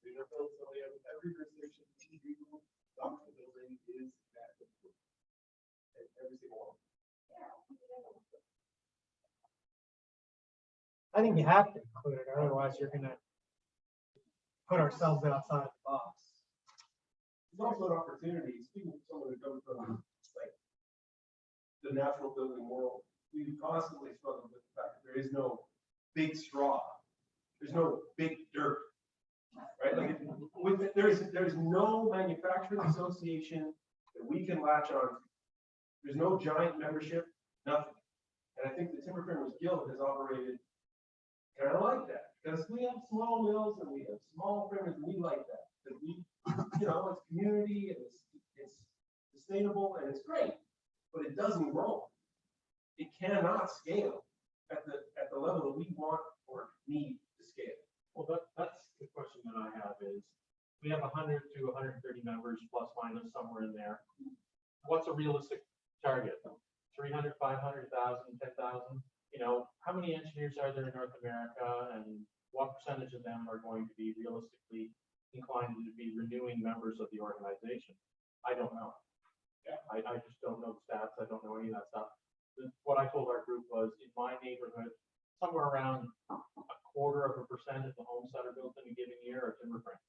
Every jurisdiction, document building is that every single one. I think you have to include it, otherwise you're gonna put ourselves outside the box. It's also an opportunity, speaking of someone who comes from like the natural building world, we constantly struggle with the fact that there is no big straw. There's no big dirt. Right? Like there is no manufacturing association that we can latch on to. There's no giant membership, nothing. And I think the Timber Framers Guild has operated kind of like that. Because we have small mills and we have small framers and we like that. Because we, it's community and it's sustainable and it's great. But it doesn't grow. It cannot scale at the level that we want or need to scale. Well, that's the question that I have is, we have 100 to 130 members plus minus somewhere in there. What's a realistic target? 300, 500, 1,000, 10,000? How many engineers are there in North America, and what percentage of them are going to be realistically inclined to be renewing members of the organization? I don't know. Yeah. I just don't know the stats. I don't know any of that stuff. What I told our group was, in my neighborhood, somewhere around 0.25% of the homes that are built in a given year are timber frame.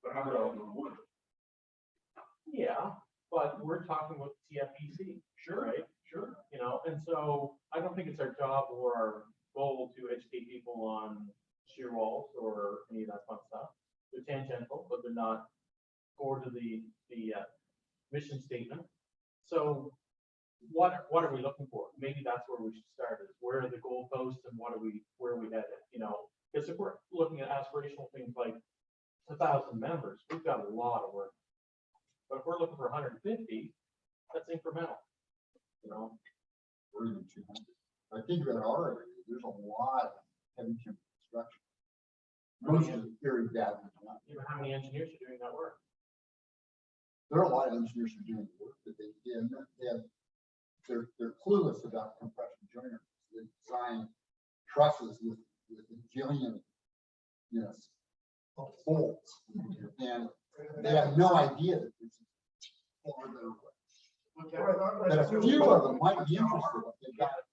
But how about all the wood? Yeah, but we're talking about TFEC. Sure. Right? Sure. And so I don't think it's our job or our goal to educate people on shear walls or any of that fun stuff. They're tangential, but they're not core to the mission statement. So what are we looking for? Maybe that's where we should start, is where are the goalposts and where are we headed? Because if we're looking at aspirational things like 1,000 members, we've got a lot of work. But if we're looking for 150, that's incremental. Or even 200. I think that already there's a lot of heavy timber construction. Most of it's very bad. How many engineers are doing that work? There are a lot of engineers who are doing work that they're clueless about compression joiners. They design trusses with a jillion, bolts, and they have no idea that there's farther away. That a few of them might be interested if they got it.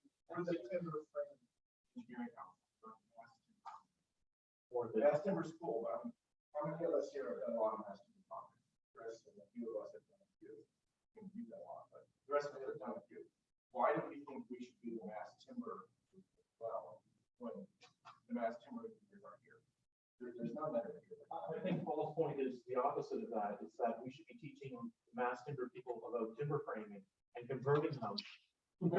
Mass timber school. How many of us here have done a lot of mass timber conferences? The rest of a few of us have done a few. We can do that a lot, but the rest of us have done a few. Why do we think we should do the mass timber well when the mass timber engineers aren't here? There's none that are here. I think Paul's point is the opposite of that, is that we should be teaching mass timber people about timber framing and converting them The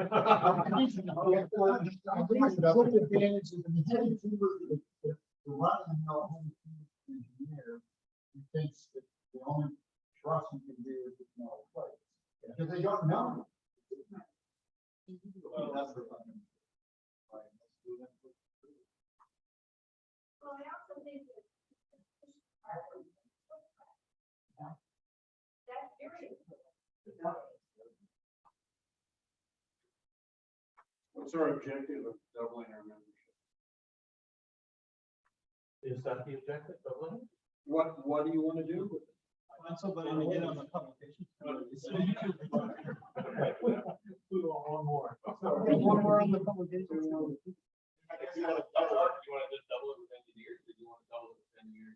run-of-the-mill home engineer, who thinks that the only trust you can do is with metal plates, because they don't know. That's the fun. Well, I also think that that's very important. What's our objective of doubling our membership? Is that the objective, doubling? What do you want to do with it? Want somebody to get on the publication. One more. One more on the publication. You want to just double it with engineers, or do you want to double it with engineers?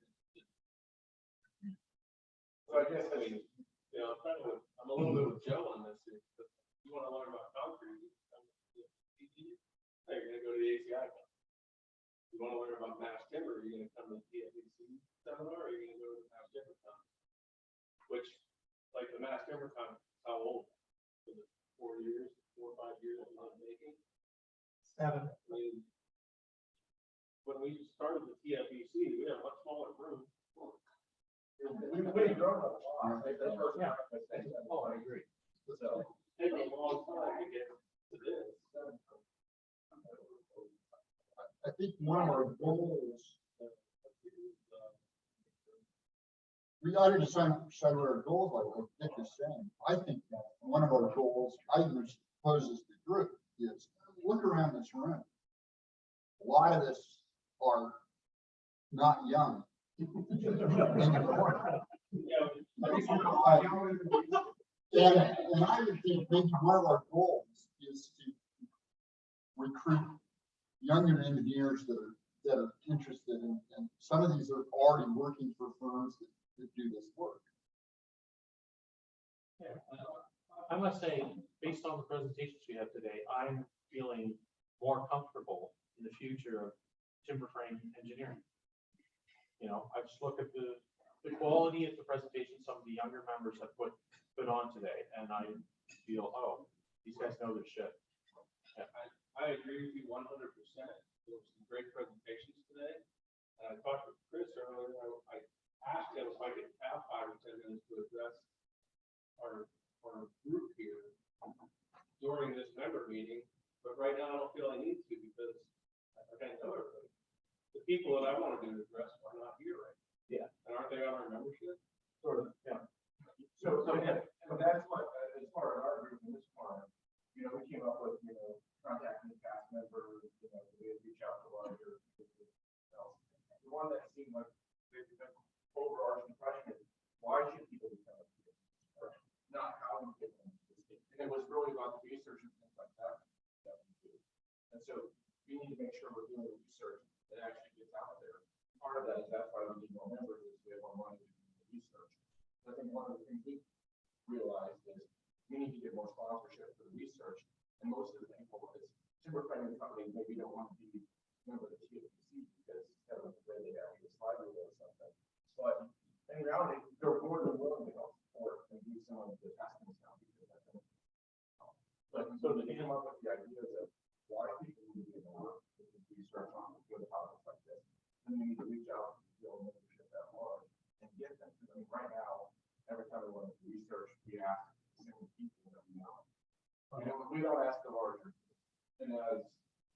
So I guess, I mean, you know, I'm a little bit with Joe on this. If you want to learn about concrete, you're gonna go to the ACI. You want to learn about mass timber, you're gonna come to the TFEC seminar, or you're gonna go to the mass timber conference? Which, like the mass timber conference, how old? Was it 4 years, 4 or 5 years of not making? 7. I mean, when we started the TFEC, we had a much smaller room. We've grown up a lot. Yeah. Oh, I agree. So, it's a long time to get to this. I think one of our goals, we ought to decide what our goals are, like Nick is saying. I think that one of our goals, I even proposes the group, is look around this room. A lot of us are not young. And I would think maybe one of our goals is to recruit younger engineers that are interested in, and some of these are already working for firms that do this work. Yeah, I must say, based on the presentations we have today, I'm feeling more comfortable in the future of timber frame engineering. You know, I just look at the quality of the presentation some of the younger members have put on today, and I feel, oh, these guys know their shit. Yeah. I agree with you 100%. There were some great presentations today. And I talked with Chris earlier. I asked him if I could have 5 or 10 minutes to address our group here during this member meeting. But right now I don't feel I need to, because I know everybody. The people that I want to do address are not here right now. Yeah. And aren't they on our membership? Sort of, yeah. So that's what, as far as our group in this forum, you know, we came up with, you know, contacting past members, you know, we reach out to larger. The one that seemed like the overarching question is, why should people become a PhD? Not how we get them. And it was really about the research and things like that we do. And so we need to make sure we're doing the research that actually gets out there. Part of that is that's why we need more members, is we have more money to do the research. I think one of the things we realized is we need to get more sponsorship for the research. And most of the people, is timber framing companies maybe don't want to be a member of the TFEC because kind of the way they have this library or something. But in reality, they're more than willing to help support and do some of the testing stuff. But so they came up with the ideas of why people need to get more research on good topics like this. And we need to reach out to build membership at large and get them. I mean, right now, every time we want to do research, we ask the same people that we know. We don't ask the larger. And as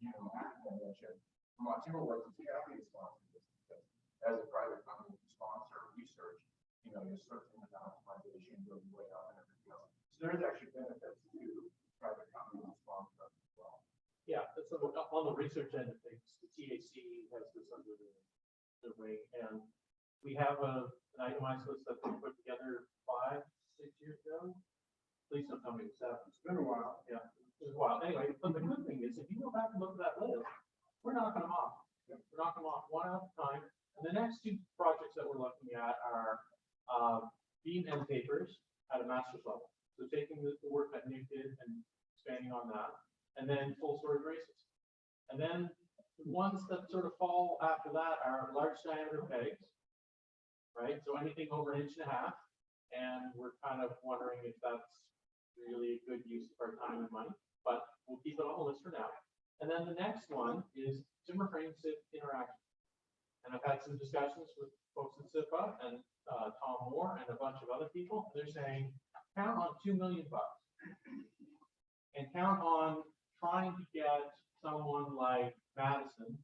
you know, Matt mentioned, Vermont Timberworks is happy to sponsor this because as a private company to sponsor research, you know, there's certain amount of optimization goes way up and everything else. So there's actually benefits to private companies to sponsor us as well. Yeah, so on the research end of things, the TAC has this under the wing, and we have an itemized list that they put together 5, 6 years ago. Please don't tell me it's 7. It's been a while. Yeah, it's been a while. Anyway, but the good thing is, if you go back and look at that list, we're knocking them off. We're knocking them off one at a time. And the next 2 projects that we're looking at are beam end papers at a master's level. So taking the work that Nick did and expanding on that, and then full storage races. And then the ones that sort of fall after that are large diameter pegs, right? So anything over 1.5 inches. And we're kind of wondering if that's really a good use of our time and money, but we'll keep it on the list for now. And then the next one is timber frame SIP interaction. And I've had some discussions with folks at SIPA and Tom Moore and a bunch of other people. They're saying, count on $2 million and count on trying to get someone like Madison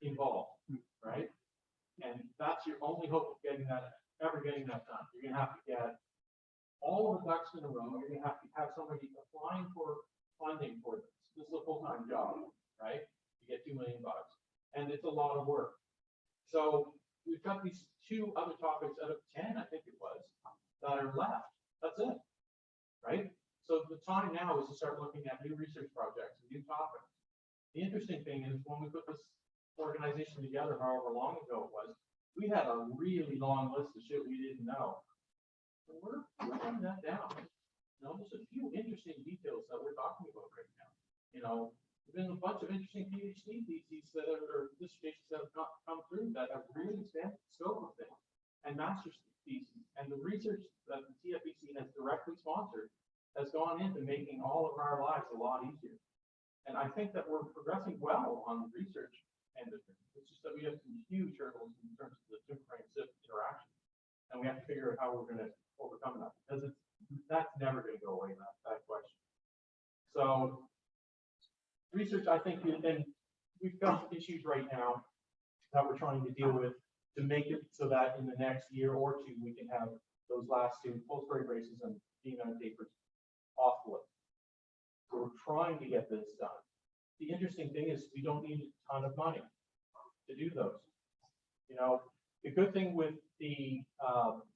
involved, right? And that's your only hope of getting that, ever getting that done. You're gonna have to get all of the ducks in a row. You're gonna have to have somebody applying for funding for this. This is a full-time job, right? You get $2 million, and it's a lot of work. So we've got these 2 other topics out of 10, I think it was, that are left. That's it, right? So the time now is to start looking at new research projects and new topics. The interesting thing is when we put this organization together, however long ago it was, we had a really long list of shit we didn't know. So we're cutting that down. You know, there's a few interesting details that we're talking about right now. You know, there's been a bunch of interesting PhD theses that are, or dissertations that have come through that have really expanded the scope of things, and master's theses. And the research that the TFEC has directly sponsored has gone into making all of our lives a lot easier. And I think that we're progressing well on the research end of it. It's just that we have some huge hurdles in terms of the timber frame SIP interaction. And we have to figure out how we're going to overcome that, because that's never going to go away, that question. So research, I think, and we've got issues right now that we're trying to deal with to make it so that in the next year or 2, we can have those last 2 full story braces and D9 tapers off the list. So we're trying to get this done. The interesting thing is we don't need a ton of money to do those. You know, the good thing with the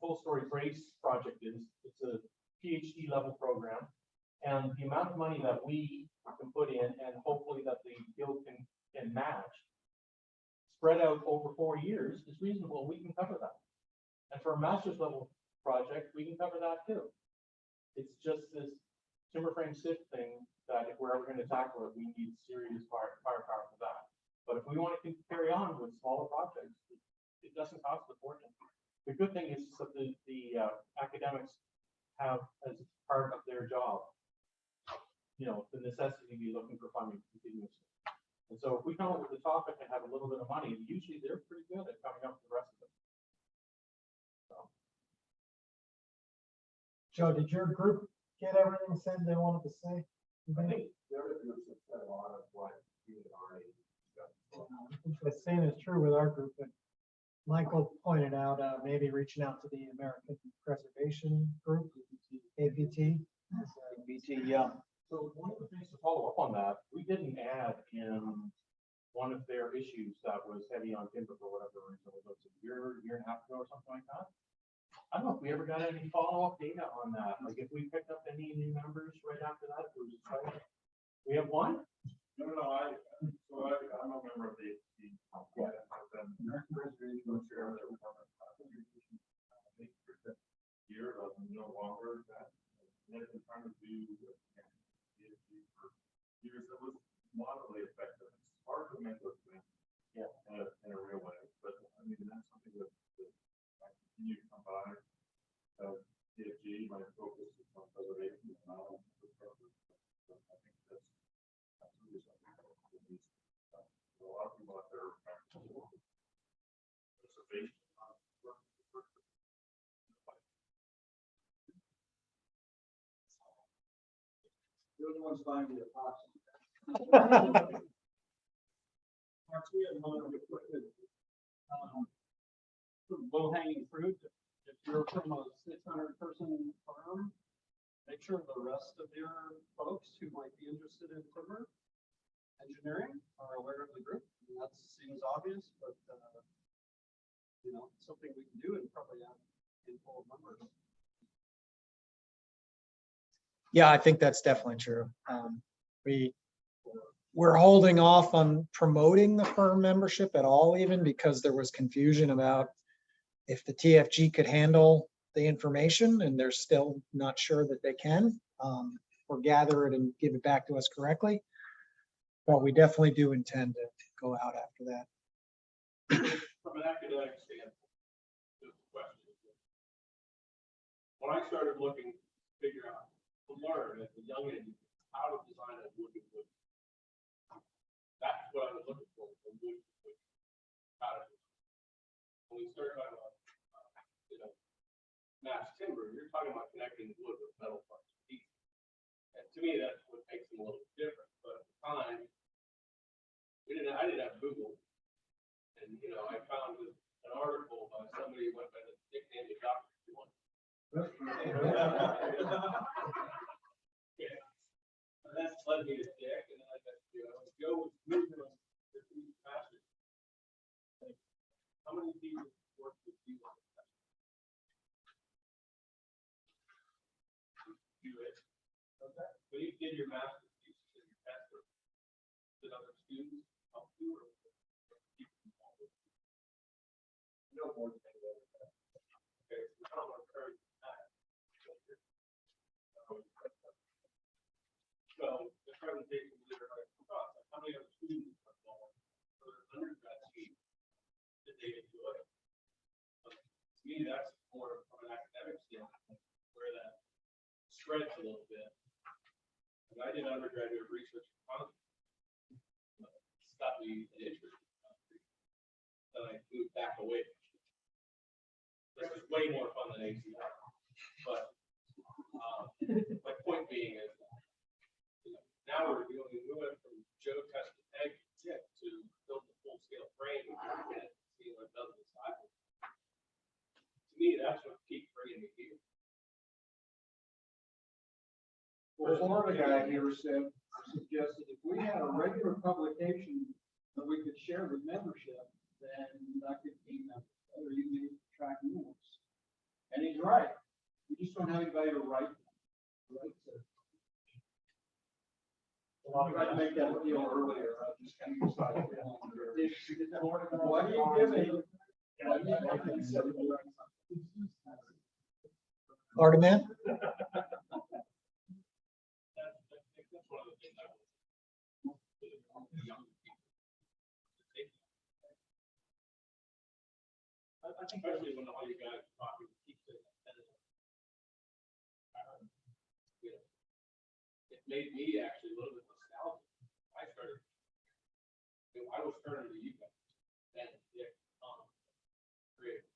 full story brace project is it's a PhD level program, and the amount of money that we can put in and hopefully that the guild can match spread out over 4 years is reasonable. We can cover that. And for a master's level project, we can cover that too. It's just this timber frame SIP thing that if we're ever going to tackle it, we need serious firepower for that. But if we want to carry on with smaller projects, it doesn't cost a fortune. The good thing is that the academics have as part of their job, you know, the necessity to be looking for funding continuously. And so if we come up with a topic and have a little bit of money, usually they're pretty good at coming up with the rest of it. So. Joe, did your group get everything said they wanted to say? I think the other groups have said a lot of what you had already discussed. The same is true with our group, but Michael pointed out maybe reaching out to the American Preservation Group, APT. BT, yeah. So one of the things to follow up on that, we didn't add in one of their issues that was heavy on timber for whatever reason. It was a year and a half ago or something like that. I don't know if we ever got any follow-up data on that. Like if we picked up any new numbers right after that, if it was exciting. We have one? No, I'm a member of the American Preservation year of no longer that. They've been trying to do for years. That was moderately effective. It's hard to make those things in a real way, but I mean that's something that I continue to come by. TFG, my focus is on preservation and not on infrastructure. So I think that's absolutely something that needs a lot of people out there preservation. The other one's buying the epoxy. Low hanging fruit. If you're from a 600 person firm, make sure the rest of your folks who might be interested in timber engineering are aware of the group. And that seems obvious, but you know, it's something we can do and probably have a handful of members. Yeah, I think that's definitely true. We're holding off on promoting the firm membership at all, even because there was confusion about if the TFG could handle the information, and they're still not sure that they can, or gather it and give it back to us correctly. But we definitely do intend to go out after that. From an academic standpoint, this question. When I started looking, figure out, program at the young end, how to design a wood to wood. That's what I was looking for, a wood to wood. How to, when we start talking about, mass timber, you're talking about connecting wood with metal parts. And to me, that's what makes them a little different. But at the time, I didn't have Google. And, I found an article by somebody who went by the nickname of Dr. One. Yeah. And that's led me to Dick, and then I got, Joe was moving on to these masters. How many people work with you on this? Do it. Okay. When you did your master's thesis and your test, did other students help you or people involved with you? No more than that. Okay, so I don't want to encourage that. So the presentation was right across. How many other students are involved for undergrad team? Did they enjoy it? To me, that's more from an academic standpoint, where that spreads a little bit. And I did undergraduate research in economy. Stopped me an interest in economy. Then I moved back away. This was way more fun than ACR. But my point being is, now we went from Joe tested egg to build the full scale frame and see what it does inside. To me, that's what keeps bringing me here. Well, Florida guy here suggested if we had a regular publication that we could share with membership, then that could keep members, or you may track new ones. And he's right. We just don't have anybody to write. I tried to make that deal earlier. I just kind of decided. What do you give me? Arteman? I think especially when all you guys are talking, keep it. It made me actually a little bit nostalgic. I was turning to you guys and Dick, creative.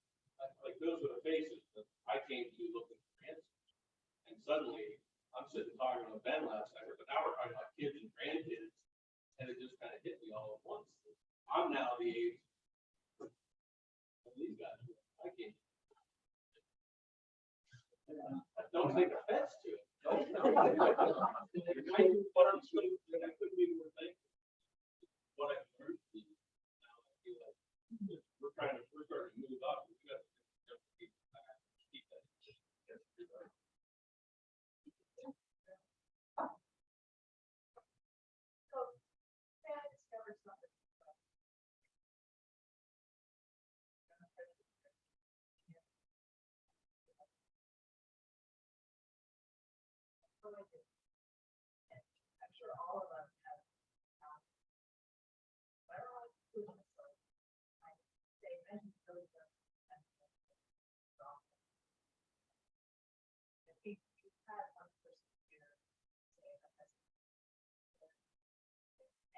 Like those were the faces that I came to looking for answers. And suddenly I'm sitting talking to Ben last night, but now we're talking about kids and grandkids. And it just kind of hit me all at once. I'm now the age of these guys. I can't. Don't take offense to it. Don't. But I'm still, I couldn't be more thankful. What I've learned now, I feel like we're starting to move up. We got to keep that. I'm sure all of us have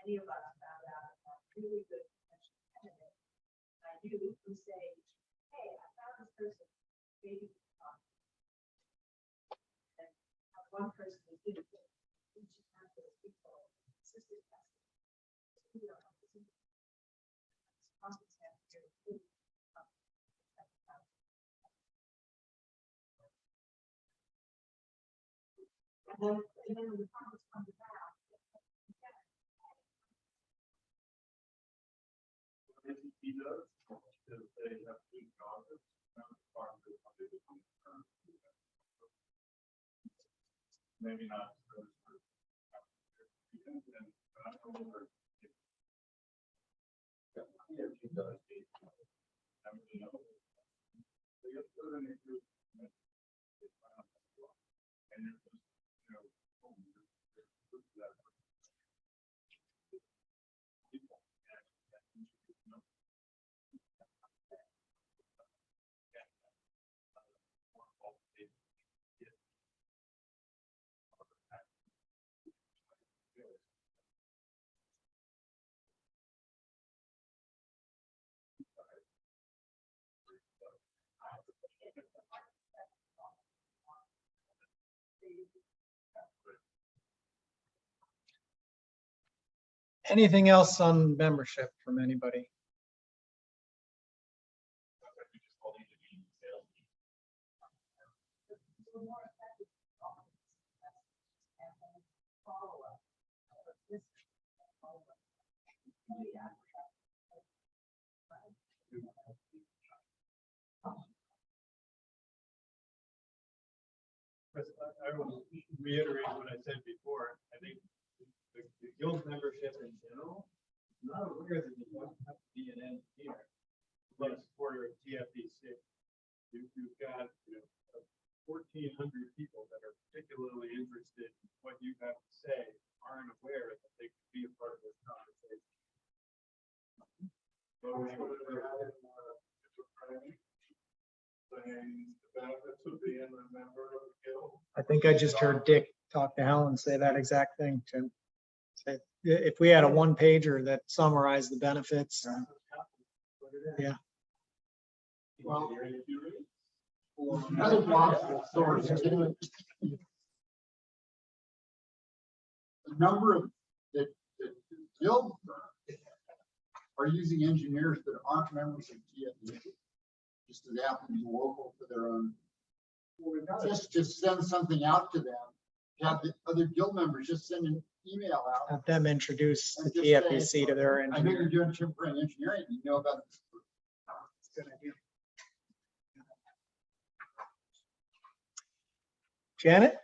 any of us found out a really good potential candidate. I do who say, hey, I found this person, maybe we can talk. And one person who didn't get each one of those people, assisted us. We don't know this is constant here. And then when the conference comes about, He does, because they have two causes. Maybe not. Anything else on membership from anybody? I will reiterate what I said before. I think the guild membership in general, is not aware that you don't have to be an engineer, but a supporter of TFEC. You've got, 1,400 people that are particularly interested in what you have to say, aren't aware that they could be a part of this conversation. Saying the benefits of being a member of the guild. I think I just heard Dick talk to Helen say that exact thing, Tim. Say, if we had a one pager that summarized the benefits. Yeah. Well, another possible source. The number of the guild are using engineers that aren't members of TFEC. Just as happen to be local to their own. Just send something out to them. Have the other guild members just send an email out. Have them introduce the And just TFEC say, to their I know engineer. you're doing temporary engineering. You know about this. Good idea. Janet?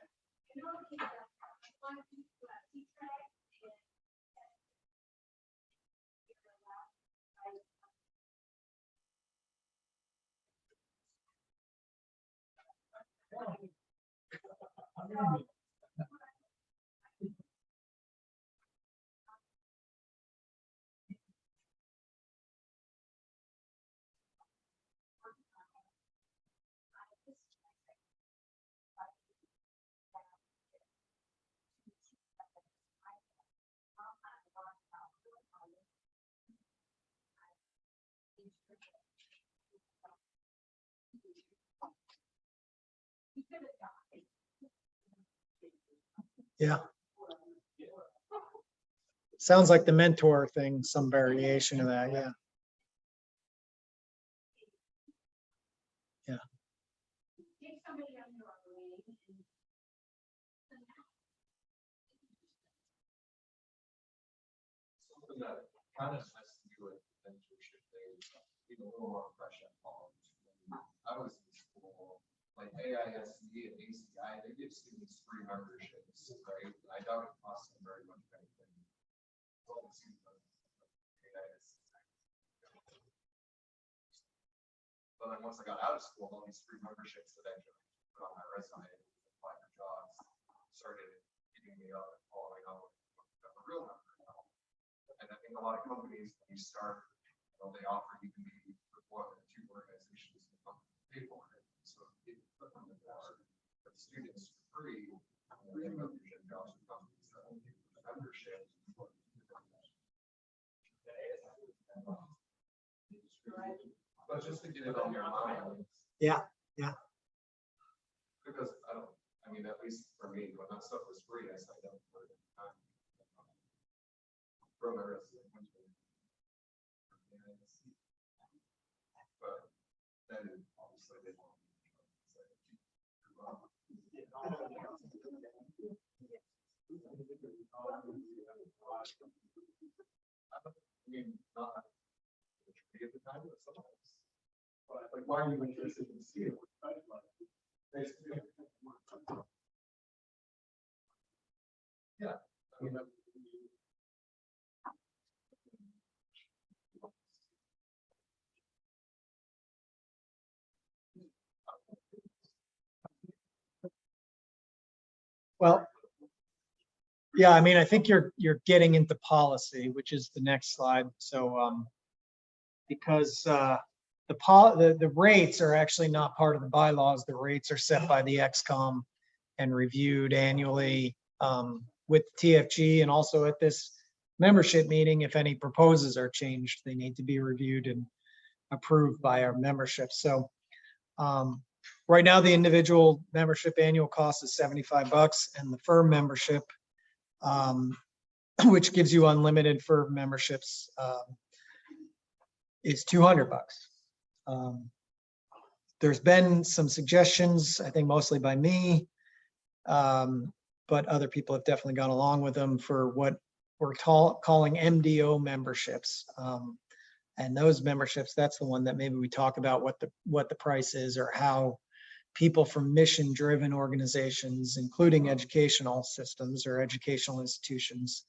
Yeah. Sounds like the mentor thing, some variation of that, yeah. Yeah. Something that kind of has to do with mentorship there, a little more fresh at college. I was in school, like AISD and ACI, they give students free memberships, right? I doubt it costs them very much anything. But then once I got out of school, all these free memberships that I put on my resume, apply for jobs, started getting me up and following up with a real member now. And I think a lot of companies, when you start, they offer you can be with one or two organizations to come pay for it. So if you put them in there, but students for free, they go through gym jobs with companies that will give you a membership. But just to get it on your mind. Yeah, yeah. Because I mean, at least for me, when that stuff was free, I signed up for it. From the rest of the country. But then obviously they won't. I mean, not at the time, but sometimes. But like, why are you interested in steel? Yeah, I mean. Well, yeah, I mean, I think you're getting into policy, which is the next slide. So because the rates are actually not part of the bylaws. The rates are set by the XCOM and reviewed annually with TFG, and also at this membership meeting, if any proposals are changed, they need to be reviewed and approved by our membership. So Right now, the individual membership annual cost is $75, and the firm membership, which gives you unlimited firm memberships, is $200. There's been some suggestions, I think mostly by me, but other people have definitely gone along with them for what we're calling MDO memberships. And those memberships, that's the one that maybe we talk about what the price is, or how people from mission-driven organizations, including educational systems or educational institutions,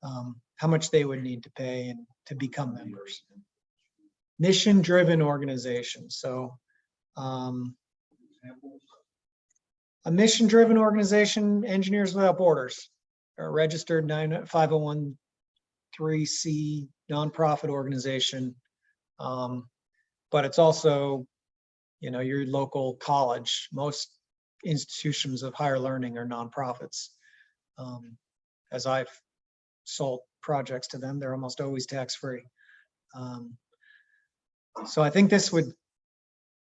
how much they would need to pay and to become members. Mission-driven organizations. So a mission-driven organization, Engineers Without Borders, a registered 501(c) nonprofit organization. But it's also, you know, your local college. Most institutions of higher learning are nonprofits. As I've sold projects to them, they're almost always tax-free. So I think this would,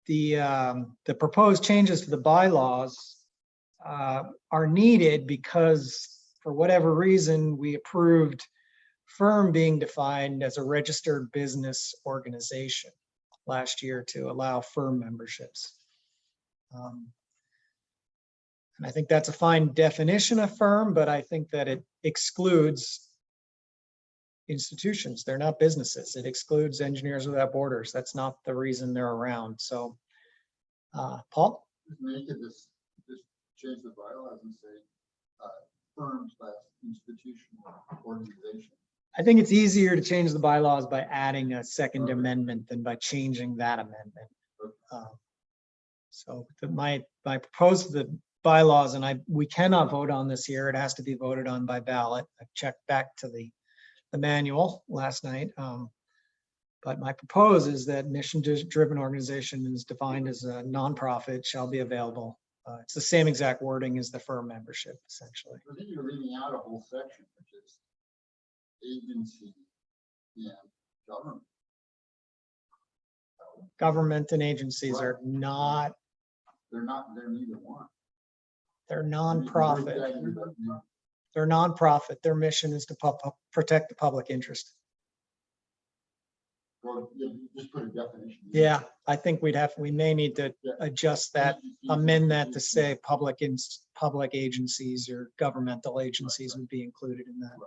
the proposed changes to the bylaws are needed because for whatever reason, we approved firm being defined as a registered business organization last year to allow firm memberships. And I think that's a fine definition of firm, but I think that it excludes institutions. They're not businesses. It excludes Engineers Without Borders. That's not the reason they're around. So, Paul? Just make it this, just change the bylaws and say firm/institutional organization. I think it's easier to change the bylaws by adding a second amendment than by changing that amendment. So my proposed the bylaws, and we cannot vote on this here. It has to be voted on by ballot. I checked back to the manual last night. But my propose is that mission-driven organization is defined as a nonprofit shall be available. It's the same exact wording as the firm membership, essentially. I think you're leaving out a whole section, which is agency and government. Government and agencies are not. They're neither one. They're nonprofit. They're nonprofit. Their mission is to protect the public interest. Well, just put a definition. Yeah, I think we may need to adjust that, amend that to say public agencies or governmental agencies would be included in that.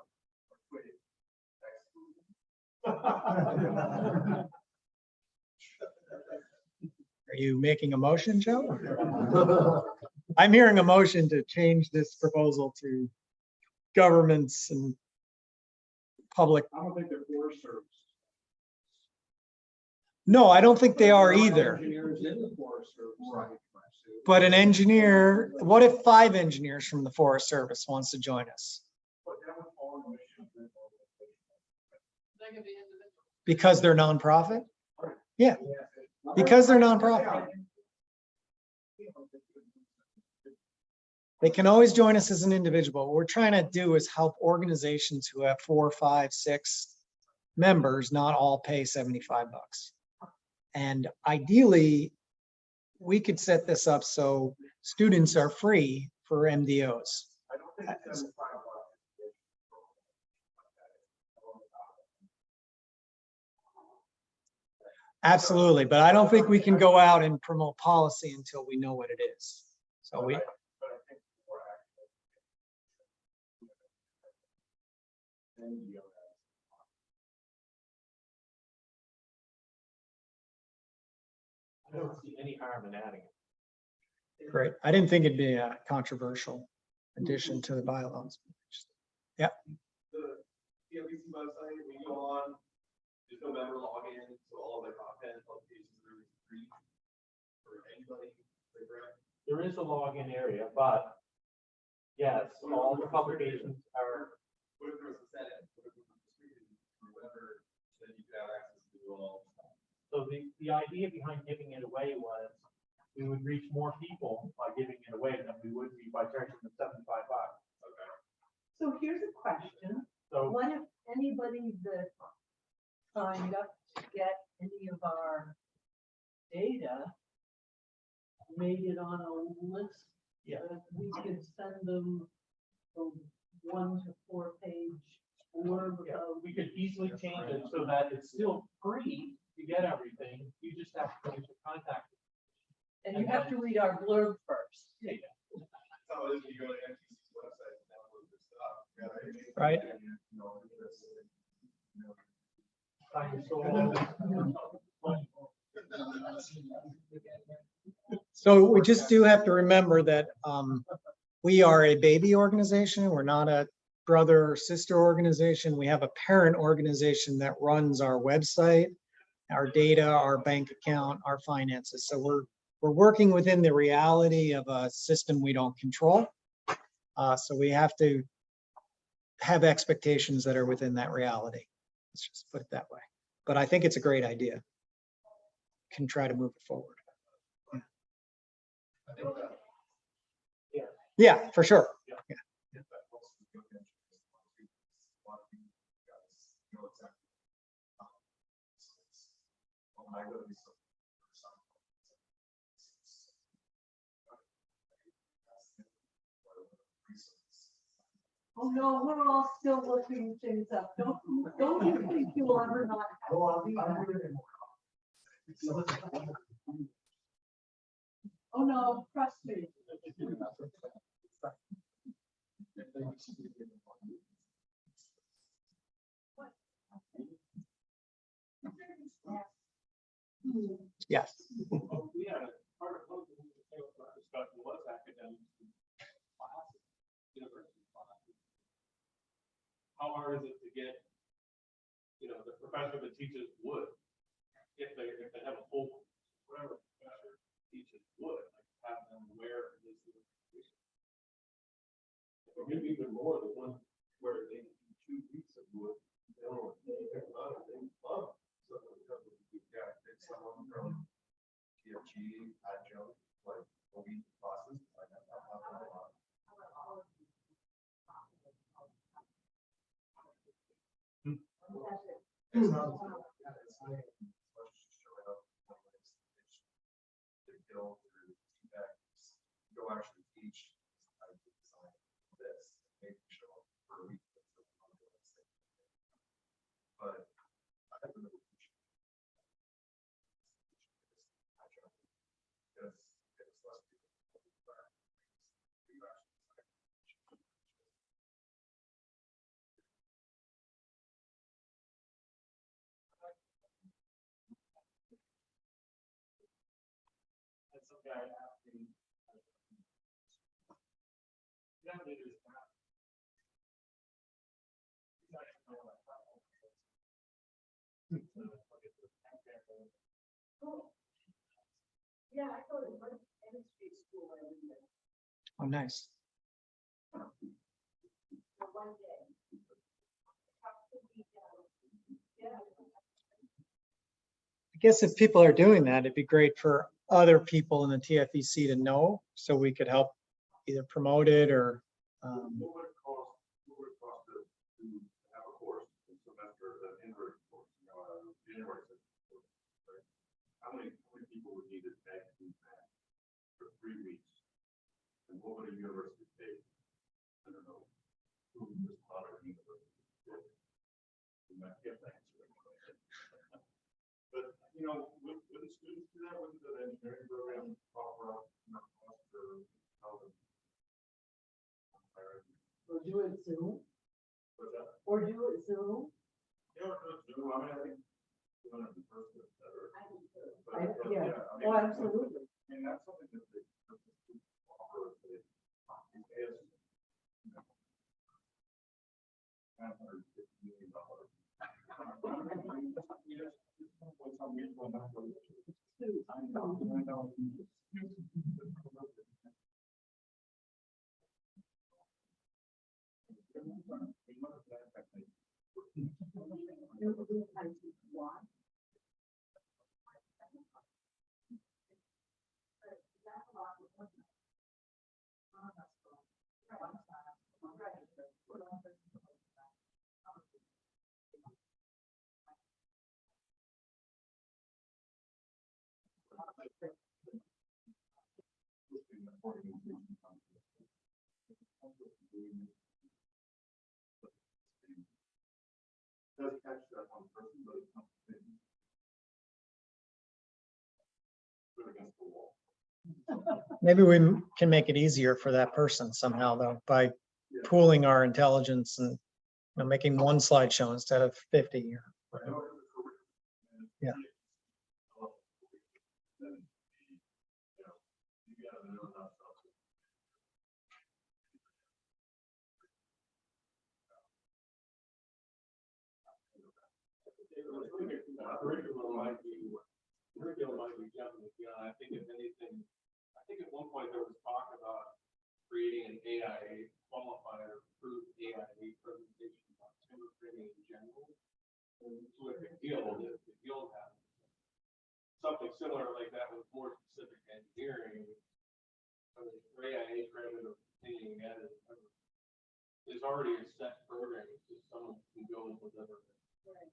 Are you making a motion, Joe? I'm hearing a motion to change this proposal to governments and public. I don't think they're Forest Service. No, I don't think they are either. Engineers in the Forest Service. But an engineer, what if 5 engineers from the Forest Service wants to join us? Because they're nonprofit? Yeah, because they're nonprofit. They can always join us as an individual. What we're trying to do is help organizations who have 4, 5, 6 members not all pay $75. And ideally, we could set this up so students are free for MDOs. I don't think it's Absolutely, but I don't think we can go out and promote policy until we know what it is. So we. I don't see any harm in adding it. Great. I didn't think it'd be a controversial addition to the bylaws. Yeah. The TFEC website, we go on, there's no member login, so all of the content, publications are free for anybody. There is a login area, but yes, all the publications are. What if there's a Senate? What if it's distributed or whatever, then you could have access to all. So the idea behind giving it away was we would reach more people by giving it away than we would be by charging them $75. Okay. So here's a question. So What if anybody that signed up to get any of our data made it on a list. Yeah. That we could send them a 1 to 4 page blurb Yeah, of. we could easily change it so that it's still free to get everything. You just have to put your contact. And you have to read our blurb first. Yeah. So if you go to NTC's website and download their stuff, yeah, Right. you know, it's, you know, So we just do have to remember that we are a baby organization. We're not a brother or sister organization. We have a parent organization that runs our website, our data, our bank account, our finances. So we're working within the reality of a system we don't control. So we have to have expectations that are within that reality. Let's just put it that way. But I think it's a great idea. Can try to move it forward. Yeah, for sure. Yeah. Oh, no, we're all still looking things up. Don't you think you will ever not have to? Oh, no, trust me. Yes. We had a part of what the discussion was academic classes, university classes. How hard is it to get, you know, the professor that teaches wood, if they have a full, whatever professor teaches wood, like have them wear this. Or maybe even more, the one where they do 2 weeks of wood, they don't take a lot of things. So yeah, it's someone from TFG, adjunct, like a week classes, like that happen a lot. It's not, yeah, it's not as much as showing up. To go through TFEC, go actually teach how to design this, maybe show up for a week. But I don't know. That's some guy asking. Yeah, it is. Yeah, I go to one chemistry school every year. Oh, nice. For one day. Yeah. I guess if people are doing that, it'd be great for other people in the TFEC to know, so we could help either promote it or. What would it cost to have a course, a semester, an in-person course, you know, January? Right? How many people would need to take that for 3 weeks? And what would a university pay? I don't know. Who is not a university? You might get that answer. But, you know, would the students do that? Wouldn't the engineering program offer up cost for how the Or do it Zoom, what's that? or do it Zoom. Yeah, no, I mean, I think doing it in person is better. Yeah, I mean, oh, absolutely. I mean, that's something that they offer. They pay us, you know, $950 million. Does catch that one person, but it's not. Put it against the wall. Maybe we can make it easier for that person somehow though, by pooling our intelligence and making one slideshow instead of 50 or whatever. Yeah. Curriculum might be jumping the gun. I think if anything, I think at one point there was talk about creating an AIA qualified or approved AIA presentation on timber framing in general. With the guild, if the guild has something similar like that with more specific engineering, so the AIA credit or continuing that is already a set program. It's just someone can go and deliver it. Right.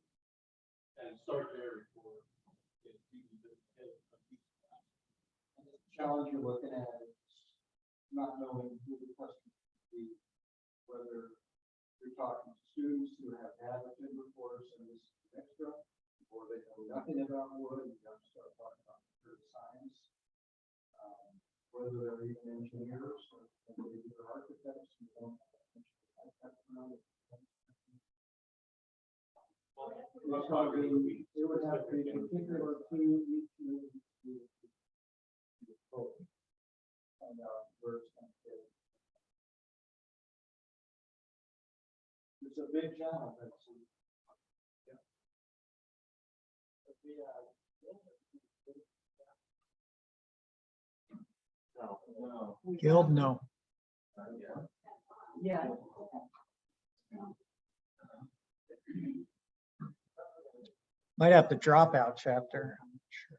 And start there before. The challenge you're looking at is not knowing who the customer will be, whether you're talking to students who have had a timber course and this is extra, or they know nothing about wood, and you have to start talking about computer science. Whether they're even engineers or maybe they're architects, who don't have that background. It would have to be particular to each community to find out where it's going to fit. It's a big challenge. Yeah. No. Guild, no. Yeah. Might have to drop out chapter. I'm not sure.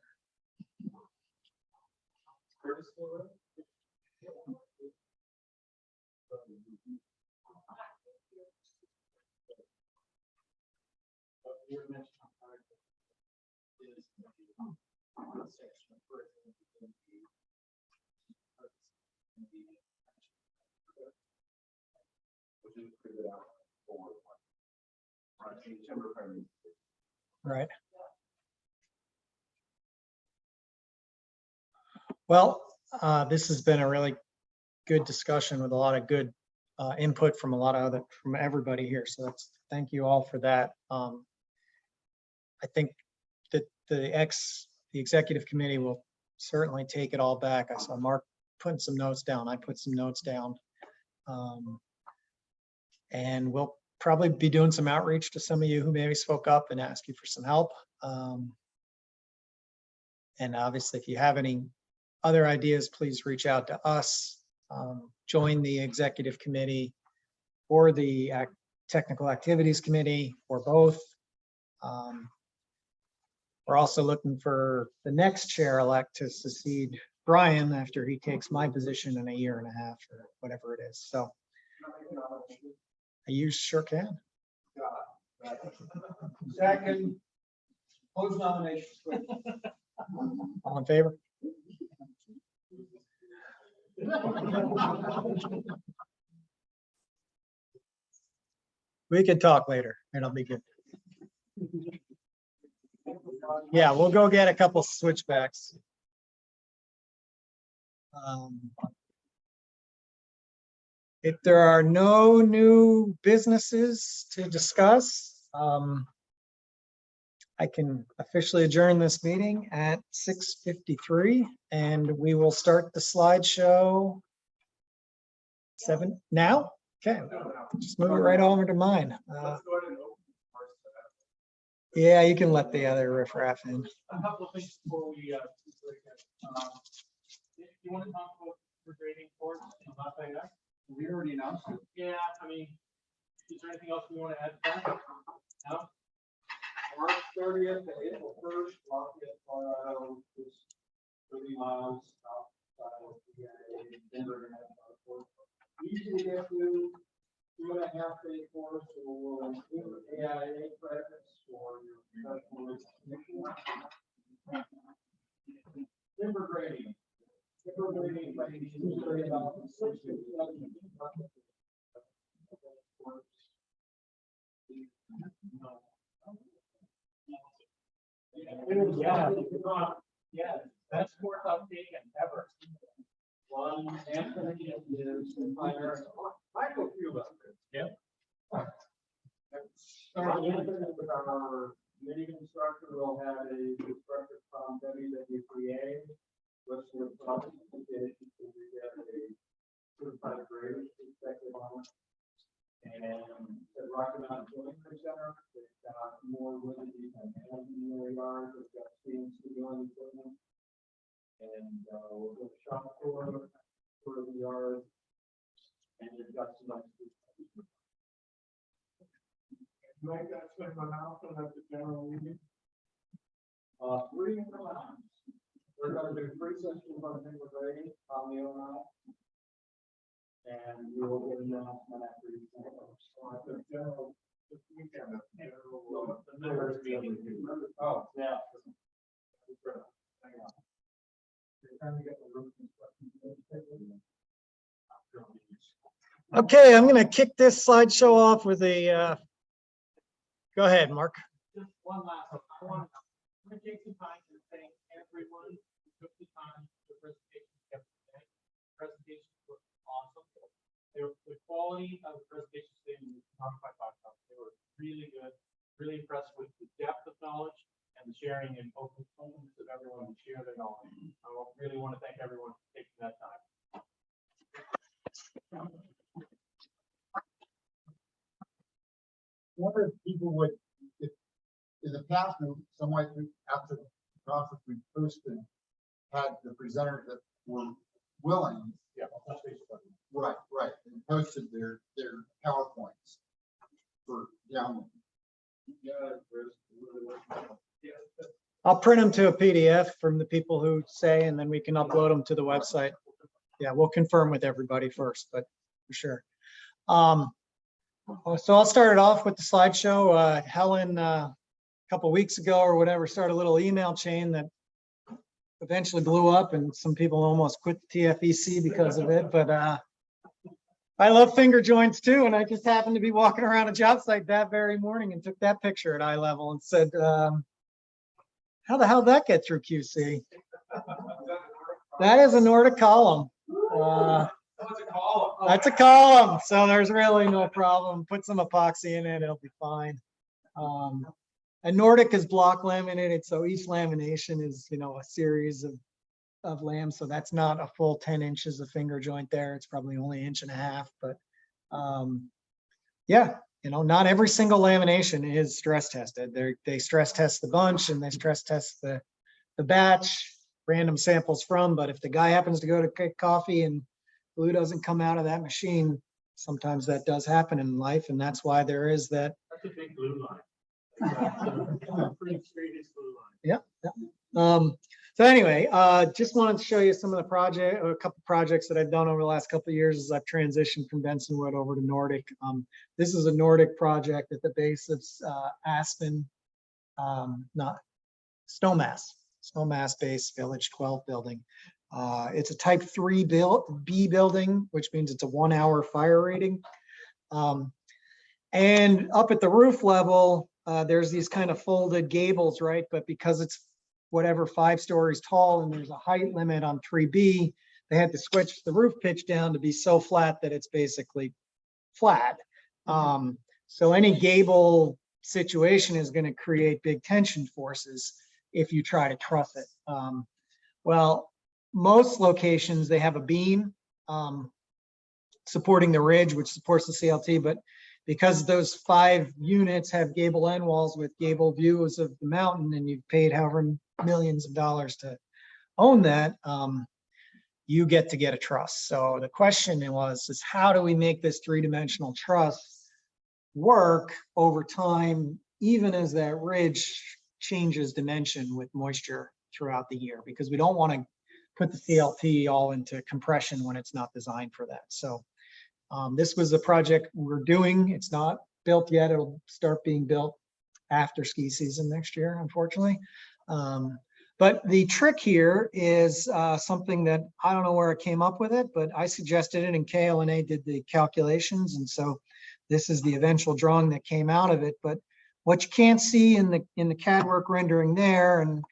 Right. Well, this has been a really good discussion with a lot of good input from from everybody here. So thank you all for that. I think that the executive committee will certainly take it all back. I saw Mark putting some notes down. I put some notes down. And we'll probably be doing some outreach to some of you who maybe spoke up and ask you for some help. And obviously, if you have any other ideas, please reach out to us. Join the executive committee or the technical activities committee or both. We're also looking for the next chair-elect to succeed Brian after he takes my position in a year and a half or whatever it is. So you sure can. Second, close nominations. All in favor? We can talk later. It'll be good. Yeah, we'll go get a couple switchbacks. If there are no new businesses to discuss, I can officially adjourn this meeting at 6:53, and we will start the slideshow 7 now. Okay, just move it right over to mine. Yeah, you can let the other riffraff in. A couple of things before we, you want to talk about regrading force in Lafayette? We already announced it. Yeah, I mean, is there anything else we want to add to that? No? March 30th to April 1st, Lafayette, Colorado is 30 miles outside of the Denver National Airport. Usually get to 2.5-day course, so we'll include AIA credits for your professional recognition. Timber grading. Yeah, that's more uptake ever. One, Anthony is the fire. Michael Cuba. Yep. Starting with our committee constructor, we'll have a constructor from WWPA, which will probably get a certified grade perspective on it. And the Rocky Mountain Building Center, they've got more wood than in their yard, they've got CNC milling equipment. And we'll go shop floor for the yard. And they've got some nice. Mike, that's been my mouth and that's the general meeting. Reading from the house. We're going to do 3 sessions on single grade on the O9. And we will get an announcement after each one. The general, this weekend, the members meeting. Oh, yeah. Hang on. Okay, I'm gonna kick this slideshow off with a, go ahead, Mark. Just one last, I want to take some time to thank everyone who took the time for the presentation. Presentations were awesome. The quality of the presentation today was not quite talked about. They were really good, really impressed with the depth of knowledge and the sharing and openness of everyone to share their knowledge. I really want to thank everyone for taking that time. Wonder if people would, if in the past, somewhat after the conference we posted, had the presenters that were willing. Yeah, that's basically. Right, and posted their PowerPoints for download. I'll print them to a PDF from the people who say, and then we can upload them to the website. Yeah, we'll confirm with everybody first, but for sure. So I'll start it off with the slideshow. Helen, a couple weeks ago or whatever, started a little email chain that eventually blew up, and some people almost quit the TFEC because of it. But I love finger joints too, and I just happened to be walking around a job site that very morning and took that picture at eye level and said, how the hell did that get through QC? That is a Nordic column. That's a column, so there's really no problem. Put some epoxy in it, it'll be fine. And Nordic is block laminated, so each lamination is, a series of lambs. So that's not a full 10 inches of finger joint there. It's probably only 1.5 inches, but yeah, not every single lamination is stress tested. They stress test the bunch and they stress test the batch, random samples from, but if the guy happens to go to get coffee and glue doesn't come out of that machine, sometimes that does happen in life, and that's why there is that. That's a big glue line. Pretty straight glue line. Yeah. So anyway, just wanted to show you some of the a couple projects that I've done over the last couple of years as I've transitioned from Bensonwood over to Nordic. This is a Nordic project at the base of Aspen, not Snowmass Base Village 12 building. It's a type 3 B building, which means it's a 1-hour fire rating. And up at the roof level, there's these kind of folded gables, right? But because it's 5 stories tall and there's a height limit on 3B, they had to switch the roof pitch down to be so flat that it's basically flat. So any gable situation is going to create big tension forces if you try to truss it. Well, most locations, they have a beam supporting the ridge, which supports the CLT, but because those 5 units have gable end walls with gable views of the mountain, and you've paid however millions of dollars to own that, you get to get a truss. So the question is how do we make this 3-dimensional truss work over time, even as that ridge changes dimension with moisture throughout the year? Because we don't want to put the CLT all into compression when it's not designed for that. So this was a project we're doing. It's not built yet. It'll start being built after ski season next year, unfortunately. But the trick here is something that I don't know where I came up with it, but I suggested it and KLNA did the calculations. And so this is the eventual drawing that came out of it. But what you can't see in the CAD work rendering there, and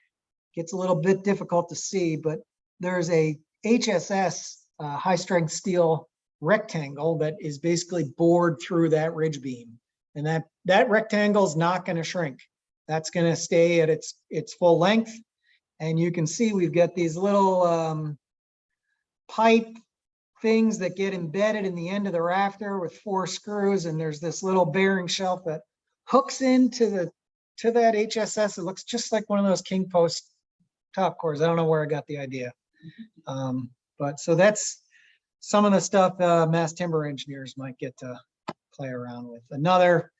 gets a little bit difficult to see, but there's a HSS high strength steel rectangle that is basically bored through that ridge beam. And that rectangle is not going to shrink. That's going to stay at its full length. And you can see we've got these little pipe things that get embedded in the end of the rafter with 4 screws. And there's this little bearing shelf that hooks into that HSS. It looks just like one of those king post top cores. I don't know where I got the idea. But so that's some of the stuff mass timber engineers might get to play around with. Another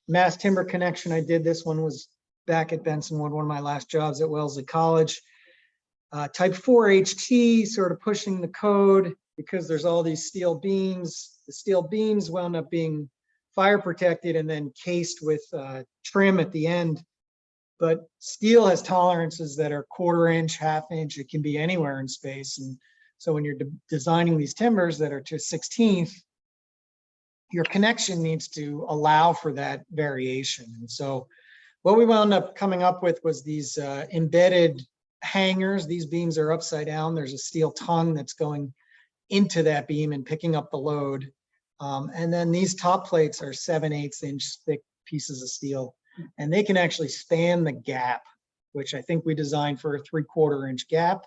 mass timber connection I did, this one was back at Bensonwood, one of my last jobs at Wellesley College. Type 4 HT, sort of pushing the code because there's all these steel beams. The steel beams wound up being fire protected and then cased with trim at the end. But steel has tolerances that are 1/4 inch, 1/2 inch. It can be anywhere in space. And so when you're designing these timbers that are to 1/16, your connection needs to allow for that variation. And so what we wound up coming up with was these embedded hangers. These beams are upside down. There's a steel tongue that's going into that beam and picking up the load. And then these top plates are 7/8 inch thick pieces of steel. And they can actually span the gap, which I think we designed for a 3/4 inch gap.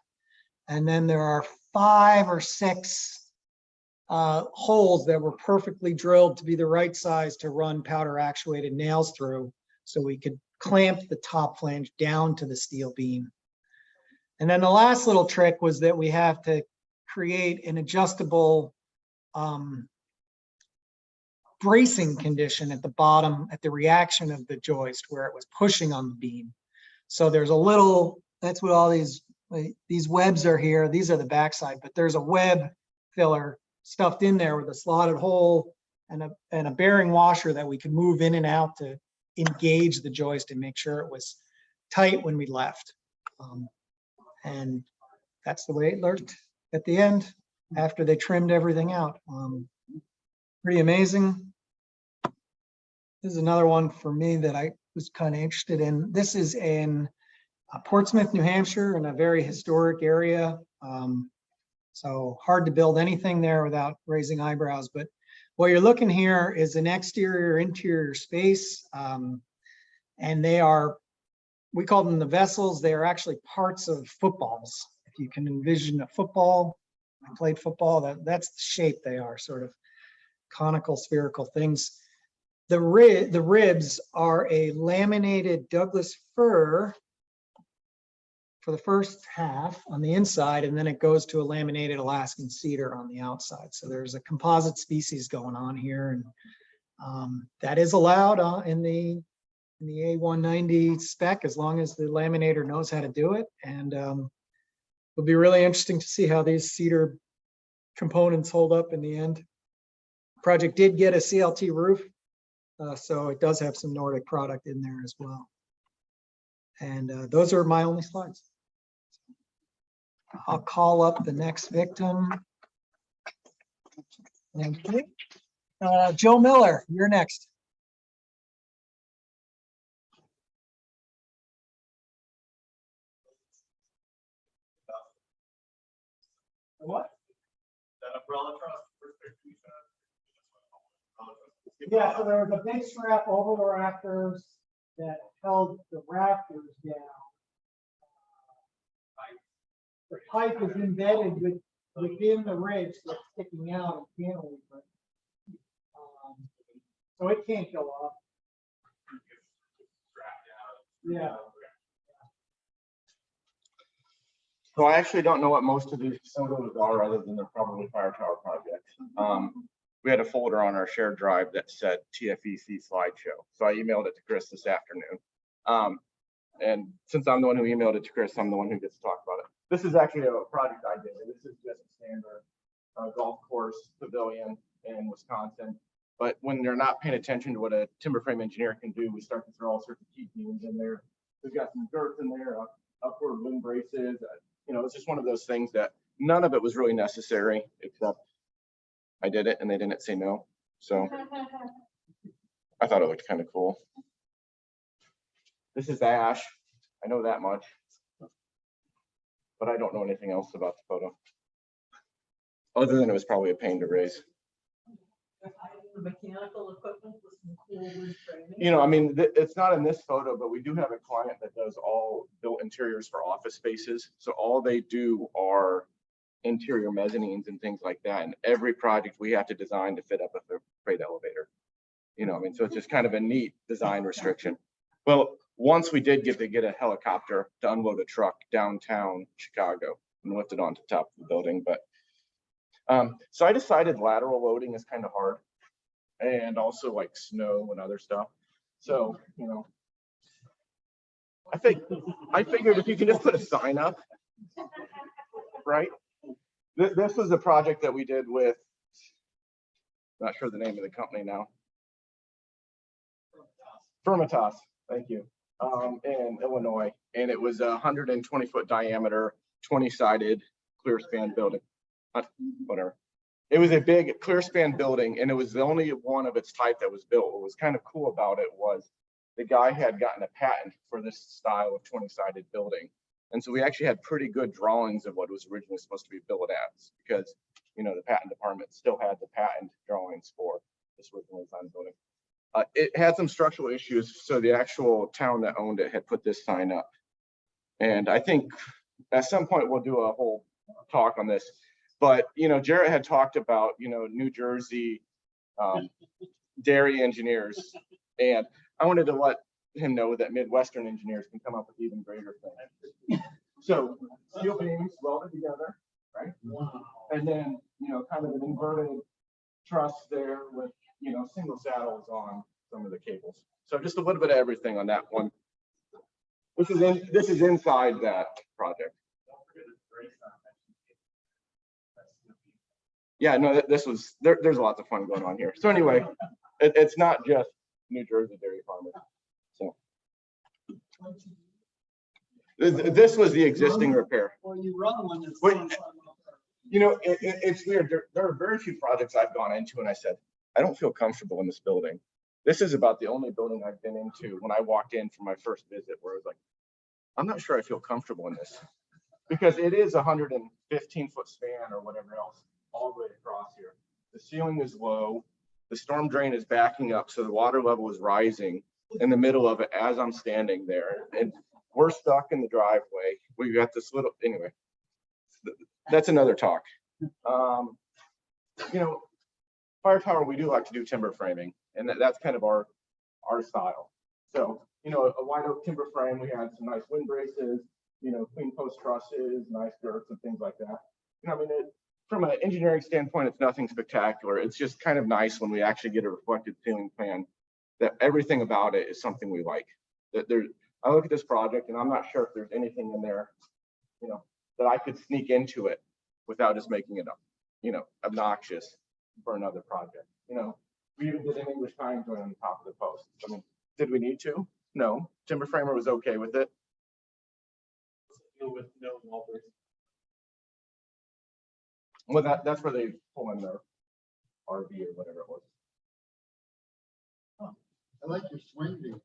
And then there are 5 or 6 holes that were perfectly drilled to be the right size to run powder actuated nails through, so we could clamp the top flange down to the steel beam. And then the last little trick was that we have to create an adjustable bracing condition at the bottom, at the reaction of the joist where it was pushing on the beam. So there's a little, that's what all these webs are here. These are the backside, but there's a web filler stuffed in there with a slotted hole and a bearing washer that we could move in and out to engage the joist and make sure it was tight when we left. And that's the way it looked at the end after they trimmed everything out. Pretty amazing. This is another one for me that I was kind of interested in. This is in Portsmouth, New Hampshire, in a very historic area. So hard to build anything there without raising eyebrows. But what you're looking here is an exterior interior space. And they are, we call them the vessels. They are actually parts of footballs. If you can envision a football, I played football, that's the shape they are, sort of conical spherical things. The ribs are a laminated Douglas fir for the first half on the inside, and then it goes to a laminated Alaskan cedar on the outside. So there's a composite species going on here, and that is allowed in the A190 spec as long as the laminator knows how to do it. And it'll be really interesting to see how these cedar components hold up in the end. Project did get a CLT roof, so it does have some Nordic product in there as well. And those are my only slides. I'll call up the next victim. Thank you. Joe Miller, you're next. What? That umbrella truss. Yeah, so there was a big strap over the rafters that held the rafters down. The pipe is embedded within the ridge that's sticking out and cantilever. So it can't go up. Yeah. So I actually don't know what most of these photos are, other than they're probably fire tower projects. We had a folder on our shared drive that said TFEC slideshow. So I emailed it to Chris this afternoon. And since I'm the one who emailed it to Chris, I'm the one who gets to talk about it. This is actually a project I did. This is just a standard golf course pavilion in Wisconsin. But when they're not paying attention to what a timber frame engineer can do, we start to throw all sorts of key beams in there. We've got some girth in there, upward wind braces. You know, it's just one of those things that none of it was really necessary, except I did it and they didn't say no. So I thought it looked kind of cool. This is ash. I know that much, but I don't know anything else about the photo. Other than it was probably a pain to raise. The mechanical equipment with some cool wood framing. You know, I mean, it's not in this photo, but we do have a client that does all built interiors for office spaces. So all they do are interior mezzanines and things like that. And every project we have to design to fit up a freight elevator. You know, I mean, so it's just kind of a neat design restriction. Well, once we did get to get a helicopter to unload a truck downtown Chicago and lift it onto the top of the building. But so I decided lateral loading is kind of hard, and also like snow and other stuff. So, you know, I figured if you can just put a sign up, right? This was a project that we did with, not sure the name of the company now. Vermont, thank you, in Illinois. And it was a 120-foot diameter, 20-sided clear span building. Whatever. It was a big clear span building, and it was the only one of its type that was built. What was kind of cool about it was the guy had gotten a patent for this style of 20-sided building. And so we actually had pretty good drawings of what was originally supposed to be built as, because, you know, the patent department still had the patent drawings for this original design building. It had some structural issues, so the actual town that owned it had put this sign up. And I think at some point we'll do a whole talk on this. But, you know, Jarrett had talked about, you know, New Jersey dairy engineers, and I wanted to let him know that Midwestern engineers can come up with even greater things. So steel beams welded together, right? And then, you know, kind of an inverted truss there with, you know, single saddles on some of the cables. So just a little bit of everything on that one. This is inside that project. Yeah, no, this was, there's lots of fun going on here. So anyway, it's not just New Jersey dairy farmers. So this was the existing repair. Well, you run one that's. Wait, you know, it's weird. There are very few projects I've gone into and I said, I don't feel comfortable in this building. This is about the only building I've been into when I walked in for my first visit, where I was like, I'm not sure I feel comfortable in this, because it is 115-foot span or whatever else all the way across here. The ceiling is low. The storm drain is backing up, so the water level is rising in the middle of it as I'm standing there. And we're stuck in the driveway. We got this little, anyway, that's another talk. You know, fire tower, we do like to do timber framing, and that's kind of our style. So, you know, a wide oak timber frame, we had some nice wind braces, you know, clean post trusses, nice girths and things like that. You know, I mean, from an engineering standpoint, it's nothing spectacular. It's just kind of nice when we actually get a reflected ceiling plan that everything about it is something we like. I look at this project and I'm not sure if there's anything in there, you know, that I could sneak into it without just making it up, you know, obnoxious for another project. You know, we even did an English pine joint on the top of the post. I mean, did we need to? No. Timber framer was okay with it. With no wallers. Well, that's where they pull in their RV or whatever it was. I like your swing beam.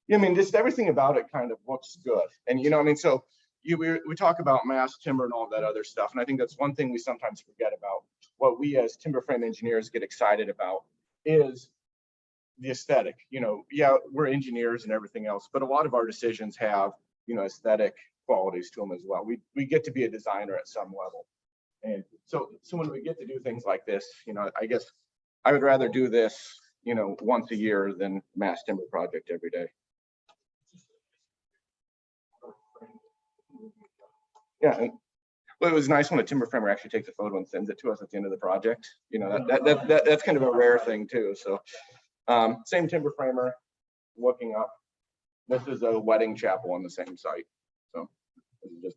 Yeah, I mean, just everything about it kind of looks good. And, you know, I mean, so we talk about mass timber and all that other stuff. And I think that's one thing we sometimes forget about. What we as timber frame engineers get excited about is the aesthetic. You know, yeah, we're engineers and everything else, but a lot of our decisions have, you know, aesthetic qualities to them as well. We get to be a designer at some level. And so when we get to do things like this, you know, I guess I would rather do this, you know, once a year than mass timber project every day. Yeah, and well, it was nice when a timber framer actually takes a photo and sends it to us at the end of the project. You know, that's kind of a rare thing too. So same timber framer, looking up. This is a wedding chapel on the same site. So this is just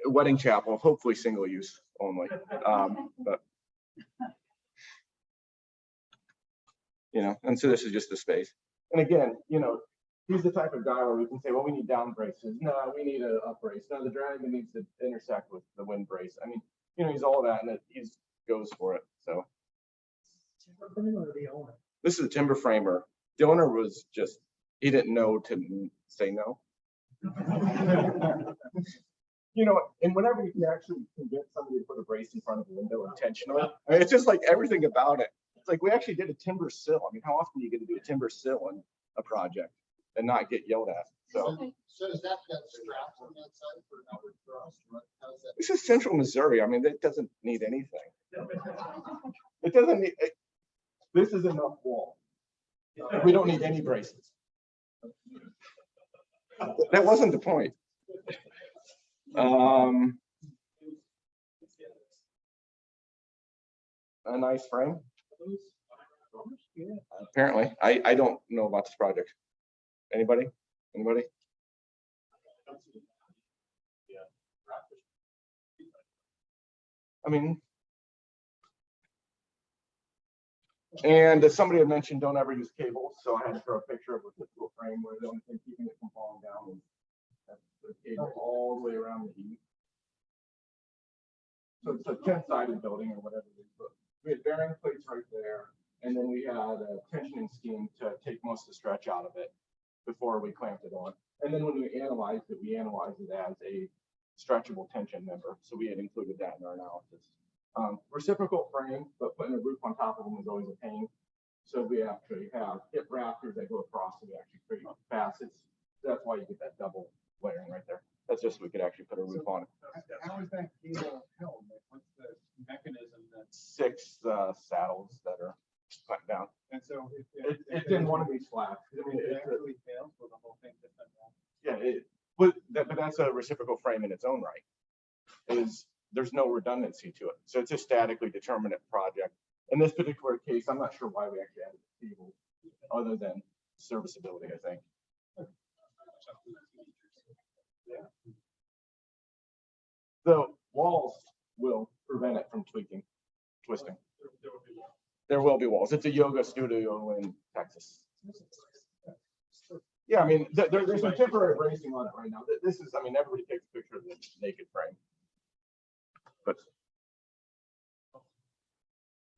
a wedding chapel, hopefully single use only. But you know, and so this is just the space. And again, you know, he's the type of guy where we can say, well, we need down braces. No, we need a up brace. No, the dragon needs to intersect with the wind brace. I mean, you know, he's all that, and he's goes for it. So this is a timber framer. The owner was just, he didn't know to say no. You know, and whenever you can actually get somebody to put a brace in front of a window intentionally, I mean, it's just like everything about it. It's like we actually did a timber sill. I mean, how often are you going to do a timber sill in a project and not get yelled at? So does that got straps on that side for outward thrust? How's that? this is central Missouri. I mean, it doesn't need anything. It doesn't need, this is enough wall. We don't need any braces. That wasn't the point. A nice frame. Apparently, I don't know about this project. Anybody? Anybody? I mean, and as somebody had mentioned, don't ever use cables. So I had to throw a picture of a typical frame where the only thing keeping it from falling down is the cable all the way around the heat. So it's a 10-sided building or whatever it is. But we had bearing plates right there, and then we had a tensioning scheme to take most of the stretch out of it before we clamped it on. And then when we analyzed it as a stretchable tension member. So we had included that in our analysis. Reciprocal frame, but putting a roof on top of them is always a pain. So we actually have hip rafters that go across, so we actually create facets. That's why you get that double layering right there. That's just so we could actually put a roof on it. How is that cable held? Like, what's the mechanism that's? 6 saddles that are cut down. And so It's in one of these slabs. I mean, it actually fails, will the whole thing just come down? yeah, but that's a reciprocal frame in its own right. There's no redundancy to it. So it's a statically determinate project. In this particular case, I'm not sure why we actually added the cable other than serviceability, I think. Yeah. The walls will prevent it from twisting. There will be walls. It's a yoga studio in Texas. Yeah, I mean, there's some temporary bracing on it right now. This is, I mean, everybody takes a picture of the naked frame. But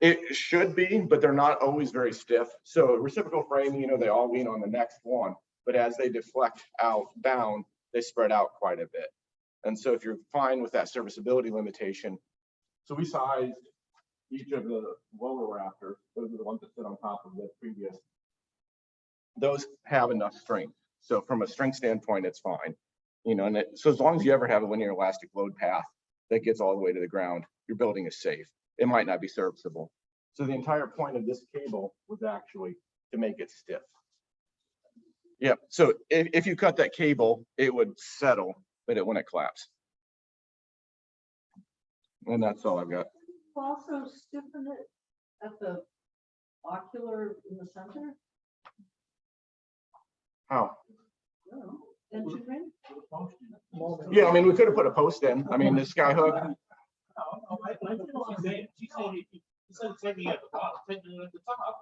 it should be, but they're not always very stiff. So reciprocal frame, you know, they all lean on the next one, but as they deflect out down, they spread out quite a bit. And so if you're fine with that serviceability limitation, so we sized each of the lower rafters. Those are the ones that sit on top of the previous. Those have enough strength. So from a strength standpoint, it's fine. You know, and so as long as you ever have a linear elastic load path that gets all the way to the ground, your building is safe. It might not be serviceable. So the entire point of this cable was actually to make it stiff. Yeah, so if you cut that cable, it would settle, but it wouldn't collapse. And that's all I've got. Also stiffen it at the ocular in the center. How? Engine ring? Yeah, I mean, we could have put a post in. I mean, the sky hook.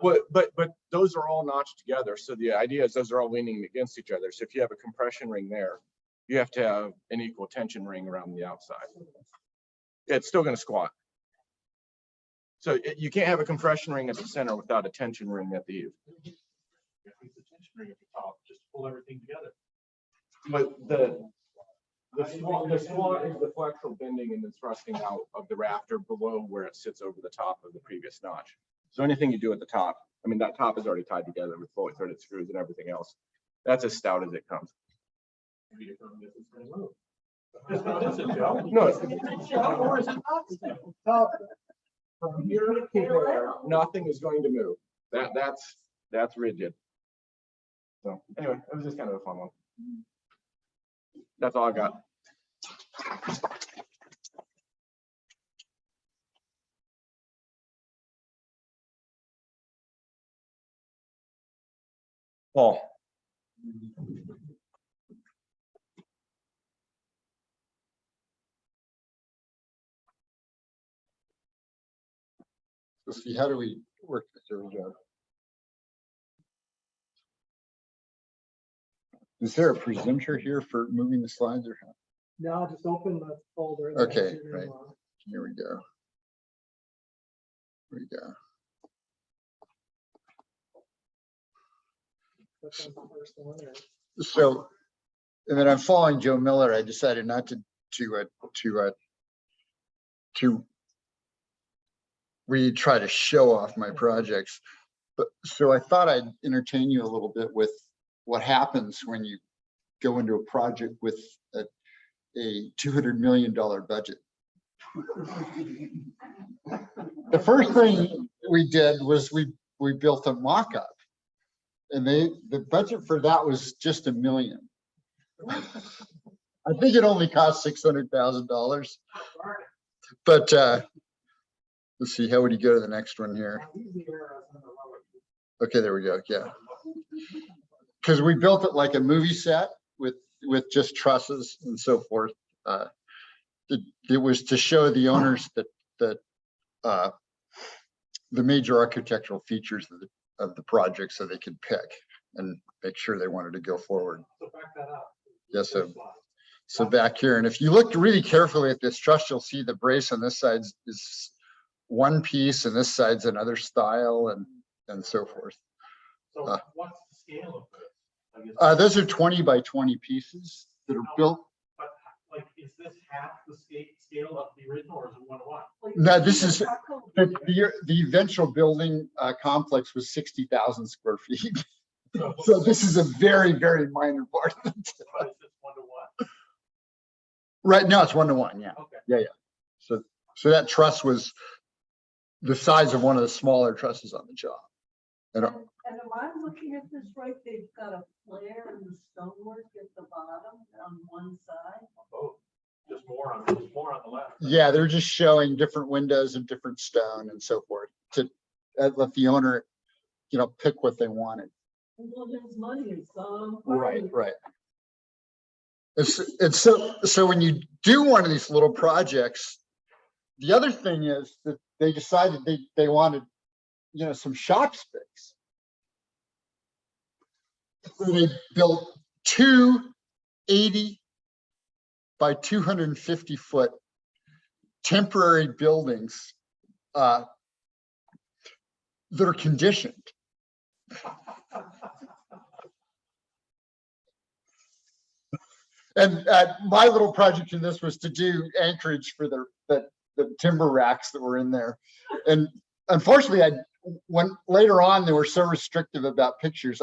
But those are all notched together. So the idea is those are all leaning against each other. So if you have a compression ring there, you have to have an equal tension ring around the outside. It's still going to squat. So you can't have a compression ring at the center without a tension ring at the eave. Just pull everything together. But the squat is the flexural bending and the thrusting out of the rafter below where it sits over the top of the previous notch. So anything you do at the top, I mean, that top is already tied together with fully threaded screws and everything else. That's as stout as it comes. No, from here to there, nothing is going to move. That's rigid. So anyway, it was just kind of a fun one. That's all I got. Paul. Let's see, how do we work this? There we go. Is there a presenter here for moving the slides or? Now just open the folder. that Okay, has your name right. on it. Here we go. Here we go. Click on the first one there. So, and then I'm following Joe Miller. I decided not to really try to show off my projects. But so I thought I'd entertain you a little bit with what happens when you go into a project with a $200 million budget. The first thing we did was we built a mock-up, and the budget for that was just $1 million. I think it only cost $600,000. But let's see, how would you go to the next one here? Okay, there we go. Yeah, because we built it like a movie set with just trusses and so forth. It was to show the owners that the major architectural features of the project, so they could pick and make sure they wanted to go forward. Yes, so back here, and if you look really carefully at this truss, you'll see the brace on this side is one piece, and this side's another style, and so forth. So what's the scale of this? Those are 20 by 20 pieces that are built. But like, is this half the scale of the original, or is it 1:1? No, this is the eventual building complex was 60,000 square feet. So this is a very, very minor part. But is this 1:1? Right now it's 1:1. Yeah. Okay. Yeah. So that truss was the size of one of the smaller trusses on the job. And am I looking at this right? They've got a flare and the stonework at the bottom on one side. Oh, just more on the left. Yeah, they're just showing different windows and different stone and so forth to let the owner, pick what they wanted. Well, there's money in some. Right. It's so when you do one of these little projects, the other thing is that they decided they wanted, some shop space. So they built two 80 by 250 foot temporary buildings that are conditioned. And my little project in this was to do anchorage for the timber racks that were in there. And unfortunately, later on, they were so restrictive about pictures.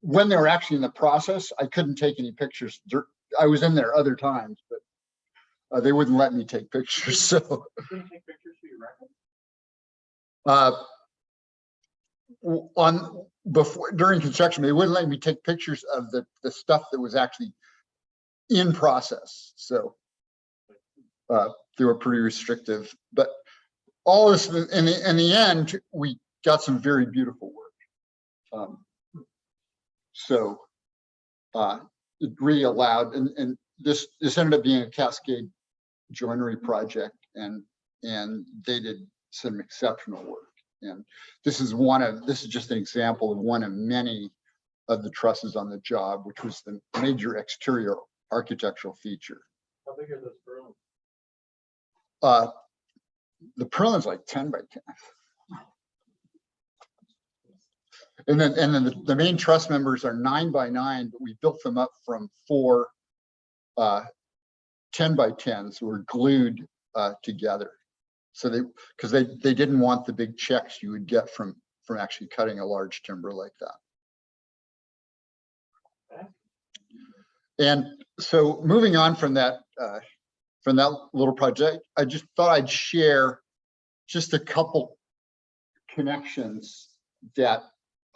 When they were actually in the process, I couldn't take any pictures. I was in there other times, but they wouldn't let me take pictures. So You couldn't take pictures for your record? during construction, they wouldn't let me take pictures of the stuff that was actually in process. So they were pretty restrictive, but all this in the end, we got some very beautiful work. So it really allowed, and this ended up being a cascade joinery project, and they did some exceptional work. And this is just an example of one of many of the trusses on the job, which was the major exterior architectural feature. How big are those purlins? The purlin's like 10 by 10. And then the main truss members are 9 by 9, but we built them up from 4 10 by 10s were glued together. So because they didn't want the big checks you would get from actually cutting a large timber like that. Okay. And so moving on from that little project, I just thought I'd share just a couple connections that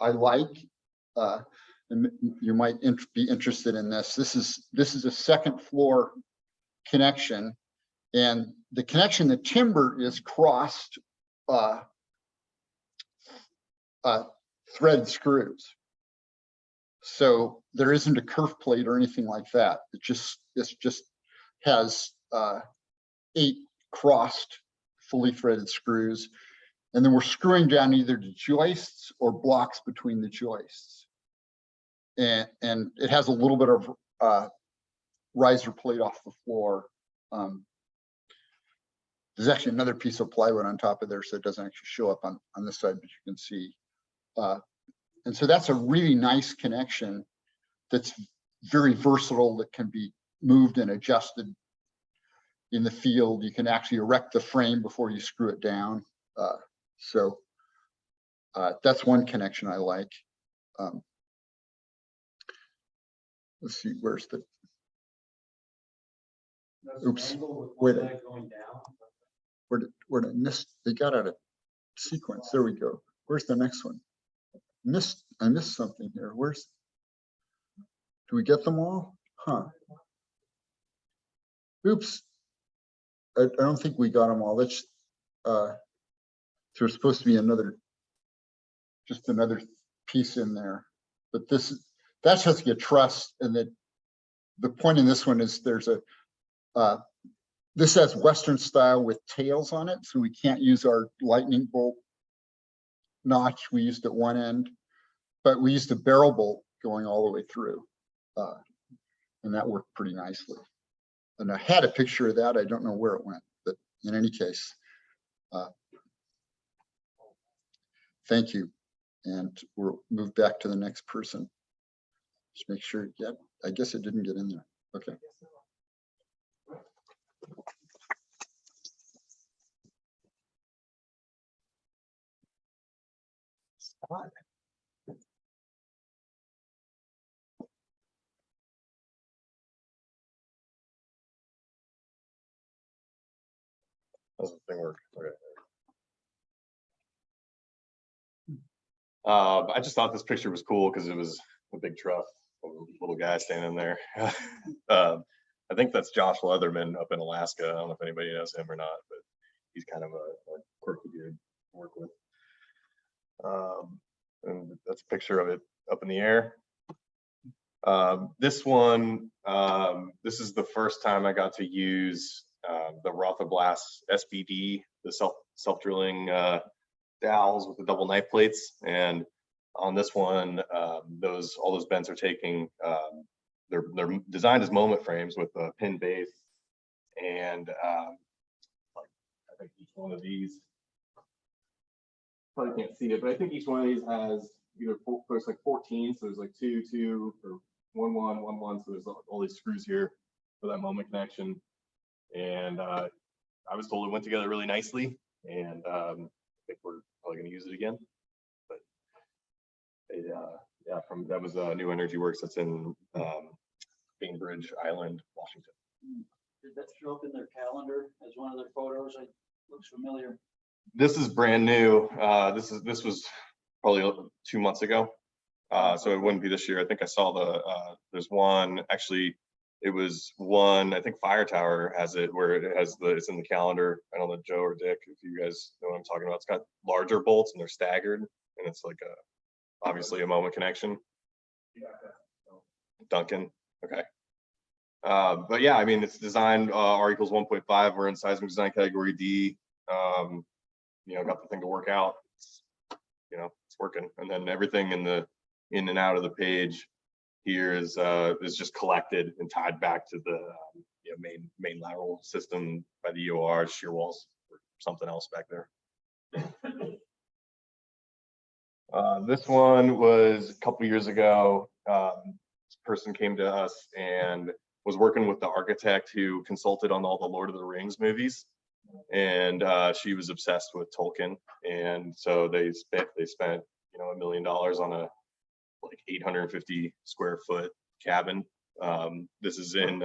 I like. And you might be interested in this. This is a second floor connection, and the connection, the timber is crossed thread screws. So there isn't a kerf plate or anything like that. It just has 8 crossed fully threaded screws, and then we're screwing down either the joists or blocks between the joists. and it has a little bit of riser plate off the floor. There's actually another piece of plywood on top of there, so it doesn't actually show up on this side, but you can see. And so that's a really nice connection that's very versatile, that can be moved and adjusted in the field. You can actually erect the frame before you screw it down. So that's one connection I like. Let's see, where's the, oops, wait, where did I miss? They got out of sequence. There we go. Where's the next one? I missed something here. Do we get them all? Huh. Oops. I don't think we got them all. Let's, there's supposed to be just another piece in there. But that's just get truss. And the point in this one is there's this has Western style with tails on it. So we can't use our lightning bolt notch we used at one end, but we used a barrel bolt going all the way through. And that worked pretty nicely. And I had a picture of that. I don't know where it went, but in any case, thank you. And we'll move back to the next person. Just make sure, yeah, I guess it didn't get in there. Okay. Does the thing work? Okay. I just thought this picture was cool because it was a big truck, a little guy standing there. I think that's Josh Leatherman up in Alaska. I don't know if anybody knows him or not, but he's kind of a quirky dude to work with. And that's a picture of it up in the air. This one, this is the first time I got to use the Rothablast SBD, the self-drilling dowels with the double knife plates. And on this one, all those bents are taking, they're designed as moment frames with a pin base. And I think each one of these, probably can't see it, but I think each one of these has either there's like 14, so there's like 2, 2, or 1, 1, 1, 1. So there's all these screws here for that moment connection. And I was told it went together really nicely, and I think we're probably going to use it again. But yeah, that was New Energy Works. That's in Bainbridge Island, Washington. Did that show up in their calendar as one of their photos? It looks familiar. This is brand new. This was probably 2 months ago, so it wouldn't be this year. I think I saw there's one actually. It was one, I think Fire Tower has it where it's in the calendar. I don't know, Joe or Dick, if you guys know what I'm talking about. It's got larger bolts and they're staggered, and it's like obviously a moment connection. Duncan, okay. But yeah, I mean, it's designed R equals 1.5. We're in seismic design category D. Got the thing to work out. It's working. And then everything in and out of the page here is just collected and tied back to the main lateral system by the EOR, shear walls, or something else back there. This one was a couple years ago. This person came to us and was working with the architect who consulted on all the Lord of the Rings movies, and she was obsessed with Tolkien, and so they spent $1 million on a like 850 square foot cabin. This is in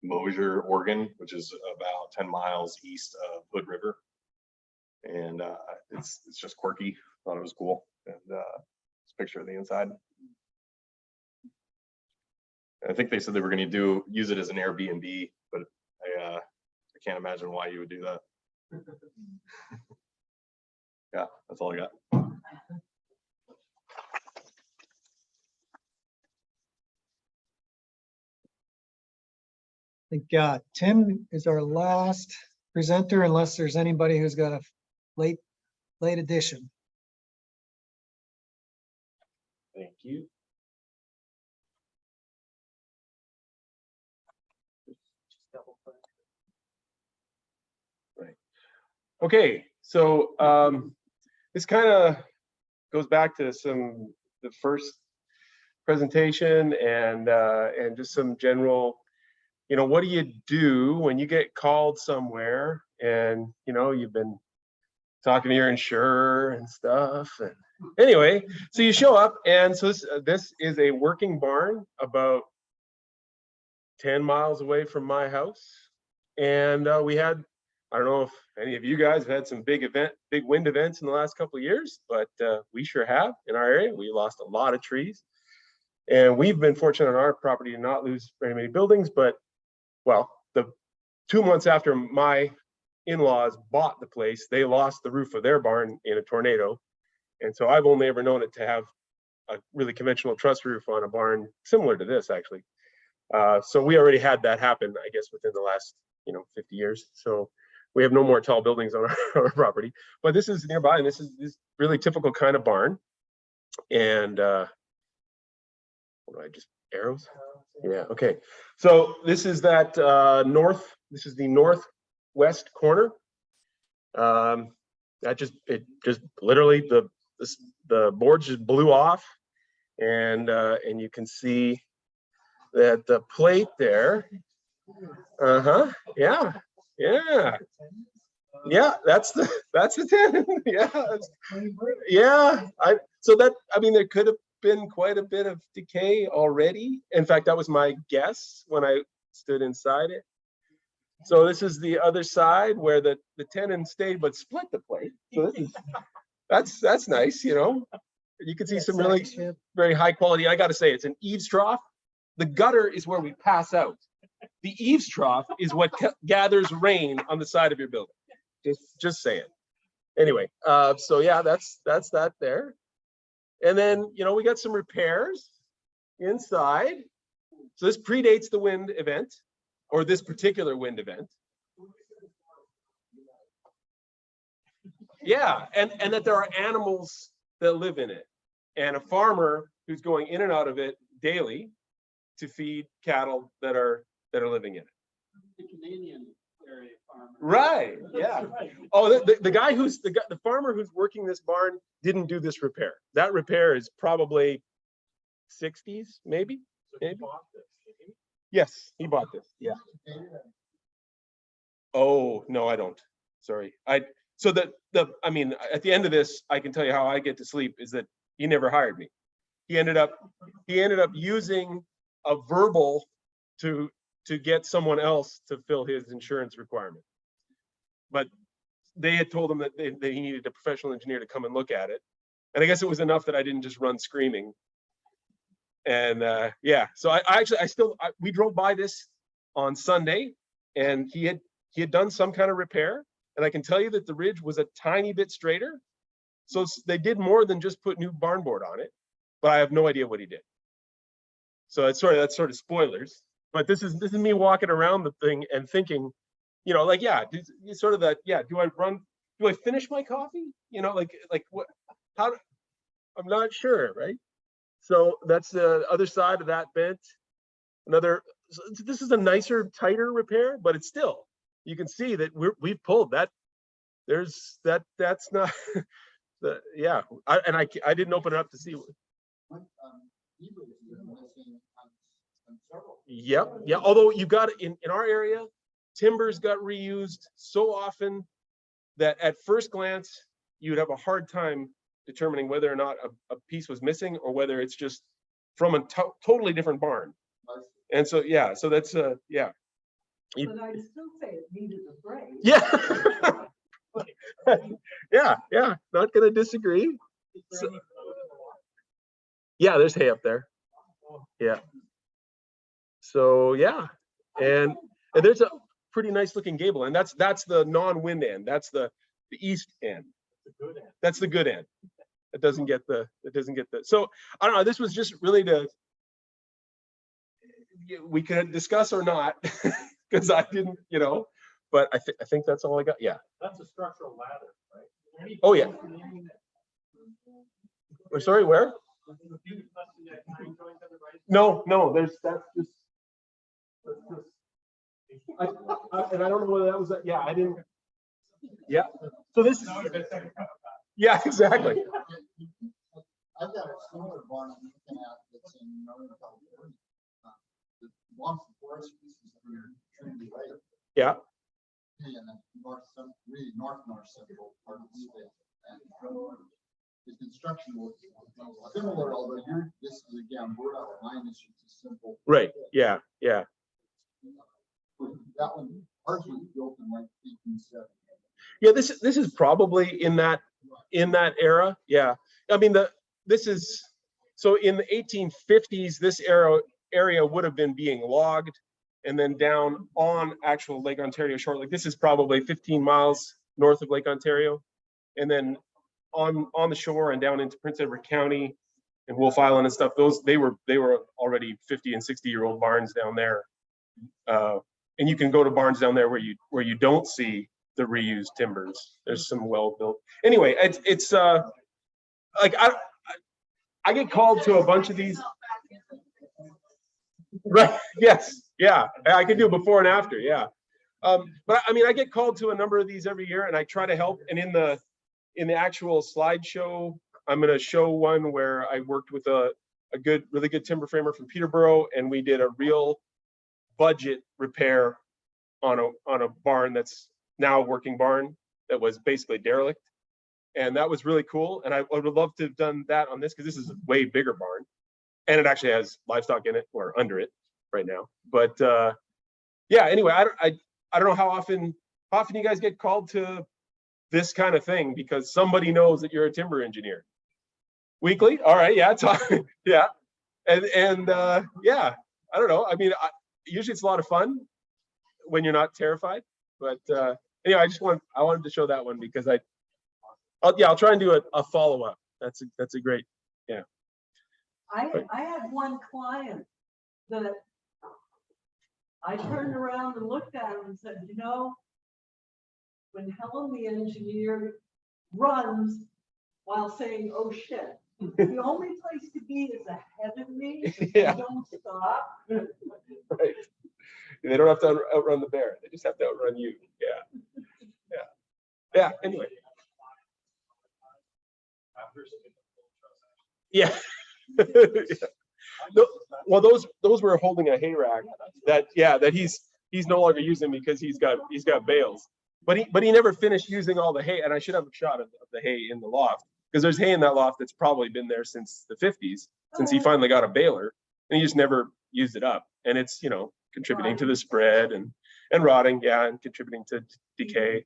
Mosier, Oregon, which is about 10 miles east of Hood River, and it's just quirky. Thought it was cool, and it's a picture of the inside. I think they said they were going to use it as an Airbnb, but I can't imagine why you would do that. Yeah, that's all I got. I think Tim is our last presenter, unless there's anybody who's got a late addition. Thank you. Okay, so this kind of goes back to the first presentation and just some general, what do you do when you get called somewhere and you've been talking to your insurer and stuff. And anyway, so you show up, and so this is a working barn about 10 miles away from my house. And we had, I don't know if any of you guys have had some big wind events in the last couple of years, but we sure have in our area. We lost a lot of trees, and we've been fortunate on our property to not lose very many buildings. But well, the 2 months after my in-laws bought the place, they lost the roof of their barn in a tornado. And so I've only ever known it to have a really conventional truss roof on a barn similar to this, actually. So we already had that happen, I guess, within the last 50 years. So we have no more tall buildings on our property, but this is nearby, and this is this really typical kind of barn. And what do I just arrows? Yeah, okay. So this is that this is the northwest corner. It just literally the board just blew off, and you can see that the plate there. Yeah. That's the 10. So that, I mean, there could have been quite a bit of decay already. In fact, that was my guess when I stood inside it. So this is the other side where the tenon stayed but split the plate. So this is that's nice, You can see some really very high quality. I got to say, it's an eaves trough. The gutter is where we pass out. The eaves trough is what gathers rain on the side of your building. Just saying. Anyway, so yeah, that's that there. And then we got some repairs inside. So this predates the wind event, or this particular wind event. Yeah, and that there are animals that live in it, and a farmer who's going in and out of it daily to feed cattle that are living in it. The Canadian area farmer. Right. Yeah. Oh, the guy the farmer who's working this barn didn't do this repair. That repair is probably 60s, maybe. Yes, he bought this. Yeah. Oh no, I don't. Sorry. So I mean, at the end of this, I can tell you how I get to sleep is that he never hired me. He ended up using a verbal to get someone else to fill his insurance requirement. But they had told him that he needed a professional engineer to come and look at it. And I guess it was enough that I didn't just run screaming. And yeah, so we drove by this on Sunday, and he had done some kind of repair. And I can tell you that the ridge was a tiny bit straighter. So they did more than just put new barn board on it, but I have no idea what he did. So that's sort of spoilers. But this is me walking around the thing and thinking, like, yeah, sort of that, yeah, do I finish my coffee? Like what, how, I'm not sure, right? So that's the other side of that bent. This is a nicer, tighter repair, but it's still, you can see that we've pulled that. That's not, yeah. I didn't open it up to see. Yep. Yeah. Although you got in our area, timbers got reused so often that at first glance, you'd have a hard time determining whether or not a piece was missing or whether it's just from a totally different barn. And so, yeah, so that's, yeah. But I'd still say it needed a break. Yeah. Yeah. Not going to disagree. So, yeah, there's hay up there. Yeah. So yeah, and there's a pretty nice looking gable, and that's the non-wind end. That's the east end. That's the good end. It doesn't get the. So I don't know. This was just really we could discuss or not because I didn't, But I think that's all I got. Yeah. That's a structural ladder, right? Oh yeah. We're sorry. Where? No. That's just. And I don't know whether that was. Yeah, I didn't. Yeah. So this is, yeah, exactly. I've got a similar barn I'm looking at that's in Northern California. The belongs to forest species under Trinity Lake. Yeah. In the really north central part of the state. And the construction looks similar, although this is again, we're out of mine, it's just a simple. Right. Yeah. Yeah. That one, ours was built in like 1870. Yeah. This is probably in that era. Yeah. I mean, this is, so in the 1850s, this area would have been being logged, and then down on actual Lake Ontario shore. Like this is probably 15 miles north of Lake Ontario, and then on the shore and down into Prince Edward County and Wolf Island and stuff. They were already 50 and 60-year-old barns down there, and you can go to barns down there where you don't see the reused timbers. There's some well built. Anyway, it's like I get called to a bunch of these. Right. Yes. Yeah. I can do a before and after. Yeah. But I mean, I get called to a number of these every year, and I try to help. And in the actual slideshow, I'm going to show one where I worked with a really good timber framer from Peterborough, and we did a real budget repair on a barn that's now a working barn that was basically derelict. And that was really cool. And I would love to have done that on this, because this is a way bigger barn. And it actually has livestock in it, or under it right now. But yeah, anyway, I don't know how often you guys get called to this kind of thing, because somebody knows that you're a timber engineer. Weekly? All right, yeah, yeah. And yeah, I don't know. I mean, usually it's a lot of fun when you're not terrified. But anyway, I wanted to show that one because I'll try and do a follow-up. That's a great, yeah. I had one client that I turned around and looked at him and said, you know, when Helen the engineer runs while saying, oh shit, the only place to be is ahead of me. Yeah. Don't stop. Right. They don't have to outrun the bear. They just have to outrun you. Yeah. Yeah. Yeah. Anyway. Yeah. No, well, those were holding a hay rack that he's no longer using because he's got bales. But he never finished using all the hay, and I should have a shot of the hay in the loft, because there's hay in that loft that's probably been there since the 50s, since he finally got a baler, and he just never used it up. And it's, contributing to the spread and rotting, yeah, and contributing to decay.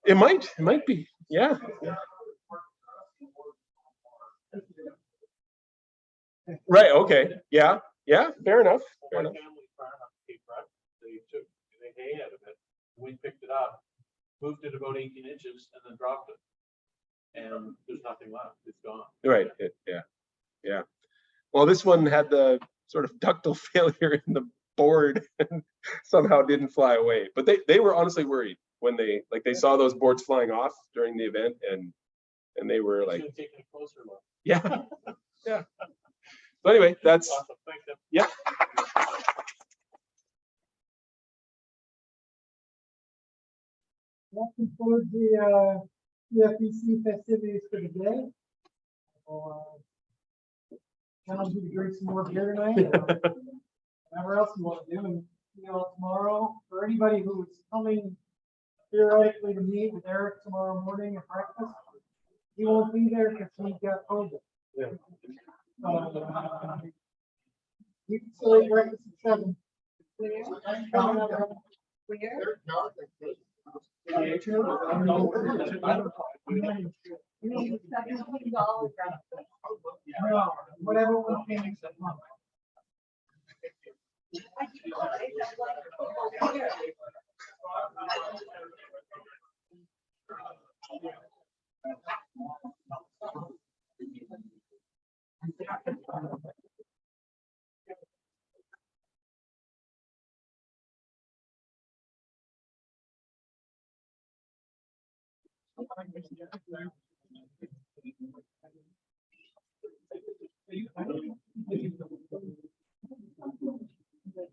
It might be, yeah. Right. Okay. Yeah. Yeah. Fair enough. Fair enough. They took the hay out of it. We picked it up, moved it about 18 inches, and then dropped it. And there's nothing left. It's gone. Right. Yeah. Yeah. Well, this one had the sort of ductile failure in the board and somehow didn't fly away. But they were honestly worried when they saw those boards flying off during the event, and they were like, taking a closer look. Yeah. Yeah. So anyway, that's Awesome. Thanks, Tim. yeah. That concludes the TFEC festivities for the day. Challenge you to drink some more beer tonight, or whatever else you want to do, and see you all tomorrow. For anybody who is coming theoretically to meet with Eric tomorrow morning at breakfast, he won't be there because he got COVID. Yeah. You can still eat breakfast at 7. No, whatever one came.